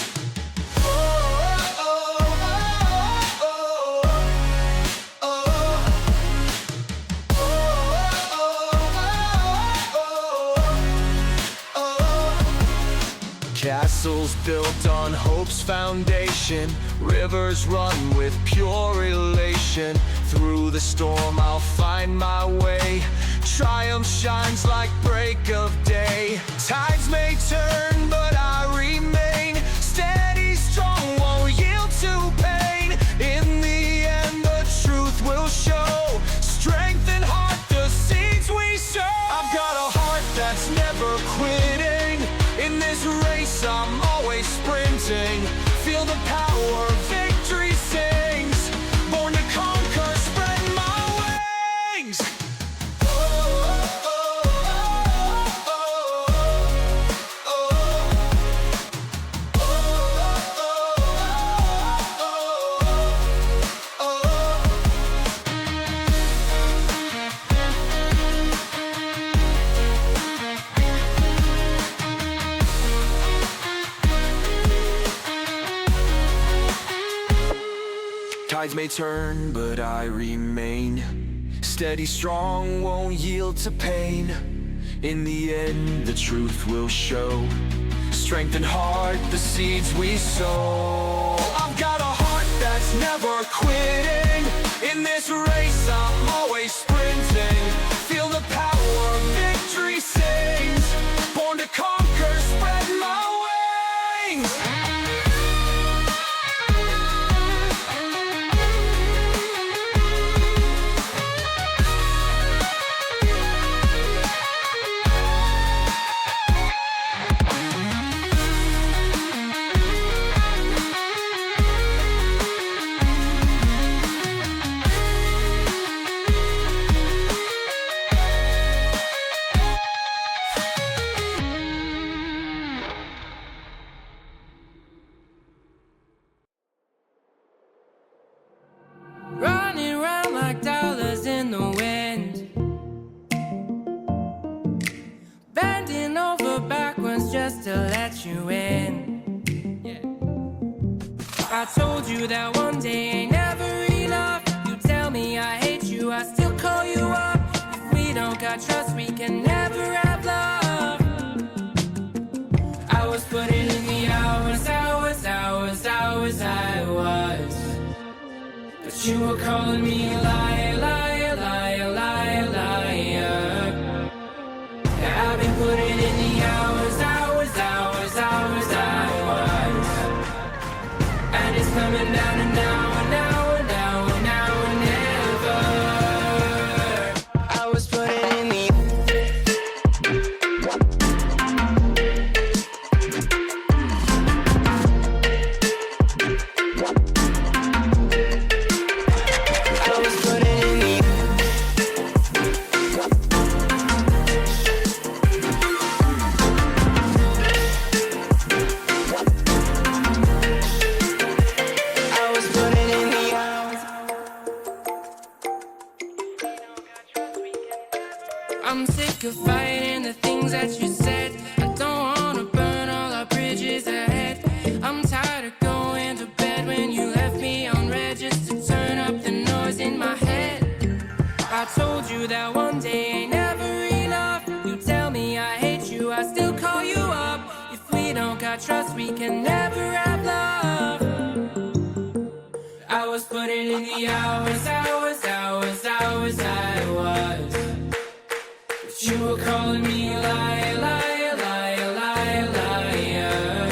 Castles built on hope's foundation. Rivers run with pure elation. Through the storm I'll find my way. Triumph shines like break of day. Tides may turn but I remain. Steady, strong, won't yield to pain. In the end the truth will show. Strength and heart, the seeds we sow. I've got a heart that's never quitting. In this race I'm always sprinting. Feel the power, victory sings. Born to conquer, spread my wings. Tides may turn, but I remain. Steady, strong, won't yield to pain. In the end, the truth will show. Strength and heart, the seeds we sow. I've got a heart that's never quitting. In this race, I'm always sprinting. Feel the power, victory sings. Born to conquer, spread my wings.
Running round like dollars in the wind. Bending over backwards just to let you in. I told you that one day ain't never enough. You tell me I hate you, I still call you up. If we don't got trust, we can never have love. I was putting in the hours I was. But you were calling me a liar, liar, liar, liar, liar. Yeah, I've been putting in the hours I was. And it's coming down to now and now and now and now and never. I was putting in the I was I'm sick of fighting the things that you said. I don't wanna burn all our bridges ahead. I'm tired of going to bed when you left me on red just to turn up the noise in my head. I told you that one day ain't never enough. You tell me I hate you, I still call you up. If we don't got trust, we can never have love. I was putting in the hours, I was. But you were calling me a liar, liar, liar, liar, liar.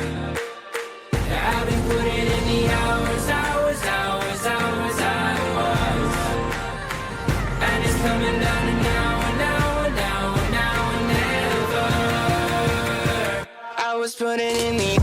I've been putting in the hours, I was. And it's coming down to now and never. I was putting in the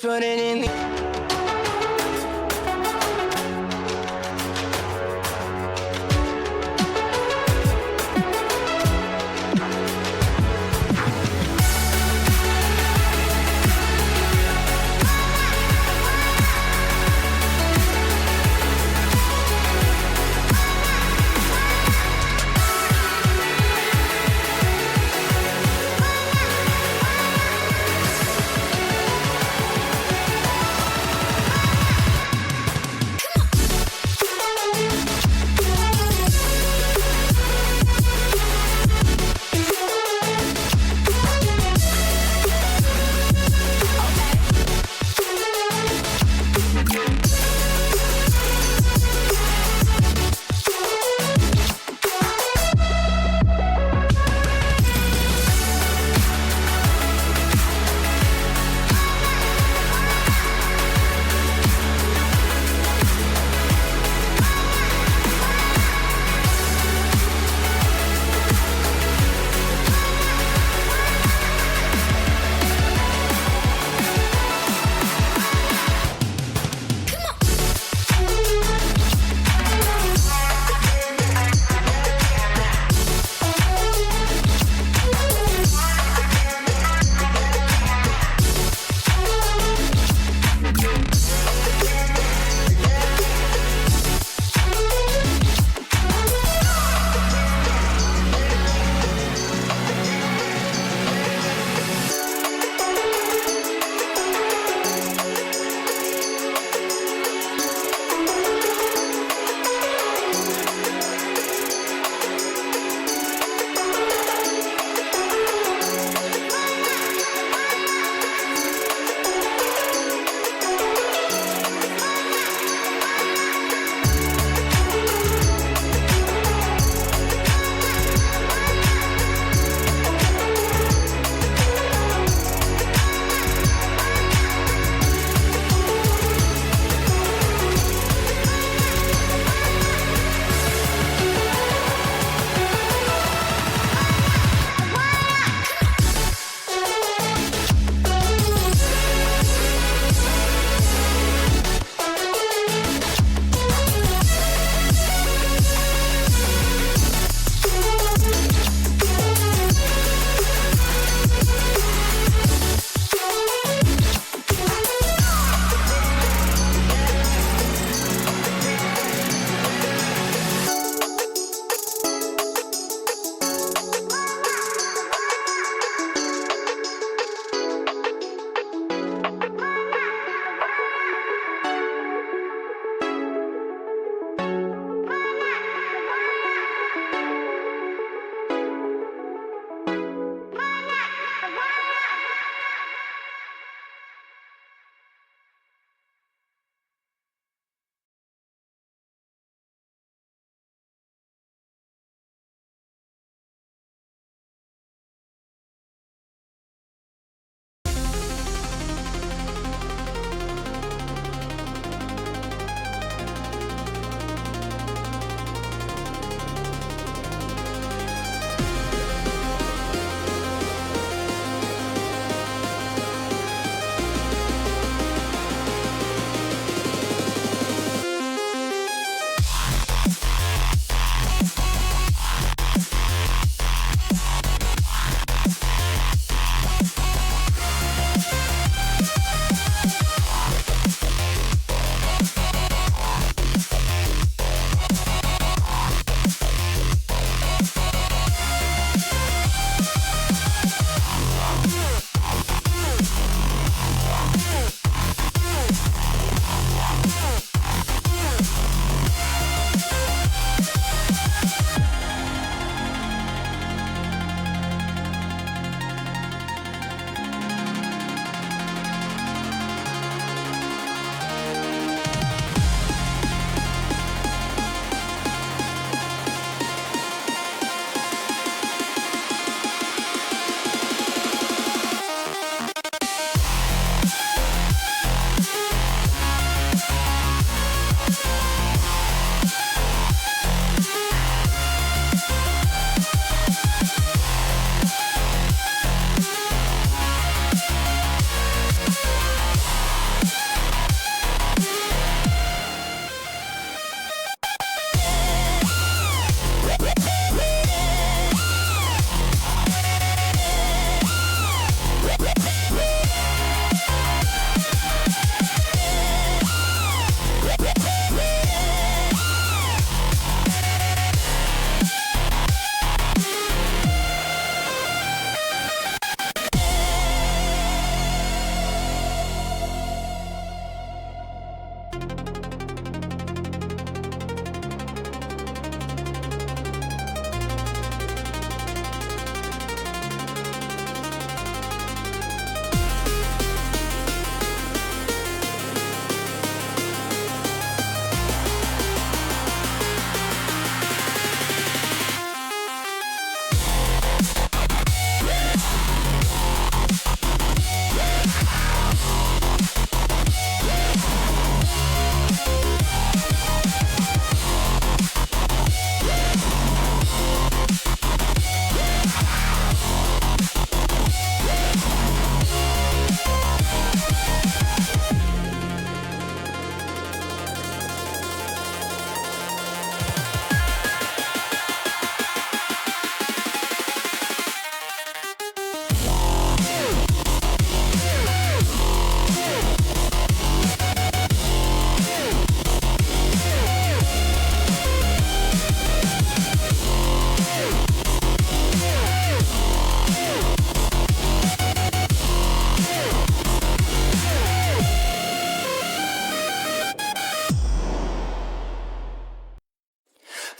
putting in the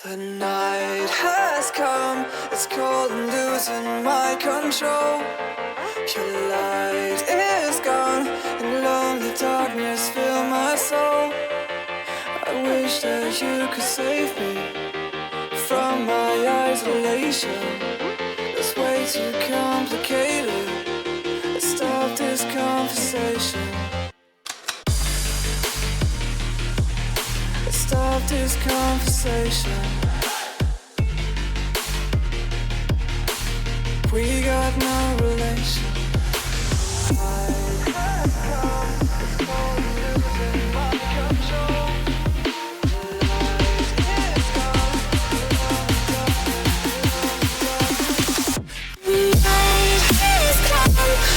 The night has come, it's cold and losing my control. Your light is gone, and lonely darkness fill my soul. I wish that you could save me from my isolation. It's way too complicated. Let's stop this conversation. Let's stop this conversation. We got no relation.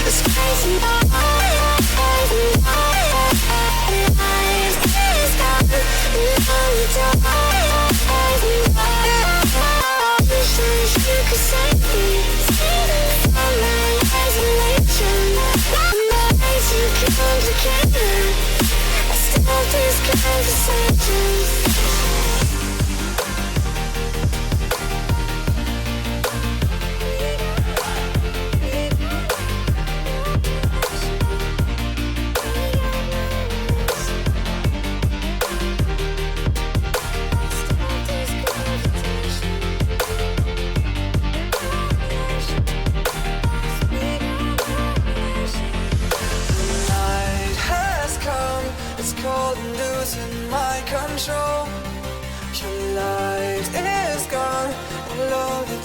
It's crazy.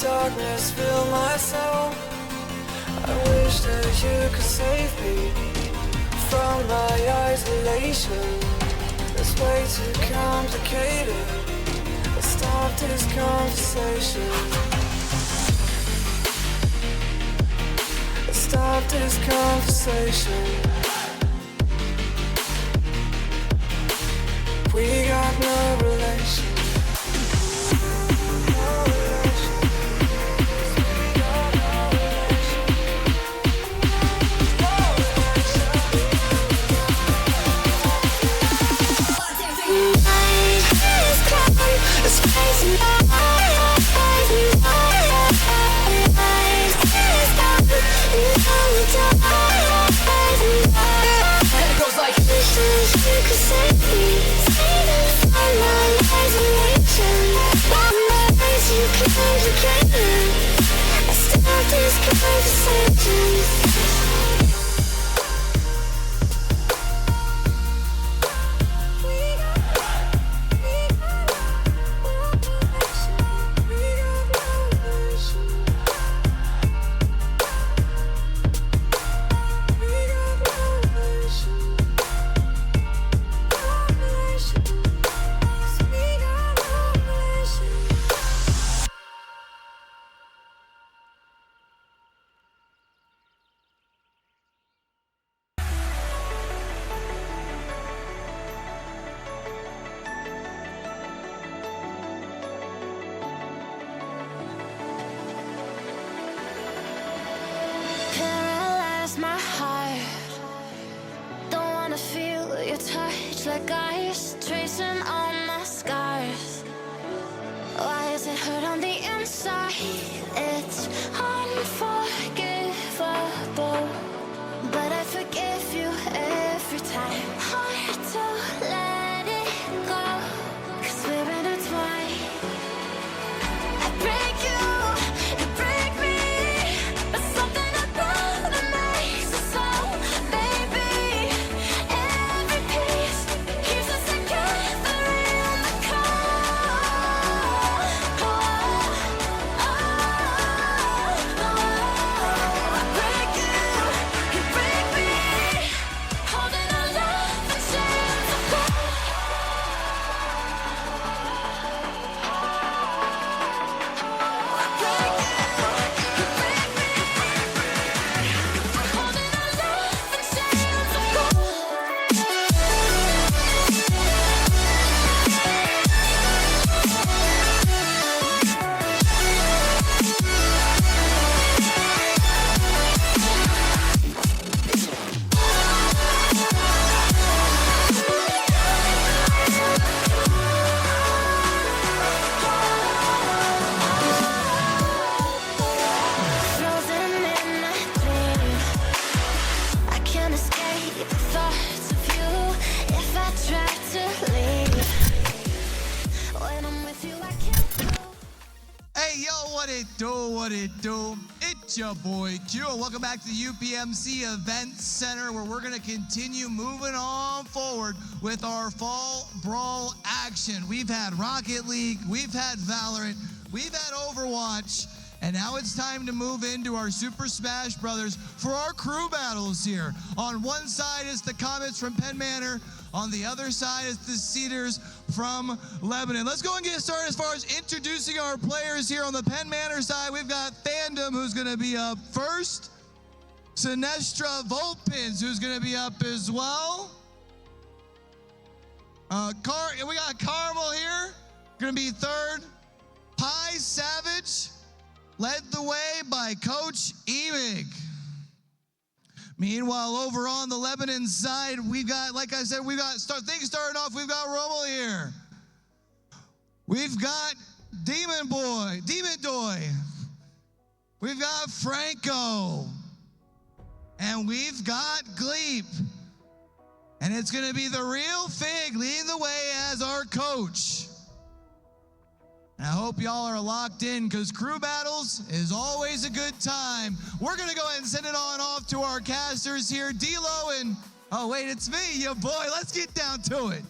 Darkness fill my soul. I wish that you could save me from my isolation. It's way too complicated. Let's stop this conversation. Let's stop this conversation. We got no relation.
My heart, don't wanna feel your touch like ice, tracing all my scars. Why is it hurt on the inside? It's unforgivable, but I forgive you every time. Hard to let it go, 'cause we're intertwined. I break you, you break me, but something about it makes us so, baby. Every piece keeps us together in the core. I break you.
it do, what it do? It's your boy Q, and welcome back to the UPMC Event Center, where we're going to continue moving on forward with our Fall Brawl action. We've had Rocket League, we've had Valorant, we've had Overwatch, and now it's time to move into our Super Smash Brothers for our crew battles here. On one side is the Comets from Penn Manor. On the other side is the Cedars from Lebanon. Let's go and get started as far as introducing our players here. On the Penn Manor side, we've got Fandom, who's going to be up first. Sinestra Volpins, who's going to be up as well. We got Carmel here, going to be third. Pie Savage, led the way by Coach Emig. Meanwhile, over on the Lebanon side, we've got, like I said, things starting off, we've got Rommel here. We've got Demon Doy. We've got Franco. And we've got Gleep. And it's going to be the real Fig leading the way as our coach. And I hope y'all are locked in, because crew battles is always a good time. We're going to go ahead and send it on off to our casters here. D-Lo and, oh wait, it's me, your boy. Let's get down to it.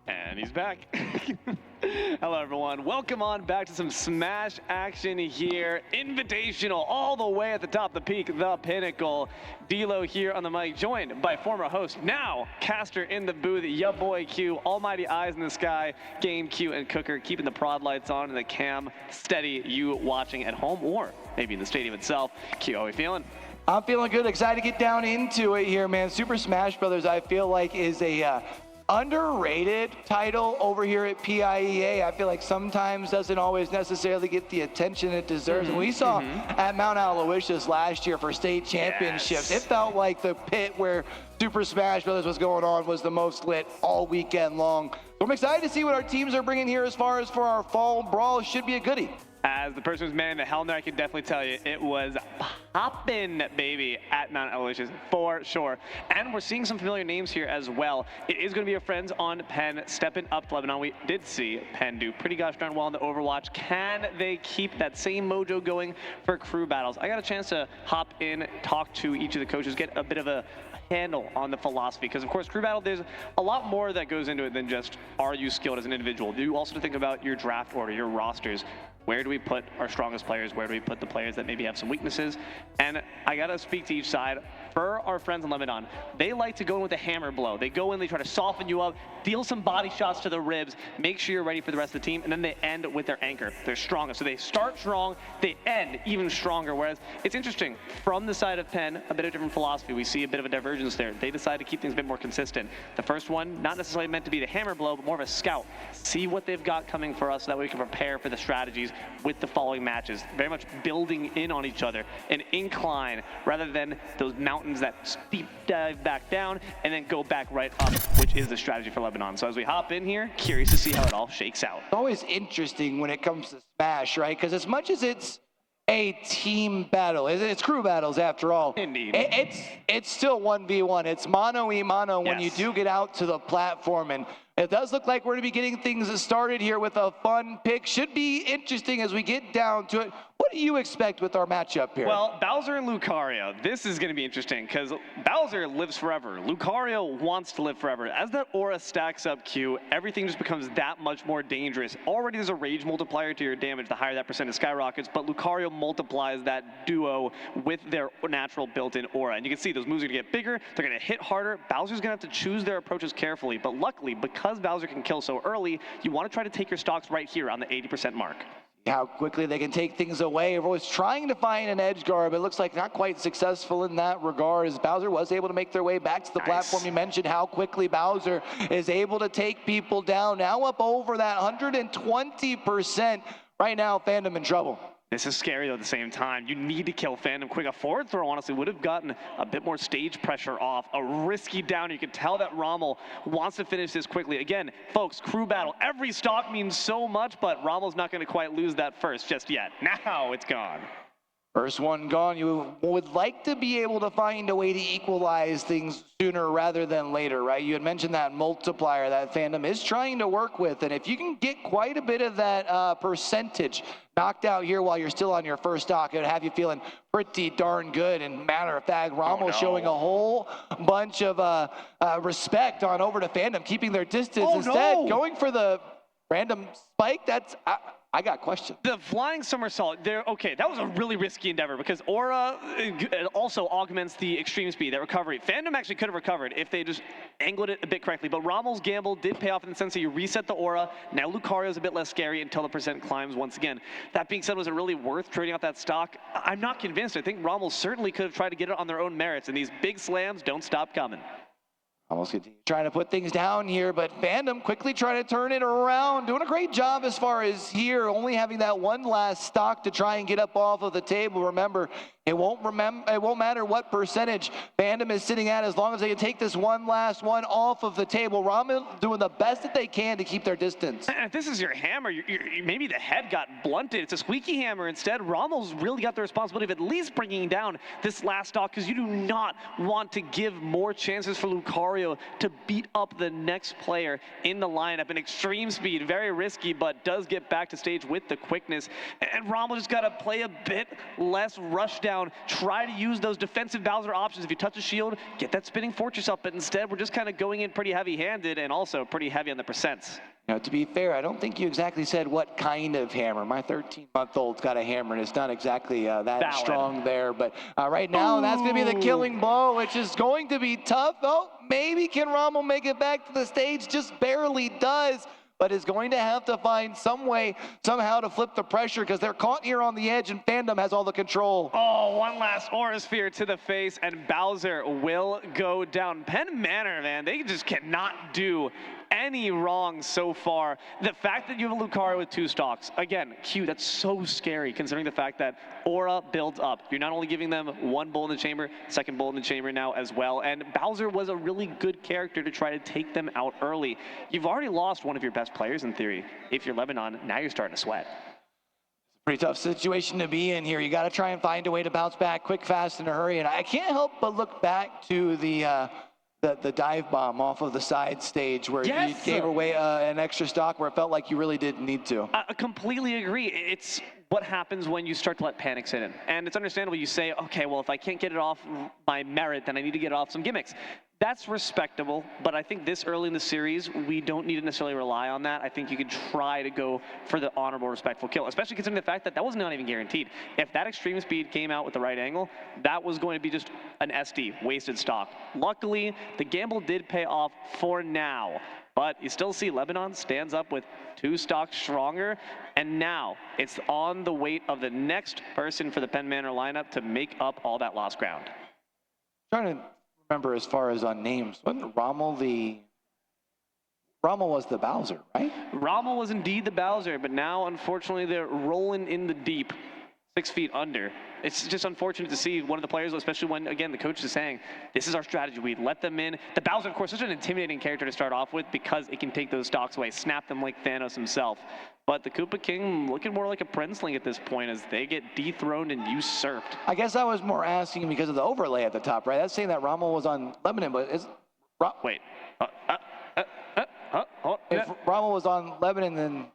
And he's back. Hello, everyone. Welcome on back to some Smash action here. Invitational all the way at the top of the peak, the pinnacle. D-Lo here on the mic, joined by former host, now caster in the booth, ya boy Q, almighty eyes in the sky, Game Q and Cooker, keeping the prod lights on and the cam steady, you watching at home or maybe in the stadium itself. Q, how are we feeling?
I'm feeling good. Excited to get down into it here, man. Super Smash Brothers, I feel like, is a underrated title over here at PIEA. I feel like sometimes doesn't always necessarily get the attention it deserves. And we saw at Mount Aloysius last year for state championships, it felt like the pit where Super Smash Brothers was going on was the most lit all weekend long. So I'm excited to see what our teams are bringing here as far as for our Fall Brawl. Should be a goodie.
As the person who's manning the helmet, I can definitely tell you it was poppin', baby, at Mount Aloysius, for sure. And we're seeing some familiar names here as well. It is going to be our friends on Penn stepping up to Lebanon. We did see Penn do pretty gosh darn well in the Overwatch. Can they keep that same mojo going for crew battles? I got a chance to hop in, talk to each of the coaches, get a bit of a handle on the philosophy, because of course crew battle, there's a lot more that goes into it than just are you skilled as an individual. You also have to think about your draft order, your rosters. Where do we put our strongest players? Where do we put the players that maybe have some weaknesses? And I gotta speak to each side. For our friends in Lebanon, they like to go in with a hammer blow. They go in, they try to soften you up, deal some body shots to the ribs, make sure you're ready for the rest of the team, and then they end with their anchor. They're strongest. So they start strong, they end even stronger. Whereas it's interesting, from the side of Penn, a bit of different philosophy. We see a bit of a divergence there. They decide to keep things a bit more consistent. The first one, not necessarily meant to be the hammer blow, but more of a scout. See what they've got coming for us so that way we can prepare for the strategies with the following matches. Very much building in on each other, an incline rather than those mountains that steep dive back down and then go back right up, which is the strategy for Lebanon. So as we hop in here, curious to see how it all shakes out.
It's always interesting when it comes to Smash, right? Because as much as it's a team battle, it's crew battles after all.
Indeed.
It's still 1v1. It's mano-y-mano when you do get out to the platform. And it does look like we're going to be getting things started here with a fun pick. Should be interesting as we get down to it. What do you expect with our matchup here?
Well, Bowser and Lucario, this is going to be interesting because Bowser lives forever. Lucario wants to live forever. As that aura stacks up, Q, everything just becomes that much more dangerous. Already there's a rage multiplier to your damage, the higher that percentage skyrockets, but Lucario multiplies that duo with their natural built-in aura. And you can see those moves are going to get bigger, they're going to hit harder. Bowser's going to have to choose their approaches carefully, but luckily, because Bowser can kill so early, you want to try to take your stocks right here on the 80% mark.
How quickly they can take things away. Everyone's trying to find an edge guard, but it looks like not quite successful in that regard, as Bowser was able to make their way back to the platform. You mentioned how quickly Bowser is able to take people down, now up over that 120%. Right now, Fandom in trouble.
This is scary though at the same time. You need to kill Fandom quick. A forward throw honestly would have gotten a bit more stage pressure off. A risky down. You can tell that Rommel wants to finish this quickly. Again, folks, crew battle. Every stock means so much, but Rommel's not going to quite lose that first just yet. Now it's gone.
First one gone. You would like to be able to find a way to equalize things sooner rather than later, right? You had mentioned that multiplier that Fandom is trying to work with, and if you can get quite a bit of that percentage knocked out here while you're still on your first stock, it would have you feeling pretty darn good. And matter of fact, Rommel showing a whole bunch of respect on over to Fandom, keeping their distance. Instead, going for the random spike. That's I got questions.
The flying somersault, okay, that was a really risky endeavor because Aura also augments the extreme speed, that recovery. Fandom actually could have recovered if they just angled it a bit correctly, but Rommel's gamble did pay off in the sense that you reset the Aura. Now Lucario's a bit less scary until the percent climbs once again. That being said, was it really worth trading out that stock? I'm not convinced. I think Rommel certainly could have tried to get it on their own merits, and these big slams don't stop coming.
Almost trying to put things down here, but Fandom quickly trying to turn it around. Doing a great job as far as here, only having that one last stock to try and get up off of the table. Remember, it won't matter what percentage Fandom is sitting at as long as they can take this one last one off of the table. Rommel doing the best that they can to keep their distance.
And if this is your hammer, maybe the head got blunted. It's a squeaky hammer instead. Rommel's really got the responsibility of at least bringing down this last stock because you do not want to give more chances for Lucario to beat up the next player in the lineup. An extreme speed, very risky, but does get back to stage with the quickness. And Rommel just got to play a bit less rush down. Try to use those defensive Bowser options. If you touch a shield, get that spinning fortress up, but instead we're just kind of going in pretty heavy-handed and also pretty heavy on the percents.
Now, to be fair, I don't think you exactly said what kind of hammer. My 13-month-old's got a hammer, and it's not exactly that strong there. But right now, that's going to be the killing blow, which is going to be tough. Oh, maybe can Rommel make it back to the stage? Just barely does, but is going to have to find some way, somehow to flip the pressure because they're caught here on the edge and Fandom has all the control.
Oh, one last Aura Sphere to the face and Bowser will go down. Penn Manor, man, they just cannot do any wrong so far. The fact that you have a Lucario with 2 stocks, again, Q, that's so scary considering the fact that Aura builds up. You're not only giving them 1 bullet in the chamber, 2nd bullet in the chamber now as well, and Bowser was a really good character to try to take them out early. You've already lost one of your best players in theory. If you're Lebanon, now you're starting to sweat.
Pretty tough situation to be in here. You got to try and find a way to bounce back quick, fast, in a hurry, and I can't help but look back to the dive bomb off of the side stage where you gave away an extra stock where it felt like you really didn't need to.
I completely agree. It's what happens when you start to let panic sit in. And it's understandable you say, okay, well, if I can't get it off by merit, then I need to get it off some gimmicks. That's respectable, but I think this early in the series, we don't need to necessarily rely on that. I think you could try to go for the honorable, respectful kill, especially considering the fact that that was not even guaranteed. If that extreme speed came out with the right angle, that was going to be just an SD, wasted stock. Luckily, the gamble did pay off for now, but you still see Lebanon stands up with 2 stocks stronger, and now it's on the weight of the next person for the Penn Manor lineup to make up all that lost ground.
Trying to remember as far as on names, wasn't Rommel was the Bowser, right?
Rommel was indeed the Bowser, but now unfortunately they're rolling in the deep, 6 feet under. It's just unfortunate to see one of the players, especially when, again, the coach is saying, this is our strategy, we let them in. The Bowser, of course, such an intimidating character to start off with because it can take those stocks away, snap them like Thanos himself. But the Koopa King looking more like a princeling at this point as they get dethroned and usurped.
I guess I was more asking because of the overlay at the top, right? That's saying that Rommel was on Lebanon, but is...
Wait.
If Rommel was on Lebanon, then...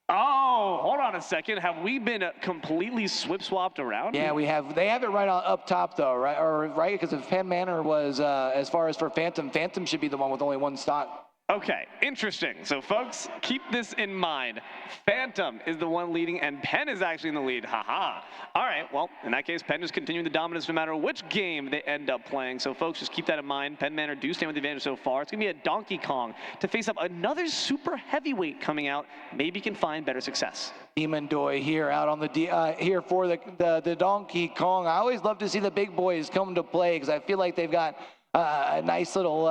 Oh, hold on a second. Have we been completely swip-swapped around?
Yeah, we have. They have it right on up top, though, right? Or right? Because if Penn Manor was, as far as for Phantom, Phantom should be the one with only 1 stock.
Okay, interesting. So, folks, keep this in mind. Phantom is the one leading, and Penn is actually in the lead. Haha. All right, well, in that case, Penn is continuing the dominance no matter which game they end up playing. So, folks, just keep that in mind. Penn Manor do stand with the advantage so far. It's going to be a Donkey Kong to face up another super heavyweight coming out. Maybe can find better success.
Demon Doy here out on the here for the Donkey Kong. I always love to see the big boys come to play because I feel like they've got a nice little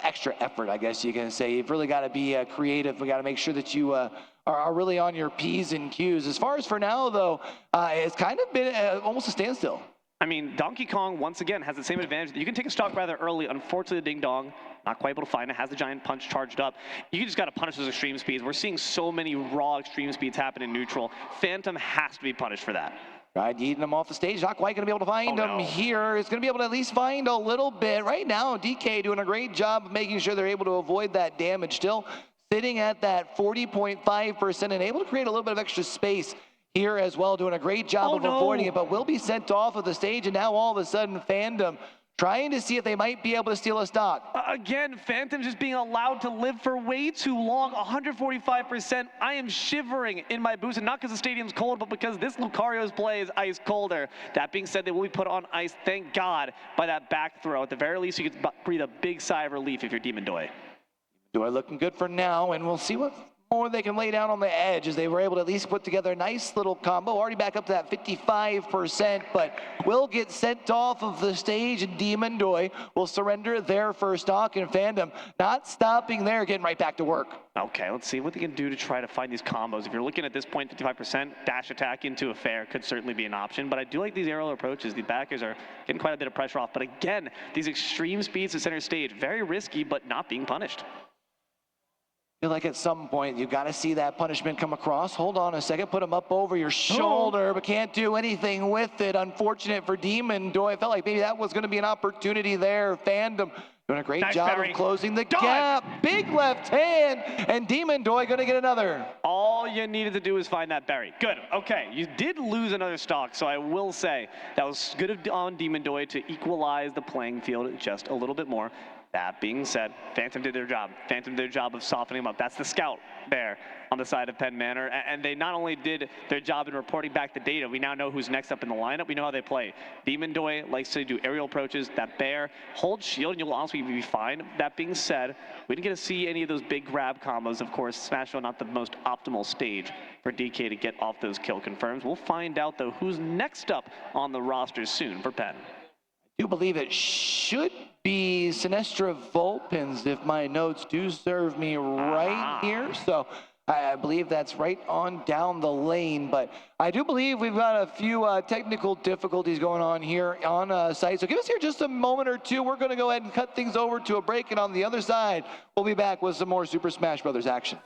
extra effort, I guess you can say. You've really got to be creative. We got to make sure that you are really on your P's and Q's. As far as for now, though, it's kind of been almost a standstill.
I mean, Donkey Kong, once again, has the same advantage. You can take a stock rather early. Unfortunately, the Ding Dong, not quite able to find it, has the giant punch charged up. You just got to punish those extreme speeds. We're seeing so many raw extreme speeds happen in neutral. Phantom has to be punished for that.
Tried yeeting him off the stage. Not quite going to be able to find him here. It's going to be able to at least find a little bit. Right now, DK doing a great job of making sure they're able to avoid that damage. Still sitting at that 40.5% and able to create a little bit of extra space here as well. Doing a great job of avoiding it, but will be sent off of the stage. And now all of a sudden, Fandom trying to see if they might be able to steal a stock.
Again, Phantom just being allowed to live for way too long, 145%. I am shivering in my boots, and not because the stadium's cold, but because this Lucario's play is ice colder. That being said, they will be put on ice, thank God, by that back throw. At the very least, you can breathe a big sigh of relief if you're Demon Doi.
Doi looking good for now, and we'll see what more they can lay down on the edge as they were able to at least put together a nice little combo. Already back up to that 55%, but will get sent off of the stage, and Demon Doi will surrender their first stock, and Fandom not stopping there, getting right back to work.
Okay, let's see what they can do to try to find these combos. If you're looking at this point, 55%, dash attack into a fair could certainly be an option, but I do like these aerial approaches. The backers are getting quite a bit of pressure off, but again, these extreme speeds to center stage, very risky, but not being punished.
Feel like at some point you got to see that punishment come across. Hold on a second, put him up over your shoulder, but can't do anything with it. Unfortunate for Demon Doi. I felt like maybe that was going to be an opportunity there. Fandom doing a great job of closing the gap. Big left hand, and Demon Doi going to get another.
All you needed to do was find that berry. Good. Okay, you did lose another stock, so I will say that was good on Demon Doi to equalize the playing field just a little bit more. That being said, Phantom did their job. Phantom did their job of softening them up. That's the scout there on the side of Penn Manor. And they not only did their job in reporting back the data, we now know who's next up in the lineup. We know how they play. Demon Doi likes to do aerial approaches. That bear, hold shield, and you'll honestly be fine. That being said, we didn't get to see any of those big grab combos. Of course, Smashville not the most optimal stage for DK to get off those kill confirms. We'll find out, though, who's next up on the roster soon for Penn.
I do believe it should be Sinestra Vulpins, if my notes do serve me right here. So I believe that's right on down the lane, but I do believe we've got a few technical difficulties going on here on site. So give us here just a moment or two. We're going to go ahead and cut things over to a break, and on the other side, we'll be back with some more Super Smash Brothers action.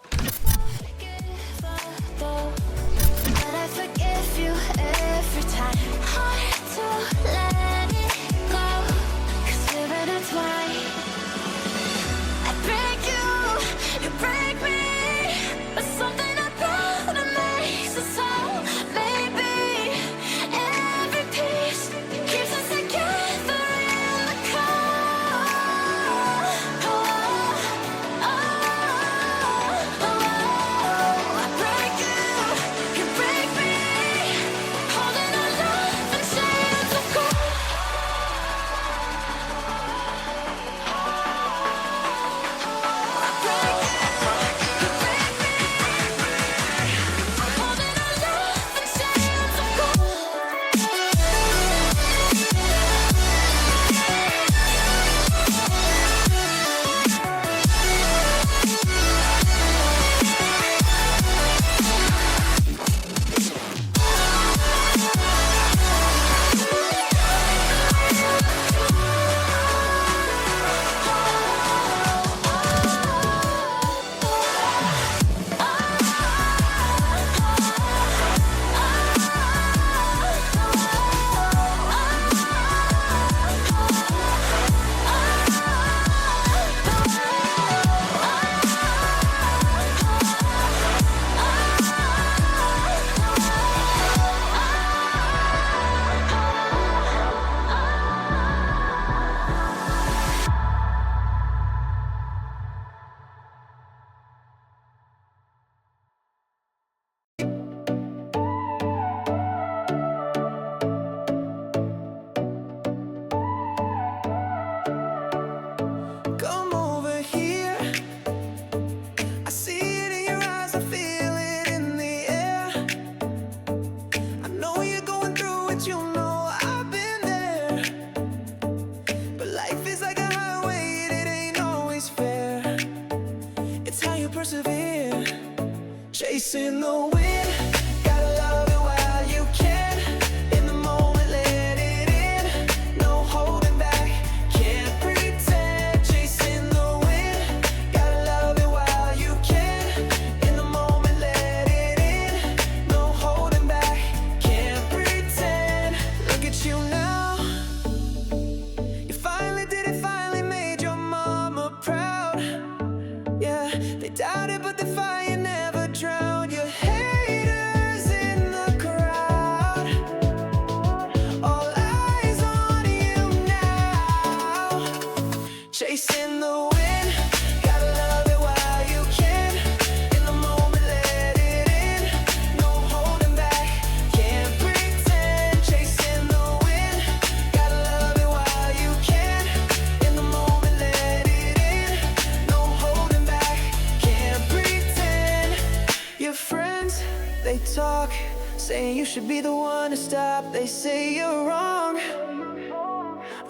saying you should be the one to stop. They say you're wrong.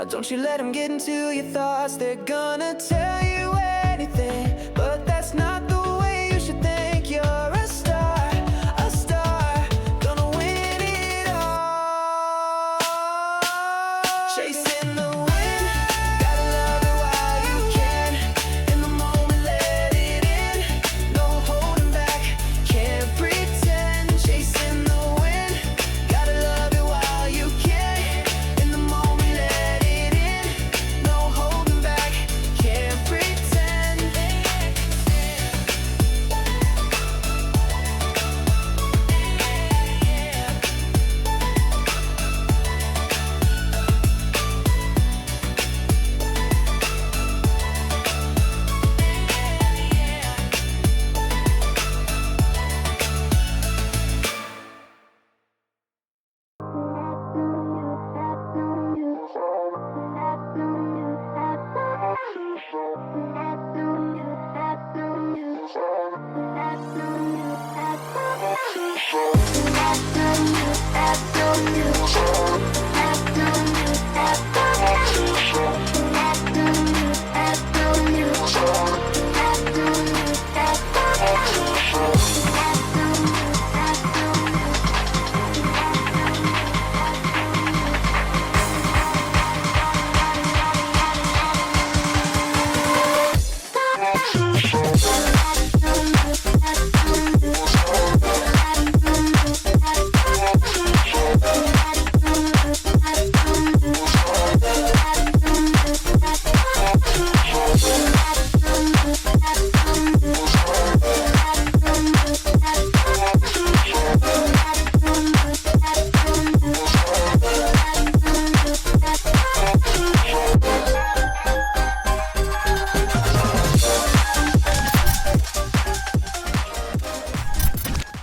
Don't you let them get into your thoughts. They're gonna tell you anything, but that's not the way you should think. You're a star, gonna win it all. Chasing the wind, gotta love it while you can. In the moment, let it in. No holding back, can't pretend. Chasing the wind, gotta love it while you can. In the moment, let it in. No holding back, can't pretend.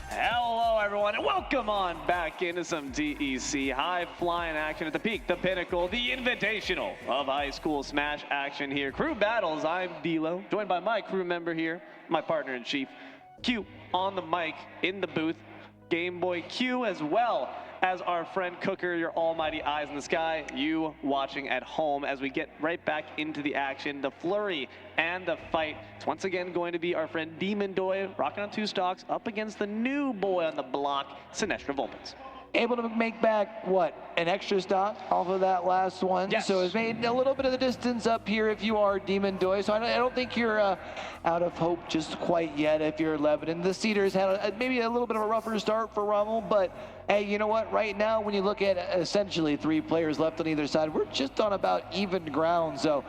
Hello, everyone, and welcome on back into some DEC high-flying action at the peak, the pinnacle, the invitational of high school smash action here. Crew battles, I'm D-Lo, joined by my crew member here, my partner in chief, Q, on the mic, in the booth, Game Boy Q, as well as our friend Cooker, your almighty eyes in the sky, you watching at home as we get right back into the action, the flurry and the fight. It's once again going to be our friend Demon Doy, rocking on 2 stocks, up against the new boy on the block, Sinestro Volpens.
Able to make back, what, an extra stock off of that last one?
Yes.
So it's made a little bit of the distance up here if you are Demon Doy. So I don't think you're out of hope just quite yet if you're Lebanon. The Cedars had maybe a little bit of a rougher start for Rommel, but hey, you know what? Right now, when you look at essentially 3 players left on either side, we're just on about even ground. So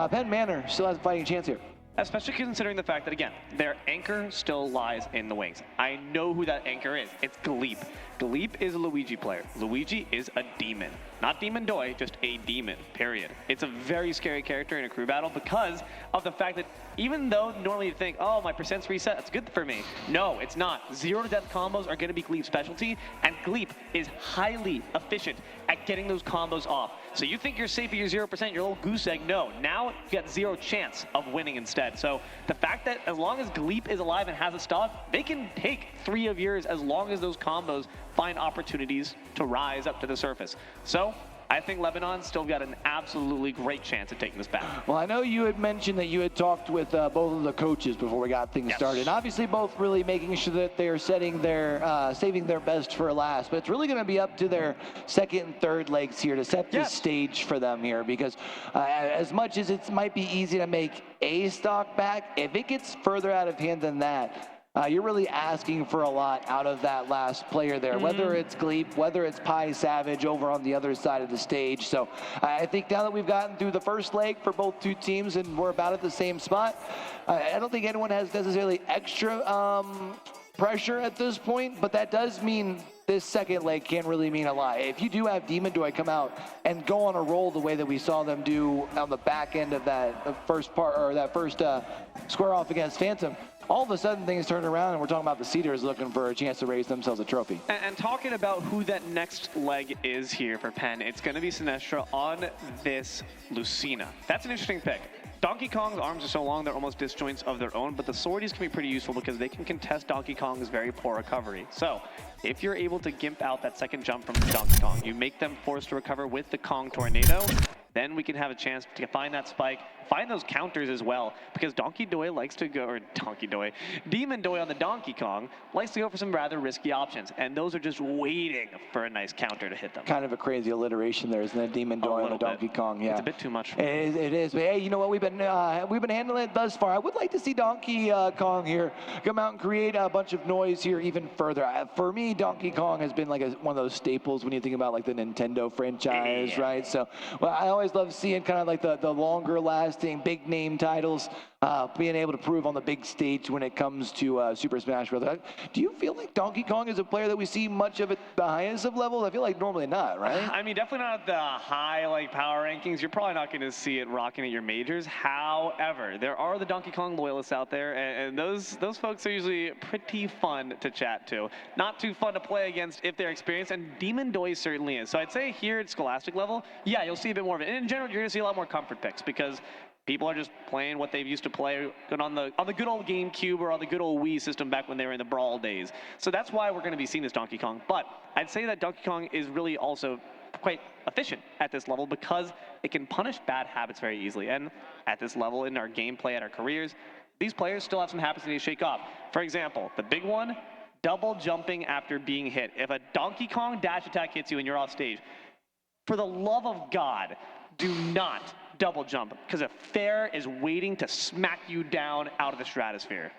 Penn Manor still has a fighting chance here.
Especially considering the fact that, again, their anchor still lies in the wings. I know who that anchor is. It's Gleep. Gleep is a Luigi player. Luigi is a demon. Not Demon Doy, just a demon, period. It's a very scary character in a crew battle because of the fact that even though normally you think, oh, my percent's reset, that's good for me. No, it's not. 0 to death combos are going to be Gleep's specialty, and Gleep is highly efficient at getting those combos off. So you think you're safe at your 0%, your little goose egg, no. Now you got 0 chance of winning instead. So the fact that as long as Gleep is alive and has a stock, they can take 3 of yours as long as those combos find opportunities to rise up to the surface. So I think Lebanon still got an absolutely great chance at taking this back.
Well, I know you had mentioned that you had talked with both of the coaches before we got things started. And obviously, both really making sure that they're setting their, saving their best for last. But it's really going to be up to their second and third legs here to set the stage for them here. Because as much as it might be easy to make a stock back, if it gets further out of hand than that, you're really asking for a lot out of that last player there, whether it's Gleep, whether it's Pi Savage over on the other side of the stage. So I think now that we've gotten through the first leg for both 2 teams and we're about at the same spot, I don't think anyone has necessarily extra pressure at this point, but that does mean this second leg can really mean a lot. If you do have Demon Doy come out and go on a roll the way that we saw them do on the back end of that first part, or that first square off against Phantom, all of a sudden things turn around and we're talking about the Cedars looking for a chance to raise themselves a trophy.
And talking about who that next leg is here for Penn, it's going to be Sinestro on this Lucina. That's an interesting pick. Donkey Kong's arms are so long they're almost disjoints of their own, but the swordies can be pretty useful because they can contest Donkey Kong's very poor recovery. So if you're able to gimp out that second jump from Donkey Kong, you make them forced to recover with the Kong Tornado, then we can have a chance to find that spike, find those counters as well, because Donkey Doi likes to go, or Donkey Doi, Demon Doi on the Donkey Kong likes to go for some rather risky options, and those are just waiting for a nice counter to hit them.
Kind of a crazy alliteration there, isn't it? Demon Doi on the Donkey Kong, yeah.
It's a bit too much.
It is, but hey, you know what? We've been handling it thus far. I would like to see Donkey Kong here come out and create a bunch of noise here even further. For me, Donkey Kong has been like one of those staples when you think about like the Nintendo franchise, right? So, well, I always love seeing kind of like the longer lasting big name titles being able to prove on the big stage when it comes to Super Smash Bros. Do you feel like Donkey Kong is a player that we see much of at the highest of levels? I feel like normally not, right?
I mean, definitely not at the high like power rankings. You're probably not going to see it rocking at your majors. However, there are the Donkey Kong loyalists out there, and those folks are usually pretty fun to chat to. Not too fun to play against if they're experienced, and Demon Doi certainly is. So I'd say here at Scholastic level, yeah, you'll see a bit more of it. And in general, you're going to see a lot more comfort picks because people are just playing what they've used to play on the good old GameCube or on the good old Wii system back when they were in the Brawl days. So that's why we're going to be seeing this Donkey Kong. But I'd say that Donkey Kong is really also quite efficient at this level because it can punish bad habits very easily. And at this level in our gameplay, at our careers, these players still have some habits they need to shake off. For example, the big one, double jumping after being hit. If a Donkey Kong dash attack hits you and you're off stage, for the love of God, do not double jump, because a fair is waiting to smack you down out of the stratosphere.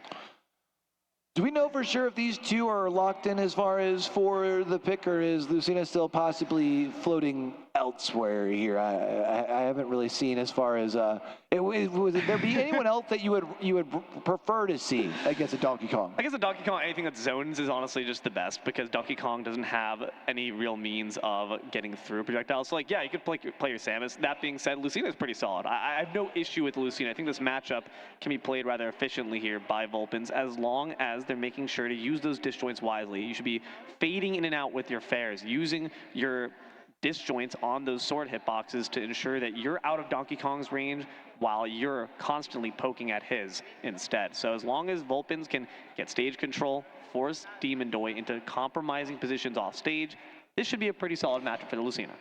Do we know for sure if these two are locked in as far as for the pick, or is Lucina still possibly floating elsewhere here? I haven't really seen as far as would there be anyone else that you would prefer to see against a Donkey Kong?
I guess a Donkey Kong, anything that zones is honestly just the best because Donkey Kong doesn't have any real means of getting through projectiles. So like, yeah, you could play your Samus. That being said, Lucina is pretty solid. I have no issue with Lucina. I think this matchup can be played rather efficiently here by Vulpins as long as they're making sure to use those disjoints wisely. You should be fading in and out with your fairs, using your disjoints on those sword hitboxes to ensure that you're out of Donkey Kong's range while you're constantly poking at his instead. So as long as Vulpins can get stage control, force Demon Doi into compromising positions off stage, this should be a pretty solid matchup for the Lucina.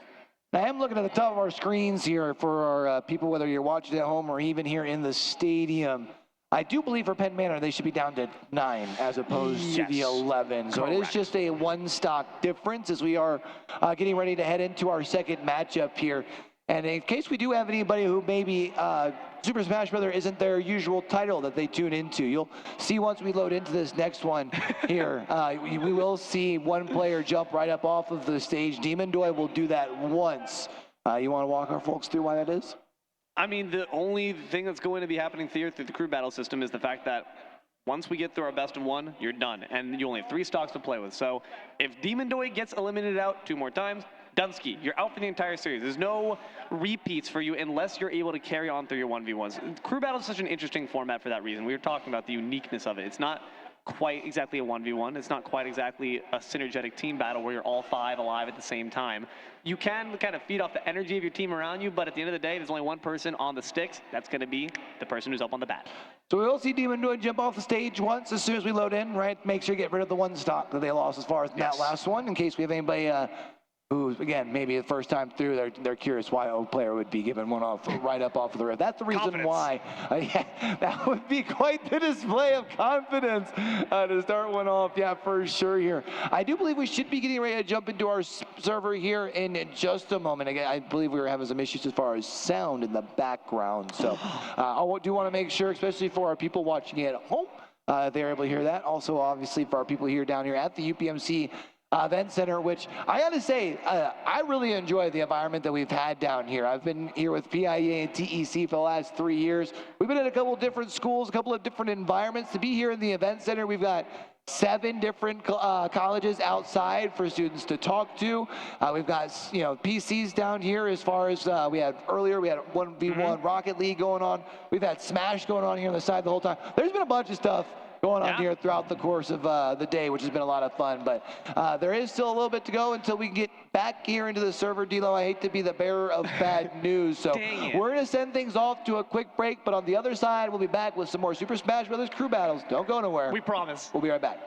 I am looking at the top of our screens here for our people, whether you're watching at home or even here in the stadium. I do believe for Penn Manor, they should be down to 9 as opposed to the 11. So it is just a one stock difference as we are getting ready to head into our second matchup here. And in case we do have anybody who maybe Super Smash Bros. Isn't their usual title that they tune into, you'll see once we load into this next one here, we will see one player jump right up off of the stage. Demon Doi will do that once. You want to walk our folks through why that is?
I mean, the only thing that's going to be happening here through the crew battle system is the fact that once we get through our best of 1, you're done. And you only have 3 stocks to play with. So if Demon Doi gets eliminated out 2 more times, Dunsky, you're out for the entire series. There's no repeats for you unless you're able to carry on through your 1v1s. Crew battle is such an interesting format for that reason. We were talking about the uniqueness of it. It's not quite exactly a 1v1. It's not quite exactly a synergetic team battle where you're all 5 alive at the same time. You can kind of feed off the energy of your team around you, but at the end of the day, there's only one person on the sticks. That's going to be the person who's up on the bat.
So we will see Demon Doi jump off the stage once as soon as we load in, right? Make sure you get rid of the 1 stock that they lost as far as that last one, in case we have anybody who, again, maybe the first time through, they're curious why a player would be given one off right up off of the rip. That's the reason why. Yeah, that would be quite the display of confidence to start one off. Yeah, for sure here. I do believe we should be getting ready to jump into our server here in just a moment. Again, I believe we were having some issues as far as sound in the background. So I do want to make sure, especially for our people watching at home, they're able to hear that. Also, obviously, for our people here down here at the UPMC event center, which I gotta say, I really enjoy the environment that we've had down here. I've been here with PIEA and TEC for the last 3 years. We've been in a couple of different schools, a couple of different environments. To be here in the event center, we've got 7 different colleges outside for students to talk to. We've got PCs down here as far as we had 1v1 Rocket League going on. We've had Smash going on here on the side the whole time. There's been a bunch of stuff going on here throughout the course of the day, which has been a lot of fun. But there is still a little bit to go until we can get back here into the server, D-Lo. I hate to be the bearer of bad news. So we're going to send things off to a quick break. But on the other side, we'll be back with some more Super Smash Bros. Crew battles. Don't go nowhere.
We promise.
We'll be right back.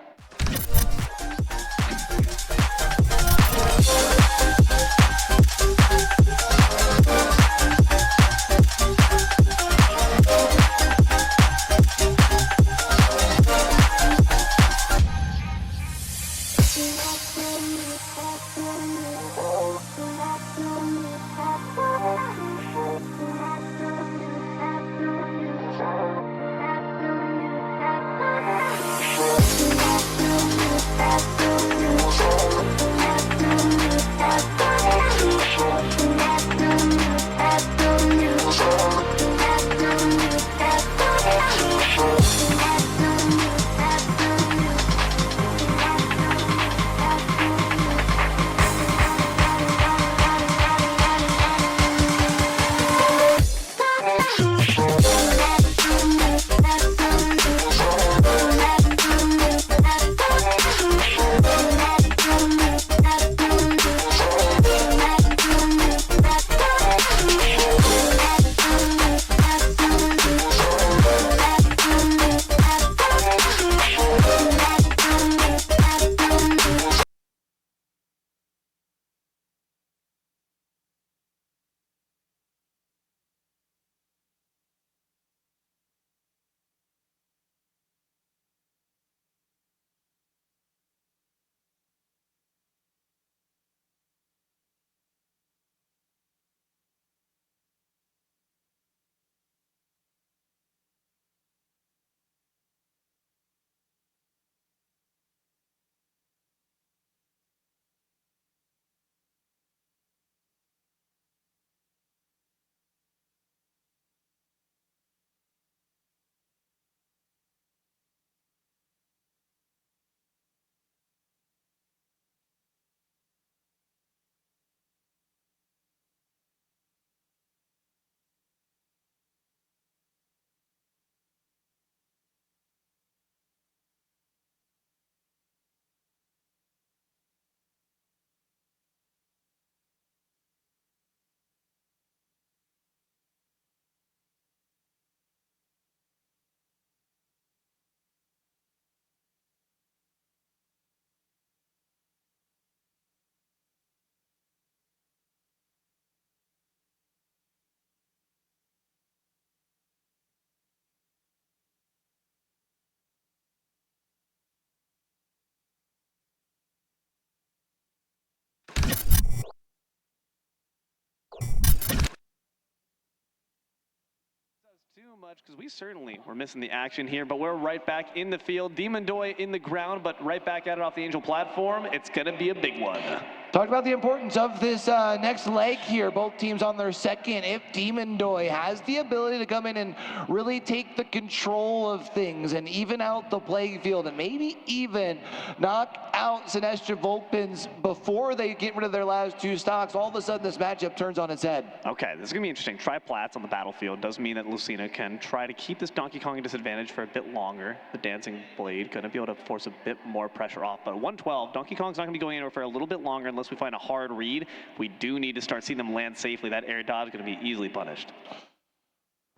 Too much, because we certainly were missing the action here, but we're right back in the field. Demon Doy in the ground, but right back at it off the Angel platform. It's going to be a big one.
Talk about the importance of this next leg here. Both teams on their second. If Demon Doy has the ability to come in and really take the control of things and even out the playing field and maybe even knock out Sinestra Vulpins before they get rid of their last two stocks, all of a sudden this matchup turns on its head.
Okay, this is going to be interesting. Tri-plats on the battlefield does mean that Lucina can try to keep this Donkey Kong disadvantage for a bit longer. The Dancing Blade going to be able to force a bit more pressure off, but 112, Donkey Kong's not going to be going anywhere for a little bit longer unless we find a hard read. We do need to start seeing them land safely. That air dodge is going to be easily punished.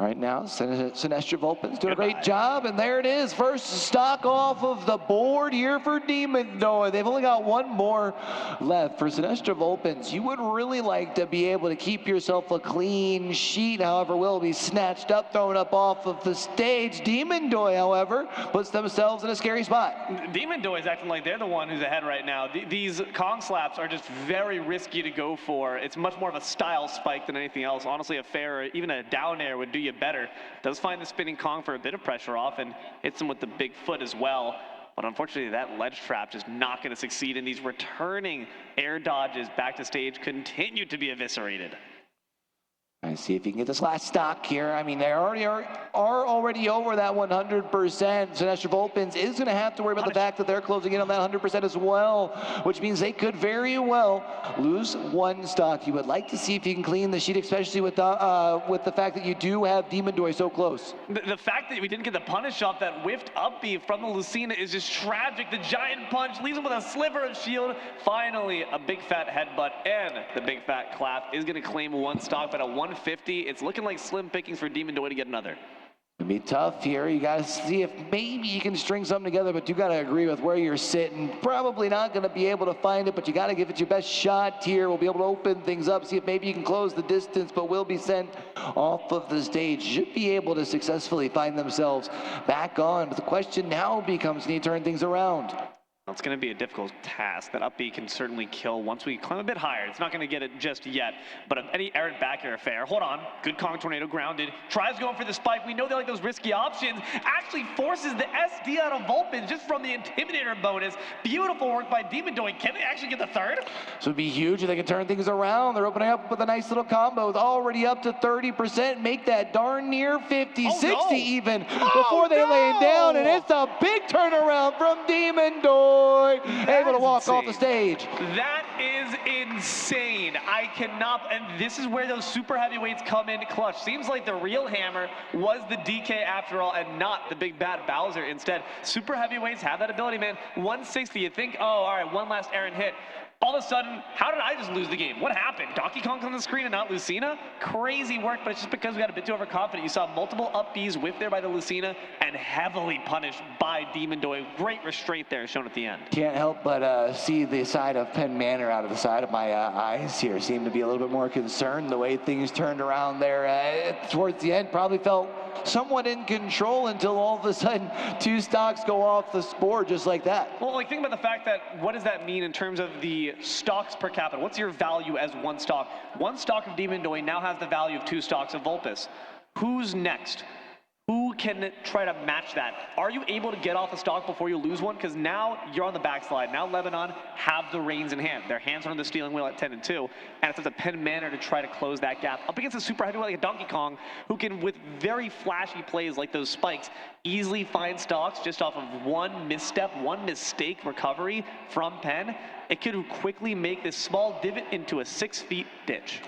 Right now, Sinestra Vulpins doing a great job, and there it is. First stock off of the board here for Demon Doy. They've only got one more left. For Sinestra Vulpins, you would really like to be able to keep yourself a clean sheet, however, will be snatched up, thrown up off of the stage. Demon Doy, however, puts themselves in a scary spot.
Demon Doy is acting like they're the one who's ahead right now. These Kong slaps are just very risky to go for. It's much more of a style spike than anything else. Honestly, a fair or even a down air would do you better. Does find the spinning Kong for a bit of pressure off and hits him with the big foot as well. But unfortunately, that ledge trap just not going to succeed, and these returning air dodges back to stage continue to be eviscerated.
Let's see if you can get this last stock here. I mean, they already are already over that 100%. Sinestra Vulpins is going to have to worry about the fact that they're closing in on that 100% as well, which means they could very well lose one stock. You would like to see if you can clean the sheet, especially with the fact that you do have Demon Doy so close.
The fact that we didn't get the punish off that whiffed up B from the Lucina is just tragic. The giant punch leaves him with a sliver of shield. Finally, a big fat headbutt and the big fat clap is going to claim one stock, but at 150, it's looking like slim pickings for Demon Doy to get another.
It'll be tough here. You got to see if maybe you can string something together, but you got to agree with where you're sitting. Probably not going to be able to find it, but you got to give it your best shot here. We'll be able to open things up, see if maybe you can close the distance, but will be sent off of the stage. Should be able to successfully find themselves back on. But the question now becomes, can you turn things around?
It's going to be a difficult task. That up B can certainly kill once we climb a bit higher. It's not going to get it just yet, but any errant back air affair. Hold on. Good Kong Tornado grounded. Tries going for the spike. We know they like those risky options. Actually forces the SD out of Vulpins just from the Intimidator bonus. Beautiful work by Demon Doy. Can they actually get the third?
So it'd be huge if they can turn things around. They're opening up with a nice little combo. It's already up to 30%. Make that darn near 50, 60 even before they lay it down. And it's a big turnaround from Demon Doy. Able to walk off the stage.
That is insane. I cannot, and this is where those super heavyweights come in clutch. Seems like the real hammer was the DK after all, and not the big bad Bowser instead. Super heavyweights have that ability, man. 160, you think, oh, all right, one last errant hit. All of a sudden, how did I just lose the game? What happened? Donkey Kong's on the screen and not Lucina? Crazy work, but it's just because we got a bit too overconfident. You saw multiple up Bs whipped there by the Lucina and heavily punished by Demon Doy. Great restraint there shown at the end.
Can't help but see the side of Penn Manor out of the side of my eyes here. Seem to be a little bit more concerned. The way things turned around there towards the end, probably felt somewhat in control until all of a sudden two stocks go off the board just like that.
Well, like think about the fact that what does that mean in terms of the stocks per capita? What's your value as one stock? One stock of Demon Doy now has the value of two stocks of Vulpus. Who's next? Who can try to match that? Are you able to get off a stock before you lose one? Because now you're on the backslide. Now Lebanon have the reins in hand. Their hands are on the steering wheel at 10-2, and it's a Penn Manor to try to close that gap up against a super heavyweight like a Donkey Kong, who can, with very flashy plays like those spikes, easily find stocks just off of one misstep, one mistake recovery from Penn. It could quickly make this small divot into a 6-feet ditch.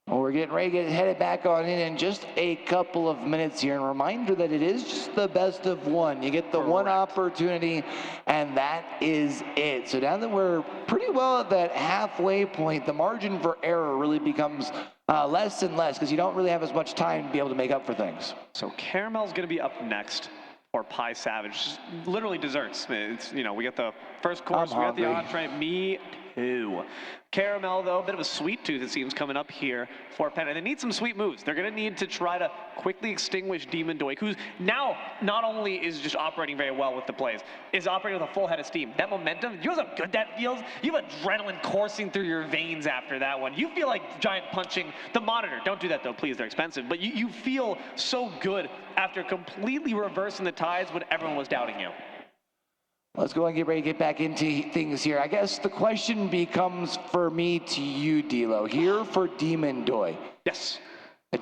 Well, we're getting ready to get headed back on in just a couple of minutes here. And a reminder that it is just the best of one. You get the one opportunity, and that is it. So now that we're pretty well at that halfway point, the margin for error really becomes less and less because you don't really have as much time to be able to make up for things.
So Caramel's going to be up next. Or Pie Savage, literally desserts. It's, you know, we got the first course, we got the entree. Me 2. Caramel, though, a bit of a sweet tooth, it seems, coming up here for Penn. And they need some sweet moves. They're going to need to try to quickly extinguish Demon Doik, who's now not only is just operating very well with the plays, is operating with a full head of steam. That momentum, you know how good that feels? You have adrenaline coursing through your veins after that one. You feel like giant punching the monitor. Don't do that, though, please. They're expensive. But you feel so good after completely reversing the tides when everyone was doubting you.
Let's go and get ready to get back into things here. I guess the question becomes for me to you, D'Lo, here for Demon Doy.
Yes.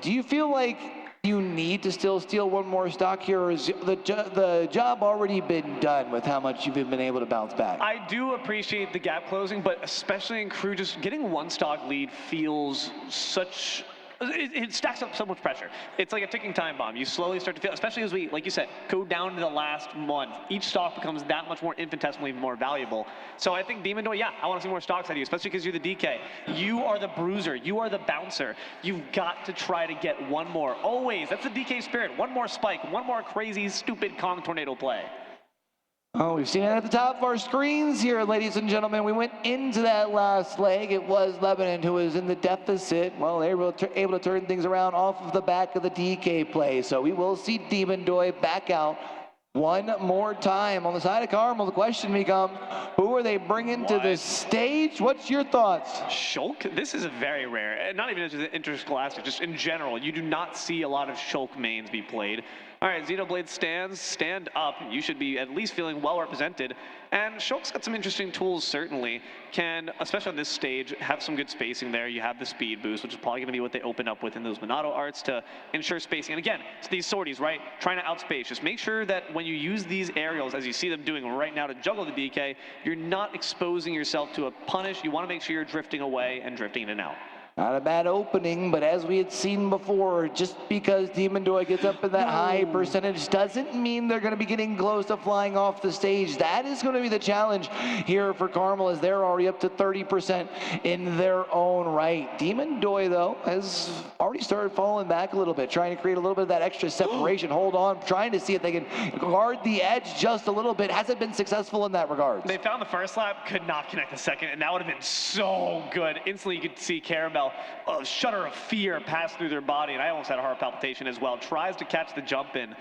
Do you feel like you need to still steal one more stock here, or is the job already been done with how much you've been able to bounce back?
I do appreciate the gap closing, but especially in crew, just getting one stock lead feels such... It stacks up so much pressure. It's like a ticking time bomb. You slowly start to feel, especially as we, like you said, go down to the last one. Each stock becomes that much more infinitesimally more valuable. So I think Demon Doy, yeah, I want to see more stocks out of you, especially because you're the DK. You are the bruiser. You are the bouncer. You've got to try to get one more. Always. That's the DK spirit. One more spike. One more crazy, stupid Kong tornado play.
Oh, we've seen it at the top of our screens here, ladies and gentlemen. We went into that last leg. It was Lebanon who was in the deficit. Well, they were able to turn things around off of the back of the DK play. So we will see Demon Doy back out one more time. On the side of Carmel, the question becomes, who are they bringing to the stage? What's your thoughts?
Shulk? This is a very rare, not even just interscholastic, just in general. You do not see a lot of Shulk mains be played. All right, Xenoblade stand up. You should be at least feeling well represented. And Shulk's got some interesting tools, certainly. Can, especially on this stage, have some good spacing there. You have the speed boost, which is probably going to be what they open up with in those Monado arts to ensure spacing. And again, it's these sorties, right? Trying to outspace. Just make sure that when you use these aerials, as you see them doing right now to juggle the DK, you're not exposing yourself to a punish. You want to make sure you're drifting away and drifting in and out.
Not a bad opening, but as we had seen before, just because Demon Doy gets up in that high percentage doesn't mean they're going to be getting close to flying off the stage. That is going to be the challenge here for Carmel, as they're already up to 30% in their own right. Demon Doy, though, has already started falling back a little bit, trying to create a little bit of that extra separation. Hold on, trying to see if they can guard the edge just a little bit. Hasn't been successful in that regard.
They found the first lap, could not connect the second, and that would have been so good. Instantly, you could see Caramel, a shudder of fear pass through their body, and I almost had a heart palpitation as well. Tries to catch the jump in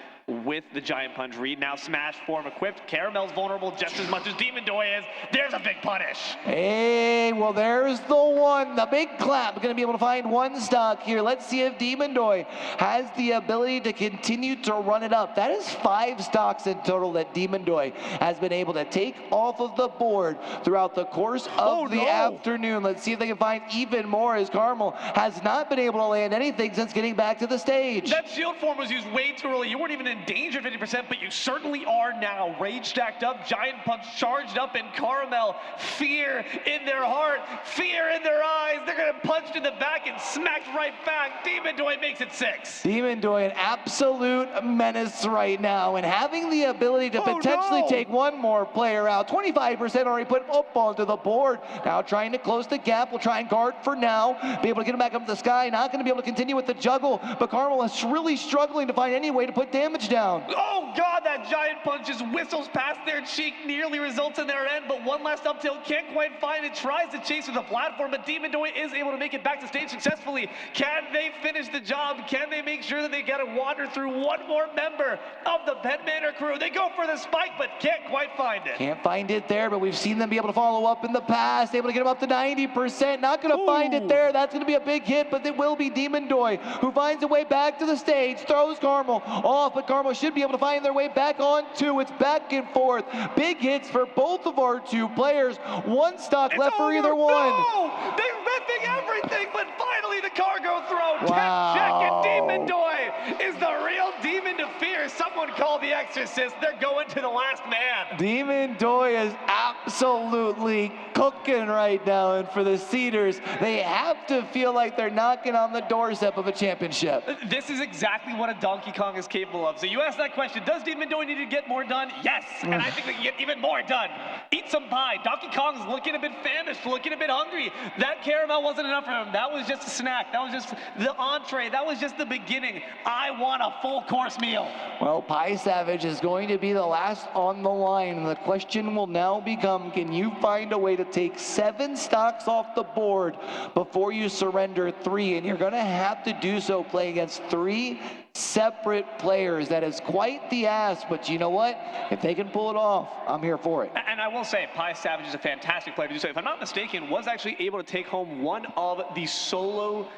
with the giant punch read. Now smash form equipped. Caramel's vulnerable just as much as Demon Doy is. There's a big punish.
Hey, well, there's the one. The big clap. Going to be able to find one stock here. Let's see if Demon Doy has the ability to continue to run it up. That is 5 stocks in total that Demon Doy has been able to take off of the board throughout the course of the afternoon. Let's see if they can find even more, as Carmel has not been able to land anything since getting back to the stage.
That shield form was used way too early. You weren't even in danger of 50%, but you certainly are now. Rage stacked up, giant punch charged up, and Caramel, fear in their heart, fear in their eyes. They're going to punch in the back and smacked right back. Demon Doy makes it 6.
Demon Doy, an absolute menace right now, and having the ability to potentially take one more player out. 25% already put up onto the board. Now trying to close the gap. We'll try and guard for now. Be able to get him back up to the sky. Not going to be able to continue with the juggle, but Carmel is really struggling to find any way to put damage down.
Oh God, that giant punch just whistles past their cheek, nearly results in their end, but one last up tilt, can't quite find it, tries to chase with the platform, but Demon Doy is able to make it back to stage successfully. Can they finish the job? Can they make sure that they gotta wander through one more member of the Penn Manor crew? They go for the spike, but can't quite find it.
Can't find it there, but we've seen them be able to follow up in the past, able to get them up to 90%. Not gonna find it there. That's gonna be a big hit, but it will be Demon Doy who finds a way back to the stage, throws Carmel off, but Carmel should be able to find their way back on 2. It's back and forth. Big hits for both of our 2 players. One stock left for either one.
No! They're ripping everything, but finally the cargo throw. Wow. Check, and Demon Doy is the real demon to fear. Someone call the exorcist. They're going to the last man.
Demon Doy is absolutely cooking right now, and for the Cedars, they have to feel like they're knocking on the doorstep of a championship.
This is exactly what a Donkey Kong is capable of. So you asked that question, does Demon Doy need to get more done? Yes, and I think they can get even more done. Eat some pie. Donkey Kong's looking a bit famished, looking a bit hungry. That caramel wasn't enough for him. That was just a snack. That was just the entree. That was just the beginning. I want a full course meal.
Well, Pi Savage is going to be the last on the line, and the question will now become, can you find a way to take 7 stocks off the board before you surrender 3? And you're going to have to do so playing against 3 separate players. That is quite the ask, but you know what? If they can pull it off, I'm here for it.
And I will say, Pi Savage is a fantastic player to do so. If I'm not mistaken, was actually able to take home one of the solo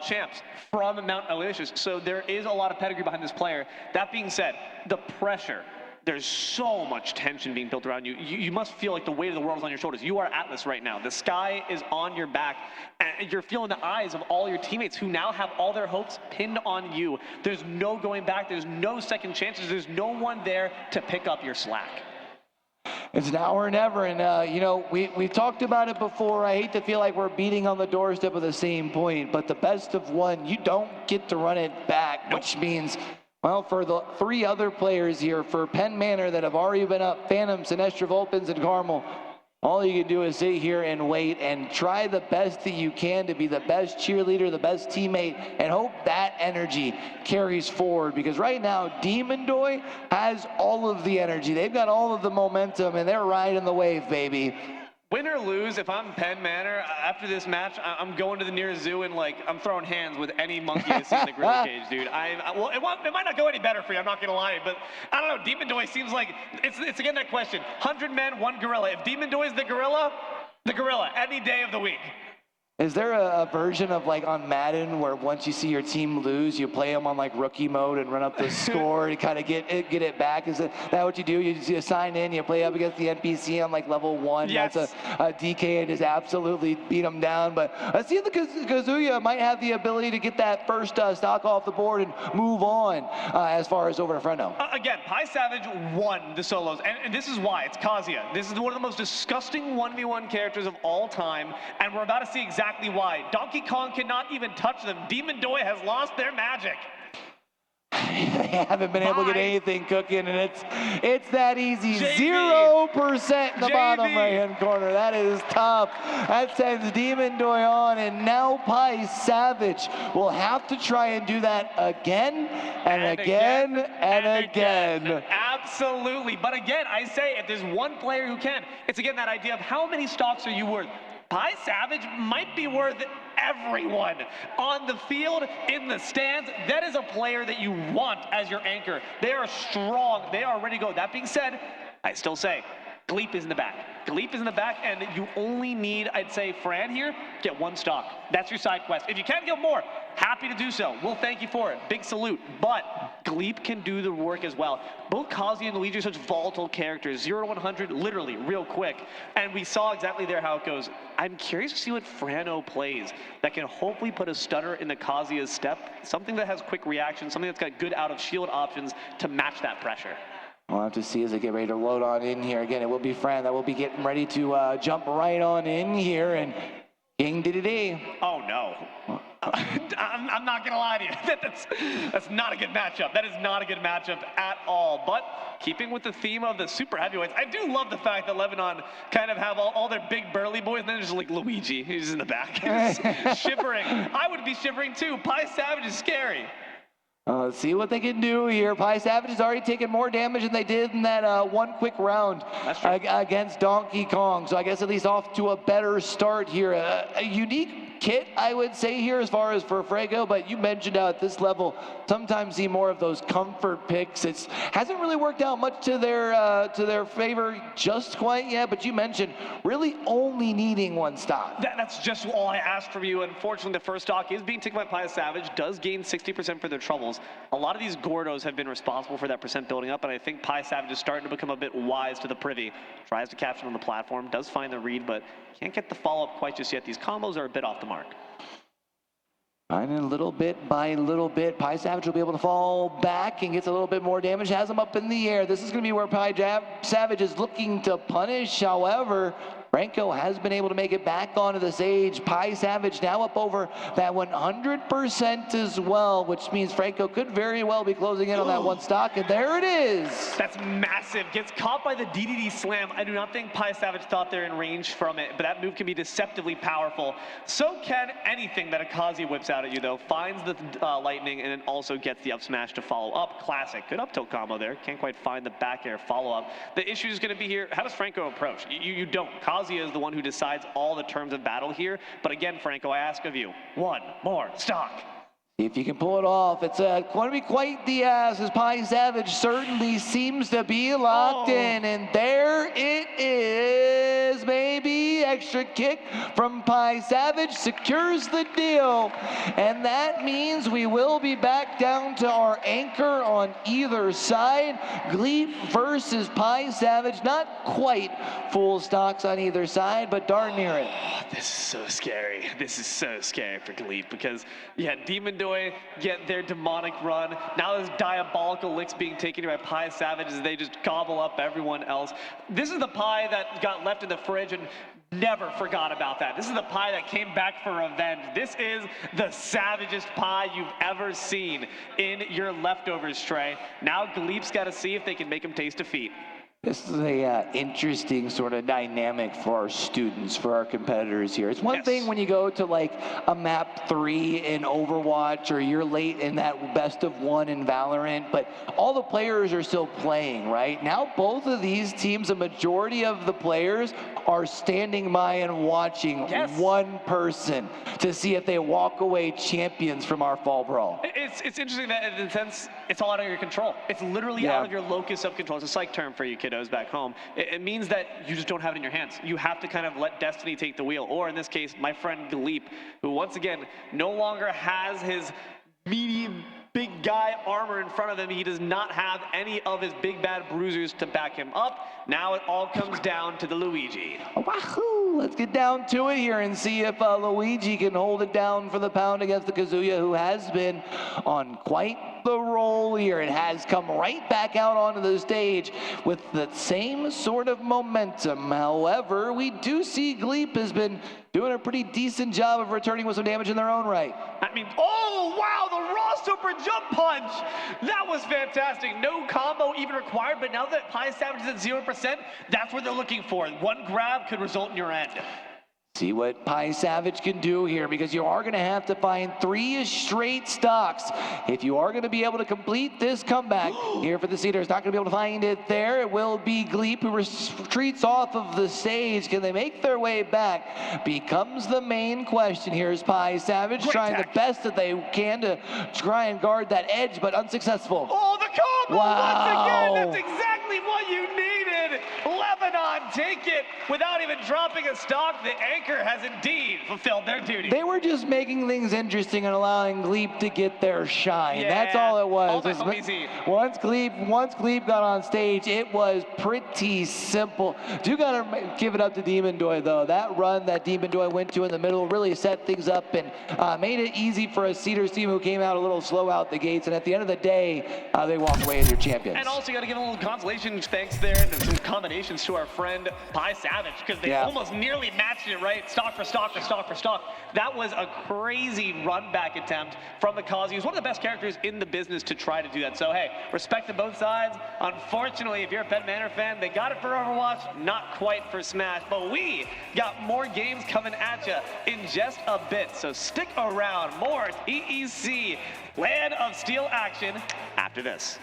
champs from Mount Aloysius. So there is a lot of pedigree behind this player. That being said, the pressure, there's so much tension being built around you. You must feel like the weight of the world is on your shoulders. You are Atlas right now. The sky is on your back, and you're feeling the eyes of all your teammates who now have all their hopes pinned on you. There's no going back. There's no second chances. There's no one there to pick up your slack.
It's now or never, and you know, we've talked about it before. I hate to feel like we're beating on the doorstep of the same point, but the best of one, you don't get to run it back, which means, well, for the 3 other players here, for Penn Manor that have already been up, Phantom, Sinestra, Vulpins, and Carmel, all you can do is sit here and wait and try the best that you can to be the best cheerleader, the best teammate, and hope that energy carries forward. Because right now, Demon Doy has all of the energy. They've got all of the momentum, and they're riding the wave, baby.
Win or lose, if I'm Penn Manor, after this match, I'm going to the nearest zoo and, like, I'm throwing hands with any monkey I see in the gorilla cage, dude. Well, it might not go any better for you, I'm not going to lie, but I don't know, Demon Doy seems like, it's again that question, 100 men, 1 gorilla. If Demon Doy is the gorilla, any day of the week.
Is there a version of, like, on Madden where once you see your team lose, you play them on, like, rookie mode and run up the score to kind of get it back? Is that what you do? You sign in, you play up against the NPC on, like, level 1.
Yes.
That's a DK and just absolutely beat them down. But I see the Kazuya might have the ability to get that first stock off the board and move on as far as over to Freno.
Again, Pi Savage won the solos, and this is why. It's Kazuya. This is one of the most disgusting 1v1 characters of all time, and we're about to see exactly why. Donkey Kong cannot even touch them. Demon Doy has lost their magic.
They haven't been able to get anything cooking, and it's that easy.
JV.
0% in the bottom right-hand corner. That is tough. That sends Demon Doy on, and now Pi Savage will have to try and do that again and again and again.
Absolutely. But again, I say if there's one player who can, it's again that idea of how many stocks are you worth? Pi Savage might be worth everyone on the field, in the stands. That is a player that you want as your anchor. They are strong. They are ready to go. That being said, I still say, Gleep is in the back. Gleep is in the back, and you only need, I'd say, Fran here, get 1 stock. That's your side quest. If you can get more, happy to do so. We'll thank you for it. Big salute. But Gleep can do the work as well. Both Kazuya and Luigi are such volatile characters. 0 to 100, literally, real quick. And we saw exactly there how it goes. I'm curious to see what Frano plays that can hopefully put a stutter in the Kazuya's step, something that has quick reaction, something that's got good out-of-shield options to match that pressure.
We'll have to see as they get ready to load on in here. Again, it will be Fran that will be getting ready to jump right on in here. And King Diddy.
Oh, no. I'm not going to lie to you. That's not a good matchup. That is not a good matchup at all. But keeping with the theme of the super heavyweights, I do love the fact that Lebanon kind of have all their big burly boys, and then there's like Luigi, who's in the back, shivering. I would be shivering too. Pi Savage is scary.
Let's see what they can do here. Pi Savage has already taken more damage than they did in that 1 quick round against Donkey Kong. So I guess at least off to a better start here. A unique kit, I would say here, as far as for Frago, but you mentioned at this level, sometimes see more of those comfort picks. It hasn't really worked out much to their favor just quite yet, but you mentioned really only needing 1 stock.
That's just all I asked from you. Unfortunately, the first stock is being taken by Pi Savage, does gain 60% for their troubles. A lot of these Gordos have been responsible for that percent building up, and I think Pi Savage is starting to become a bit wise to the privy. Tries to capture on the platform, does find the read, but can't get the follow-up quite just yet. These combos are a bit off the mark.
And a little bit by little bit, Pi Savage will be able to fall back and gets a little bit more damage, has him up in the air. This is going to be where Pi Savage is looking to punish. However, Franco has been able to make it back onto the stage. Pi Savage now up over that 100% as well, which means Franco could very well be closing in on that one stock, and there it is.
That's massive. Gets caught by the DDD slam. I do not think Pi Savage thought they're in range from it, but that move can be deceptively powerful. So can anything that Akazi whips out at you, though. Finds the lightning and then also gets the up smash to follow up. Classic. Good up tilt combo there. Can't quite find the back air follow up. The issue is going to be here, how does Franco approach? You don't. Kazuya is the one who decides all the terms of battle here. But again, Franco, I ask of you, one more stock.
If you can pull it off, it's going to be quite the ass, as Pi Savage certainly seems to be locked in. And there it is, baby. Extra kick from Pi Savage secures the deal. And that means we will be back down to our anchor on either side. Gleep versus Pi Savage. Not quite full stocks on either side, but darn near it.
This is so scary. This is so scary for Gleep because, yeah, Demon get their demonic run. Now there's diabolical licks being taken by Pi Savage as they just gobble up everyone else. This is the Pi that got left in the fridge and never forgot about that. This is the Pi that came back for revenge. This is the savagest Pi you've ever seen in your leftovers tray. Now Gleep's got to see if they can make him taste defeat.
This is a interesting sort of dynamic for our students, for our competitors here. It's one thing when you go to like a map 3 in Overwatch, or you're late in that best of 1 in Valorant, but all the players are still playing, right? Now both of these teams, a majority of the players are standing by and watching one person to see if they walk away champions from our fall brawl.
It's interesting that in a sense, it's all out of your control. It's literally out of your locus of control. It's a psych term for you kiddos back home. It means that you just don't have it in your hands. You have to kind of let destiny take the wheel. Or in this case, my friend Gleep, who once again no longer has his medium big guy armor in front of him. He does not have any of his big bad bruisers to back him up. Now it all comes down to the Luigi.
Wahoo! Let's get down to it here and see if Luigi can hold it down for the pound against the Kazuya, who has been on quite the roll here. It has come right back out onto the stage with the same sort of momentum. However, we do see Gleep has been doing a pretty decent job of returning with some damage in their own right.
I mean, oh wow, the raw super jump punch! That was fantastic. No combo even required, but now that Pi Savage is at 0%, that's what they're looking for. One grab could result in your end.
See what Pi Savage can do here, because you are going to have to find 3 straight stocks if you are going to be able to complete this comeback here for the Cedars. Not going to be able to find it there. It will be Gleep who retreats off of the stage. Can they make their way back? Becomes the main question here. Is Pi Savage trying the best that they can to try and guard that edge, but unsuccessful.
Oh, the combo
wow.
once again! That's exactly what you needed! Lebanon, take it without even dropping a stock. The anchor has indeed fulfilled their duty.
They were just making things interesting and allowing Gleep to get their shine. That's all it was. Once Gleep got on stage, it was pretty simple. Do gotta give it up to Demon Doy though. That run that Demon Doy went to in the middle really set things up and made it easy for a Cedars team who came out a little slow out the gates. And at the end of the day, they walked away as your champions.
And also, you got to give a little consolation thanks there and some combinations to our friend Pi Savage, because they almost nearly matched it, right? Stock for stock for stock for stock. That was a crazy run back attempt from the Kazi. He's one of the best characters in the business to try to do that. So, hey, respect to both sides. Unfortunately, if you're a Pet Manor fan, they got it for Overwatch, not quite for Smash. But we got more games coming at you in just a bit. So stick around. More EEC LAN of Steel action after this.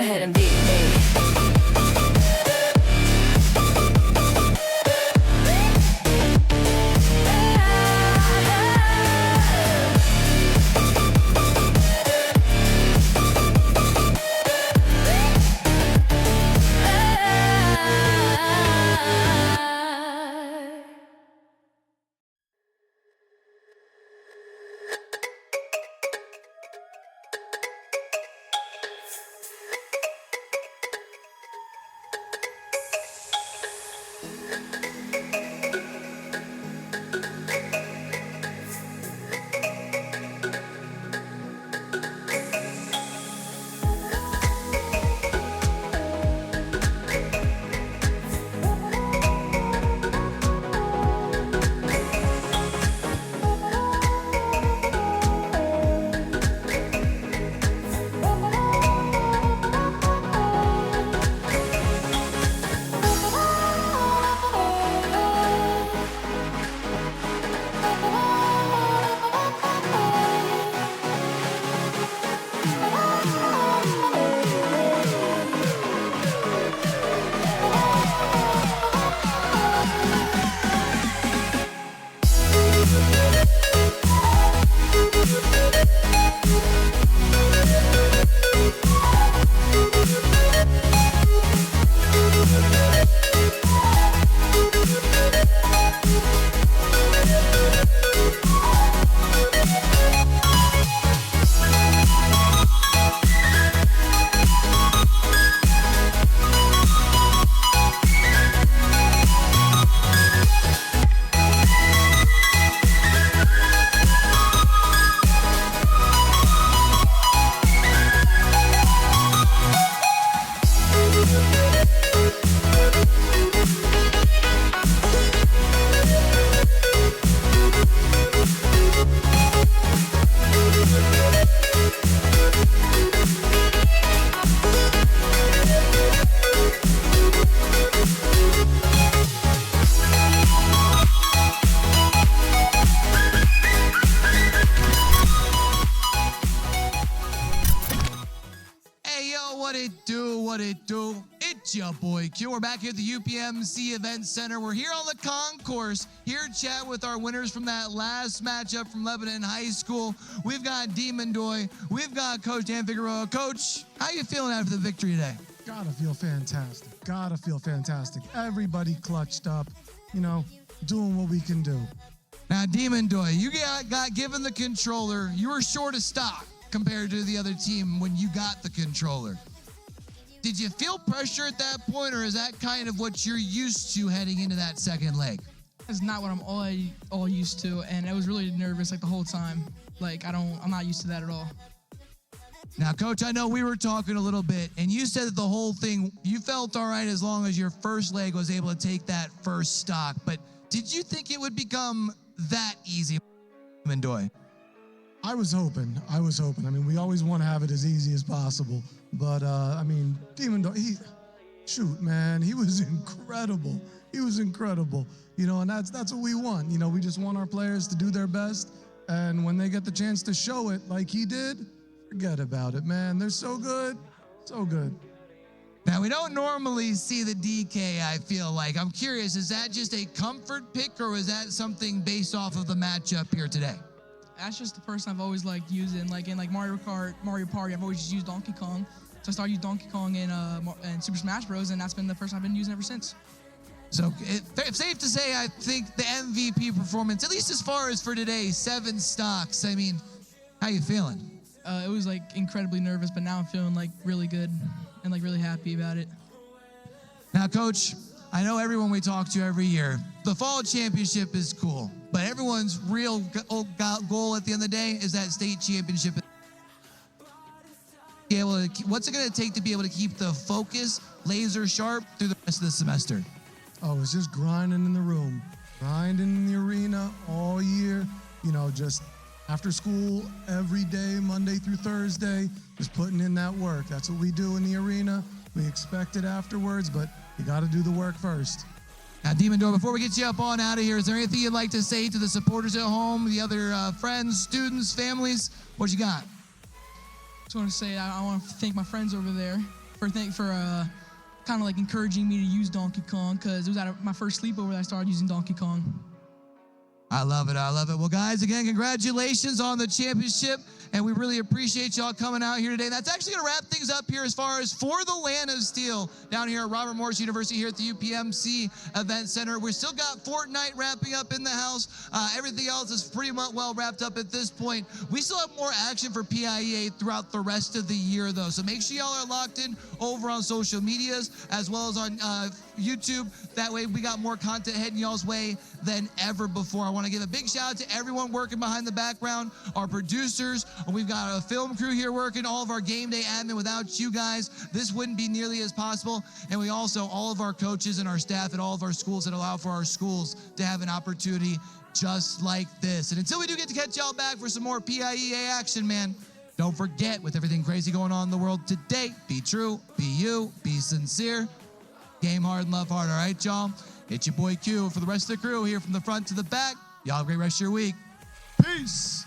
ahead and beat me.
What it do? It's your boy Q. We're back here at the UPMC Event Center. We're here on the concourse, here to chat with our winners from that last matchup from Lebanon High School. We've got Demon Doy. We've got Coach Dan Figueroa. Coach, how you feeling after the victory today?
Gotta feel fantastic. Gotta feel fantastic. Everybody clutched up, you know, doing what we can do.
Now, Demon Doy, you got given the controller. You were short of stock compared to the other team when you got the controller. Did you feel pressure at that point, or is that kind of what you're used to heading into that second leg?
It's not what I'm all used to, and I was really nervous like the whole time. Like I'm not used to that at all.
Now, Coach, I know we were talking a little bit, and you said that the whole thing, you felt all right as long as your first leg was able to take that first stock, but did you think it would become that easy, Mendoy?
I was hoping. I mean, we always want to have it as easy as possible. But, I mean, Demon Dog, shoot, man, he was incredible. He was incredible. You know, and that's what we want. You know, we just want our players to do their best. And when they get the chance to show it like he did, forget about it, man. They're so good. So good.
Now, we don't normally see the DK, I feel like. I'm curious, is that just a comfort pick, or is that something based off of the matchup here today?
That's just the person I've always liked using. Like in Mario Party, I've always just used Donkey Kong. So I started using Donkey Kong in Super Smash Bros, and that's been the person I've been using ever since.
So it's safe to say, I think the MVP performance, at least as far as for today, 7 stocks. I mean, how you feeling?
It was like incredibly nervous, but now I'm feeling like really good and like really happy about it.
Now, Coach, I know everyone we talk to every year, the fall championship is cool, but everyone's real goal at the end of the day is that state championship. What's it going to take to be able to keep the focus laser sharp through the rest of the semester?
Oh, it's just grinding in the room, grinding in the arena all year, you know, just after school every day, Monday through Thursday, just putting in that work. That's what we do in the arena. We expect it afterwards, but you got to do the work first.
Now, Demon Door, before we get you up on out of here, is there anything you'd like to say to the supporters at home, the other friends, students, families? What you got?
Just want to say I want to thank my friends over there
kind of like encouraging me to use Donkey Kong, because it was at my first sleepover that I started using Donkey Kong.
I love it. I love it. Well, guys, again, congratulations on the championship, and we really appreciate y'all coming out here today. That's actually going to wrap things up here as far as for the LAN of Steel down here at Robert Morris University here at the UPMC Event Center. We've still got Fortnite wrapping up in the house. Everything else is pretty much well wrapped up at this point. We still have more action for PIEA throughout the rest of the year, though, so make sure y'all are locked in over on social medias as well as on YouTube. That way we got more content heading y'all's way than ever before. I want to give a big shout out to everyone working behind the background, our producers. We've got a film crew here working, all of our game day admin. Without you guys, this wouldn't be nearly as possible. And we also, all of our coaches and our staff at all of our schools that allow for our schools to have an opportunity just like this. And until we do get to catch y'all back for some more PIEA action, man, don't forget, with everything crazy going on in the world today, be true, be you, be sincere, game hard and love hard, all right, y'all? It's your boy Q. For the rest of the crew here from the front to the back, y'all have a great rest of your week. Peace.